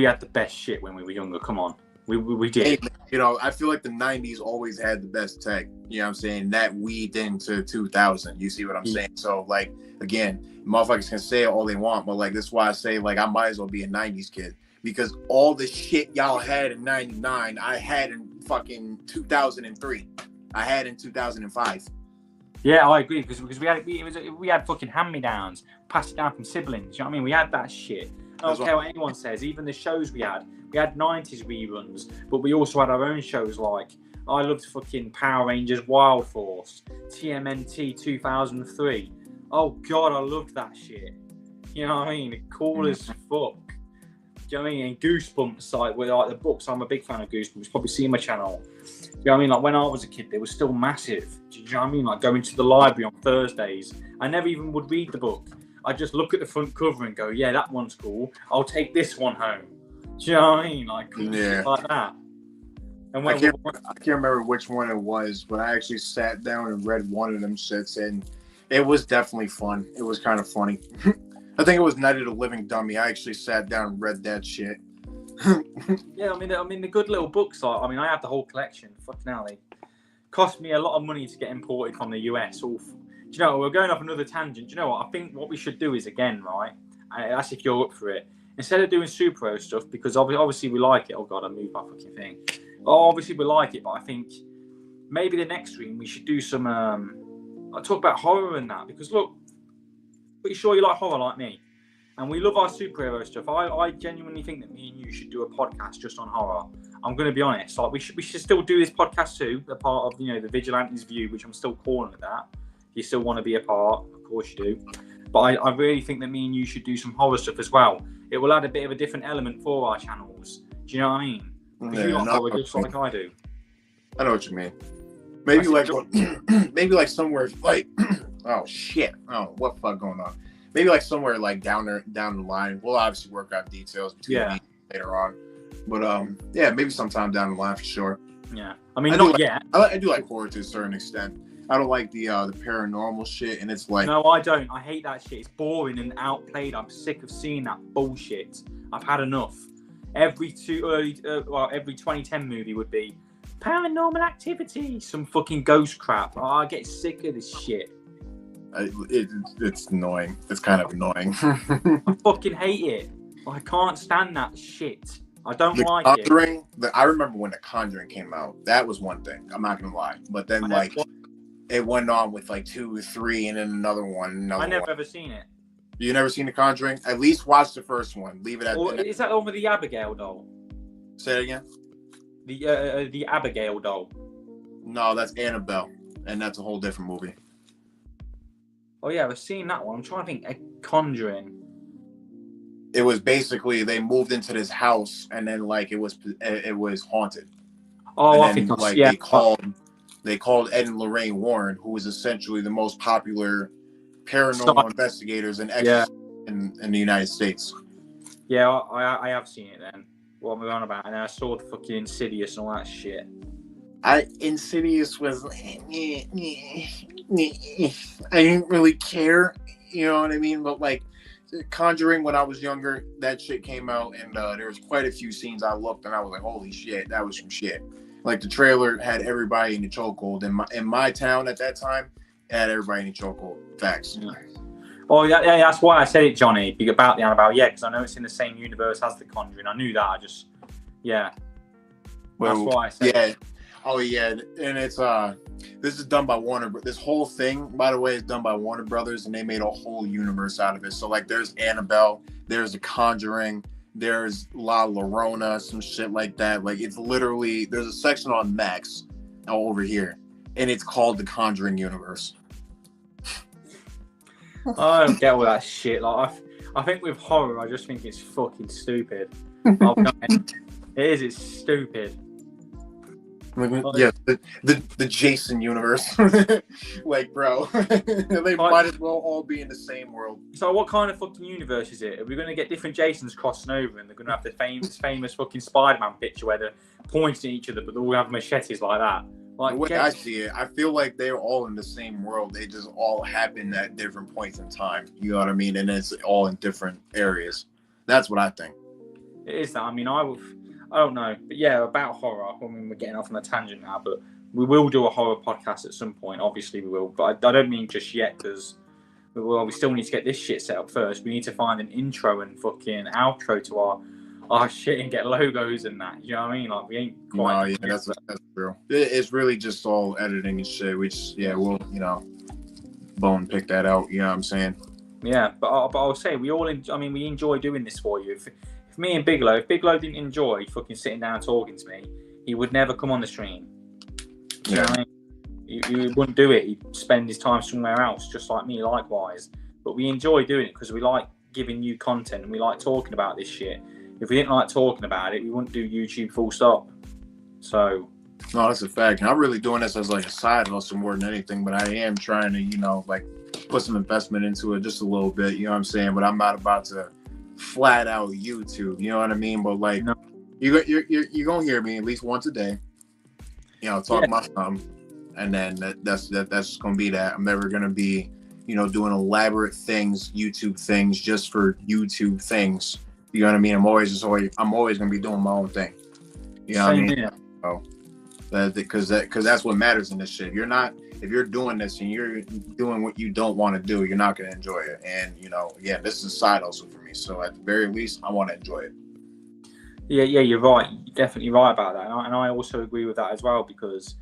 [SPEAKER 1] had the best shit when we were younger. Come on, we did.
[SPEAKER 3] Hey, I feel like the '90s always had the best tech. You know what I'm saying? That weaved into 2000. You see what I'm saying? So like again, motherfuckers can say all they want, but like this is why I say like I might as well be a '90s kid because all the shit y'all had in '99, I had in fucking 2003. I had in 2005.
[SPEAKER 1] Yeah, I agree because we had fucking hand-me-downs passed down from siblings. You know what I mean? We had that shit. I don't care what anyone says. Even the shows we had 90s reruns, but we also had our own shows. Like I loved fucking Power Rangers, Wild Force, TMNT 2003. Oh god, I loved that shit. You know what I mean? Cool as fuck. Do you know what I mean? And Goosebumps, like the books. I'm a big fan of Goosebumps. Probably seen my channel. You know what I mean? Like when I was a kid, they were still massive. Do you know what I mean? Like going to the library on Thursdays. I never even would read the book. I just look at the front cover and go, yeah, that one's cool. I'll take this one home. Do you know what I mean? Like, shit like that. And
[SPEAKER 3] I can't remember which one it was, but I actually sat down and read one of them shits, and it was definitely fun. It was kind of funny. I think it was Night of the Living Dummy. I actually sat down and read that shit.
[SPEAKER 1] Yeah, I mean the good little books. I mean, I have the whole collection. Fucking hell, they cost me a lot of money to get imported from the US. Do you know, we're going off another tangent. Do you know what? I think what we should do is, again, right? That's if you're up for it. Instead of doing superhero stuff, because obviously we like it. Oh god, I moved my fucking thing. Oh, obviously we like it, but I think maybe the next stream we should do some. I'll talk about horror and that because look, pretty sure you like horror like me. And we love our superhero stuff. I genuinely think that me and you should do a podcast just on horror. I'm going to be honest. Like we should still do this podcast too, a part of the Vigilante's View, which I'm still calling it that. If you still want to be a part, of course you do. But I really think that me and you should do some horror stuff as well. It will add a bit of a different element for our channels. Do you know what I mean? Because you like horror just like I do.
[SPEAKER 3] I know what you mean. Maybe like somewhere like oh shit. Oh, what the fuck going on? Maybe like somewhere like down the line. We'll obviously work out details between me later on. But yeah, maybe sometime down the line for sure.
[SPEAKER 1] Yeah. I mean, not yet.
[SPEAKER 3] I do like horror to a certain extent. I don't like the paranormal shit, and it's like
[SPEAKER 1] no, I don't. I hate that shit. It's boring and outplayed. I'm sick of seeing that bullshit. I've had enough. Every 2010 movie would be Paranormal Activity, some fucking ghost crap. Oh, I get sick of this shit.
[SPEAKER 3] It's annoying. It's kind of annoying.
[SPEAKER 1] I fucking hate it. I can't stand that shit. I don't like
[SPEAKER 3] Conjuring, it. I remember when The Conjuring came out. That was one thing. I'm not gonna lie. But then it went on with like 2 or 3, and then another one.
[SPEAKER 1] I never ever seen it.
[SPEAKER 3] You never seen The Conjuring? At least watch the first one. Leave it at.
[SPEAKER 1] Is that the one with the Abigail doll?
[SPEAKER 3] Say it again.
[SPEAKER 1] The Abigail doll.
[SPEAKER 3] No, that's Annabelle, and that's a whole different movie.
[SPEAKER 1] Oh yeah, I've seen that one. I'm trying to think. A Conjuring.
[SPEAKER 3] It was basically they moved into this house, and then like it was haunted.
[SPEAKER 1] Oh,
[SPEAKER 3] and
[SPEAKER 1] I think
[SPEAKER 3] like they called Ed and Lorraine Warren, who was essentially the most popular paranormal investigators and exorcists in the United States.
[SPEAKER 1] Yeah, I have seen it then. What we're on about, and then I saw the fucking Insidious and all that shit.
[SPEAKER 3] Insidious was I didn't really care, you know what I mean? But like Conjuring, when I was younger, that shit came out, and there was quite a few scenes I looked and I was like, holy shit, that was some shit. Like the trailer had everybody in the chokehold. In my town at that time, it had everybody in the chokehold. Facts.
[SPEAKER 1] Yeah. Oh yeah, that's why I said it, Johnny, about the Annabelle. Yeah, because I know it's in the same universe as the Conjuring. I knew that. That's why I said it.
[SPEAKER 3] Oh yeah, and it's this is done by Warner. This whole thing, by the way, is done by Warner Brothers, and they made a whole universe out of it. So like, there's Annabelle, there's The Conjuring, there's La Llorona, some shit like that. Like it's literally there's a section on Max over here, and it's called The Conjuring Universe.
[SPEAKER 1] I don't get all that shit. Like I think with horror, I just think it's fucking stupid. It is. It's stupid.
[SPEAKER 3] Yeah, the Jason universe. Like, bro, they might as well all be in the same world.
[SPEAKER 1] So what kind of fucking universe is it? Are we going to get different Jasons crossing over and they're going to have the famous fucking Spider-Man picture where they're pointing at each other but they all have machetes like that? Like,
[SPEAKER 3] the way I see it, I feel like they're all in the same world. They just all happen at different points in time. You know what I mean? And it's all in different areas. That's what I think.
[SPEAKER 1] It is that. I mean, I don't know. But yeah, about horror. I mean, we're getting off on a tangent now, but we will do a horror podcast at some point. Obviously, we will. But I don't mean just yet because we still need to get this shit set up first. We need to find an intro and fucking outro to our shit and get logos and that. You know what I mean? Like, we ain't quite.
[SPEAKER 3] No, yeah, that's real. It's really just all editing and shit. We'll, bone pick that out. You know what I'm saying?
[SPEAKER 1] Yeah, but I'll say we enjoy doing this for you. If me and Bigalow, if Bigalow didn't enjoy fucking sitting down and talking to me, he would never come on the stream. You know what I mean? He wouldn't do it. He'd spend his time somewhere else, just like me, likewise. But we enjoy doing it because we like giving you content and we like talking about this shit. If we didn't like talking about it, we wouldn't do YouTube full stop. So.
[SPEAKER 3] No, that's a fact. And I'm really doing this as like a side hustle more than anything, but I am trying to, put some investment into it just a little bit, you know what I'm saying? But I'm not about to flat out YouTube, you know what I mean? But you're gonna hear me at least once a day, talk about something, and then that's gonna be that. I'm never gonna be, doing elaborate things, YouTube things just for YouTube things. You know what I mean? I'm always gonna be doing my own thing. You know what I mean?
[SPEAKER 1] Yeah.
[SPEAKER 3] So because that's what matters in this shit. If you're doing this and you're doing what you don't want to do, you're not going to enjoy it. And, this is a side hustle for me. So at the very least, I want to enjoy it.
[SPEAKER 1] Yeah, you're right. You're definitely right about that. And I also agree with that as well, because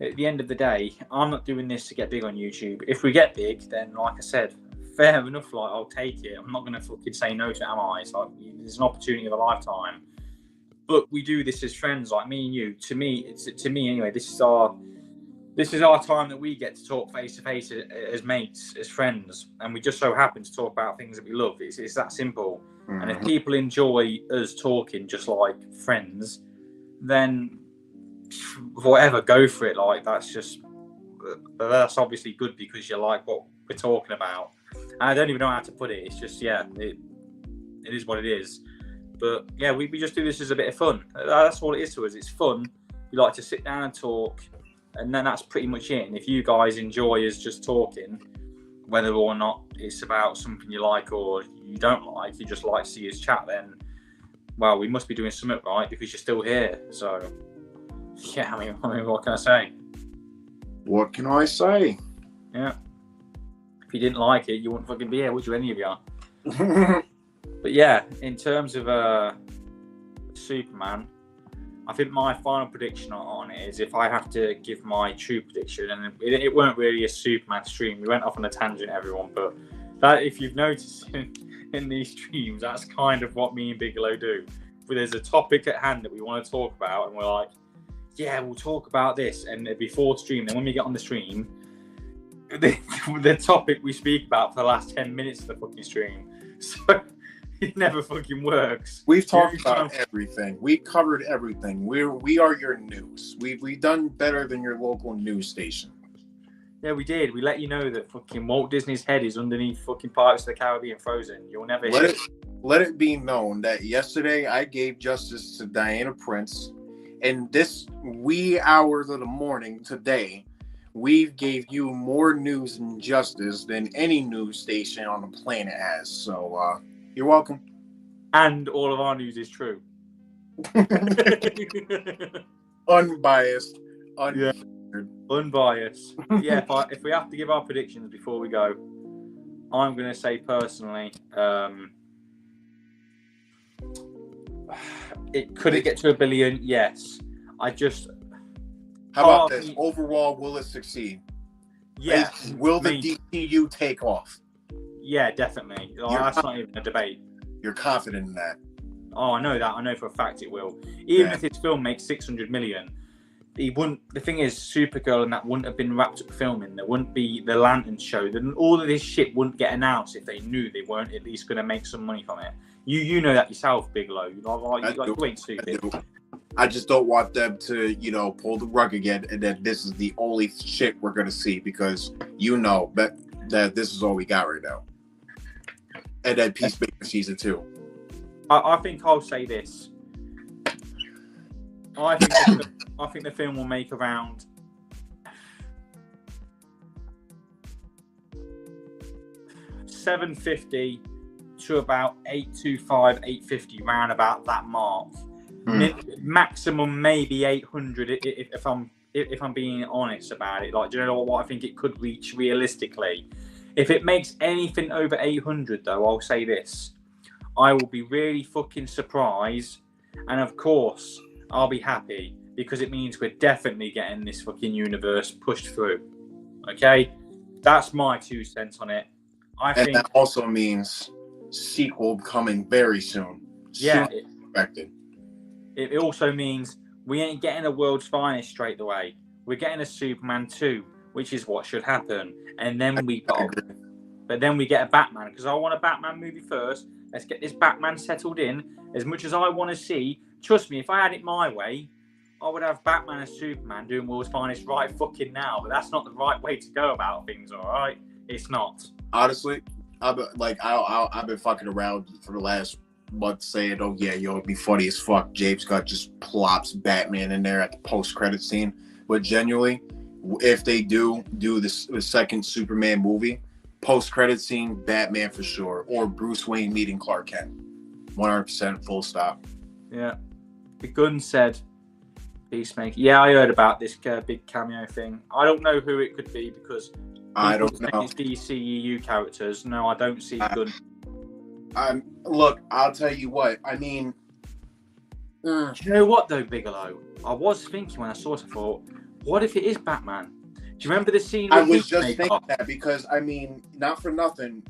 [SPEAKER 1] at the end of the day, I'm not doing this to get big on YouTube. If we get big, then like I said, fair enough, like I'll take it. I'm not going to fucking say no to it, am I? It's like, there's an opportunity of a lifetime. But we do this as friends, like me and you. To me anyway, this is our time that we get to talk face to face as mates, as friends, and we just so happen to talk about things that we love. It's that simple. Mm-hmm. And if people enjoy us talking just like friends, then whatever, go for it. Like that's obviously good because you like what we're talking about. And I don't even know how to put it. It's just it is what it is. But yeah, we just do this as a bit of fun. That's all it is to us. It's fun. We like to sit down and talk. And then that's pretty much it. And if you guys enjoy us just talking, whether or not it's about something you like or you don't like, you just like to see us chat, then, well, we must be doing something right because you're still here. So, yeah, I mean, what can I say?
[SPEAKER 3] What can I say?
[SPEAKER 1] Yeah. If you didn't like it, you wouldn't fucking be here, would you, any of you? But yeah, in terms of Superman, I think my final prediction on it is if I have to give my true prediction, and it weren't really a Superman stream. We went off on a tangent, everyone, but that, if you've noticed in these streams, that's kind of what me and Bigalow do. But there's a topic at hand that we want to talk about, and we're like, yeah, we'll talk about this, and before stream, then when we get on the stream, the topic we speak about for the last 10 minutes of the fucking stream. So it never fucking works.
[SPEAKER 3] We've talked about everything. We covered everything. We are your news. We've done better than your local news station.
[SPEAKER 1] Yeah, we did. We let you know that fucking Walt Disney's head is underneath fucking Pirates of the Caribbean Frozen. You'll never hear it.
[SPEAKER 3] Let it be known that yesterday I gave justice to Diana Prince, and this wee hours of the morning today, we gave you more news and justice than any news station on the planet has. So, you're welcome.
[SPEAKER 1] And all of our news is true.
[SPEAKER 3] Unbiased.
[SPEAKER 1] Yeah. Unbiased. Yeah, if we have to give our predictions before we go, I'm going to say personally, could it get to 1 billion? Yes.
[SPEAKER 3] How about this? Overall, will it succeed?
[SPEAKER 1] Yeah.
[SPEAKER 3] Will the DCU take off?
[SPEAKER 1] Yeah, definitely. That's not even a debate.
[SPEAKER 3] You're confident in that?
[SPEAKER 1] Oh, I know that. I know for a fact it will. Even if this film makes 600 million, he wouldn't. The thing is, Supergirl and that wouldn't have been wrapped up filming. There wouldn't be the Lantern show. Then all of this shit wouldn't get announced if they knew they weren't at least going to make some money from it. You know that yourself, Bigalow. You ain't stupid.
[SPEAKER 3] I just don't want them to, pull the rug again, and then this is the only shit we're gonna see because that this is all we got right now. And then Peacemaker season 2.
[SPEAKER 1] I think I'll say this. I think the film will make around $750 to about $825, $850, round about that mark. Maximum maybe $800 if I'm being honest about it. Like, do you know what I think it could reach realistically? If it makes anything over $800, though, I'll say this: I will be really fucking surprised, and of course, I'll be happy because it means we're definitely getting this fucking universe pushed through. Okay, that's my 2 cents on it. I think
[SPEAKER 3] that also means sequel coming very soon.
[SPEAKER 1] Yeah,
[SPEAKER 3] expected.
[SPEAKER 1] It also means we ain't getting a World's Finest straight away. We're getting a Superman 2, which is what should happen. And then we get a Batman, because I want a Batman movie first. Let's get this Batman settled in. As much as I want to see, trust me, if I had it my way, I would have Batman and Superman doing World's Finest right fucking now. But that's not the right way to go about things, all right? It's not.
[SPEAKER 3] Honestly, I've been fucking around for the last month saying, oh yeah, it'd be funny as fuck. James Gunn just plops Batman in there at the post-credit scene. But genuinely, if they do the second Superman movie, post-credit scene, Batman for sure, or Bruce Wayne meeting Clark Kent, 100% full stop.
[SPEAKER 1] Yeah, the Gunn said Peacemaker. Yeah, I heard about this big cameo thing. I don't know who it could be because
[SPEAKER 3] I don't know.
[SPEAKER 1] It's DCEU characters. No, I don't see Gunn.
[SPEAKER 3] Look, I'll tell you what. I mean,
[SPEAKER 1] do you know what though, Bigalow? I was thinking when I saw it, I thought, what if it is Batman? Do you remember the scene?
[SPEAKER 3] I was just thinking that because, I mean, not for nothing.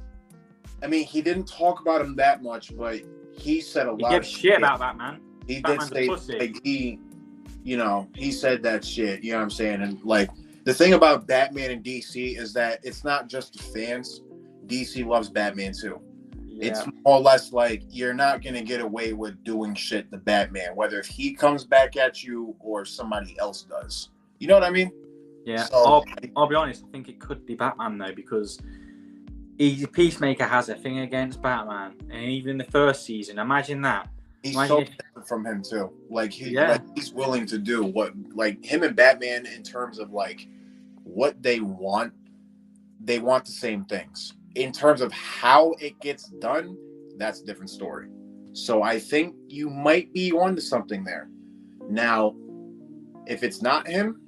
[SPEAKER 3] I mean, he didn't talk about him that much, but he said a lot.
[SPEAKER 1] He gave shit about Batman.
[SPEAKER 3] He
[SPEAKER 1] Batman's
[SPEAKER 3] did say, like, he said that shit. You know what I'm saying? And like, the thing about Batman and DC is that it's not just the fans. DC loves Batman too. Yeah. It's more or less like you're not going to get away with doing shit to Batman, whether if he comes back at you or somebody else does. You know what I mean?
[SPEAKER 1] Yeah. So, I'll be honest. I think it could be Batman though, because Peacemaker has a thing against Batman, and even in the first season, imagine that.
[SPEAKER 3] He's so different from him too. Like he's willing to do what, like him and Batman in terms of like what they want the same things. In terms of how it gets done, that's a different story. So I think you might be onto something there. Now, if it's not him,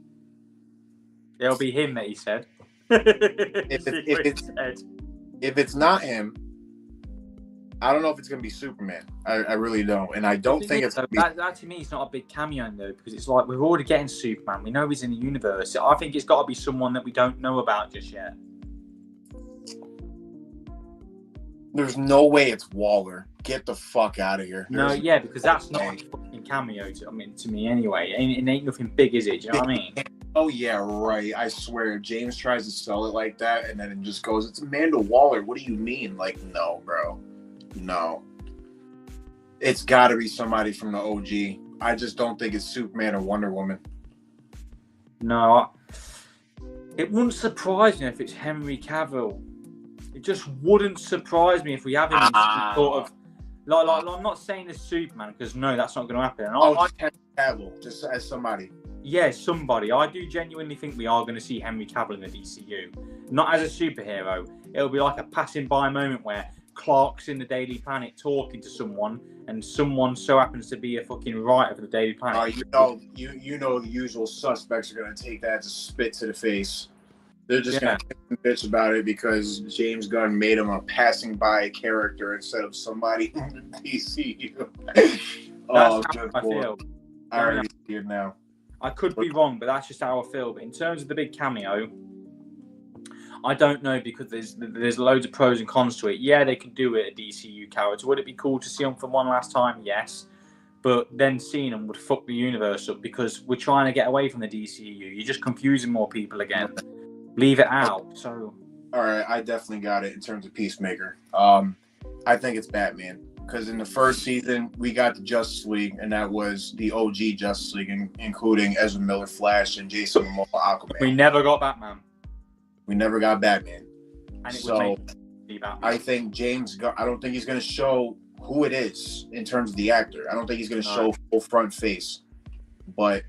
[SPEAKER 1] it'll be him that he said.
[SPEAKER 3] If it's not him, I don't know if it's going to be Superman. I really don't. And I don't think it's going to be...
[SPEAKER 1] That to me is not a big cameo, though, because it's like we're already getting Superman. We know he's in the universe. I think it's got to be someone that we don't know about just yet.
[SPEAKER 3] There's no way it's Waller. Get the fuck out of here.
[SPEAKER 1] Because that's not a fucking cameo to me anyway. It ain't nothing big, is it? Do you know what I mean?
[SPEAKER 3] Oh, yeah, right. I swear. James tries to sell it like that, and then it just goes, it's Amanda Waller. What do you mean? Like, no, bro. No. It's got to be somebody from the OG. I just don't think it's Superman or Wonder Woman.
[SPEAKER 1] No. It wouldn't surprise me if it's Henry Cavill. It just wouldn't surprise me if we have him in some sort of... Like, I'm not saying it's Superman, because no, that's not going to happen.
[SPEAKER 3] Henry Cavill, just as somebody.
[SPEAKER 1] Yeah, somebody. I do genuinely think we are going to see Henry Cavill in the DCU. Not as a superhero. It'll be like a passing by moment where Clark's in the Daily Planet talking to someone, and someone so happens to be a fucking writer for the Daily Planet.
[SPEAKER 3] You know the usual suspects are going to take that as a spit to the face. They're just going to bitch about it because James Gunn made him a passing by character instead of somebody in the DCU.
[SPEAKER 1] That's how I feel.
[SPEAKER 3] I already see it now.
[SPEAKER 1] I could be wrong, but that's just how I feel. But in terms of the big cameo, I don't know, because there's loads of pros and cons to it. Yeah, they could do it a DCU character. Would it be cool to see them for one last time? Yes. But then seeing them would fuck the universe up, because we're trying to get away from the DCU. You're just confusing more people again. Leave it out. So,
[SPEAKER 3] all right, I definitely got it in terms of Peacemaker. I think it's Batman. because in the first season we got the Justice League, and that was the OG Justice League, including Ezra Miller, Flash, and Jason Momoa, Aquaman.
[SPEAKER 1] We never got Batman.
[SPEAKER 3] We never got Batman.
[SPEAKER 1] And it
[SPEAKER 3] So
[SPEAKER 1] would make Batman.
[SPEAKER 3] I think I don't think he's going to show who it is in terms of the actor. I don't think he's going to show full front face. But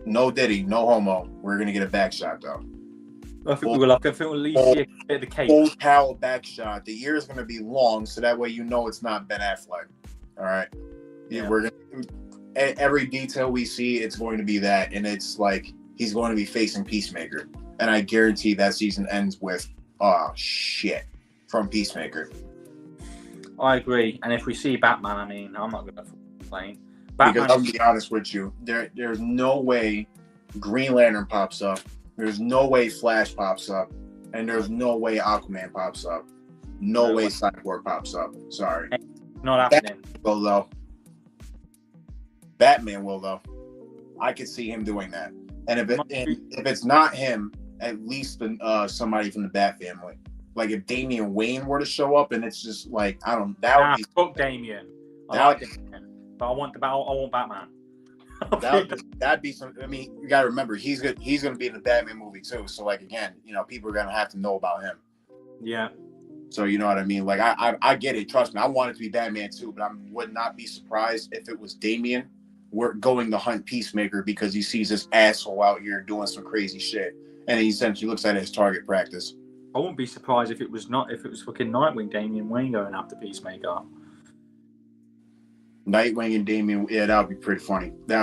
[SPEAKER 3] no Diddy, no homo. We're going to get a back shot, though.
[SPEAKER 1] I think we'll at least see a bit of the cape.
[SPEAKER 3] Full towel back shot. The ear is going to be long, so that way you know it's not Ben Affleck. All right?
[SPEAKER 1] Yeah.
[SPEAKER 3] We're gonna, every detail we see, it's going to be that. And it's like he's going to be facing Peacemaker. And I guarantee that season ends with, oh, shit, from Peacemaker.
[SPEAKER 1] I agree. And if we see Batman, I mean, I'm not going to complain. Batman,
[SPEAKER 3] because I'll be honest with you, there's no way Green Lantern pops up. There's no way Flash pops up. And there's no way Aquaman pops up. No way Cyborg pops up. Sorry.
[SPEAKER 1] Not happening.
[SPEAKER 3] Batman will, though. I could see him doing that. And if it's not him, at least somebody from the Bat family. Like if Damian Wayne were to show up, and it's just like would be
[SPEAKER 1] fuck Damian. I like Damian, but I want Batman.
[SPEAKER 3] That'd be some. I mean, you gotta remember he's gonna be in the Batman movie too. So like again, people are gonna have to know about him.
[SPEAKER 1] Yeah.
[SPEAKER 3] So you know what I mean? Like I get it. Trust me, I want it to be Batman too, but I would not be surprised if it was Damian. We're going to hunt Peacemaker because he sees this asshole out here doing some crazy shit, and he essentially looks at it as target practice.
[SPEAKER 1] I wouldn't be surprised if it was fucking Nightwing, Damian Wayne going after Peacemaker.
[SPEAKER 3] Nightwing and Damian, yeah, that would be pretty funny.
[SPEAKER 1] You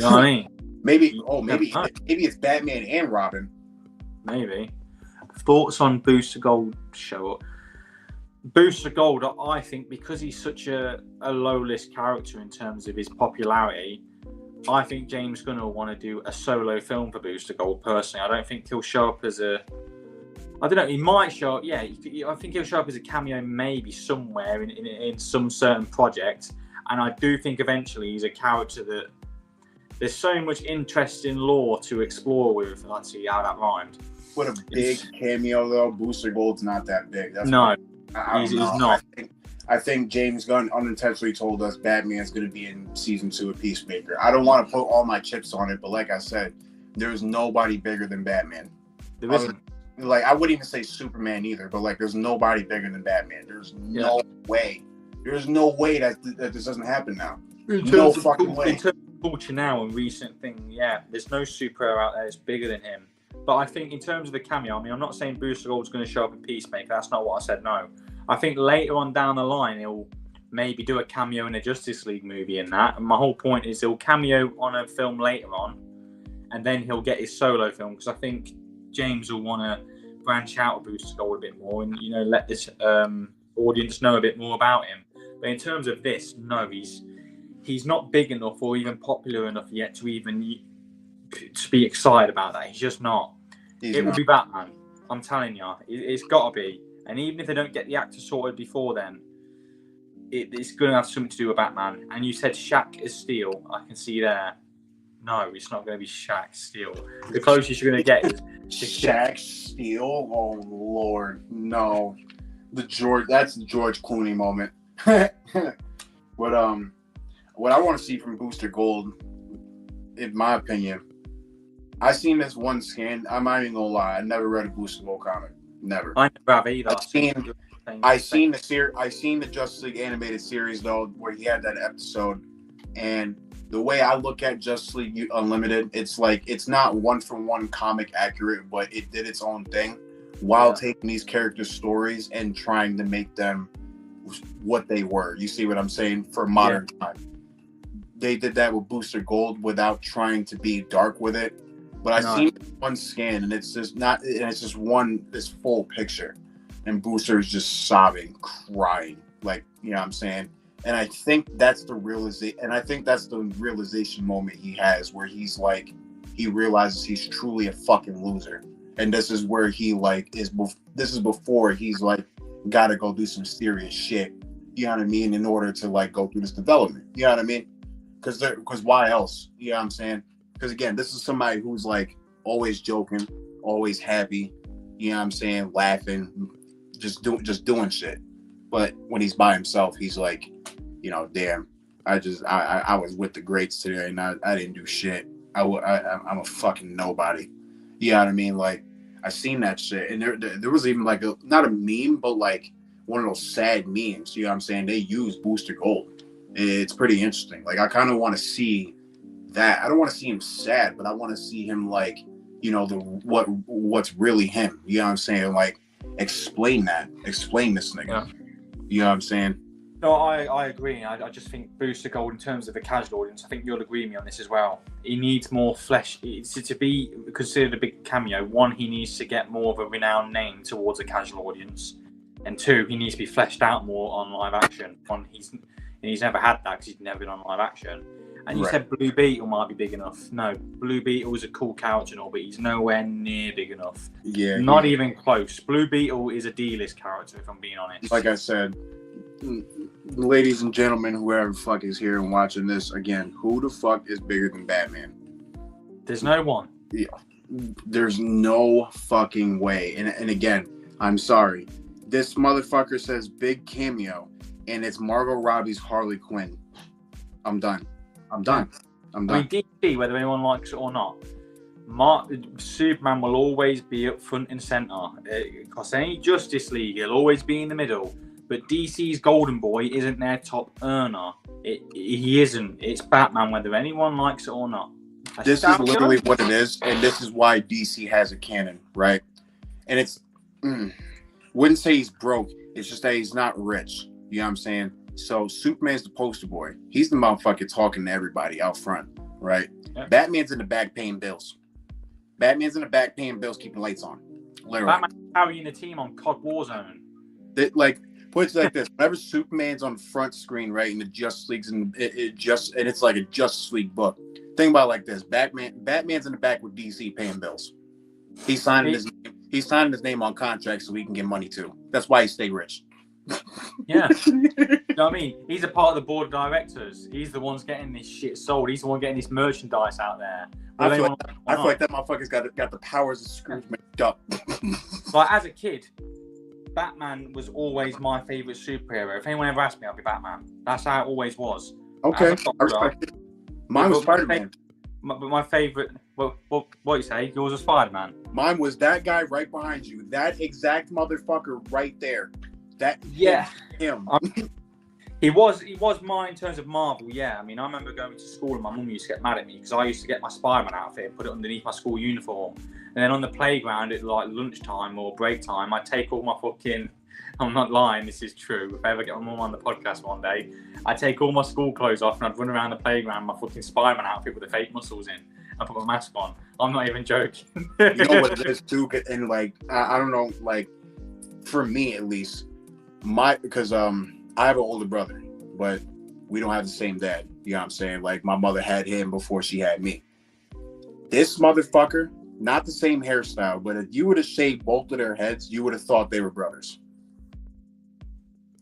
[SPEAKER 1] know what I mean?
[SPEAKER 3] Maybe it's Batman and Robin.
[SPEAKER 1] Maybe. Thoughts on Booster Gold show? Booster Gold, I think, because he's such a low-list character in terms of his popularity, I think James Gunn will want to do a solo film for Booster Gold, personally. I don't think he'll show up as a... I don't know, he might show up, yeah. I think he'll show up as a cameo maybe somewhere in some certain project. And I do think eventually he's a character that there's so much interesting lore to explore with. Let's see how that rhymed.
[SPEAKER 3] What a big cameo, though. Booster Gold's not that big. That's
[SPEAKER 1] he's not.
[SPEAKER 3] I think James Gunn unintentionally told us Batman's going to be in season 2 of Peacemaker. I don't want to put all my chips on it, but like I said, there's nobody bigger than Batman.
[SPEAKER 1] There isn't.
[SPEAKER 3] Like, I wouldn't even say Superman either, but like, there's nobody bigger than Batman. There's no way. There's no way that this doesn't happen now. No fucking way.
[SPEAKER 1] In terms of culture now and recent thing, yeah, there's no superhero out there that's bigger than him. But I think in terms of the cameo, I mean, I'm not saying Booster Gold's going to show up in Peacemaker. That's not what I said, no. I think later on down the line, he'll maybe do a cameo in a Justice League movie and that. And my whole point is he'll cameo on a film later on, and then he'll get his solo film, because I think James will want to branch out of Booster Gold a bit more and, let this audience know a bit more about him. But in terms of this, no, he's not big enough or even popular enough yet to even to be excited about that. He's just not. It will be Batman. I'm telling you, it's got to be. And even if they don't get the actor sorted before then, it's going to have something to do with Batman. And you said Shaq is Steel. I can see there. No, it's not going to be Shaq Steel. The closest you're going to get is
[SPEAKER 3] Shaq Steel. Oh Lord, no. That's the George Clooney moment. What I want to see from Booster Gold, in my opinion, I seen this one scan. I'm not even gonna lie. I never read a Booster Gold comic. Never.
[SPEAKER 1] I never have either.
[SPEAKER 3] I seen the Justice League animated series though, where he had that episode, and the way I look at Justice League Unlimited, it's like it's not one for one comic accurate, but it did its own thing while taking these characters' stories and trying to make them what they were. You see what I'm saying? For modern time, they did that with Booster Gold without trying to be dark with it. But I seen one scan, and it's just not. And it's just this full picture, and Booster is just sobbing, crying, like, you know what I'm saying. And I think that's the realization. And I think that's the realization moment he has, where he's like, he realizes he's truly a fucking loser, and this is where he this is before he's like, got to go do some serious shit. You know what I mean? In order to like go through this development. You know what I mean? Because why else? You know what I'm saying? Because again, this is somebody who's like always joking, always happy, you know what I'm saying, laughing, just doing shit. But when he's by himself, he's like, you know, damn, I was with the greats today, and I didn't do shit. I'm a fucking nobody. You know what I mean? Like, I seen that shit, and there was even like not a meme, but like one of those sad memes. You know what I'm saying? They use Booster Gold. It's pretty interesting. Like, I kind of want to see that. I don't want to see him sad, but I want to see him like, you know, what's really him. You know what I'm saying? Like, explain this nigga.
[SPEAKER 1] Yeah.
[SPEAKER 3] You know what I'm saying?
[SPEAKER 1] No, I agree. I just think Booster Gold, in terms of the casual audience, I think you'll agree with me on this as well. He needs more flesh. To be considered a big cameo, one, he needs to get more of a renowned name towards a casual audience. And two, he needs to be fleshed out more on live action. He's never had that because he's never been on live action. And you said Blue Beetle might be big enough. No, Blue Beetle is a cool character and all, but he's nowhere near big enough.
[SPEAKER 3] Yeah.
[SPEAKER 1] Not even close. Blue Beetle is a D-list character, if I'm being honest.
[SPEAKER 3] Like I said, ladies and gentlemen, whoever the fuck is here and watching this, again, who the fuck is bigger than Batman?
[SPEAKER 1] There's no one.
[SPEAKER 3] Yeah. There's no fucking way. And again, I'm sorry. This motherfucker says big cameo, and it's Margot Robbie's Harley Quinn. I'm done. I mean,
[SPEAKER 1] DC, whether anyone likes it or not, Superman will always be up front and centre. Because any Justice League, he'll always be in the middle. But DC's Golden Boy isn't their top earner. He isn't. It's Batman, whether anyone likes it or not.
[SPEAKER 3] This is literally what it is, and this is why DC has a canon, right? And it's, wouldn't say he's broke. It's just that he's not rich. You know what I'm saying? So Superman's the poster boy. He's the motherfucker talking to everybody out front, right? Yeah. Batman's in the back paying bills. Keeping lights on. Literally.
[SPEAKER 1] Batman's carrying a team on COD Warzone.
[SPEAKER 3] Like, put it like this: whenever Superman's on the front screen, right, in the Justice League's, and it's like a Justice League book. Think about it like this: Batman's in the back with DC paying bills. He's signing his name on contracts so he can get money too. That's why he stay rich.
[SPEAKER 1] Yeah. You know what I mean? He's a part of the board of directors. He's the one's getting this shit sold. He's the one getting this merchandise out there.
[SPEAKER 3] I feel like that motherfucker's got the powers of Scrooge McDuck.
[SPEAKER 1] Like, as a kid, Batman was always my favourite superhero. If anyone ever asked me, I'd be Batman. That's how it always was.
[SPEAKER 3] Okay, I respect it. Mine was Spider-Man.
[SPEAKER 1] But my favourite, what you say? Yours was Spider-Man.
[SPEAKER 3] Mine was that guy right behind you. That exact motherfucker right there. Him.
[SPEAKER 1] He was mine in terms of Marvel, yeah. I mean, I remember going to school and my mum used to get mad at me because I used to get my Spider-Man outfit and put it underneath my school uniform. And then on the playground at like lunchtime or break time, I'd take all my fucking, I'm not lying, this is true. If I ever get my mum on the podcast one day, I'd take all my school clothes off and I'd run around the playground in my fucking Spider-Man outfit with the fake muscles in and put my mask on. I'm not even joking.
[SPEAKER 3] You know what it is too? And like, I don't know, like, for me at least, because I have an older brother, but we don't have the same dad. You know what I'm saying? Like, my mother had him before she had me. This motherfucker, not the same hairstyle, but if you would have shaved both of their heads, you would have thought they were brothers.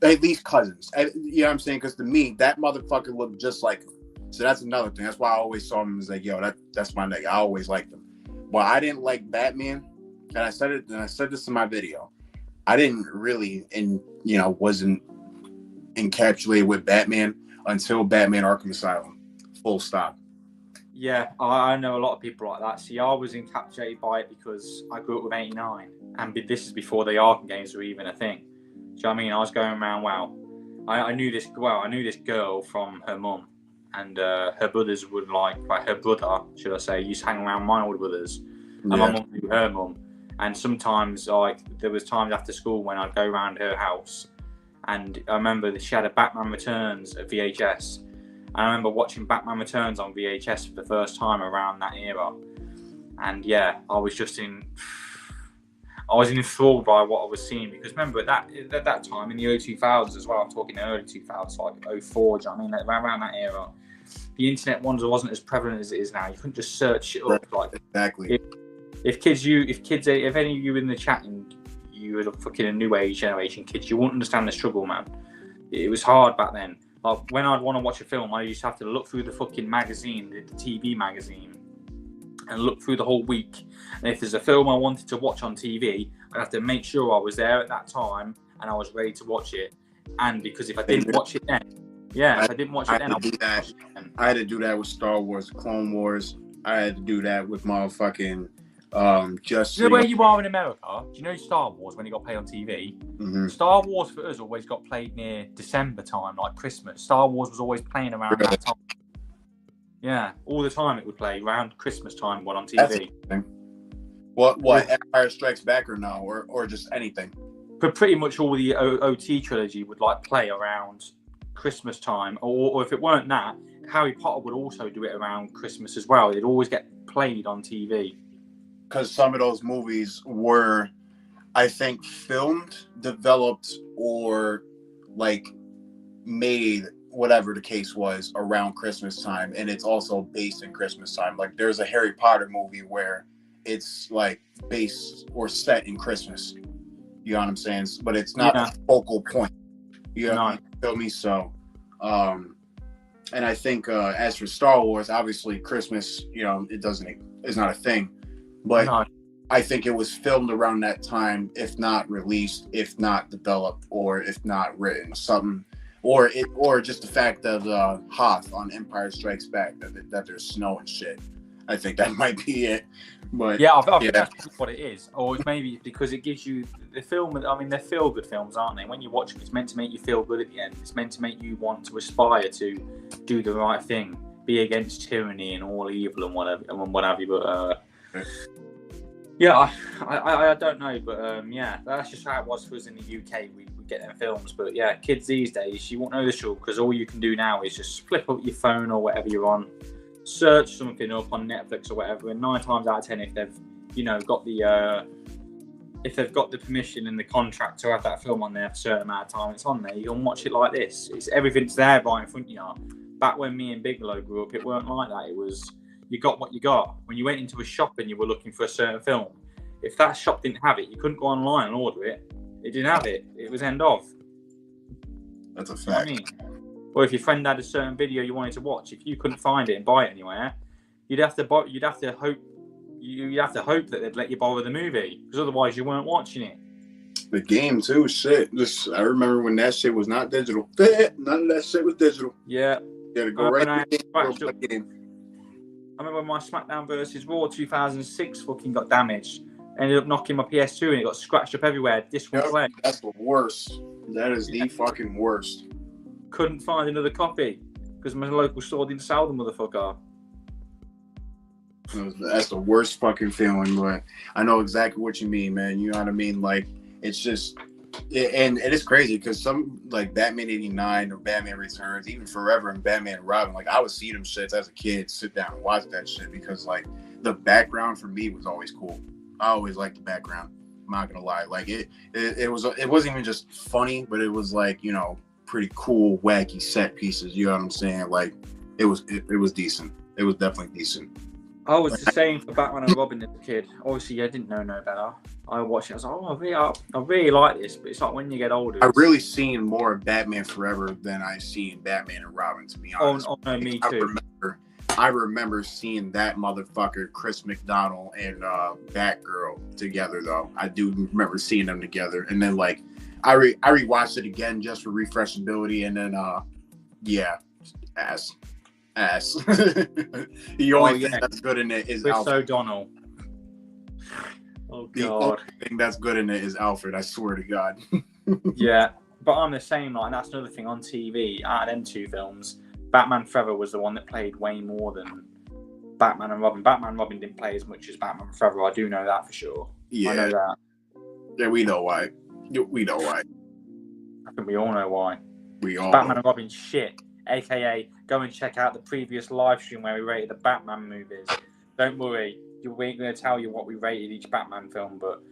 [SPEAKER 3] At least cousins. You know what I'm saying? Because to me, that motherfucker looked just like him. So that's another thing. That's why I always saw him as like, yo, that's my nigga. I always liked him. But I didn't like Batman, and I said this in my video. I didn't really, wasn't encapsulated with Batman until Batman Arkham Asylum. Full stop.
[SPEAKER 1] Yeah, I know a lot of people like that. See, I was encapsulated by it because I grew up with 89, and this is before the Arkham games were even a thing. Do you know what I mean? I was going around, wow. I knew this girl from her mum, and her brothers would like her brother, should I say, used to hang around my older brothers, and my mum knew her mum. And sometimes, there was times after school when I'd go around her house, and I remember that she had a Batman Returns at VHS. And I remember watching Batman Returns on VHS for the first time around that era. And yeah, I was enthralled by what I was seeing, because remember at that time in the early 2000s as well, I'm talking early 2000s, like 04, do you know what I mean? Like, around that era, the internet wasn't as prevalent as it is now. You couldn't just search it up. Like,
[SPEAKER 3] exactly.
[SPEAKER 1] If any of you in the chat, and you were fucking a new age generation kids, you wouldn't understand the struggle, man. It was hard back then. Like, when I'd want to watch a film, I used to have to look through the fucking magazine, the TV magazine, and look through the whole week. And if there's a film I wanted to watch on TV, I'd have to make sure I was there at that time and I was ready to watch it. And because if I didn't watch it then, if I didn't watch it then, I would
[SPEAKER 3] that. I had to do that with Star Wars, Clone Wars. I had to do that with motherfucking just.
[SPEAKER 1] Do you know where you are in America? Do you know Star Wars when it got played on TV?
[SPEAKER 3] Mm-hmm.
[SPEAKER 1] Star Wars for us always got played near December time, like Christmas. Star Wars was always playing around that time. Yeah, all the time it would play around Christmas time on TV.
[SPEAKER 3] What Empire Strikes Back or no, or just anything?
[SPEAKER 1] But pretty much all the OT trilogy would like play around Christmas time, or if it weren't that, Harry Potter would also do it around Christmas as well. It'd always get played on TV.
[SPEAKER 3] Because some of those movies were, I think, filmed, developed, or like made, whatever the case was, around Christmas time, and it's also based in Christmas time. Like there's a Harry Potter movie where it's like based or set in Christmas. You know what I'm saying? But it's not the focal point. You feel me? So, and I think as for Star Wars, obviously Christmas, it's not a thing. But I think it was filmed around that time, if not released, if not developed, or if not written, something, or just the fact of Hoth on Empire Strikes Back that there's snow and shit. I think that might be it. But
[SPEAKER 1] I think that's what it is, or maybe because it gives you the film. I mean, they're feel-good films, aren't they? When you watch them, it's meant to make you feel good at the end. It's meant to make you want to aspire to do the right thing, be against tyranny and all evil and whatever and what have you. But I don't know, but that's just how it was for us in the UK. We get them films, but kids these days, you won't know the show because all you can do now is just flip up your phone or whatever you're on. Search something up on Netflix or whatever, and 9 times out of 10, if they've got the permission and the contract to have that film on there for a certain amount of time, it's on there. You can watch it like this. It's everything's there right in front of you. Back when me and Bigalow grew up, it weren't like that. It was you got what you got. When you went into a shop and you were looking for a certain film, if that shop didn't have it, you couldn't go online and order it. It didn't have it. It was end of.
[SPEAKER 3] That's a fact.
[SPEAKER 1] You know what I mean? Or if your friend had a certain video you wanted to watch, if you couldn't find it and buy it anywhere, you'd have to hope that they'd let you borrow the movie, because otherwise you weren't watching it.
[SPEAKER 3] The game too, shit. I remember when that shit was not digital. None of that shit was digital.
[SPEAKER 1] Yeah.
[SPEAKER 3] You gotta go right to the game.
[SPEAKER 1] I remember when my SmackDown versus Raw 2006 fucking got damaged. Ended up knocking my PS2 and it got scratched up everywhere. Play.
[SPEAKER 3] That's the worst. That is the fucking worst.
[SPEAKER 1] Couldn't find another copy because my local store didn't sell the motherfucker.
[SPEAKER 3] That's the worst fucking feeling, but I know exactly what you mean, man. You know what I mean? Like, it's just, and it is crazy because some, like Batman 89 or Batman Returns, even Forever and Batman and Robin, like I would see them shits as a kid, sit down and watch that shit because like the background for me was always cool. I always liked the background. I'm not gonna lie. Like it wasn't even just funny, but it was like, pretty cool, wacky set pieces. You know what I'm saying? Like it was decent. It was definitely decent.
[SPEAKER 1] I was the same for Batman and Robin as a kid. Obviously, I didn't know no better. I watched it. I was like, I really like this. But it's like when you get older.
[SPEAKER 3] I've really seen more of Batman Forever than I've seen Batman and Robin, to be honest.
[SPEAKER 1] Oh no, me too.
[SPEAKER 3] I remember seeing that motherfucker, Chris McDonald and Batgirl together, though. I do remember seeing them together. And then, like, I rewatched it again just for refreshability. And then, ass. The only thing that's good in it is
[SPEAKER 1] Chris
[SPEAKER 3] Alfred.
[SPEAKER 1] O'Donnell. Oh, God.
[SPEAKER 3] The only thing that's good in it is Alfred, I swear to God.
[SPEAKER 1] Yeah, but I'm the same. Like, and that's another thing on TV. Out of them two films, Batman Forever was the one that played way more than Batman and Robin. Batman and Robin didn't play as much as Batman Forever. I do know that for sure.
[SPEAKER 3] Yeah.
[SPEAKER 1] I know that.
[SPEAKER 3] Yeah, we know why. We know why.
[SPEAKER 1] I think we all know why.
[SPEAKER 3] We all
[SPEAKER 1] Batman
[SPEAKER 3] know.
[SPEAKER 1] and Robin shit. AKA, go and check out the previous live stream where we rated the Batman movies. Don't worry, we ain't going to tell you what we rated each Batman film, but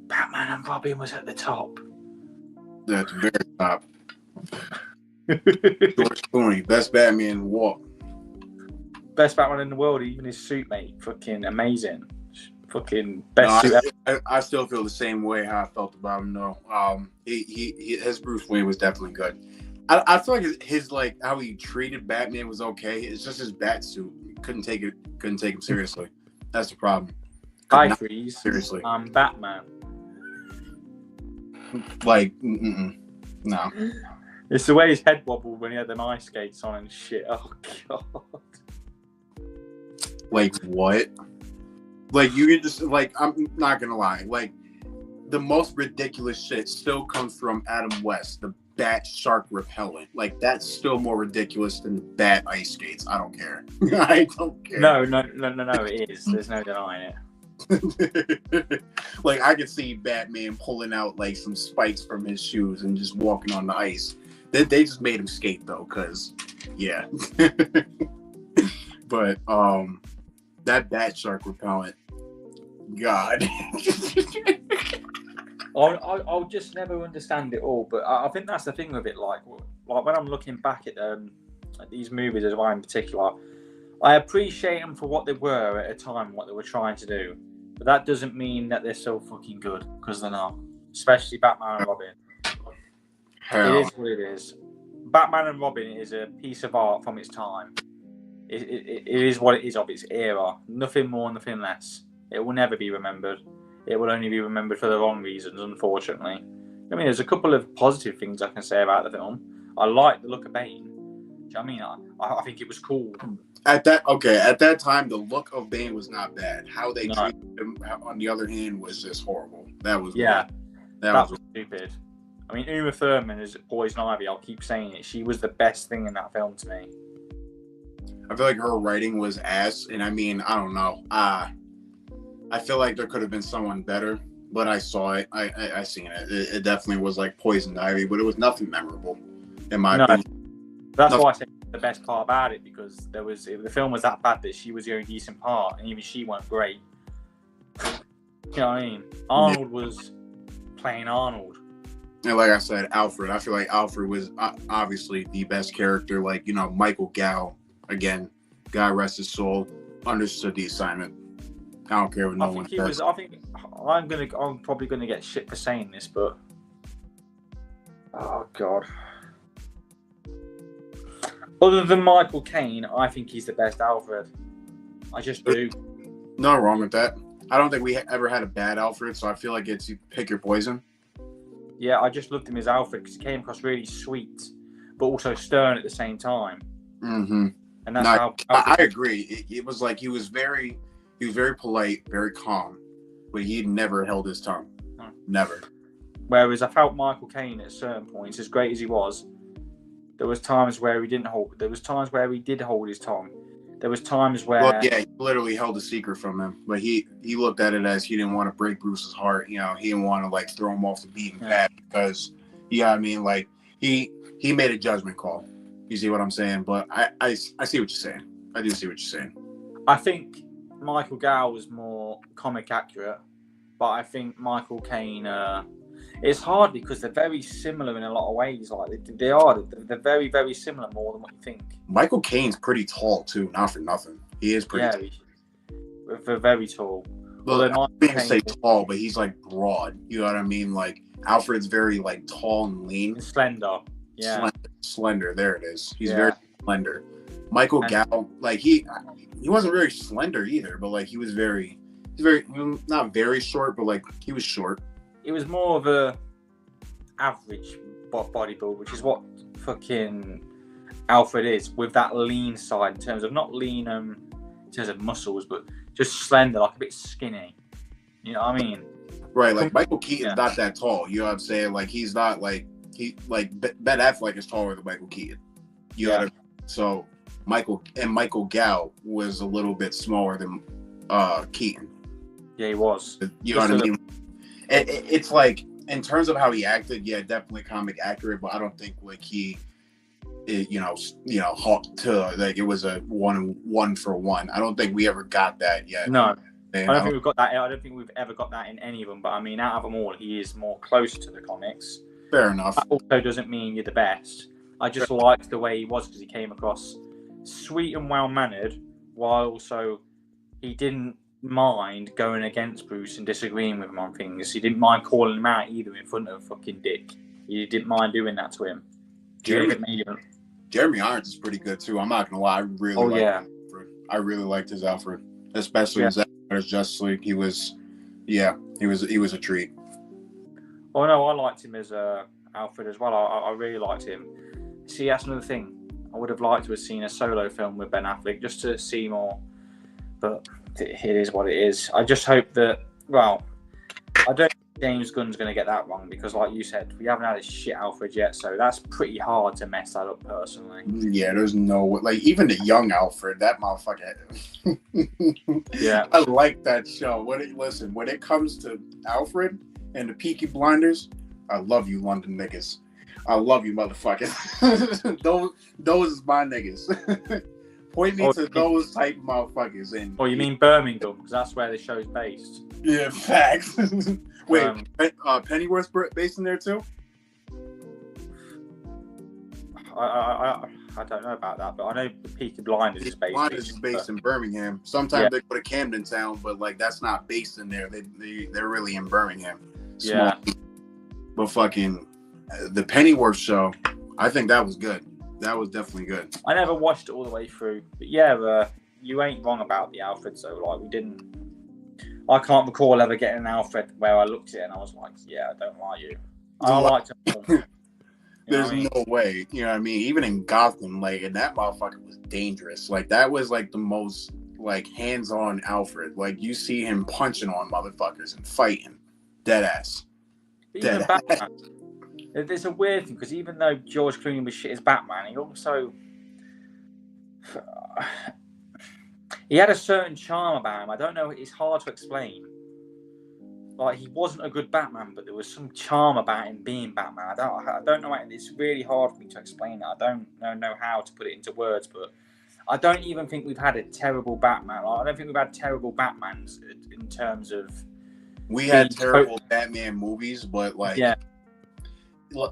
[SPEAKER 1] Batman and Robin was at the top.
[SPEAKER 3] That's very top. George Clooney, best Batman in the world.
[SPEAKER 1] Best Batman in the world, even his suit, mate. Fucking amazing. Fucking best suit ever.
[SPEAKER 3] I still feel the same way how I felt about him, though. His Bruce Wayne was definitely good. I feel like his like how he treated Batman was okay. It's just his bat suit. Couldn't take him seriously. That's the problem.
[SPEAKER 1] Hi, Freeze.
[SPEAKER 3] Seriously.
[SPEAKER 1] Batman.
[SPEAKER 3] Like, No.
[SPEAKER 1] It's the way his head wobbled when he had the ice skates on and shit. Oh god.
[SPEAKER 3] Like what? Like you could just like I'm not gonna lie. Like the most ridiculous shit still comes from Adam West, the bat shark repellent. Like that's still more ridiculous than the bat ice skates. I don't care. I don't care.
[SPEAKER 1] No, it is. There's no denying it.
[SPEAKER 3] Like I could see Batman pulling out like some spikes from his shoes and just walking on the ice. They just made him skate though, cause yeah. But that bat shark repellent, God.
[SPEAKER 1] I'll just never understand it all, but I think that's the thing with it. Like when I'm looking back at these movies as well in particular, I appreciate them for what they were at a time, what they were trying to do. But that doesn't mean that they're so fucking good, because they're not. Especially Batman and Robin.
[SPEAKER 3] Hell.
[SPEAKER 1] It is what it is. Batman and Robin is a piece of art from its time. It is what it is of its era. Nothing more, nothing less. It will never be remembered. It will only be remembered for the wrong reasons, unfortunately. I mean, there's a couple of positive things I can say about the film. I like the look of Bane. Do you know what I mean? I think it was cool.
[SPEAKER 3] At that time, the look of Bane was not bad. How they treated him, on the other hand, was just horrible. That was that was
[SPEAKER 1] stupid. I mean, Uma Thurman is Poison Ivy. I'll keep saying it. She was the best thing in that film to me.
[SPEAKER 3] I feel like her writing was ass, and I mean, I don't know. I feel like there could have been someone better, but I saw it. I seen it. It definitely was like Poison Ivy, but it was nothing memorable, in my opinion.
[SPEAKER 1] That's why I say the best part about it, because the film was that bad that she was the only decent part, and even she wasn't great. You know what I mean? Arnold was playing Arnold.
[SPEAKER 3] And like I said, Alfred. I feel like Alfred was obviously the best character. Like, you know, Michael Gow, again, God rest his soul, understood the assignment. I don't care what no one says.
[SPEAKER 1] I'm probably gonna get shit for saying this, but oh god. Other than Michael Caine, I think he's the best Alfred. I just do.
[SPEAKER 3] Nothing wrong with that. I don't think we ever had a bad Alfred, so I feel like it's you pick your poison.
[SPEAKER 1] Yeah, I just loved him as Alfred because he came across really sweet, but also stern at the same time.
[SPEAKER 3] Mm-hmm.
[SPEAKER 1] And that's how
[SPEAKER 3] I agree. It was like he was very polite, very calm, but he never held his tongue. Never.
[SPEAKER 1] Whereas I felt Michael Caine at certain points, as great as he was, there was times where he didn't hold. There was times where he did hold his tongue. There was times where,
[SPEAKER 3] well, yeah, he literally held a secret from him, but he looked at it as he didn't want to break Bruce's heart. You know, he didn't want to like throw him off the beaten path because, I mean, like he made a judgment call. You see what I'm saying? But I see what you're saying. I do see what you're saying.
[SPEAKER 1] I think Michael Gow was more comic accurate, but I think Michael Caine. It's hard because they're very similar in a lot of ways. Like they're very, very similar more than what you think.
[SPEAKER 3] Michael Caine's pretty tall too, not for nothing. He is pretty.
[SPEAKER 1] Yeah, they're very tall.
[SPEAKER 3] Well, I didn't say tall, but he's like broad. You know what I mean? Like Alfred's very like tall and lean,
[SPEAKER 1] and slender. Yeah,
[SPEAKER 3] slender. There it is. He's very slender. Michael Gow, like he wasn't very slender either, but like he's very not very short, but like he was short.
[SPEAKER 1] It was more of a average bodybuild, which is what fucking Alfred is, with that lean side in terms of not lean in terms of muscles, but just slender, like a bit skinny. You know what I mean?
[SPEAKER 3] Right, like Michael Keaton's not that tall. You know what I'm saying? Like he's not like Ben Affleck is taller than Michael Keaton. You know what I mean? So Michael Gow was a little bit smaller than Keaton.
[SPEAKER 1] Yeah, he was.
[SPEAKER 3] You know what I mean? It's like in terms of how he acted, yeah, definitely comic accurate, but I don't think like hawked to like it was a one for one. I don't think we ever got that yet.
[SPEAKER 1] No, I don't think we've got that. I don't think we've ever got that in any of them. But I mean, out of them all, he is more close to the comics.
[SPEAKER 3] Fair enough.
[SPEAKER 1] That also doesn't mean you're the best. I just liked the way he was because he came across sweet and well mannered, while also he didn't mind going against Bruce and disagreeing with him on things. He didn't mind calling him out either in front of fucking Dick. He didn't mind doing that to him.
[SPEAKER 3] Jeremy Irons is pretty good too. I'm not gonna lie, I really liked his Alfred, especially his Justice League. He was a treat.
[SPEAKER 1] Oh no, I liked him as Alfred as well. I really liked him. See, that's another thing. I would have liked to have seen a solo film with Ben Affleck just to see more. But it is what it is. I just hope that, well, I don't think James Gunn's going to get that wrong because, like you said, we haven't had a shit Alfred yet, so that's pretty hard to mess that up personally.
[SPEAKER 3] Yeah, there's no way. Like, even the young Alfred, that motherfucker.
[SPEAKER 1] Yeah.
[SPEAKER 3] I like that show. Listen, when it comes to Alfred and the Peaky Blinders, I love you, London niggas. I love you, motherfuckers. those is my niggas. Point me to those type of motherfuckers. And
[SPEAKER 1] you mean Birmingham, because that's where the show's based.
[SPEAKER 3] Yeah, facts. Wait, Pennyworth's based in there too?
[SPEAKER 1] I don't know about that, but I know the Peaky Blinders is based.
[SPEAKER 3] Blinders is based in Birmingham. Sometimes they go to Camden Town, but like that's not based in there. They're really in Birmingham. Small.
[SPEAKER 1] Yeah.
[SPEAKER 3] But fucking the Pennyworth show, I think that was good. That was definitely good.
[SPEAKER 1] I never watched it all the way through, but yeah, you ain't wrong about the Alfred. So like, I can't recall ever getting an Alfred where I looked at it and I was like, yeah, I don't like you. I liked him.
[SPEAKER 3] There's no way, you know what I mean? Even in Gotham, like, and that motherfucker was dangerous. Like, that was like the most like hands-on Alfred. Like, you see him punching on motherfuckers and fighting, dead ass.
[SPEAKER 1] Even Batman. There's a weird thing because even though George Clooney was shit as Batman, he also he had a certain charm about him. I don't know. It's hard to explain. Like, he wasn't a good Batman, but there was some charm about him being Batman. I don't know. It's really hard for me to explain it. I don't know how to put it into words, but I don't even think we've had a terrible Batman. I don't think we've had terrible Batmans in terms of.
[SPEAKER 3] We had terrible Batman movies, but like.
[SPEAKER 1] Yeah.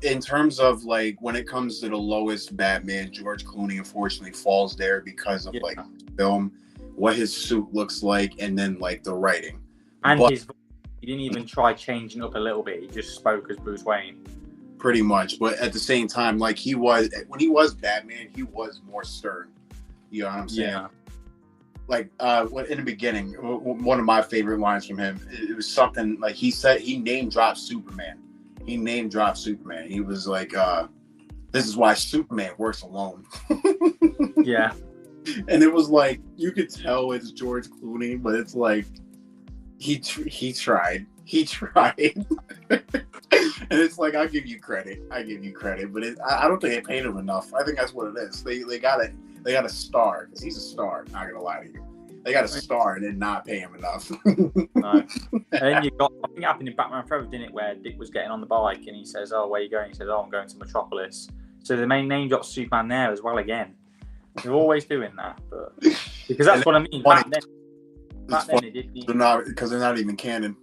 [SPEAKER 3] In terms of like when it comes to the lowest Batman, George Clooney unfortunately falls there because of like film, what his suit looks like, and then like the writing.
[SPEAKER 1] And he didn't even try changing up a little bit. He just spoke as Bruce Wayne.
[SPEAKER 3] Pretty much, but at the same time, like when he was Batman, he was more stern. You know what I'm saying? Yeah. Like in the beginning, one of my favorite lines from him, it was something like he said he name dropped Superman. He name dropped Superman. He was like, this is why Superman works alone.
[SPEAKER 1] Yeah.
[SPEAKER 3] And it was like, you could tell it's George Clooney, but it's like, he tried. He tried. And it's like, I give you credit. But I don't think they paid him enough. I think that's what it is. They got a star, because he's a star, not going to lie to you. They got a star and then not pay him enough.
[SPEAKER 1] No. And then I think it happened in Batman Forever, didn't it, where Dick was getting on the bike and he says, oh, where are you going? He says, oh, I'm going to Metropolis. So the main name drops Superman there as well again. They're always doing that, but because that's what I mean. Back then they did.
[SPEAKER 3] They're not, because they're not even canon.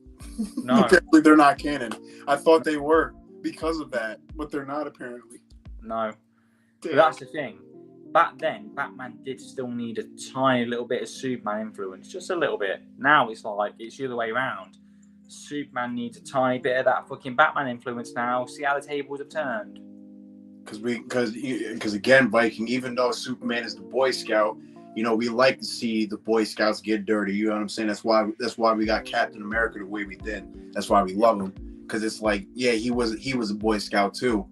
[SPEAKER 1] No.
[SPEAKER 3] Apparently they're not canon. I thought they were because of that, but they're not apparently.
[SPEAKER 1] No. But that's the thing. Back then, Batman did still need a tiny little bit of Superman influence, just a little bit. Now it's like it's the other way around. Superman needs a tiny bit of that fucking Batman influence now. See how the tables have turned. Because again, Viking, even though Superman is the Boy Scout, you know, we like to see the Boy Scouts get dirty. You know what I'm saying? That's why we got Captain America the way we did. That's why we love him. Because it's like, yeah, he was a Boy Scout too,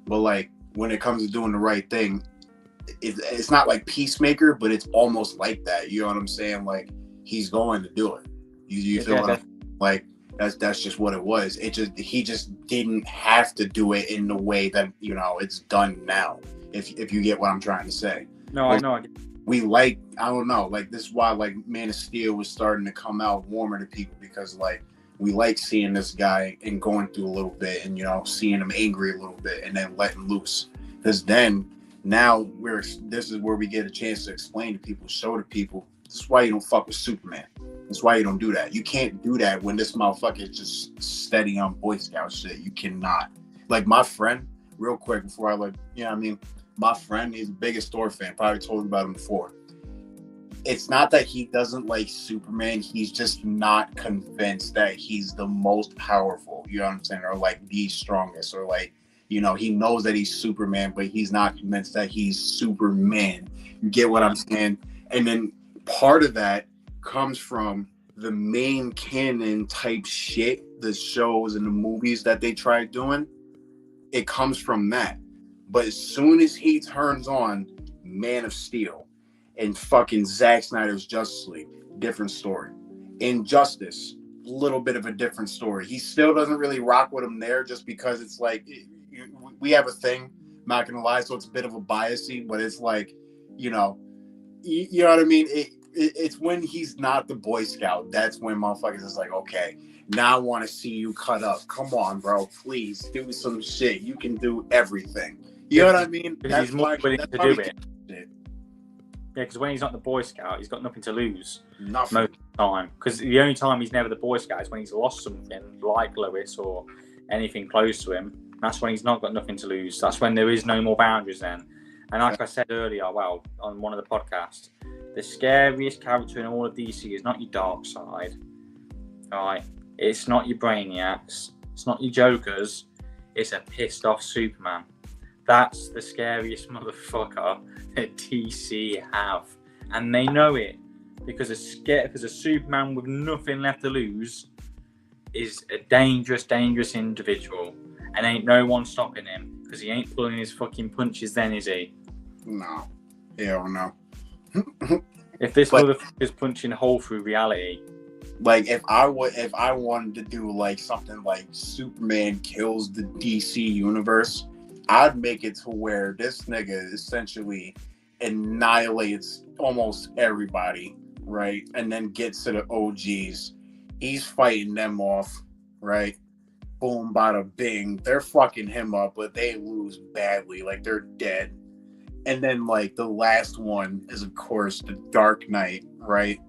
[SPEAKER 1] but like when it comes to doing the right thing. It's not like Peacemaker, but it's almost like that. You know what I'm saying? Like he's going to do it. You feel what like that's just what it was. He just didn't have to do it in the way that, you know, it's done now. If you get what I'm trying to say. No,
[SPEAKER 3] like,
[SPEAKER 1] I know.
[SPEAKER 3] We I don't know. Like this is why like Man of Steel was starting to come out warmer to people, because like we like seeing this guy and going through a little bit, and you know, seeing him angry a little bit and then letting loose. Because then. Now this is where we get a chance to explain to people, show to people. This is why you don't fuck with Superman. That's why you don't do that. You can't do that when this motherfucker is just steady on Boy Scout shit. You cannot. Like my friend, real quick before I my friend, he's the biggest Thor fan. Probably told you about him before. It's not that he doesn't like Superman. He's just not convinced that he's the most powerful. You know what I'm saying? Or like the strongest, or like, you know, he knows that he's Superman, but he's not convinced that he's Superman. You get what I'm saying? And then part of that comes from the main canon type shit, the shows and the movies that they tried doing. it comes from that. But as soon as he turns on Man of Steel and fucking Zack Snyder's Justice League, different story. Injustice, little bit of a different story. He still doesn't really rock with him there, just because it's like we have a thing. Not gonna lie, so it's a bit of a biasy, but it's like, you know what I mean. It's when he's not the Boy Scout, that's when motherfuckers is like, okay, now I want to see you cut up. Come on, bro, please do some shit. You can do everything. You know what I mean?
[SPEAKER 1] He's more willing to do it. Yeah, because when he's not the Boy Scout, he's got nothing to lose.
[SPEAKER 3] Nothing.
[SPEAKER 1] Most of the time. Because the only time he's never the Boy Scout is when he's lost something, like Lois or anything close to him. That's when he's not got nothing to lose. That's when there is no more boundaries then. And like I said earlier, well, on one of the podcasts, the scariest character in all of DC is not your Darkseid, right? It's not your Brainiacs. It's not your Jokers. It's a pissed off Superman. That's the scariest motherfucker that DC have. And they know it. Because a Superman with nothing left to lose is a dangerous, dangerous individual. And ain't no one stopping him. Because he ain't pulling his fucking punches then, is he?
[SPEAKER 3] No. Hell no.
[SPEAKER 1] If this motherfucker's punching a hole through reality.
[SPEAKER 3] Like, if I wanted to do like something like Superman kills the DC universe, I'd make it to where this nigga essentially annihilates almost everybody, right? And then gets to the OGs. He's fighting them off, right? Boom, bada bing. They're fucking him up, but they lose badly. Like, they're dead. And then, like, the last one is, of course, the Dark Knight, right?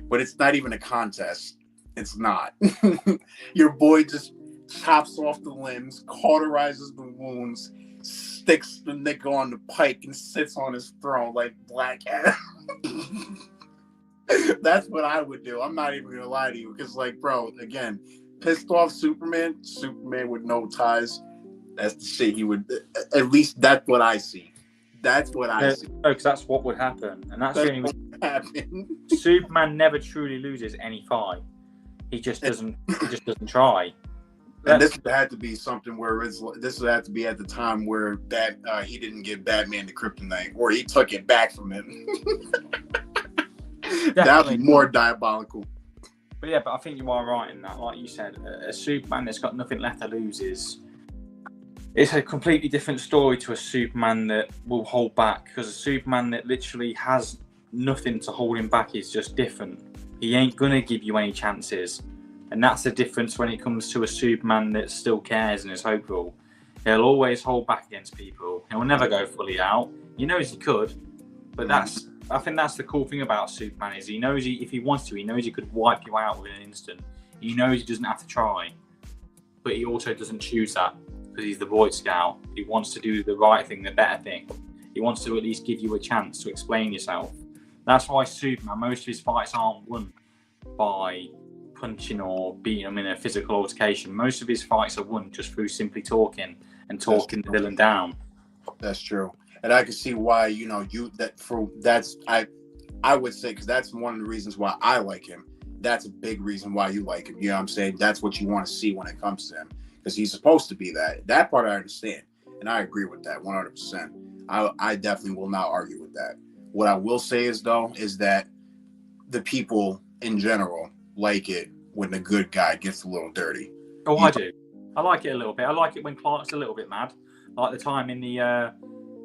[SPEAKER 3] But it's not even a contest. It's not. Your boy just chops off the limbs, cauterizes the wounds, sticks the nigga on the pike, and sits on his throne like Black Adam. That's what I would do. I'm not even gonna lie to you, because, like, bro, again, pissed off Superman with no ties. That's the shit he would. At least that's what I see. That's what I see.
[SPEAKER 1] No, because that's what would happen, and that's the only reason. Superman never truly loses any fight. He just doesn't. He just doesn't try.
[SPEAKER 3] And this had to be something where this would have to be at the time where he didn't give Batman the kryptonite, or he took it back from him. That would be more diabolical.
[SPEAKER 1] But yeah, but I think you are right in that. Like you said, a Superman that's got nothing left to lose it's a completely different story to a Superman that will hold back. Because a Superman that literally has nothing to hold him back is just different. He ain't gonna give you any chances. And that's the difference when it comes to a Superman that still cares and is hopeful. He'll always hold back against people. He'll never go fully out. He knows he could, but I think that's the cool thing about Superman is he knows if he wants to, he knows he could wipe you out within an instant. He knows he doesn't have to try, but he also doesn't choose that because he's the Boy Scout. He wants to do the right thing, the better thing. He wants to at least give you a chance to explain yourself. That's why Superman, most of his fights aren't won by punching or beating him in a physical altercation. Most of his fights are won just through simply talking and talking the villain down.
[SPEAKER 3] That's true. And I can see why, I would say, because that's one of the reasons why I like him. That's a big reason why you like him. You know what I'm saying? That's what you want to see when it comes to him. Because he's supposed to be that. That part I understand. And I agree with that 100%. I definitely will not argue with that. What I will say is that the people in general like it when the good guy gets a little dirty.
[SPEAKER 1] Oh, I do. I like it a little bit. I like it when Clark's a little bit mad. Like the time in the,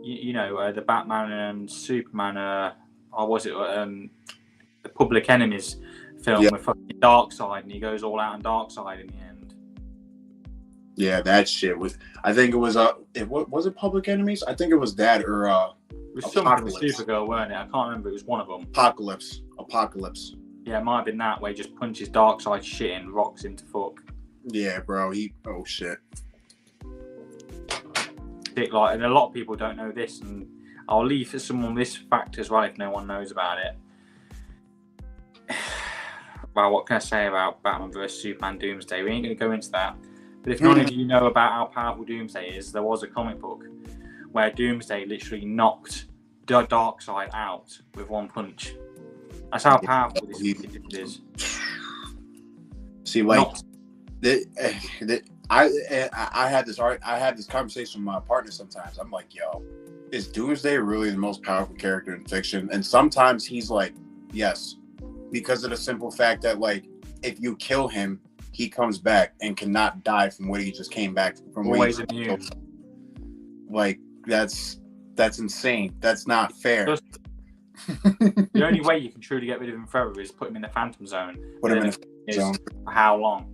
[SPEAKER 1] the Batman and Superman, the Public Enemies film with fucking Darkseid, and he goes all out on Darkseid in the end.
[SPEAKER 3] Yeah, that shit was. I think it was was it Public Enemies? I think it was that or
[SPEAKER 1] it was something with Supergirl, weren't it? I can't remember. It was one of them.
[SPEAKER 3] Apocalypse.
[SPEAKER 1] Yeah, it might have been that where he just punches Darkseid shit and rocks into fuck.
[SPEAKER 3] Yeah, bro. Oh shit.
[SPEAKER 1] Like, and a lot of people don't know this, and I'll leave for someone this fact as well if no one knows about it. Well, what can I say about Batman vs Superman Doomsday? We ain't going to go into that. But if none of you know about how powerful Doomsday is, there was a comic book where Doomsday literally knocked Darkseid out with one punch. That's how powerful this is.
[SPEAKER 3] See, like, I had this conversation with my partner sometimes. I'm like, yo, is Doomsday really the most powerful character in fiction? And sometimes he's like, yes, because of the simple fact that like if you kill him, he comes back and cannot die from what he just came back from.
[SPEAKER 1] Always immune.
[SPEAKER 3] Like that's insane. That's not fair.
[SPEAKER 1] Just, the only way you can truly get rid of him forever is put him in the Phantom Zone.
[SPEAKER 3] Put him in the zone.
[SPEAKER 1] For how long?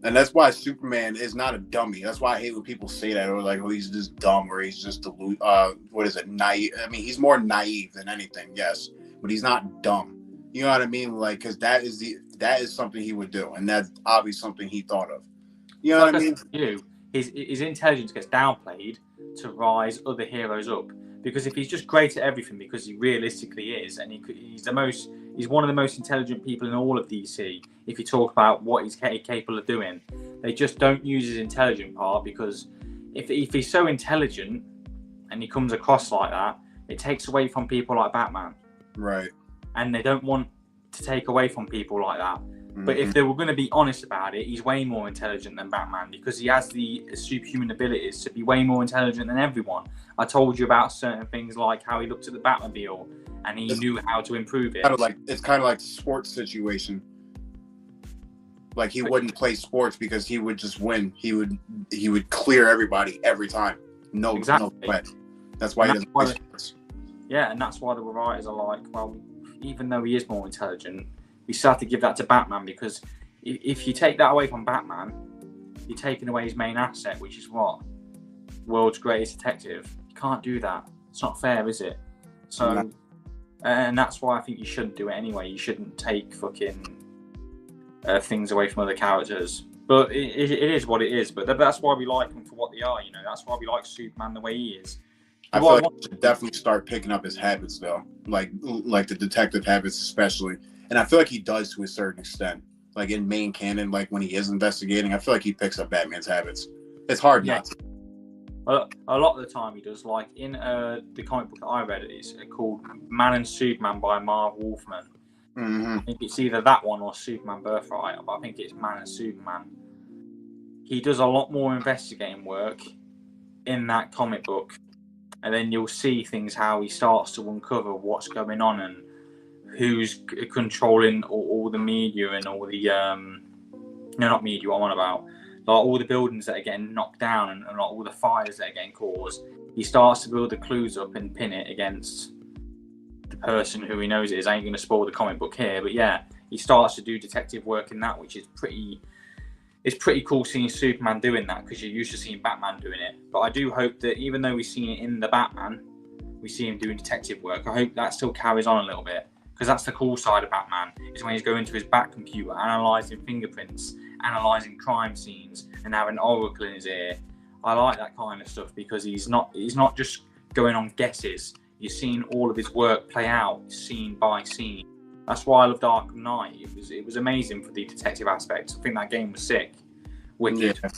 [SPEAKER 3] And that's why Superman is not a dummy. That's why I hate when people say that, or like, oh, he's just dumb, or he's just naive. I mean, he's more naive than anything, yes, but he's not dumb. You know what I mean? Like, because that is something he would do, and that's obviously something he thought of. You know what I mean?
[SPEAKER 1] His intelligence gets downplayed to rise other heroes up. Because if he's just great at everything, because he realistically is, and he's one of the most intelligent people in all of DC. If you talk about what he's capable of doing, they just don't use his intelligent part, because if he's so intelligent and he comes across like that, it takes away from people like Batman.
[SPEAKER 3] Right.
[SPEAKER 1] And they don't want to take away from people like that. But if they were going to be honest about it, he's way more intelligent than Batman, because he has the superhuman abilities to be way more intelligent than everyone. I told you about certain things like how he looked at the Batmobile and he knew how to improve it.
[SPEAKER 3] It's kind of like the sports situation. Like he wouldn't play sports because he would just win. He would clear everybody every time. No sweat. That's why he doesn't play sports.
[SPEAKER 1] Yeah, and that's why the writers are like, well, even though he is more intelligent, we still have to give that to Batman, because if you take that away from Batman, you're taking away his main asset, which is what? World's greatest detective. You can't do that. It's not fair, is it? So, and that's why I think you shouldn't do it anyway. You shouldn't take fucking things away from other characters. But it is what it is. But that's why we like them for what they are, you know. That's why we like Superman the way he is.
[SPEAKER 3] I feel like you should definitely start picking up his habits, though. Like the detective habits especially. And I feel like he does to a certain extent. Like in main canon, like when he is investigating, I feel like he picks up Batman's habits. It's hard not to.
[SPEAKER 1] A lot of the time he does. Like in the comic book that I read, it's called Man and Superman by Marv Wolfman.
[SPEAKER 3] Mm-hmm.
[SPEAKER 1] I think it's either that one or Superman Birthright, but I think it's Man and Superman. He does a lot more investigating work in that comic book. And then you'll see things, how he starts to uncover what's going on and who's controlling all the media and all the not media, what I'm on about, like all the buildings that are getting knocked down and like all the fires that are getting caused. He starts to build the clues up and pin it against the person who he knows it is. I ain't going to spoil the comic book here, but yeah, he starts to do detective work in that, which is pretty cool seeing Superman doing that, because you're used to seeing Batman doing it. But I do hope that even though we've seen it in the Batman, we see him doing detective work. I hope that still carries on a little bit, because that's the cool side of Batman, is when he's going to his Bat computer, analysing fingerprints, analysing crime scenes, and having Oracle in his ear. I like that kind of stuff, because he's not just going on guesses. You're seeing all of his work play out, scene by scene. That's why I loved Arkham Knight. It was amazing for the detective aspect. I think that game was sick. Wicked.
[SPEAKER 3] Yeah,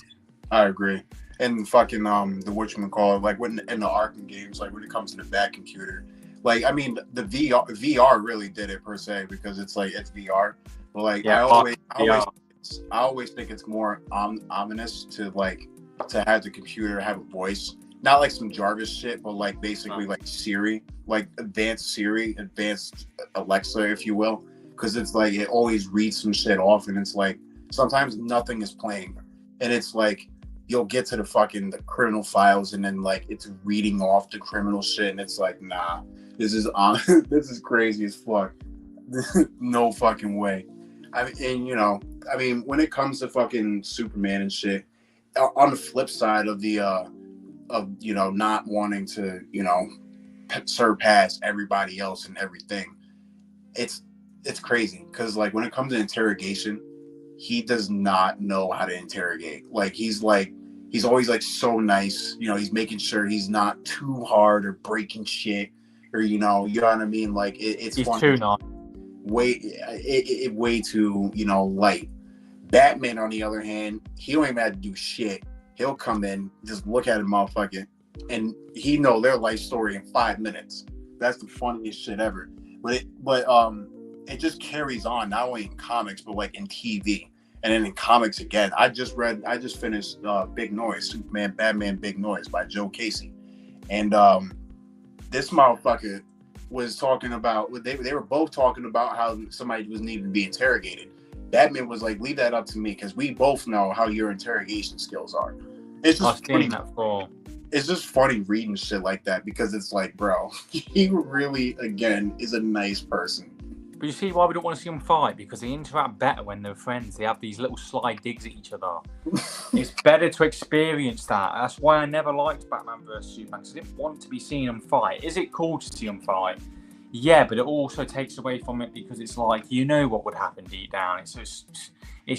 [SPEAKER 3] I agree. And fucking the whatchamacallit, like in the Arkham games, like when it comes to the Bat computer, like I mean the VR really did it per se, because it's like it's VR. But like I always think it's more ominous to have the computer have a voice. Not like some Jarvis shit, but like basically like Siri, like advanced Alexa, if you will. Because it's like it always reads some shit off, and it's like sometimes nothing is playing. And it's like you'll get to the criminal files, and then like it's reading off the criminal shit, and it's like, nah, this is crazy as fuck. No fucking way. I mean, when it comes to fucking Superman and shit, on the flip side of the not wanting to surpass everybody else and everything, it's crazy, because like when it comes to interrogation, he does not know how to interrogate. Like he's always like so nice, he's making sure he's not too hard or breaking shit, or you know what I mean, like it's
[SPEAKER 1] he's too nice,
[SPEAKER 3] way too light. Batman, on the other hand, he don't even have to do shit. He'll come in, just look at a motherfucker, and he know their life story in 5 minutes. That's the funniest shit ever. But it just carries on, not only in comics, but like in TV. And then in comics again, I just finished Big Noise, Superman, Batman, Big Noise by Joe Casey, and this motherfucker was talking about they were both talking about how somebody was needing to be interrogated. Batman was like, leave that up to me because we both know how your interrogation skills are. It's just funny. It's just funny reading shit like that because it's like, bro, he really again is a nice person.
[SPEAKER 1] But you see why we don't want to see them fight? Because they interact better when they're friends. They have these little sly digs at each other. It's better to experience that. That's why I never liked Batman vs Superman, because I didn't want to be seeing them fight. Is it cool to see them fight? Yeah, but it also takes away from it because it's like, you know what would happen deep down. It's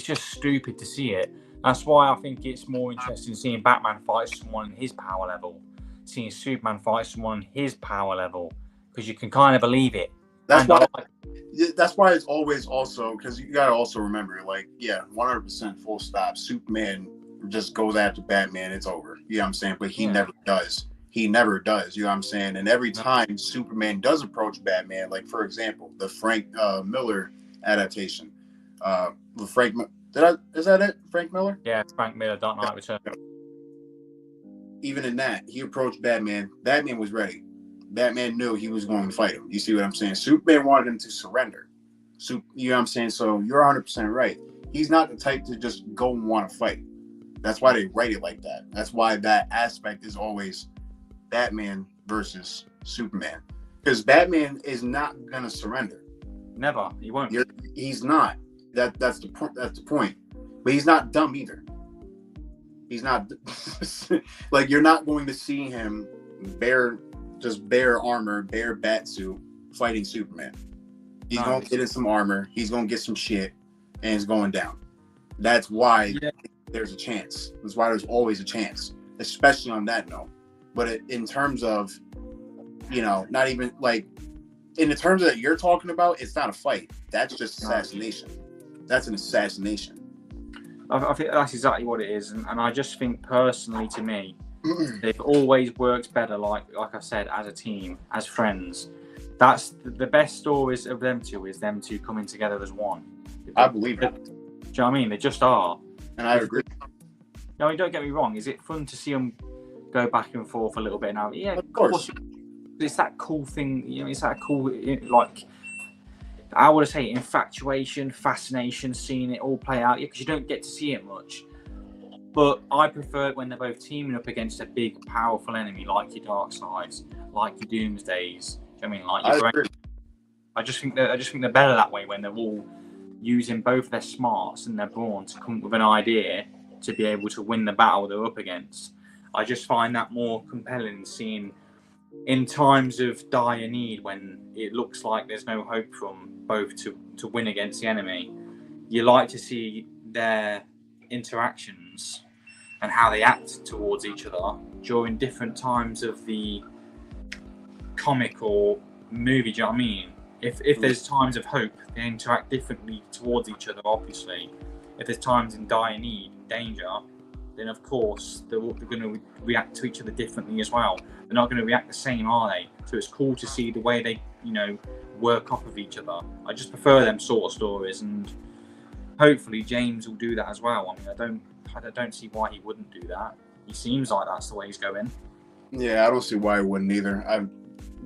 [SPEAKER 1] just stupid to see it. That's why I think it's more interesting seeing Batman fight someone in his power level, seeing Superman fight someone in his power level, because you can kind of believe it.
[SPEAKER 3] That's why it's always also, because you gotta also remember, like, 100% full stop. Superman just goes after Batman, it's over. You know what I'm saying? But he never does. He never does. You know what I'm saying? And every time Superman does approach Batman, like for example, the Frank Miller adaptation. Is that it? Frank Miller?
[SPEAKER 1] Yeah, Frank Miller, Dark Knight Returns.
[SPEAKER 3] Even in that, he approached Batman. Batman was ready. Batman knew he was going to fight him. You see what I'm saying? Superman wanted him to surrender. You know what I'm saying? So you're 100% right. He's not the type to just go and want to fight. That's why they write it like that. That's why that aspect is always Batman versus Superman. Because Batman is not going to surrender.
[SPEAKER 1] Never. He won't.
[SPEAKER 3] He's not. That's the point. But he's not dumb either. He's not like, you're not going to see him bare armor, bare bat suit fighting Superman. He's going to get in some armor. He's going to get some shit, and it's going down. That's why there's a chance. That's why there's always a chance, especially on that note. But in terms of, not even like, in the terms that you're talking about, it's not a fight. That's just assassination. That's an assassination.
[SPEAKER 1] I think that's exactly what it is. And I just think, personally, to me, they've always worked better, like I said, as a team, as friends. That's the best stories of them two, is them two coming together as one.
[SPEAKER 3] I believe it.
[SPEAKER 1] Do you know what I mean? They just are.
[SPEAKER 3] And I agree.
[SPEAKER 1] No, don't get me wrong. Is it fun to see them go back and forth a little bit now? Yeah,
[SPEAKER 3] of course.
[SPEAKER 1] It's that cool thing, it's that cool, like, I would say, infatuation, fascination, seeing it all play out. Yeah, because you don't get to see it much. But I prefer it when they're both teaming up against a big, powerful enemy, like your Darkseids, like your Doomsdays. Do you know what I mean? Like your Brain. I just think they're better that way, when they're all using both their smarts and their brawn to come up with an idea to be able to win the battle they're up against. I just find that more compelling, seeing in times of dire need, when it looks like there's no hope from both to win against the enemy. You like to see their interactions and how they act towards each other during different times of the comic or movie. Do you know what I mean? If there's times of hope, they interact differently towards each other, obviously. If there's times in dire need, danger, then of course they're going to react to each other differently as well. They're not going to react the same, are they? So it's cool to see the way they, work off of each other. I just prefer them sort of stories, and hopefully James will do that as well. I mean, I don't see why he wouldn't do that. He seems like that's the way he's going.
[SPEAKER 3] Yeah, I don't see why he wouldn't either.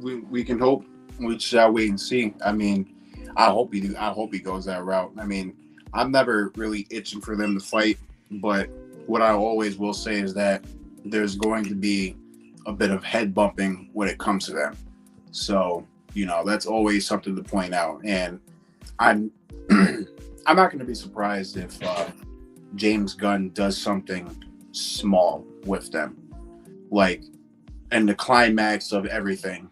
[SPEAKER 3] We can hope. We shall wait and see. I mean, I hope he goes that route. I mean, I'm never really itching for them to fight, but what I always will say is that there's going to be a bit of head bumping when it comes to them. So, that's always something to point out. And I'm not going to be surprised if James Gunn does something small with them. Like, in the climax of everything,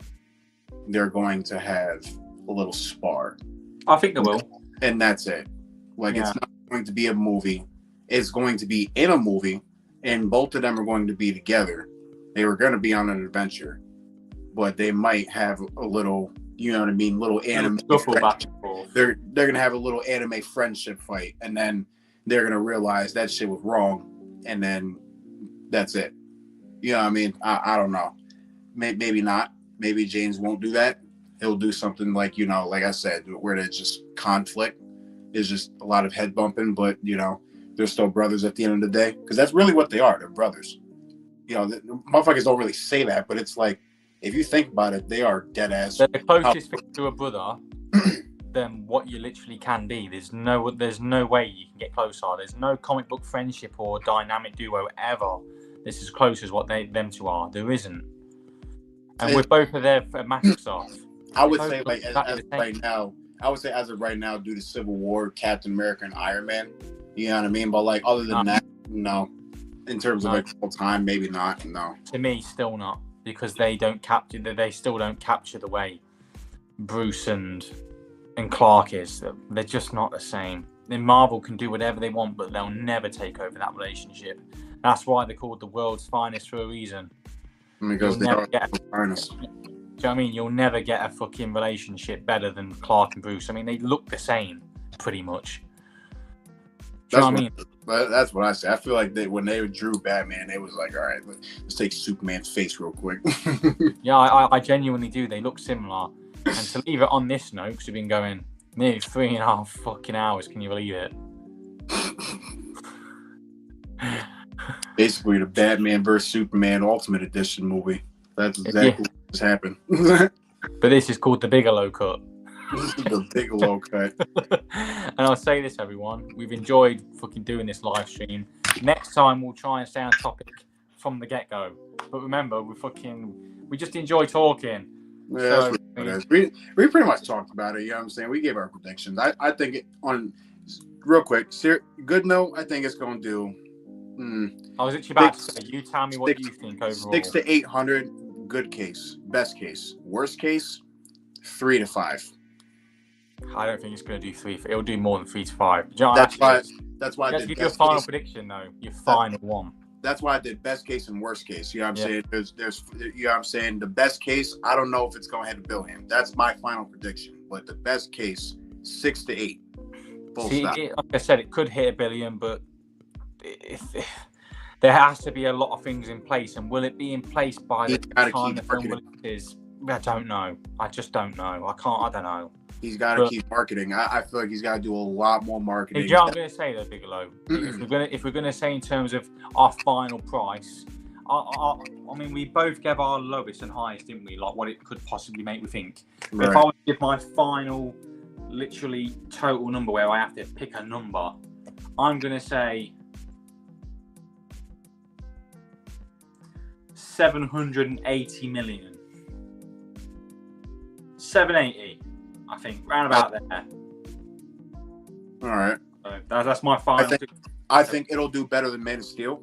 [SPEAKER 3] they're going to have a little spar.
[SPEAKER 1] I think they will.
[SPEAKER 3] And that's it. Like, It's not going to be a movie. It's going to be in a movie, and both of them are going to be together. They were going to be on an adventure, but they might have a little, little anime. They're going to have a little anime friendship fight, and then they're going to realize that shit was wrong, and then that's it. You know what I mean? I don't know. Maybe not. Maybe James won't do that. He'll do something like, like I said, where there's just conflict, It's just a lot of head bumping, but they're still brothers at the end of the day, because that's really what they are. They're brothers. The motherfuckers don't really say that, but it's like, if you think about it, they are dead ass.
[SPEAKER 4] They're the closest thing to a brother than what you literally can be. There's no way you can get closer. There's no comic book friendship or dynamic duo ever that's as close as what them two are. There isn't. And with both of their masks off,
[SPEAKER 3] I would say like as of right now, due to Civil War, Captain America, and Iron Man. You know what I mean? But like other than that, no. In terms of full time, maybe not. No.
[SPEAKER 4] To me, still not, because they still don't capture the way Bruce and Clark is. They're just not the same. Then Marvel can do whatever they want, but they'll never take over that relationship. That's why they're called the world's finest for a reason.
[SPEAKER 3] Because they are the finest.
[SPEAKER 4] Do you know what I mean? You'll never get a fucking relationship better than Clark and Bruce. I mean, they look the same, pretty much. Do you know what I mean?
[SPEAKER 3] That's what I say. I feel like when they drew Batman, they was like, all right, let's take Superman's face real quick.
[SPEAKER 4] Yeah, I genuinely do. They look similar. And to leave it on this note, because we've been going nearly 3.5 fucking hours, can you believe it?
[SPEAKER 3] Basically, the Batman vs Superman Ultimate Edition movie. That's exactly what's happened.
[SPEAKER 4] But this is called the Bigalow cut.
[SPEAKER 3] The Bigalow cut.
[SPEAKER 4] And I'll say this, everyone. We've enjoyed fucking doing this live stream. Next time, we'll try and stay on topic from the get-go. But remember, we just enjoy talking.
[SPEAKER 3] Yeah, so, we pretty much talked about it. You know what I'm saying? We gave our predictions. I think real quick, good note, I think it's going to do...
[SPEAKER 4] I was actually about to say, you tell me what you think overall.
[SPEAKER 3] 600 to 800, good case. Best case. Worst case, 3 to 5.
[SPEAKER 4] I don't think it's going to do 3. It'll do more than 3 to 5. You know,
[SPEAKER 3] that's why I did
[SPEAKER 4] give you a final prediction, though. Your final one.
[SPEAKER 3] That's why I did best case and worst case. You know what I'm saying? There's you know what I'm saying? The best case, I don't know if it's going to hit $1 billion. That's my final prediction. But the best case, 6 to 8.
[SPEAKER 4] Like I said, it could hit $1 billion, but there has to be a lot of things in place. And will it be in place by the time the film releases? I don't know. I just don't know. I don't know.
[SPEAKER 3] He's got to keep marketing. I feel like he's got to do a lot more marketing.
[SPEAKER 4] You know what I'm going to say, though, Bigalow? If we're going to say in terms of our final price, I mean, we both gave our lowest and highest, didn't we? Like what it could possibly make me think. Right. If I would give my final, literally total number where I have to pick a number, I'm going to say 780 million. 780. I think round about there.
[SPEAKER 3] All right.
[SPEAKER 4] So that's my final.
[SPEAKER 3] I think it'll do better than Man of Steel.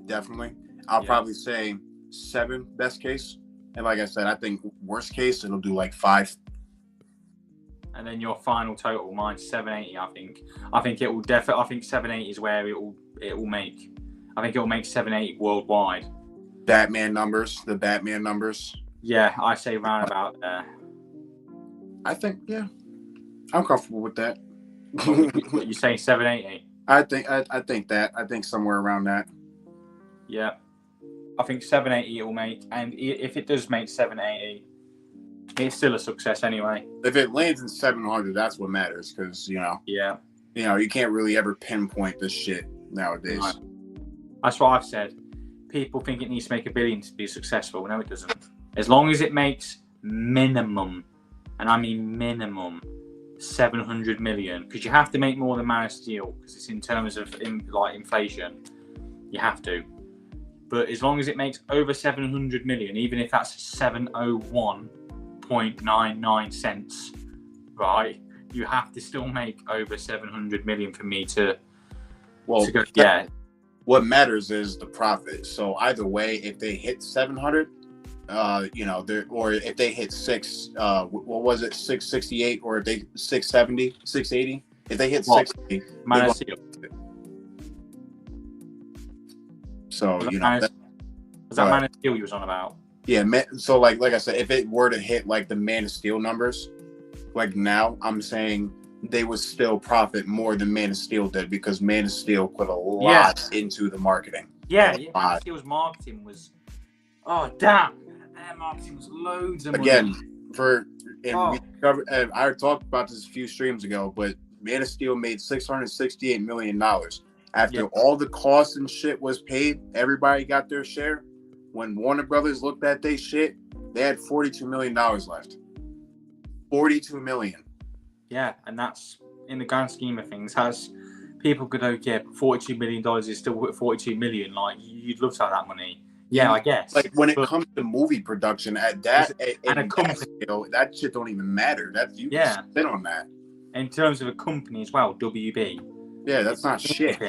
[SPEAKER 3] Definitely. I'll probably say 7 best case, and like I said, I think worst case it'll do like 5.
[SPEAKER 4] And then your final total, mine's 780. I think it will definitely. I think 780 is where it will make. I think it will make 780 worldwide. The Batman numbers. Yeah, I say round about there.
[SPEAKER 3] I think, I'm comfortable with that.
[SPEAKER 4] You say 780?
[SPEAKER 3] I think somewhere around that.
[SPEAKER 4] Yeah, I think 780 it will make, and if it does make 780, it's still a success anyway.
[SPEAKER 3] If it lands in 700, that's what matters, because you can't really ever pinpoint this shit nowadays.
[SPEAKER 4] Right. That's what I've said. People think it needs to make $1 billion to be successful. No, it doesn't. As long as it makes minimum, and I mean minimum, 700 million, because you have to make more than Man of Steel, because it's in terms of inflation. You have to. But as long as it makes over 700 million, even if that's 701.99 cents, right? You have to still make over 700 million for me to go. Yeah.
[SPEAKER 3] What matters is the profit. So either way, if they hit 700, or if they hit 668, or if they 670, 680, if they hit 680,
[SPEAKER 4] Man of Steel.
[SPEAKER 3] So
[SPEAKER 4] was that Man of Steel you was on about?
[SPEAKER 3] Yeah, so like I said, if it were to hit like the Man of Steel numbers, like now, I'm saying they would still profit more than Man of Steel did, because Man of Steel put a lot into the marketing.
[SPEAKER 4] Yeah, Man of Steel's marketing was, their marketing was loads of money.
[SPEAKER 3] Again, I talked about this a few streams ago, but Man of Steel made $668 million. After all the costs and shit was paid, everybody got their share. When Warner Brothers looked at their shit, they had $42 million left. $42 million.
[SPEAKER 4] Yeah, and that's in the grand scheme of things. Has people could go, yeah, $42 million is still $42 million. Like, you'd love to have that money. Yeah, I guess.
[SPEAKER 3] Like when it comes to movie production, at that and a company, that shit don't even matter. That's you can sit on that.
[SPEAKER 4] In terms of a company as well, WB.
[SPEAKER 3] Yeah, that's not shit.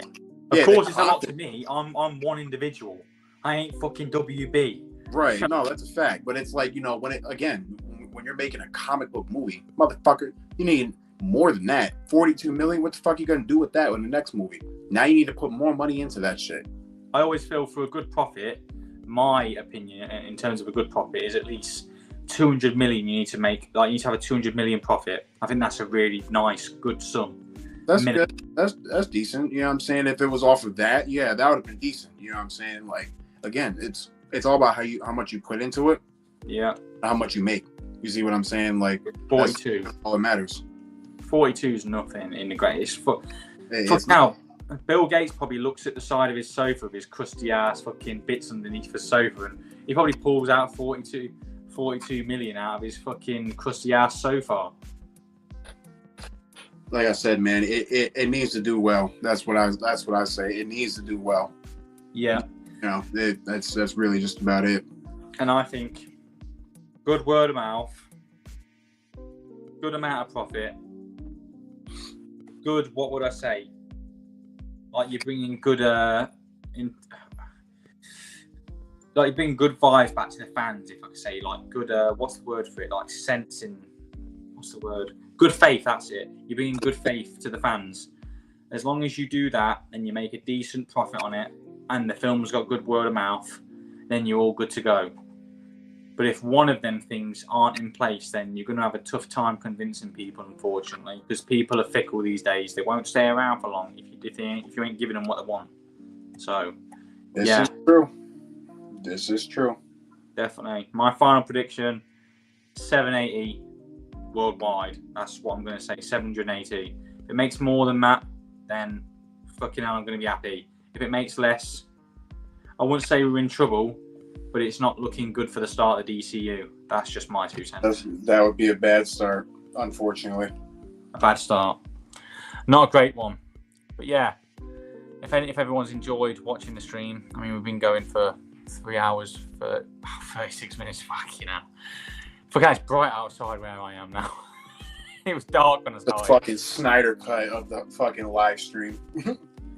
[SPEAKER 4] Of course, it's a lot to me. I'm one individual. I ain't fucking WB.
[SPEAKER 3] Right. No, that's a fact. But it's like, when you're making a comic book movie, motherfucker, you need more than that. 42 million. What the fuck are you gonna do with that in the next movie? Now you need to put more money into that shit.
[SPEAKER 4] I always feel for a good profit, my opinion in terms of a good profit is at least 200 million you need to make. Like, you need to have a 200 million profit. I think that's a really nice, good sum.
[SPEAKER 3] That's good. That's decent. You know what I'm saying? If it was off of that, yeah, that would have been decent. You know what I'm saying? Like, again, it's all about how much you put into it.
[SPEAKER 4] Yeah.
[SPEAKER 3] How much you make. You see what I'm saying? Like
[SPEAKER 4] 42.
[SPEAKER 3] That's all that matters.
[SPEAKER 4] 42 is nothing in the greatest. Now, Bill Gates probably looks at the side of his sofa with his crusty ass fucking bits underneath the sofa, and he probably pulls out 42 million out of his fucking crusty ass sofa.
[SPEAKER 3] Like I said, man, it needs to do well. That's what I say. It needs to do well.
[SPEAKER 4] Yeah.
[SPEAKER 3] You know, that's really just about it.
[SPEAKER 4] And I think good word of mouth, good amount of profit, good, what would I say? Like, you're bringing good you're bringing good vibes back to the fans, if I could say, like good what's the word for it? Like sensing, what's the word? Good faith, that's it. You're bringing good faith to the fans. As long as you do that and you make a decent profit on it and the film's got good word of mouth, then you're all good to go. But if one of them things aren't in place, then you're going to have a tough time convincing people, unfortunately, because people are fickle these days. They won't stay around for long if you ain't giving them what they want. So,
[SPEAKER 3] this is true. This is true.
[SPEAKER 4] Definitely. My final prediction, 780 worldwide. That's what I'm going to say, 780. If it makes more than that, then fucking hell, I'm going to be happy. If it makes less, I wouldn't say we're in trouble, but it's not looking good for the start of the DCU. That's just my 2 cents.
[SPEAKER 3] That would be a bad start, unfortunately.
[SPEAKER 4] A bad start. Not a great one. But yeah, if everyone's enjoyed watching the stream, I mean, we've been going for 3 hours for 36 minutes. Fuck, you know. Forget it's bright outside where I am now. It was dark when I started.
[SPEAKER 3] The fucking Snyder cut of the fucking live stream.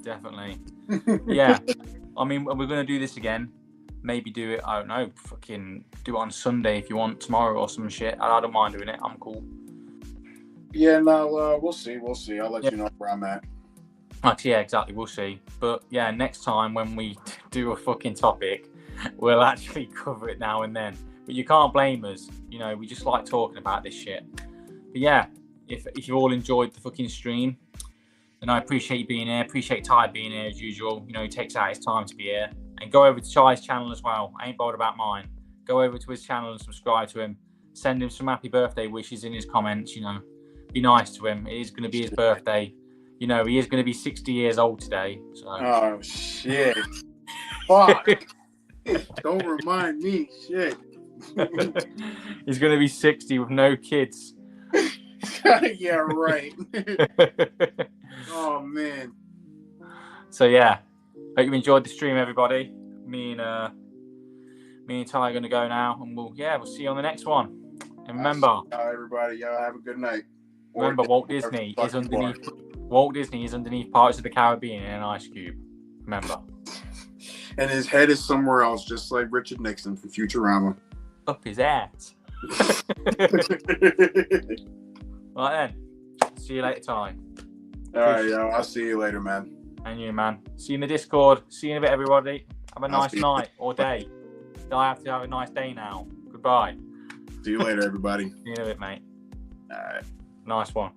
[SPEAKER 4] Definitely. Yeah. I mean, we're going to do this again. Maybe do it, I don't know, fucking do it on Sunday if you want, tomorrow or some shit. I don't mind doing it. I'm cool.
[SPEAKER 3] Yeah, no, we'll see. I'll let you know where I'm at.
[SPEAKER 4] Actually, yeah, exactly. We'll see. But yeah, next time when we do a fucking topic, we'll actually cover it now and then. But you can't blame us. You know, we just like talking about this shit. But yeah, if you all enjoyed the fucking stream, then I appreciate you being here. Appreciate Ty being here as usual. You know, he takes out his time to be here. And go over to Ty's channel as well. I ain't bothered about mine. Go over to his channel and subscribe to him. Send him some happy birthday wishes in his comments, you know. Be nice to him. It is going to be his birthday. You know, he is going to be 60 years old today. So.
[SPEAKER 3] Oh, shit. Fuck. Don't remind me. Shit.
[SPEAKER 4] He's going to be 60 with no kids.
[SPEAKER 3] Yeah, right. Oh, man. So, yeah.
[SPEAKER 4] Hope you enjoyed the stream, everybody. Me and Ty are going to go now, and we'll see you on the next one. And remember,
[SPEAKER 3] everybody, y'all have a good night.
[SPEAKER 4] Remember, Walt Disney is underneath Pirates of the Caribbean in an ice cube. Remember.
[SPEAKER 3] And his head is somewhere else, just like Richard Nixon from Futurama.
[SPEAKER 4] Up his ass. Right then. See you later, Ty.
[SPEAKER 3] All right, yo. I'll see you later, man.
[SPEAKER 4] And you, man. See you in the Discord. See you in a bit, everybody. Have a nice night or day. I have to have a nice day now. Goodbye.
[SPEAKER 3] See you later, everybody.
[SPEAKER 4] See you in a bit, mate.
[SPEAKER 3] All right.
[SPEAKER 4] Nice one.